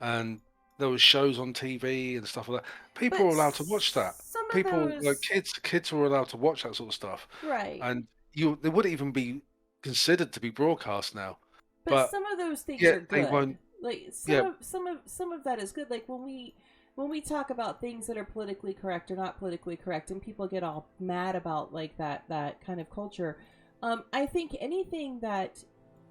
And there was shows on TV and stuff like that. People were allowed to watch that. People, like kids were allowed to watch that sort of stuff. Right. And they wouldn't even be considered to be broadcast now. But some of those things are good. They won't, like some of that is good. Like when we talk about things that are politically correct or not politically correct, and people get all mad about like that kind of culture, I think anything that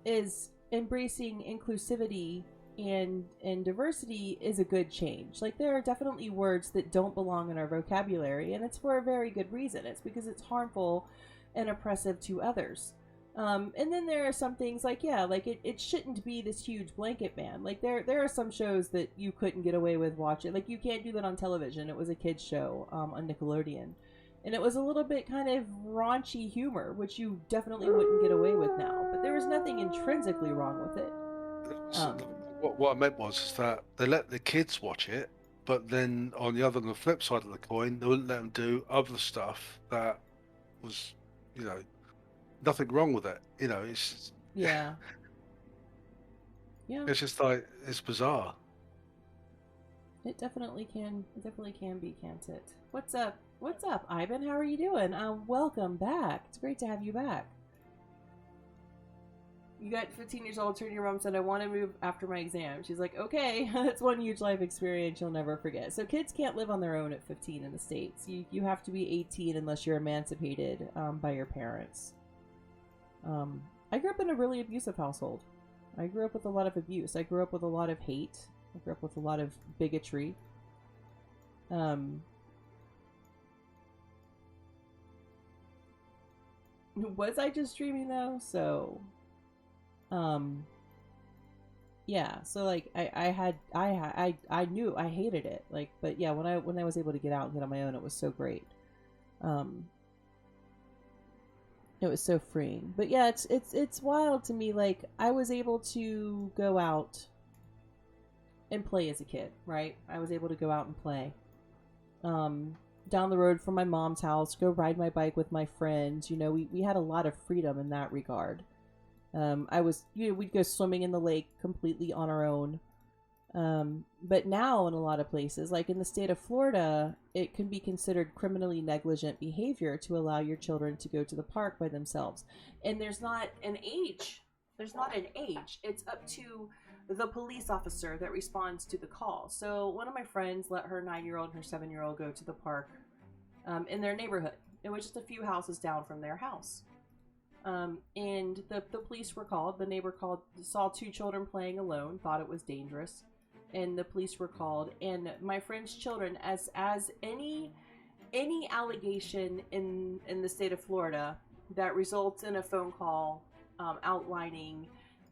is embracing inclusivity and diversity is a good change. Like, there are definitely words that don't belong in our vocabulary, and it's for a very good reason. It's because it's harmful and oppressive to others. And then there are some things like, it shouldn't be this huge blanket ban. Like, there are some shows that you couldn't get away with watching. Like, you can't do that on television. It was a kid's show on Nickelodeon. And it was a little bit kind of raunchy humor, which you definitely wouldn't get away with now. But there was nothing intrinsically wrong with it. What I meant was that they let the kids watch it, but then on the flip side of the coin, they wouldn't let them do other stuff that was, nothing wrong with it. It's just, yeah. It's just like, it's bizarre. It definitely can. It definitely can be, can't it? What's up? What's up, Ivan? How are you doing? Welcome back. It's great to have you back. You got 15 years old, turned to your mom, said, I want to move after my exam. She's like, okay, that's one huge life experience you'll never forget. So kids can't live on their own at 15 in the States. You have to be 18 unless you're emancipated by your parents. I grew up in a really abusive household. I grew up with a lot of abuse. I grew up with a lot of hate. I grew up with a lot of bigotry. Was I just streaming though? So... yeah, so like I knew I hated it, like, but yeah, when I was able to get out and get on my own, it was so great. It was so freeing. But yeah, it's wild to me. Like, I was able to go out and play as a kid, right? I was able to go out and play down the road from my mom's house, go ride my bike with my friends. We had a lot of freedom in that regard. We'd go swimming in the lake completely on our own. But now in a lot of places, like in the state of Florida, it can be considered criminally negligent behavior to allow your children to go to the park by themselves. And there's not an age. It's up to the police officer that responds to the call. So one of my friends let her 9-year-old and her 7-year-old go to the park in their neighborhood. It was just a few houses down from their house. And the police were called. The neighbor saw 2 children playing alone, thought it was dangerous, and the police were called. And my friend's children, as any allegation in the state of Florida that results in a phone call outlining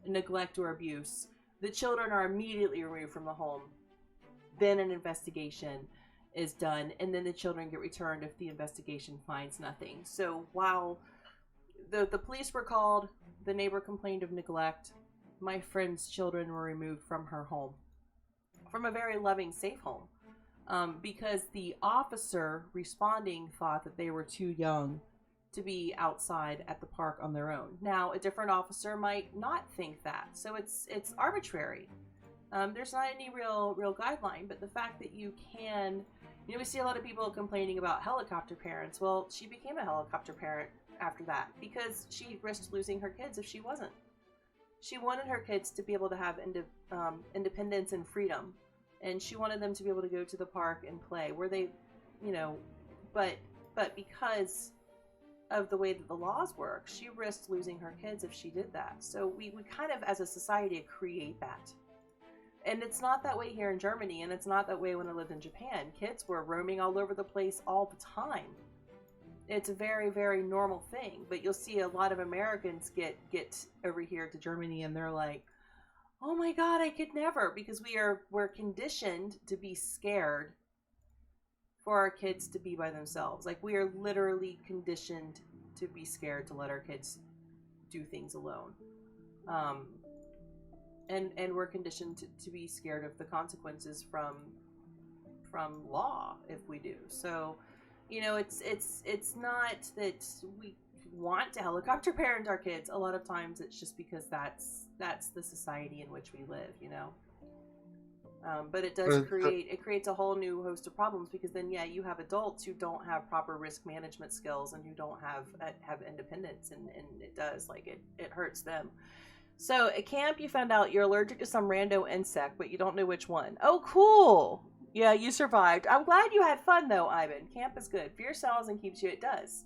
neglect or abuse, the children are immediately removed from the home. Then an investigation is done, and then the children get returned if the investigation finds nothing. So while the police were called, the neighbor complained of neglect, my friend's children were removed from her home. From a very loving, safe home. because the officer responding thought that they were too young to be outside at the park on their own. Now, a different officer might not think that, so it's arbitrary. There's not any real guideline, but the fact that you can, we see a lot of people complaining about helicopter parents. Well, she became a helicopter parent after that because she risked losing her kids if she wasn't. She wanted her kids to be able to have independence and freedom, and she wanted them to be able to go to the park and play where they, but because of the way that the laws work, she risked losing her kids if she did that. So we kind of, as a society, create that. And it's not that way here in Germany, and it's not that way when I lived in Japan. Kids were roaming all over the place all the time. It's a very, very normal thing. But you'll see a lot of Americans get over here to Germany, and they're like, oh my God, I could never, because we're conditioned to be scared for our kids to be by themselves. Like, we are literally conditioned to be scared to let our kids do things alone. And we're conditioned to be scared of the consequences from law if we do. So, it's not that we want to helicopter parent our kids. A lot of times it's just because that's the society in which we live, But it does creates a whole new host of problems, because then you have adults who don't have proper risk management skills and who don't have independence, and it does, it hurts them. So at camp, you found out you're allergic to some rando insect, but you don't know which one. Oh, cool. Yeah, you survived. I'm glad you had fun, though, Ivan. Camp is good. Fear sells and keeps you. It does.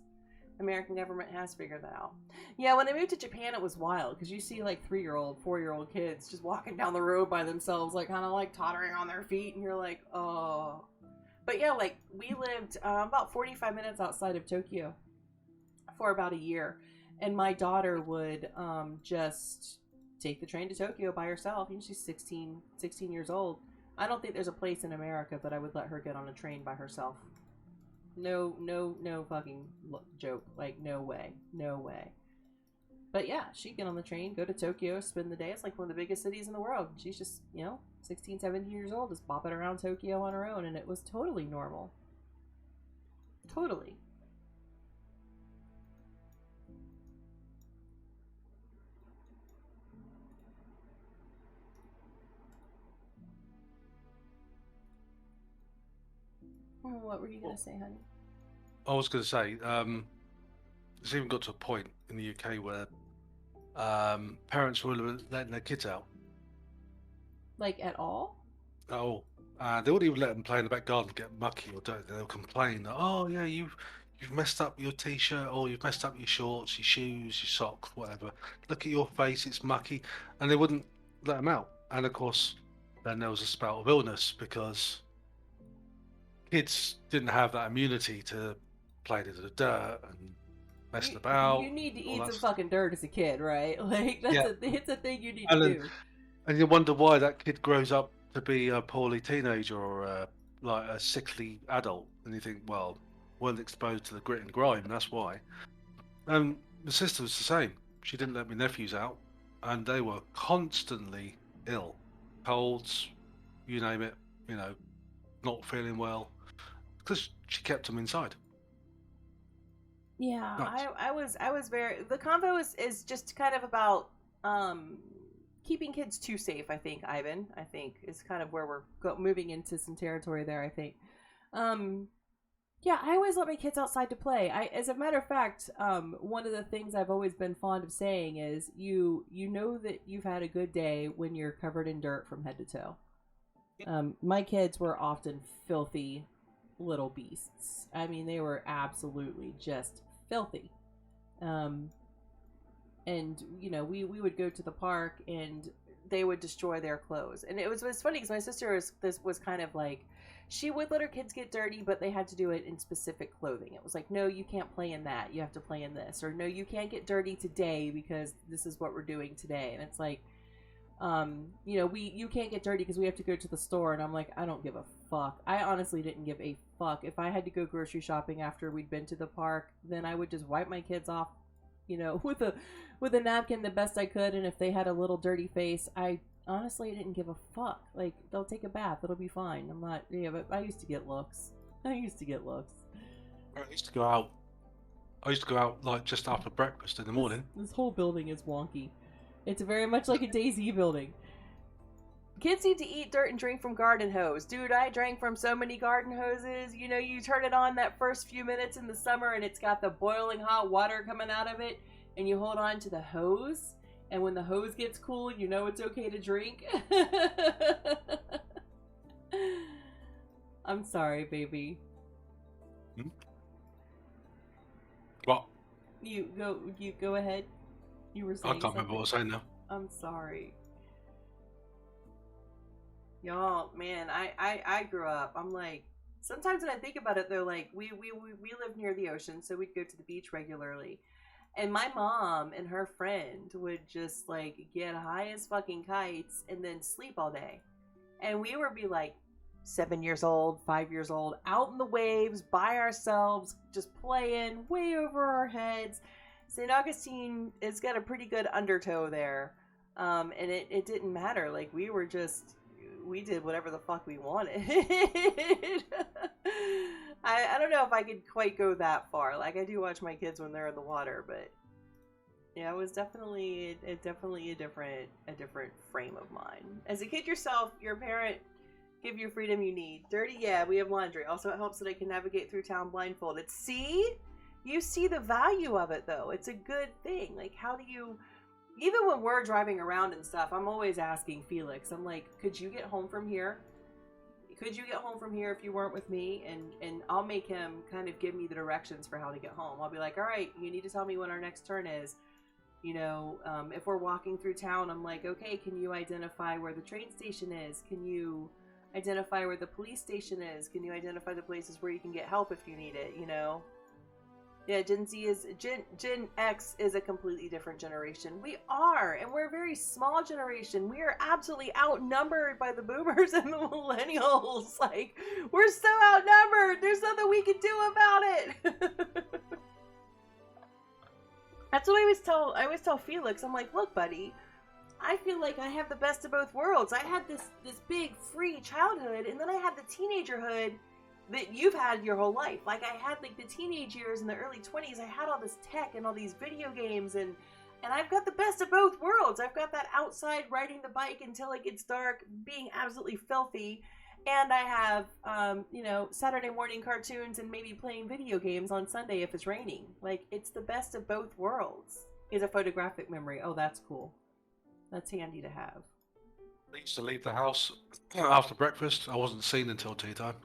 American government has figured that out. Yeah, when I moved to Japan, it was wild, because you see, 3-year-old, 4-year-old kids just walking down the road by themselves, kind of, tottering on their feet, and you're like, oh. But yeah, we lived about 45 minutes outside of Tokyo for about a year. And my daughter would just take the train to Tokyo by herself. She's 16 years old. I don't think there's a place in America that I would let her get on a train by herself. No fucking joke. No way. No way. But yeah, she'd get on the train, go to Tokyo, spend the day. It's one of the biggest cities in the world. She's just, 16, 17 years old, just bopping around Tokyo on her own. And it was totally normal. Totally. What were you going to say, honey? I was going to say, it's even got to a point in the UK where parents were letting their kids out. At all? Oh, they wouldn't even let them play in the back garden, get mucky or dirty. They'll complain that, oh yeah, you've messed up your t-shirt, or you've messed up your shorts, your shoes, your socks, whatever. Look at your face, it's mucky. And they wouldn't let them out. And of course, then there was a spout of illness, because kids didn't have that immunity to play into the dirt and messed about. You need to eat some fucking dirt as a kid, right? It's a thing you need to do. And you wonder why that kid grows up to be a poorly teenager or a sickly adult. And you think, well, weren't exposed to the grit and grime, that's why. And my sister was the same. She didn't let my nephews out, and they were constantly ill. Colds, you name it, not feeling well. Because she kept them inside. Yeah, Nice. I was very. The convo is just kind of about keeping kids too safe. I think, Ivan. I think is kind of where we're moving into some territory there. I think. Yeah, I always let my kids outside to play. As a matter of fact, one of the things I've always been fond of saying is you know that you've had a good day when you're covered in dirt from head to toe. My kids were often filthy little beasts. I mean, they were absolutely just filthy. And we would go to the park and they would destroy their clothes. And it was funny because my sister was kind of like, she would let her kids get dirty, but they had to do it in specific clothing. It was like, no, you can't play in that. You have to play in this. Or no, you can't get dirty today because this is what we're doing today. And it's like, you can't get dirty because we have to go to the store. And I'm like, I don't give a fuck. I honestly didn't give a fuck. If I had to go grocery shopping after we'd been to the park, then I would just wipe my kids off, with a napkin the best I could. And if they had a little dirty face, I honestly, I didn't give a fuck. Like, they'll take a bath, it'll be fine. I'm not, yeah, but I used to get looks. I used to get looks. I used to go out. Like just after breakfast in the morning. This whole building is wonky. It's very much like a DayZ building. Kids need to eat dirt and drink from garden hose. Dude, I drank from so many garden hoses. You know, you turn it on that first few minutes in the summer and it's got the boiling hot water coming out of it, and you hold on to the hose, and when the hose gets cool, you know it's okay to drink. I'm sorry, baby. What? You go ahead. You were I saying can't remember what I was saying now. I'm sorry. Y'all, man, I grew up. I'm like, sometimes when I think about it, though, like, we live near the ocean, so we'd go to the beach regularly. And my mom and her friend would just, like, get high as fucking kites and then sleep all day. And we would be, like, 7 years old, 5 years old, out in the waves, by ourselves, just playing way over our heads. St. Augustine has got a pretty good undertow there. And it didn't matter. Like, we did whatever the fuck we wanted. I don't know if I could quite go that far. Like, I do watch my kids when they're in the water, but yeah, it was definitely a different frame of mind. As a kid yourself, your parent give you freedom you need. Dirty, yeah, we have laundry. Also, it helps that I can navigate through town blindfolded. See? You see the value of it, though. It's a good thing. Like, how do you... Even when we're driving around and stuff, I'm always asking Felix. I'm like, could you get home from here? Could you get home from here if you weren't with me? And I'll make him kind of give me the directions for how to get home. I'll be like, all right, you need to tell me when our next turn is. You know, if we're walking through town, I'm like, okay, can you identify where the train station is? Can you identify where the police station is? Can you identify the places where you can get help if you need it, you know? Yeah, Gen X is a completely different generation. We are, and we're a very small generation. We are absolutely outnumbered by the boomers and the millennials. Like, we're so outnumbered. There's nothing we can do about it. That's what I always tell Felix. I'm like, look, buddy, I feel like I have the best of both worlds. I had this big free childhood, and then I had the teenagerhood that you've had your whole life. Like, I had like the teenage years in the early 20s. I had all this tech and all these video games, and I've got the best of both worlds. I've got that outside riding the bike until it gets dark, being absolutely filthy, and I have you know, Saturday morning cartoons and maybe playing video games on Sunday if it's raining. Like, it's the best of both worlds. Is a photographic memory. Oh, that's cool. That's handy to have. I used to leave the house after breakfast. I wasn't seen until tea time.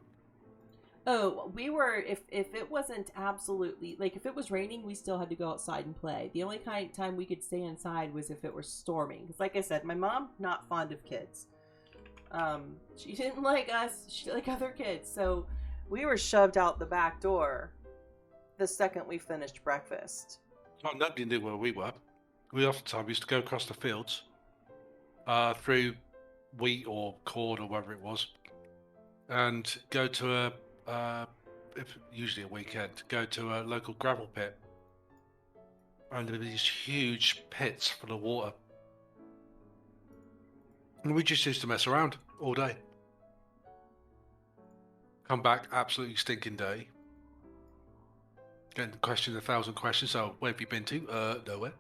Oh, we were, if it wasn't absolutely, like, if it was raining, we still had to go outside and play. The only time we could stay inside was if it were storming. Because, like I said, my mom, not fond of kids. She didn't like us. She liked other kids. So we were shoved out the back door the second we finished breakfast. Oh, nobody knew where we were. We oftentimes used to go across the fields, through wheat or corn or whatever it was, and go to usually a weekend, go to a local gravel pit, and there were these huge pits full of water, and we just used to mess around all day. Come back absolutely stinking day, getting questioned 1,000 questions. So, where have you been to? Nowhere.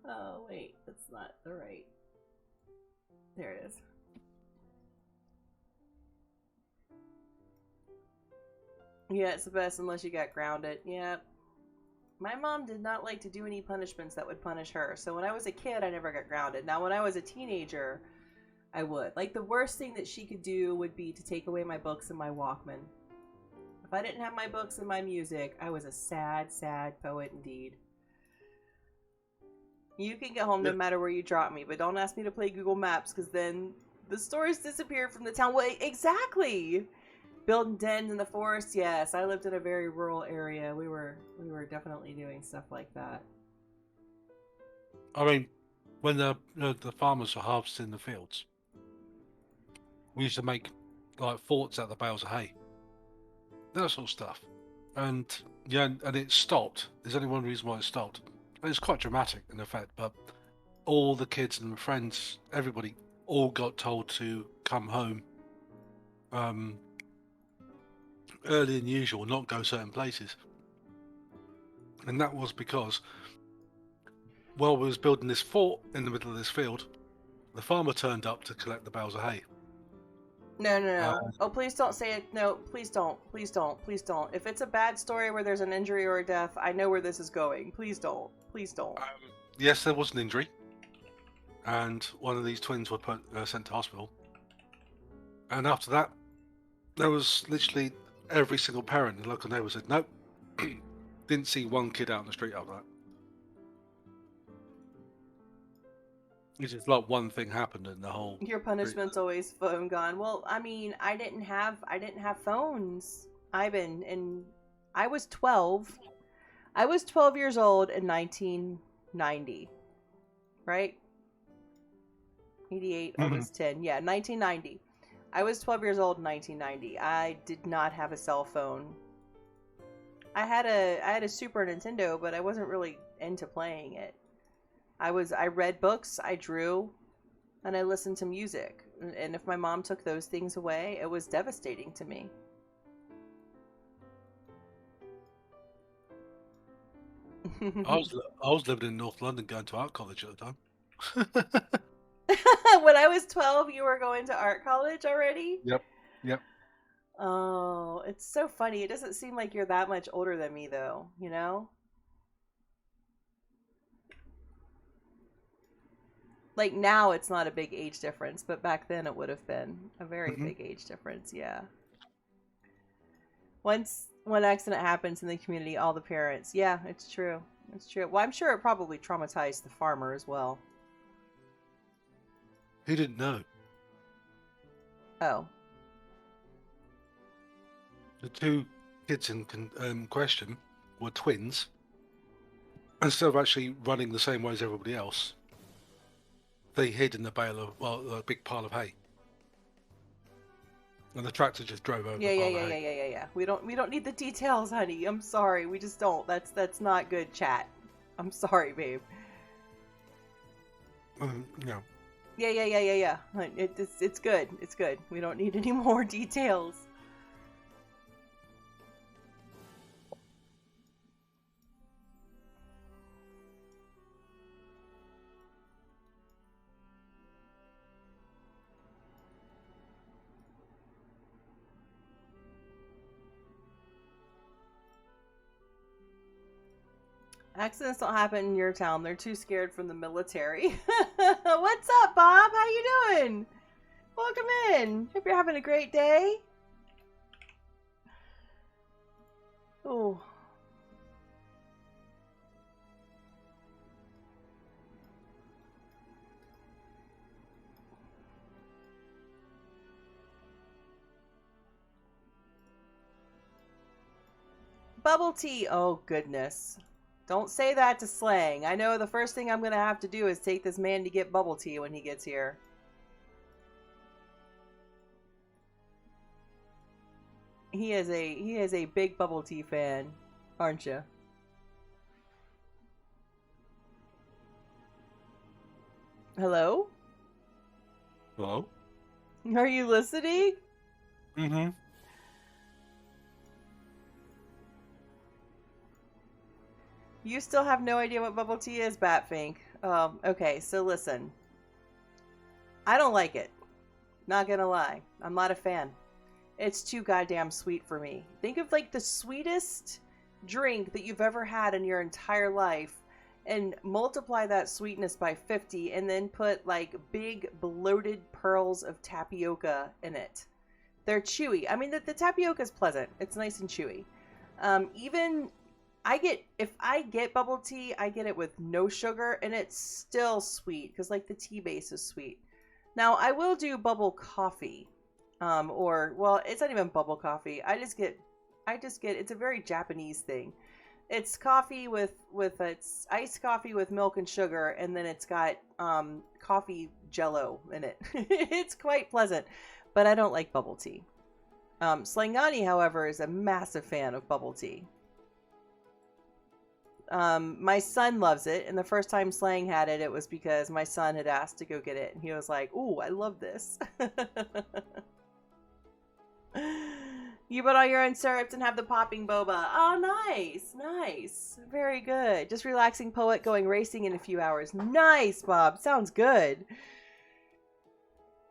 Oh, wait, that's not the right. There it is. Yeah, it's the best unless you got grounded. Yeah. My mom did not like to do any punishments that would punish her. So when I was a kid, I never got grounded. Now, when I was a teenager, I would. Like, the worst thing that she could do would be to take away my books and my Walkman. If I didn't have my books and my music, I was a sad, sad poet indeed. You can get home no matter where you drop me, but don't ask me to play Google Maps, because then the stores disappear from the town. Well, exactly! Building dens in the forest, yes. I lived in a very rural area. We were definitely doing stuff like that. I mean, when the farmers were harvesting the fields, we used to make like forts out of the bales of hay, that sort of stuff. And yeah, and it stopped. There's only one reason why it stopped. It was quite dramatic in effect, but all the kids and friends, everybody, all got told to come home earlier than usual, not go certain places. And that was because while we was building this fort in the middle of this field, the farmer turned up to collect the bales of hay. No. Oh, please don't say it. No, please don't. Please don't. Please don't. If it's a bad story where there's an injury or a death, I know where this is going. Please don't. Please don't. Yes, there was an injury, and one of these twins were sent to hospital. And after that, there was literally every single parent in the local neighbourhood said, nope, didn't see one kid out on the street after that. It's just like one thing happened in the whole. Your punishment's always phone gone. Well, I mean, I didn't have phones, Ivan, and I was 12. I was 12 years old in 1990, right? 88, I was 10. Yeah, 1990. I was 12 years old in 1990. I did not have a cell phone. I had a Super Nintendo, but I wasn't really into playing it. I read books, I drew, and I listened to music. And if my mom took those things away, it was devastating to me. I was living in North London, going to art college at the time. When I was 12, you were going to art college already? Yep. Oh, it's so funny. It doesn't seem like you're that much older than me, though, you know? Like, now it's not a big age difference, but back then it would have been a very big age difference, yeah. Once one accident happens in the community, all the parents, yeah, it's true. It's true. Well, I'm sure it probably traumatized the farmer as well. Who didn't know? Oh. The two kids in question were twins. Instead of actually running the same way as everybody else, they hid in a a big pile of hay. And the tractor just drove over. Yeah. We don't need the details, honey. I'm sorry. We just don't. That's not good chat. I'm sorry, babe. Yeah. Yeah. It's good. It's good. We don't need any more details. Accidents don't happen in your town. They're too scared from the military. What's up, Bob? How you doing? Welcome in. Hope you're having a great day. Oh. Bubble tea. Oh, goodness. Don't say that to Slang. I know the first thing I'm going to have to do is take this man to get bubble tea when he gets here. He is a big bubble tea fan, aren't you? Hello? Hello? Are you listening? Mm-hmm. You still have no idea what bubble tea is, Batfink. Okay, so listen. I don't like it. Not gonna lie. I'm not a fan. It's too goddamn sweet for me. Think of like the sweetest drink that you've ever had in your entire life and multiply that sweetness by 50 and then put like big bloated pearls of tapioca in it. They're chewy. I mean, the tapioca is pleasant. It's nice and chewy. If I get bubble tea, I get it with no sugar, and it's still sweet, because, like, the tea base is sweet. Now, I will do bubble coffee, well, it's not even bubble coffee. It's a very Japanese thing. It's coffee it's iced coffee with milk and sugar, and then it's got, coffee jello in it. It's quite pleasant, but I don't like bubble tea. Slangani, however, is a massive fan of bubble tea. My son loves it, and the first time Slang had it, it was because my son had asked to go get it, and he was like, "Ooh, I love this." You put all your own syrups and have the popping boba. Oh, nice, nice, very good. Just relaxing poet going racing in a few hours. Nice, Bob. Sounds good.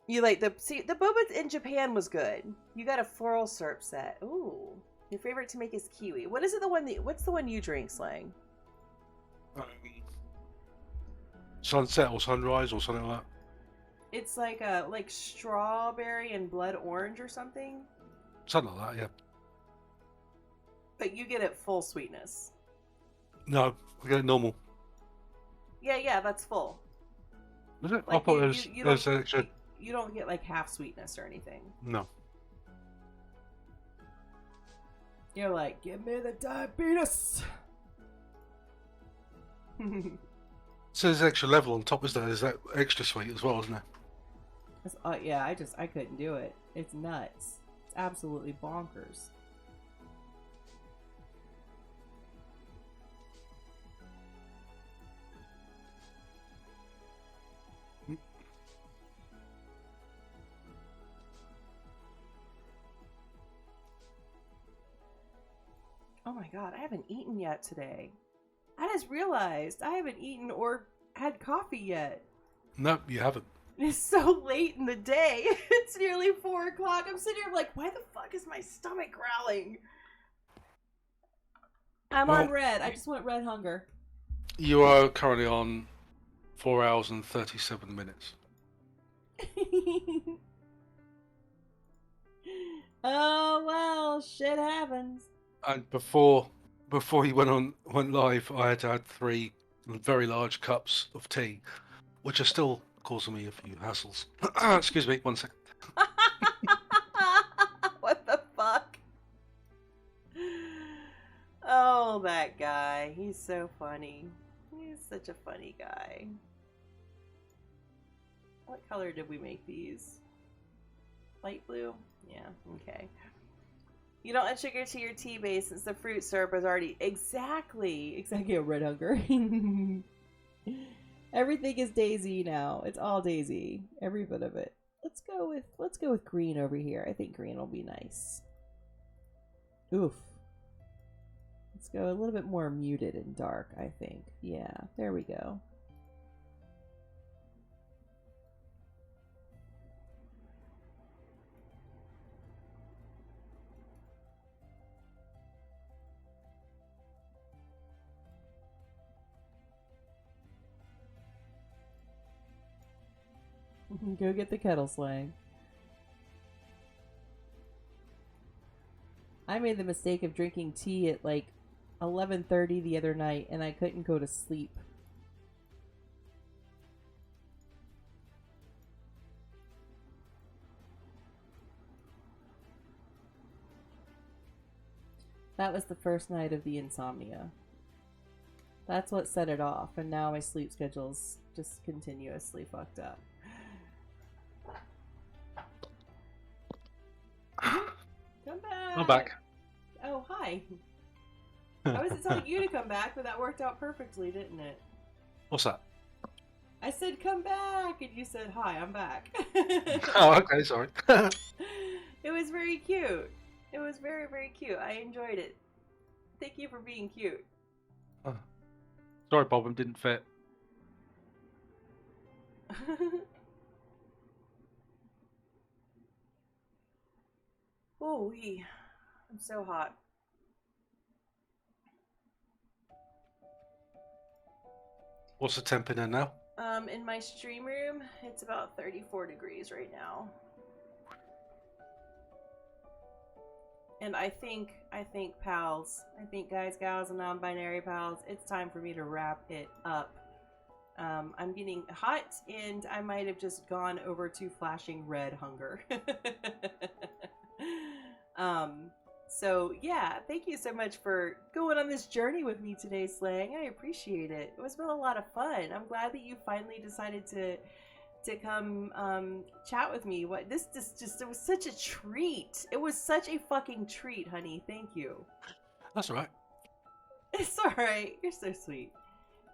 You like the boba in Japan was good. You got a floral syrup set. Ooh, your favorite to make is kiwi. What is it? What's the one you drink, Slang? Sunset or sunrise or something like that. It's like a strawberry and blood orange or something. Something like that, yeah. But you get it full sweetness. No, I get it normal. Yeah, that's full. Is it? Like I thought there's extra. You don't get like half sweetness or anything. No. You're like, give me the diabetes. So there's extra level on top, isn't there? There's that extra sweet as well, isn't there? Yeah, I couldn't do it. It's nuts. It's absolutely bonkers. Oh my god, I haven't eaten yet today. I just realized I haven't eaten or had coffee yet. No, you haven't. It's so late in the day. It's nearly 4 o'clock. I'm sitting here like, why the fuck is my stomach growling? I'm on red. I just want red hunger. You are currently on 4 hours and 37 minutes. Oh well, shit happens. And before you went live, I had to add 3 very large cups of tea, which are still causing me a few hassles. Excuse me, 1 second. What the fuck? Oh, that guy. He's so funny. He's such a funny guy. What color did we make these? Light blue? Yeah, okay. You don't add sugar to your tea base since the fruit syrup is already... Exactly a red hunger. Everything is Daisy now. It's all Daisy. Every bit of it. Let's go with green over here. I think green will be nice. Oof. Let's go a little bit more muted and dark, I think. Yeah, there we go. Go get the kettle, Slang. I made the mistake of drinking tea at like 11:30 the other night, and I couldn't go to sleep. That was the first night of the insomnia. That's what set it off, and now my sleep schedule's just continuously fucked up. Come back. I'm back. Oh, hi. I was telling you to come back, but that worked out perfectly, didn't it? What's that? I said, come back, and you said, hi, I'm back. Oh, okay, sorry. It was very cute. It was very, very cute. I enjoyed it. Thank you for being cute. Sorry, Bob, it didn't fit. Oh, I'm so hot. What's the temp in there now? In my stream room, it's about 34 degrees right now. And I think pals, guys, gals, and non-binary pals, it's time for me to wrap it up. I'm getting hot, and I might have just gone over to flashing red hunger. So yeah, thank you so much for going on this journey with me today, Slang. I appreciate it. It's been a lot of fun. I'm glad that you finally decided to come chat with me. It was such a treat. It was such a fucking treat, honey. Thank you. That's all right. It's all right. You're so sweet.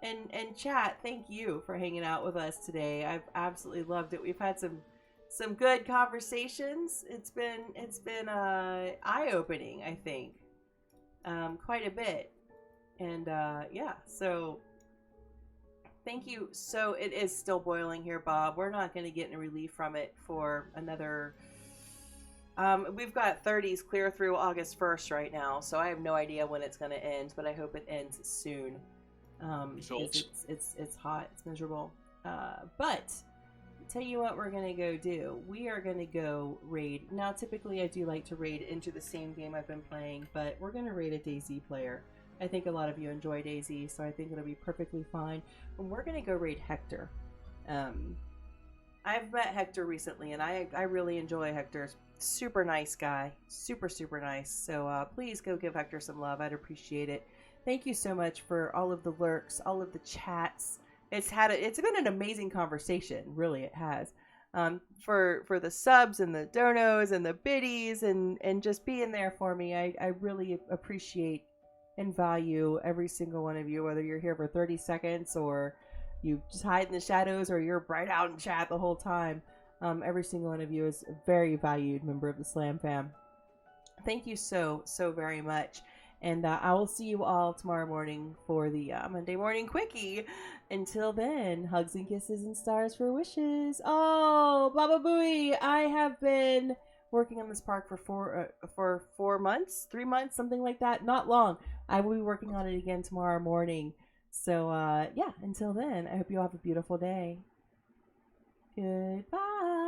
And chat, thank you for hanging out with us today. I've absolutely loved it. We've had some good conversations. It's been eye-opening, I think. Quite a bit. And yeah, so thank you. So it is still boiling here, Bob. We're not going to get any relief from it for another we've got 30s clear through August 1st right now, so I have no idea when it's going to end, but I hope it ends soon. It's hot, it's miserable. But tell you what we're gonna go do. We are gonna go raid. Now, typically I do like to raid into the same game I've been playing, but we're gonna raid a DayZ player. I think a lot of you enjoy DayZ, so I think it'll be perfectly fine. And we're gonna go raid Hector. I've met Hector recently, and I really enjoy Hector. Super nice guy, super nice. So please go give Hector some love. I'd appreciate it. Thank you so much for all of the lurks, all of the chats. It's been an amazing conversation, really it has. For the subs and the donos and the biddies and just being there for me. I really appreciate and value every single one of you, whether you're here for 30 seconds or you just hide in the shadows or you're bright out in chat the whole time. Every single one of you is a very valued member of the Slam Fam. Thank you so very much. And I will see you all tomorrow morning for the Monday Morning Quickie. Until then, hugs and kisses and stars for wishes. Oh, Baba Booey, I have been working on this park for 4 months, 3 months, something like that. Not long. I will be working on it again tomorrow morning. So, yeah, until then, I hope you all have a beautiful day. Goodbye.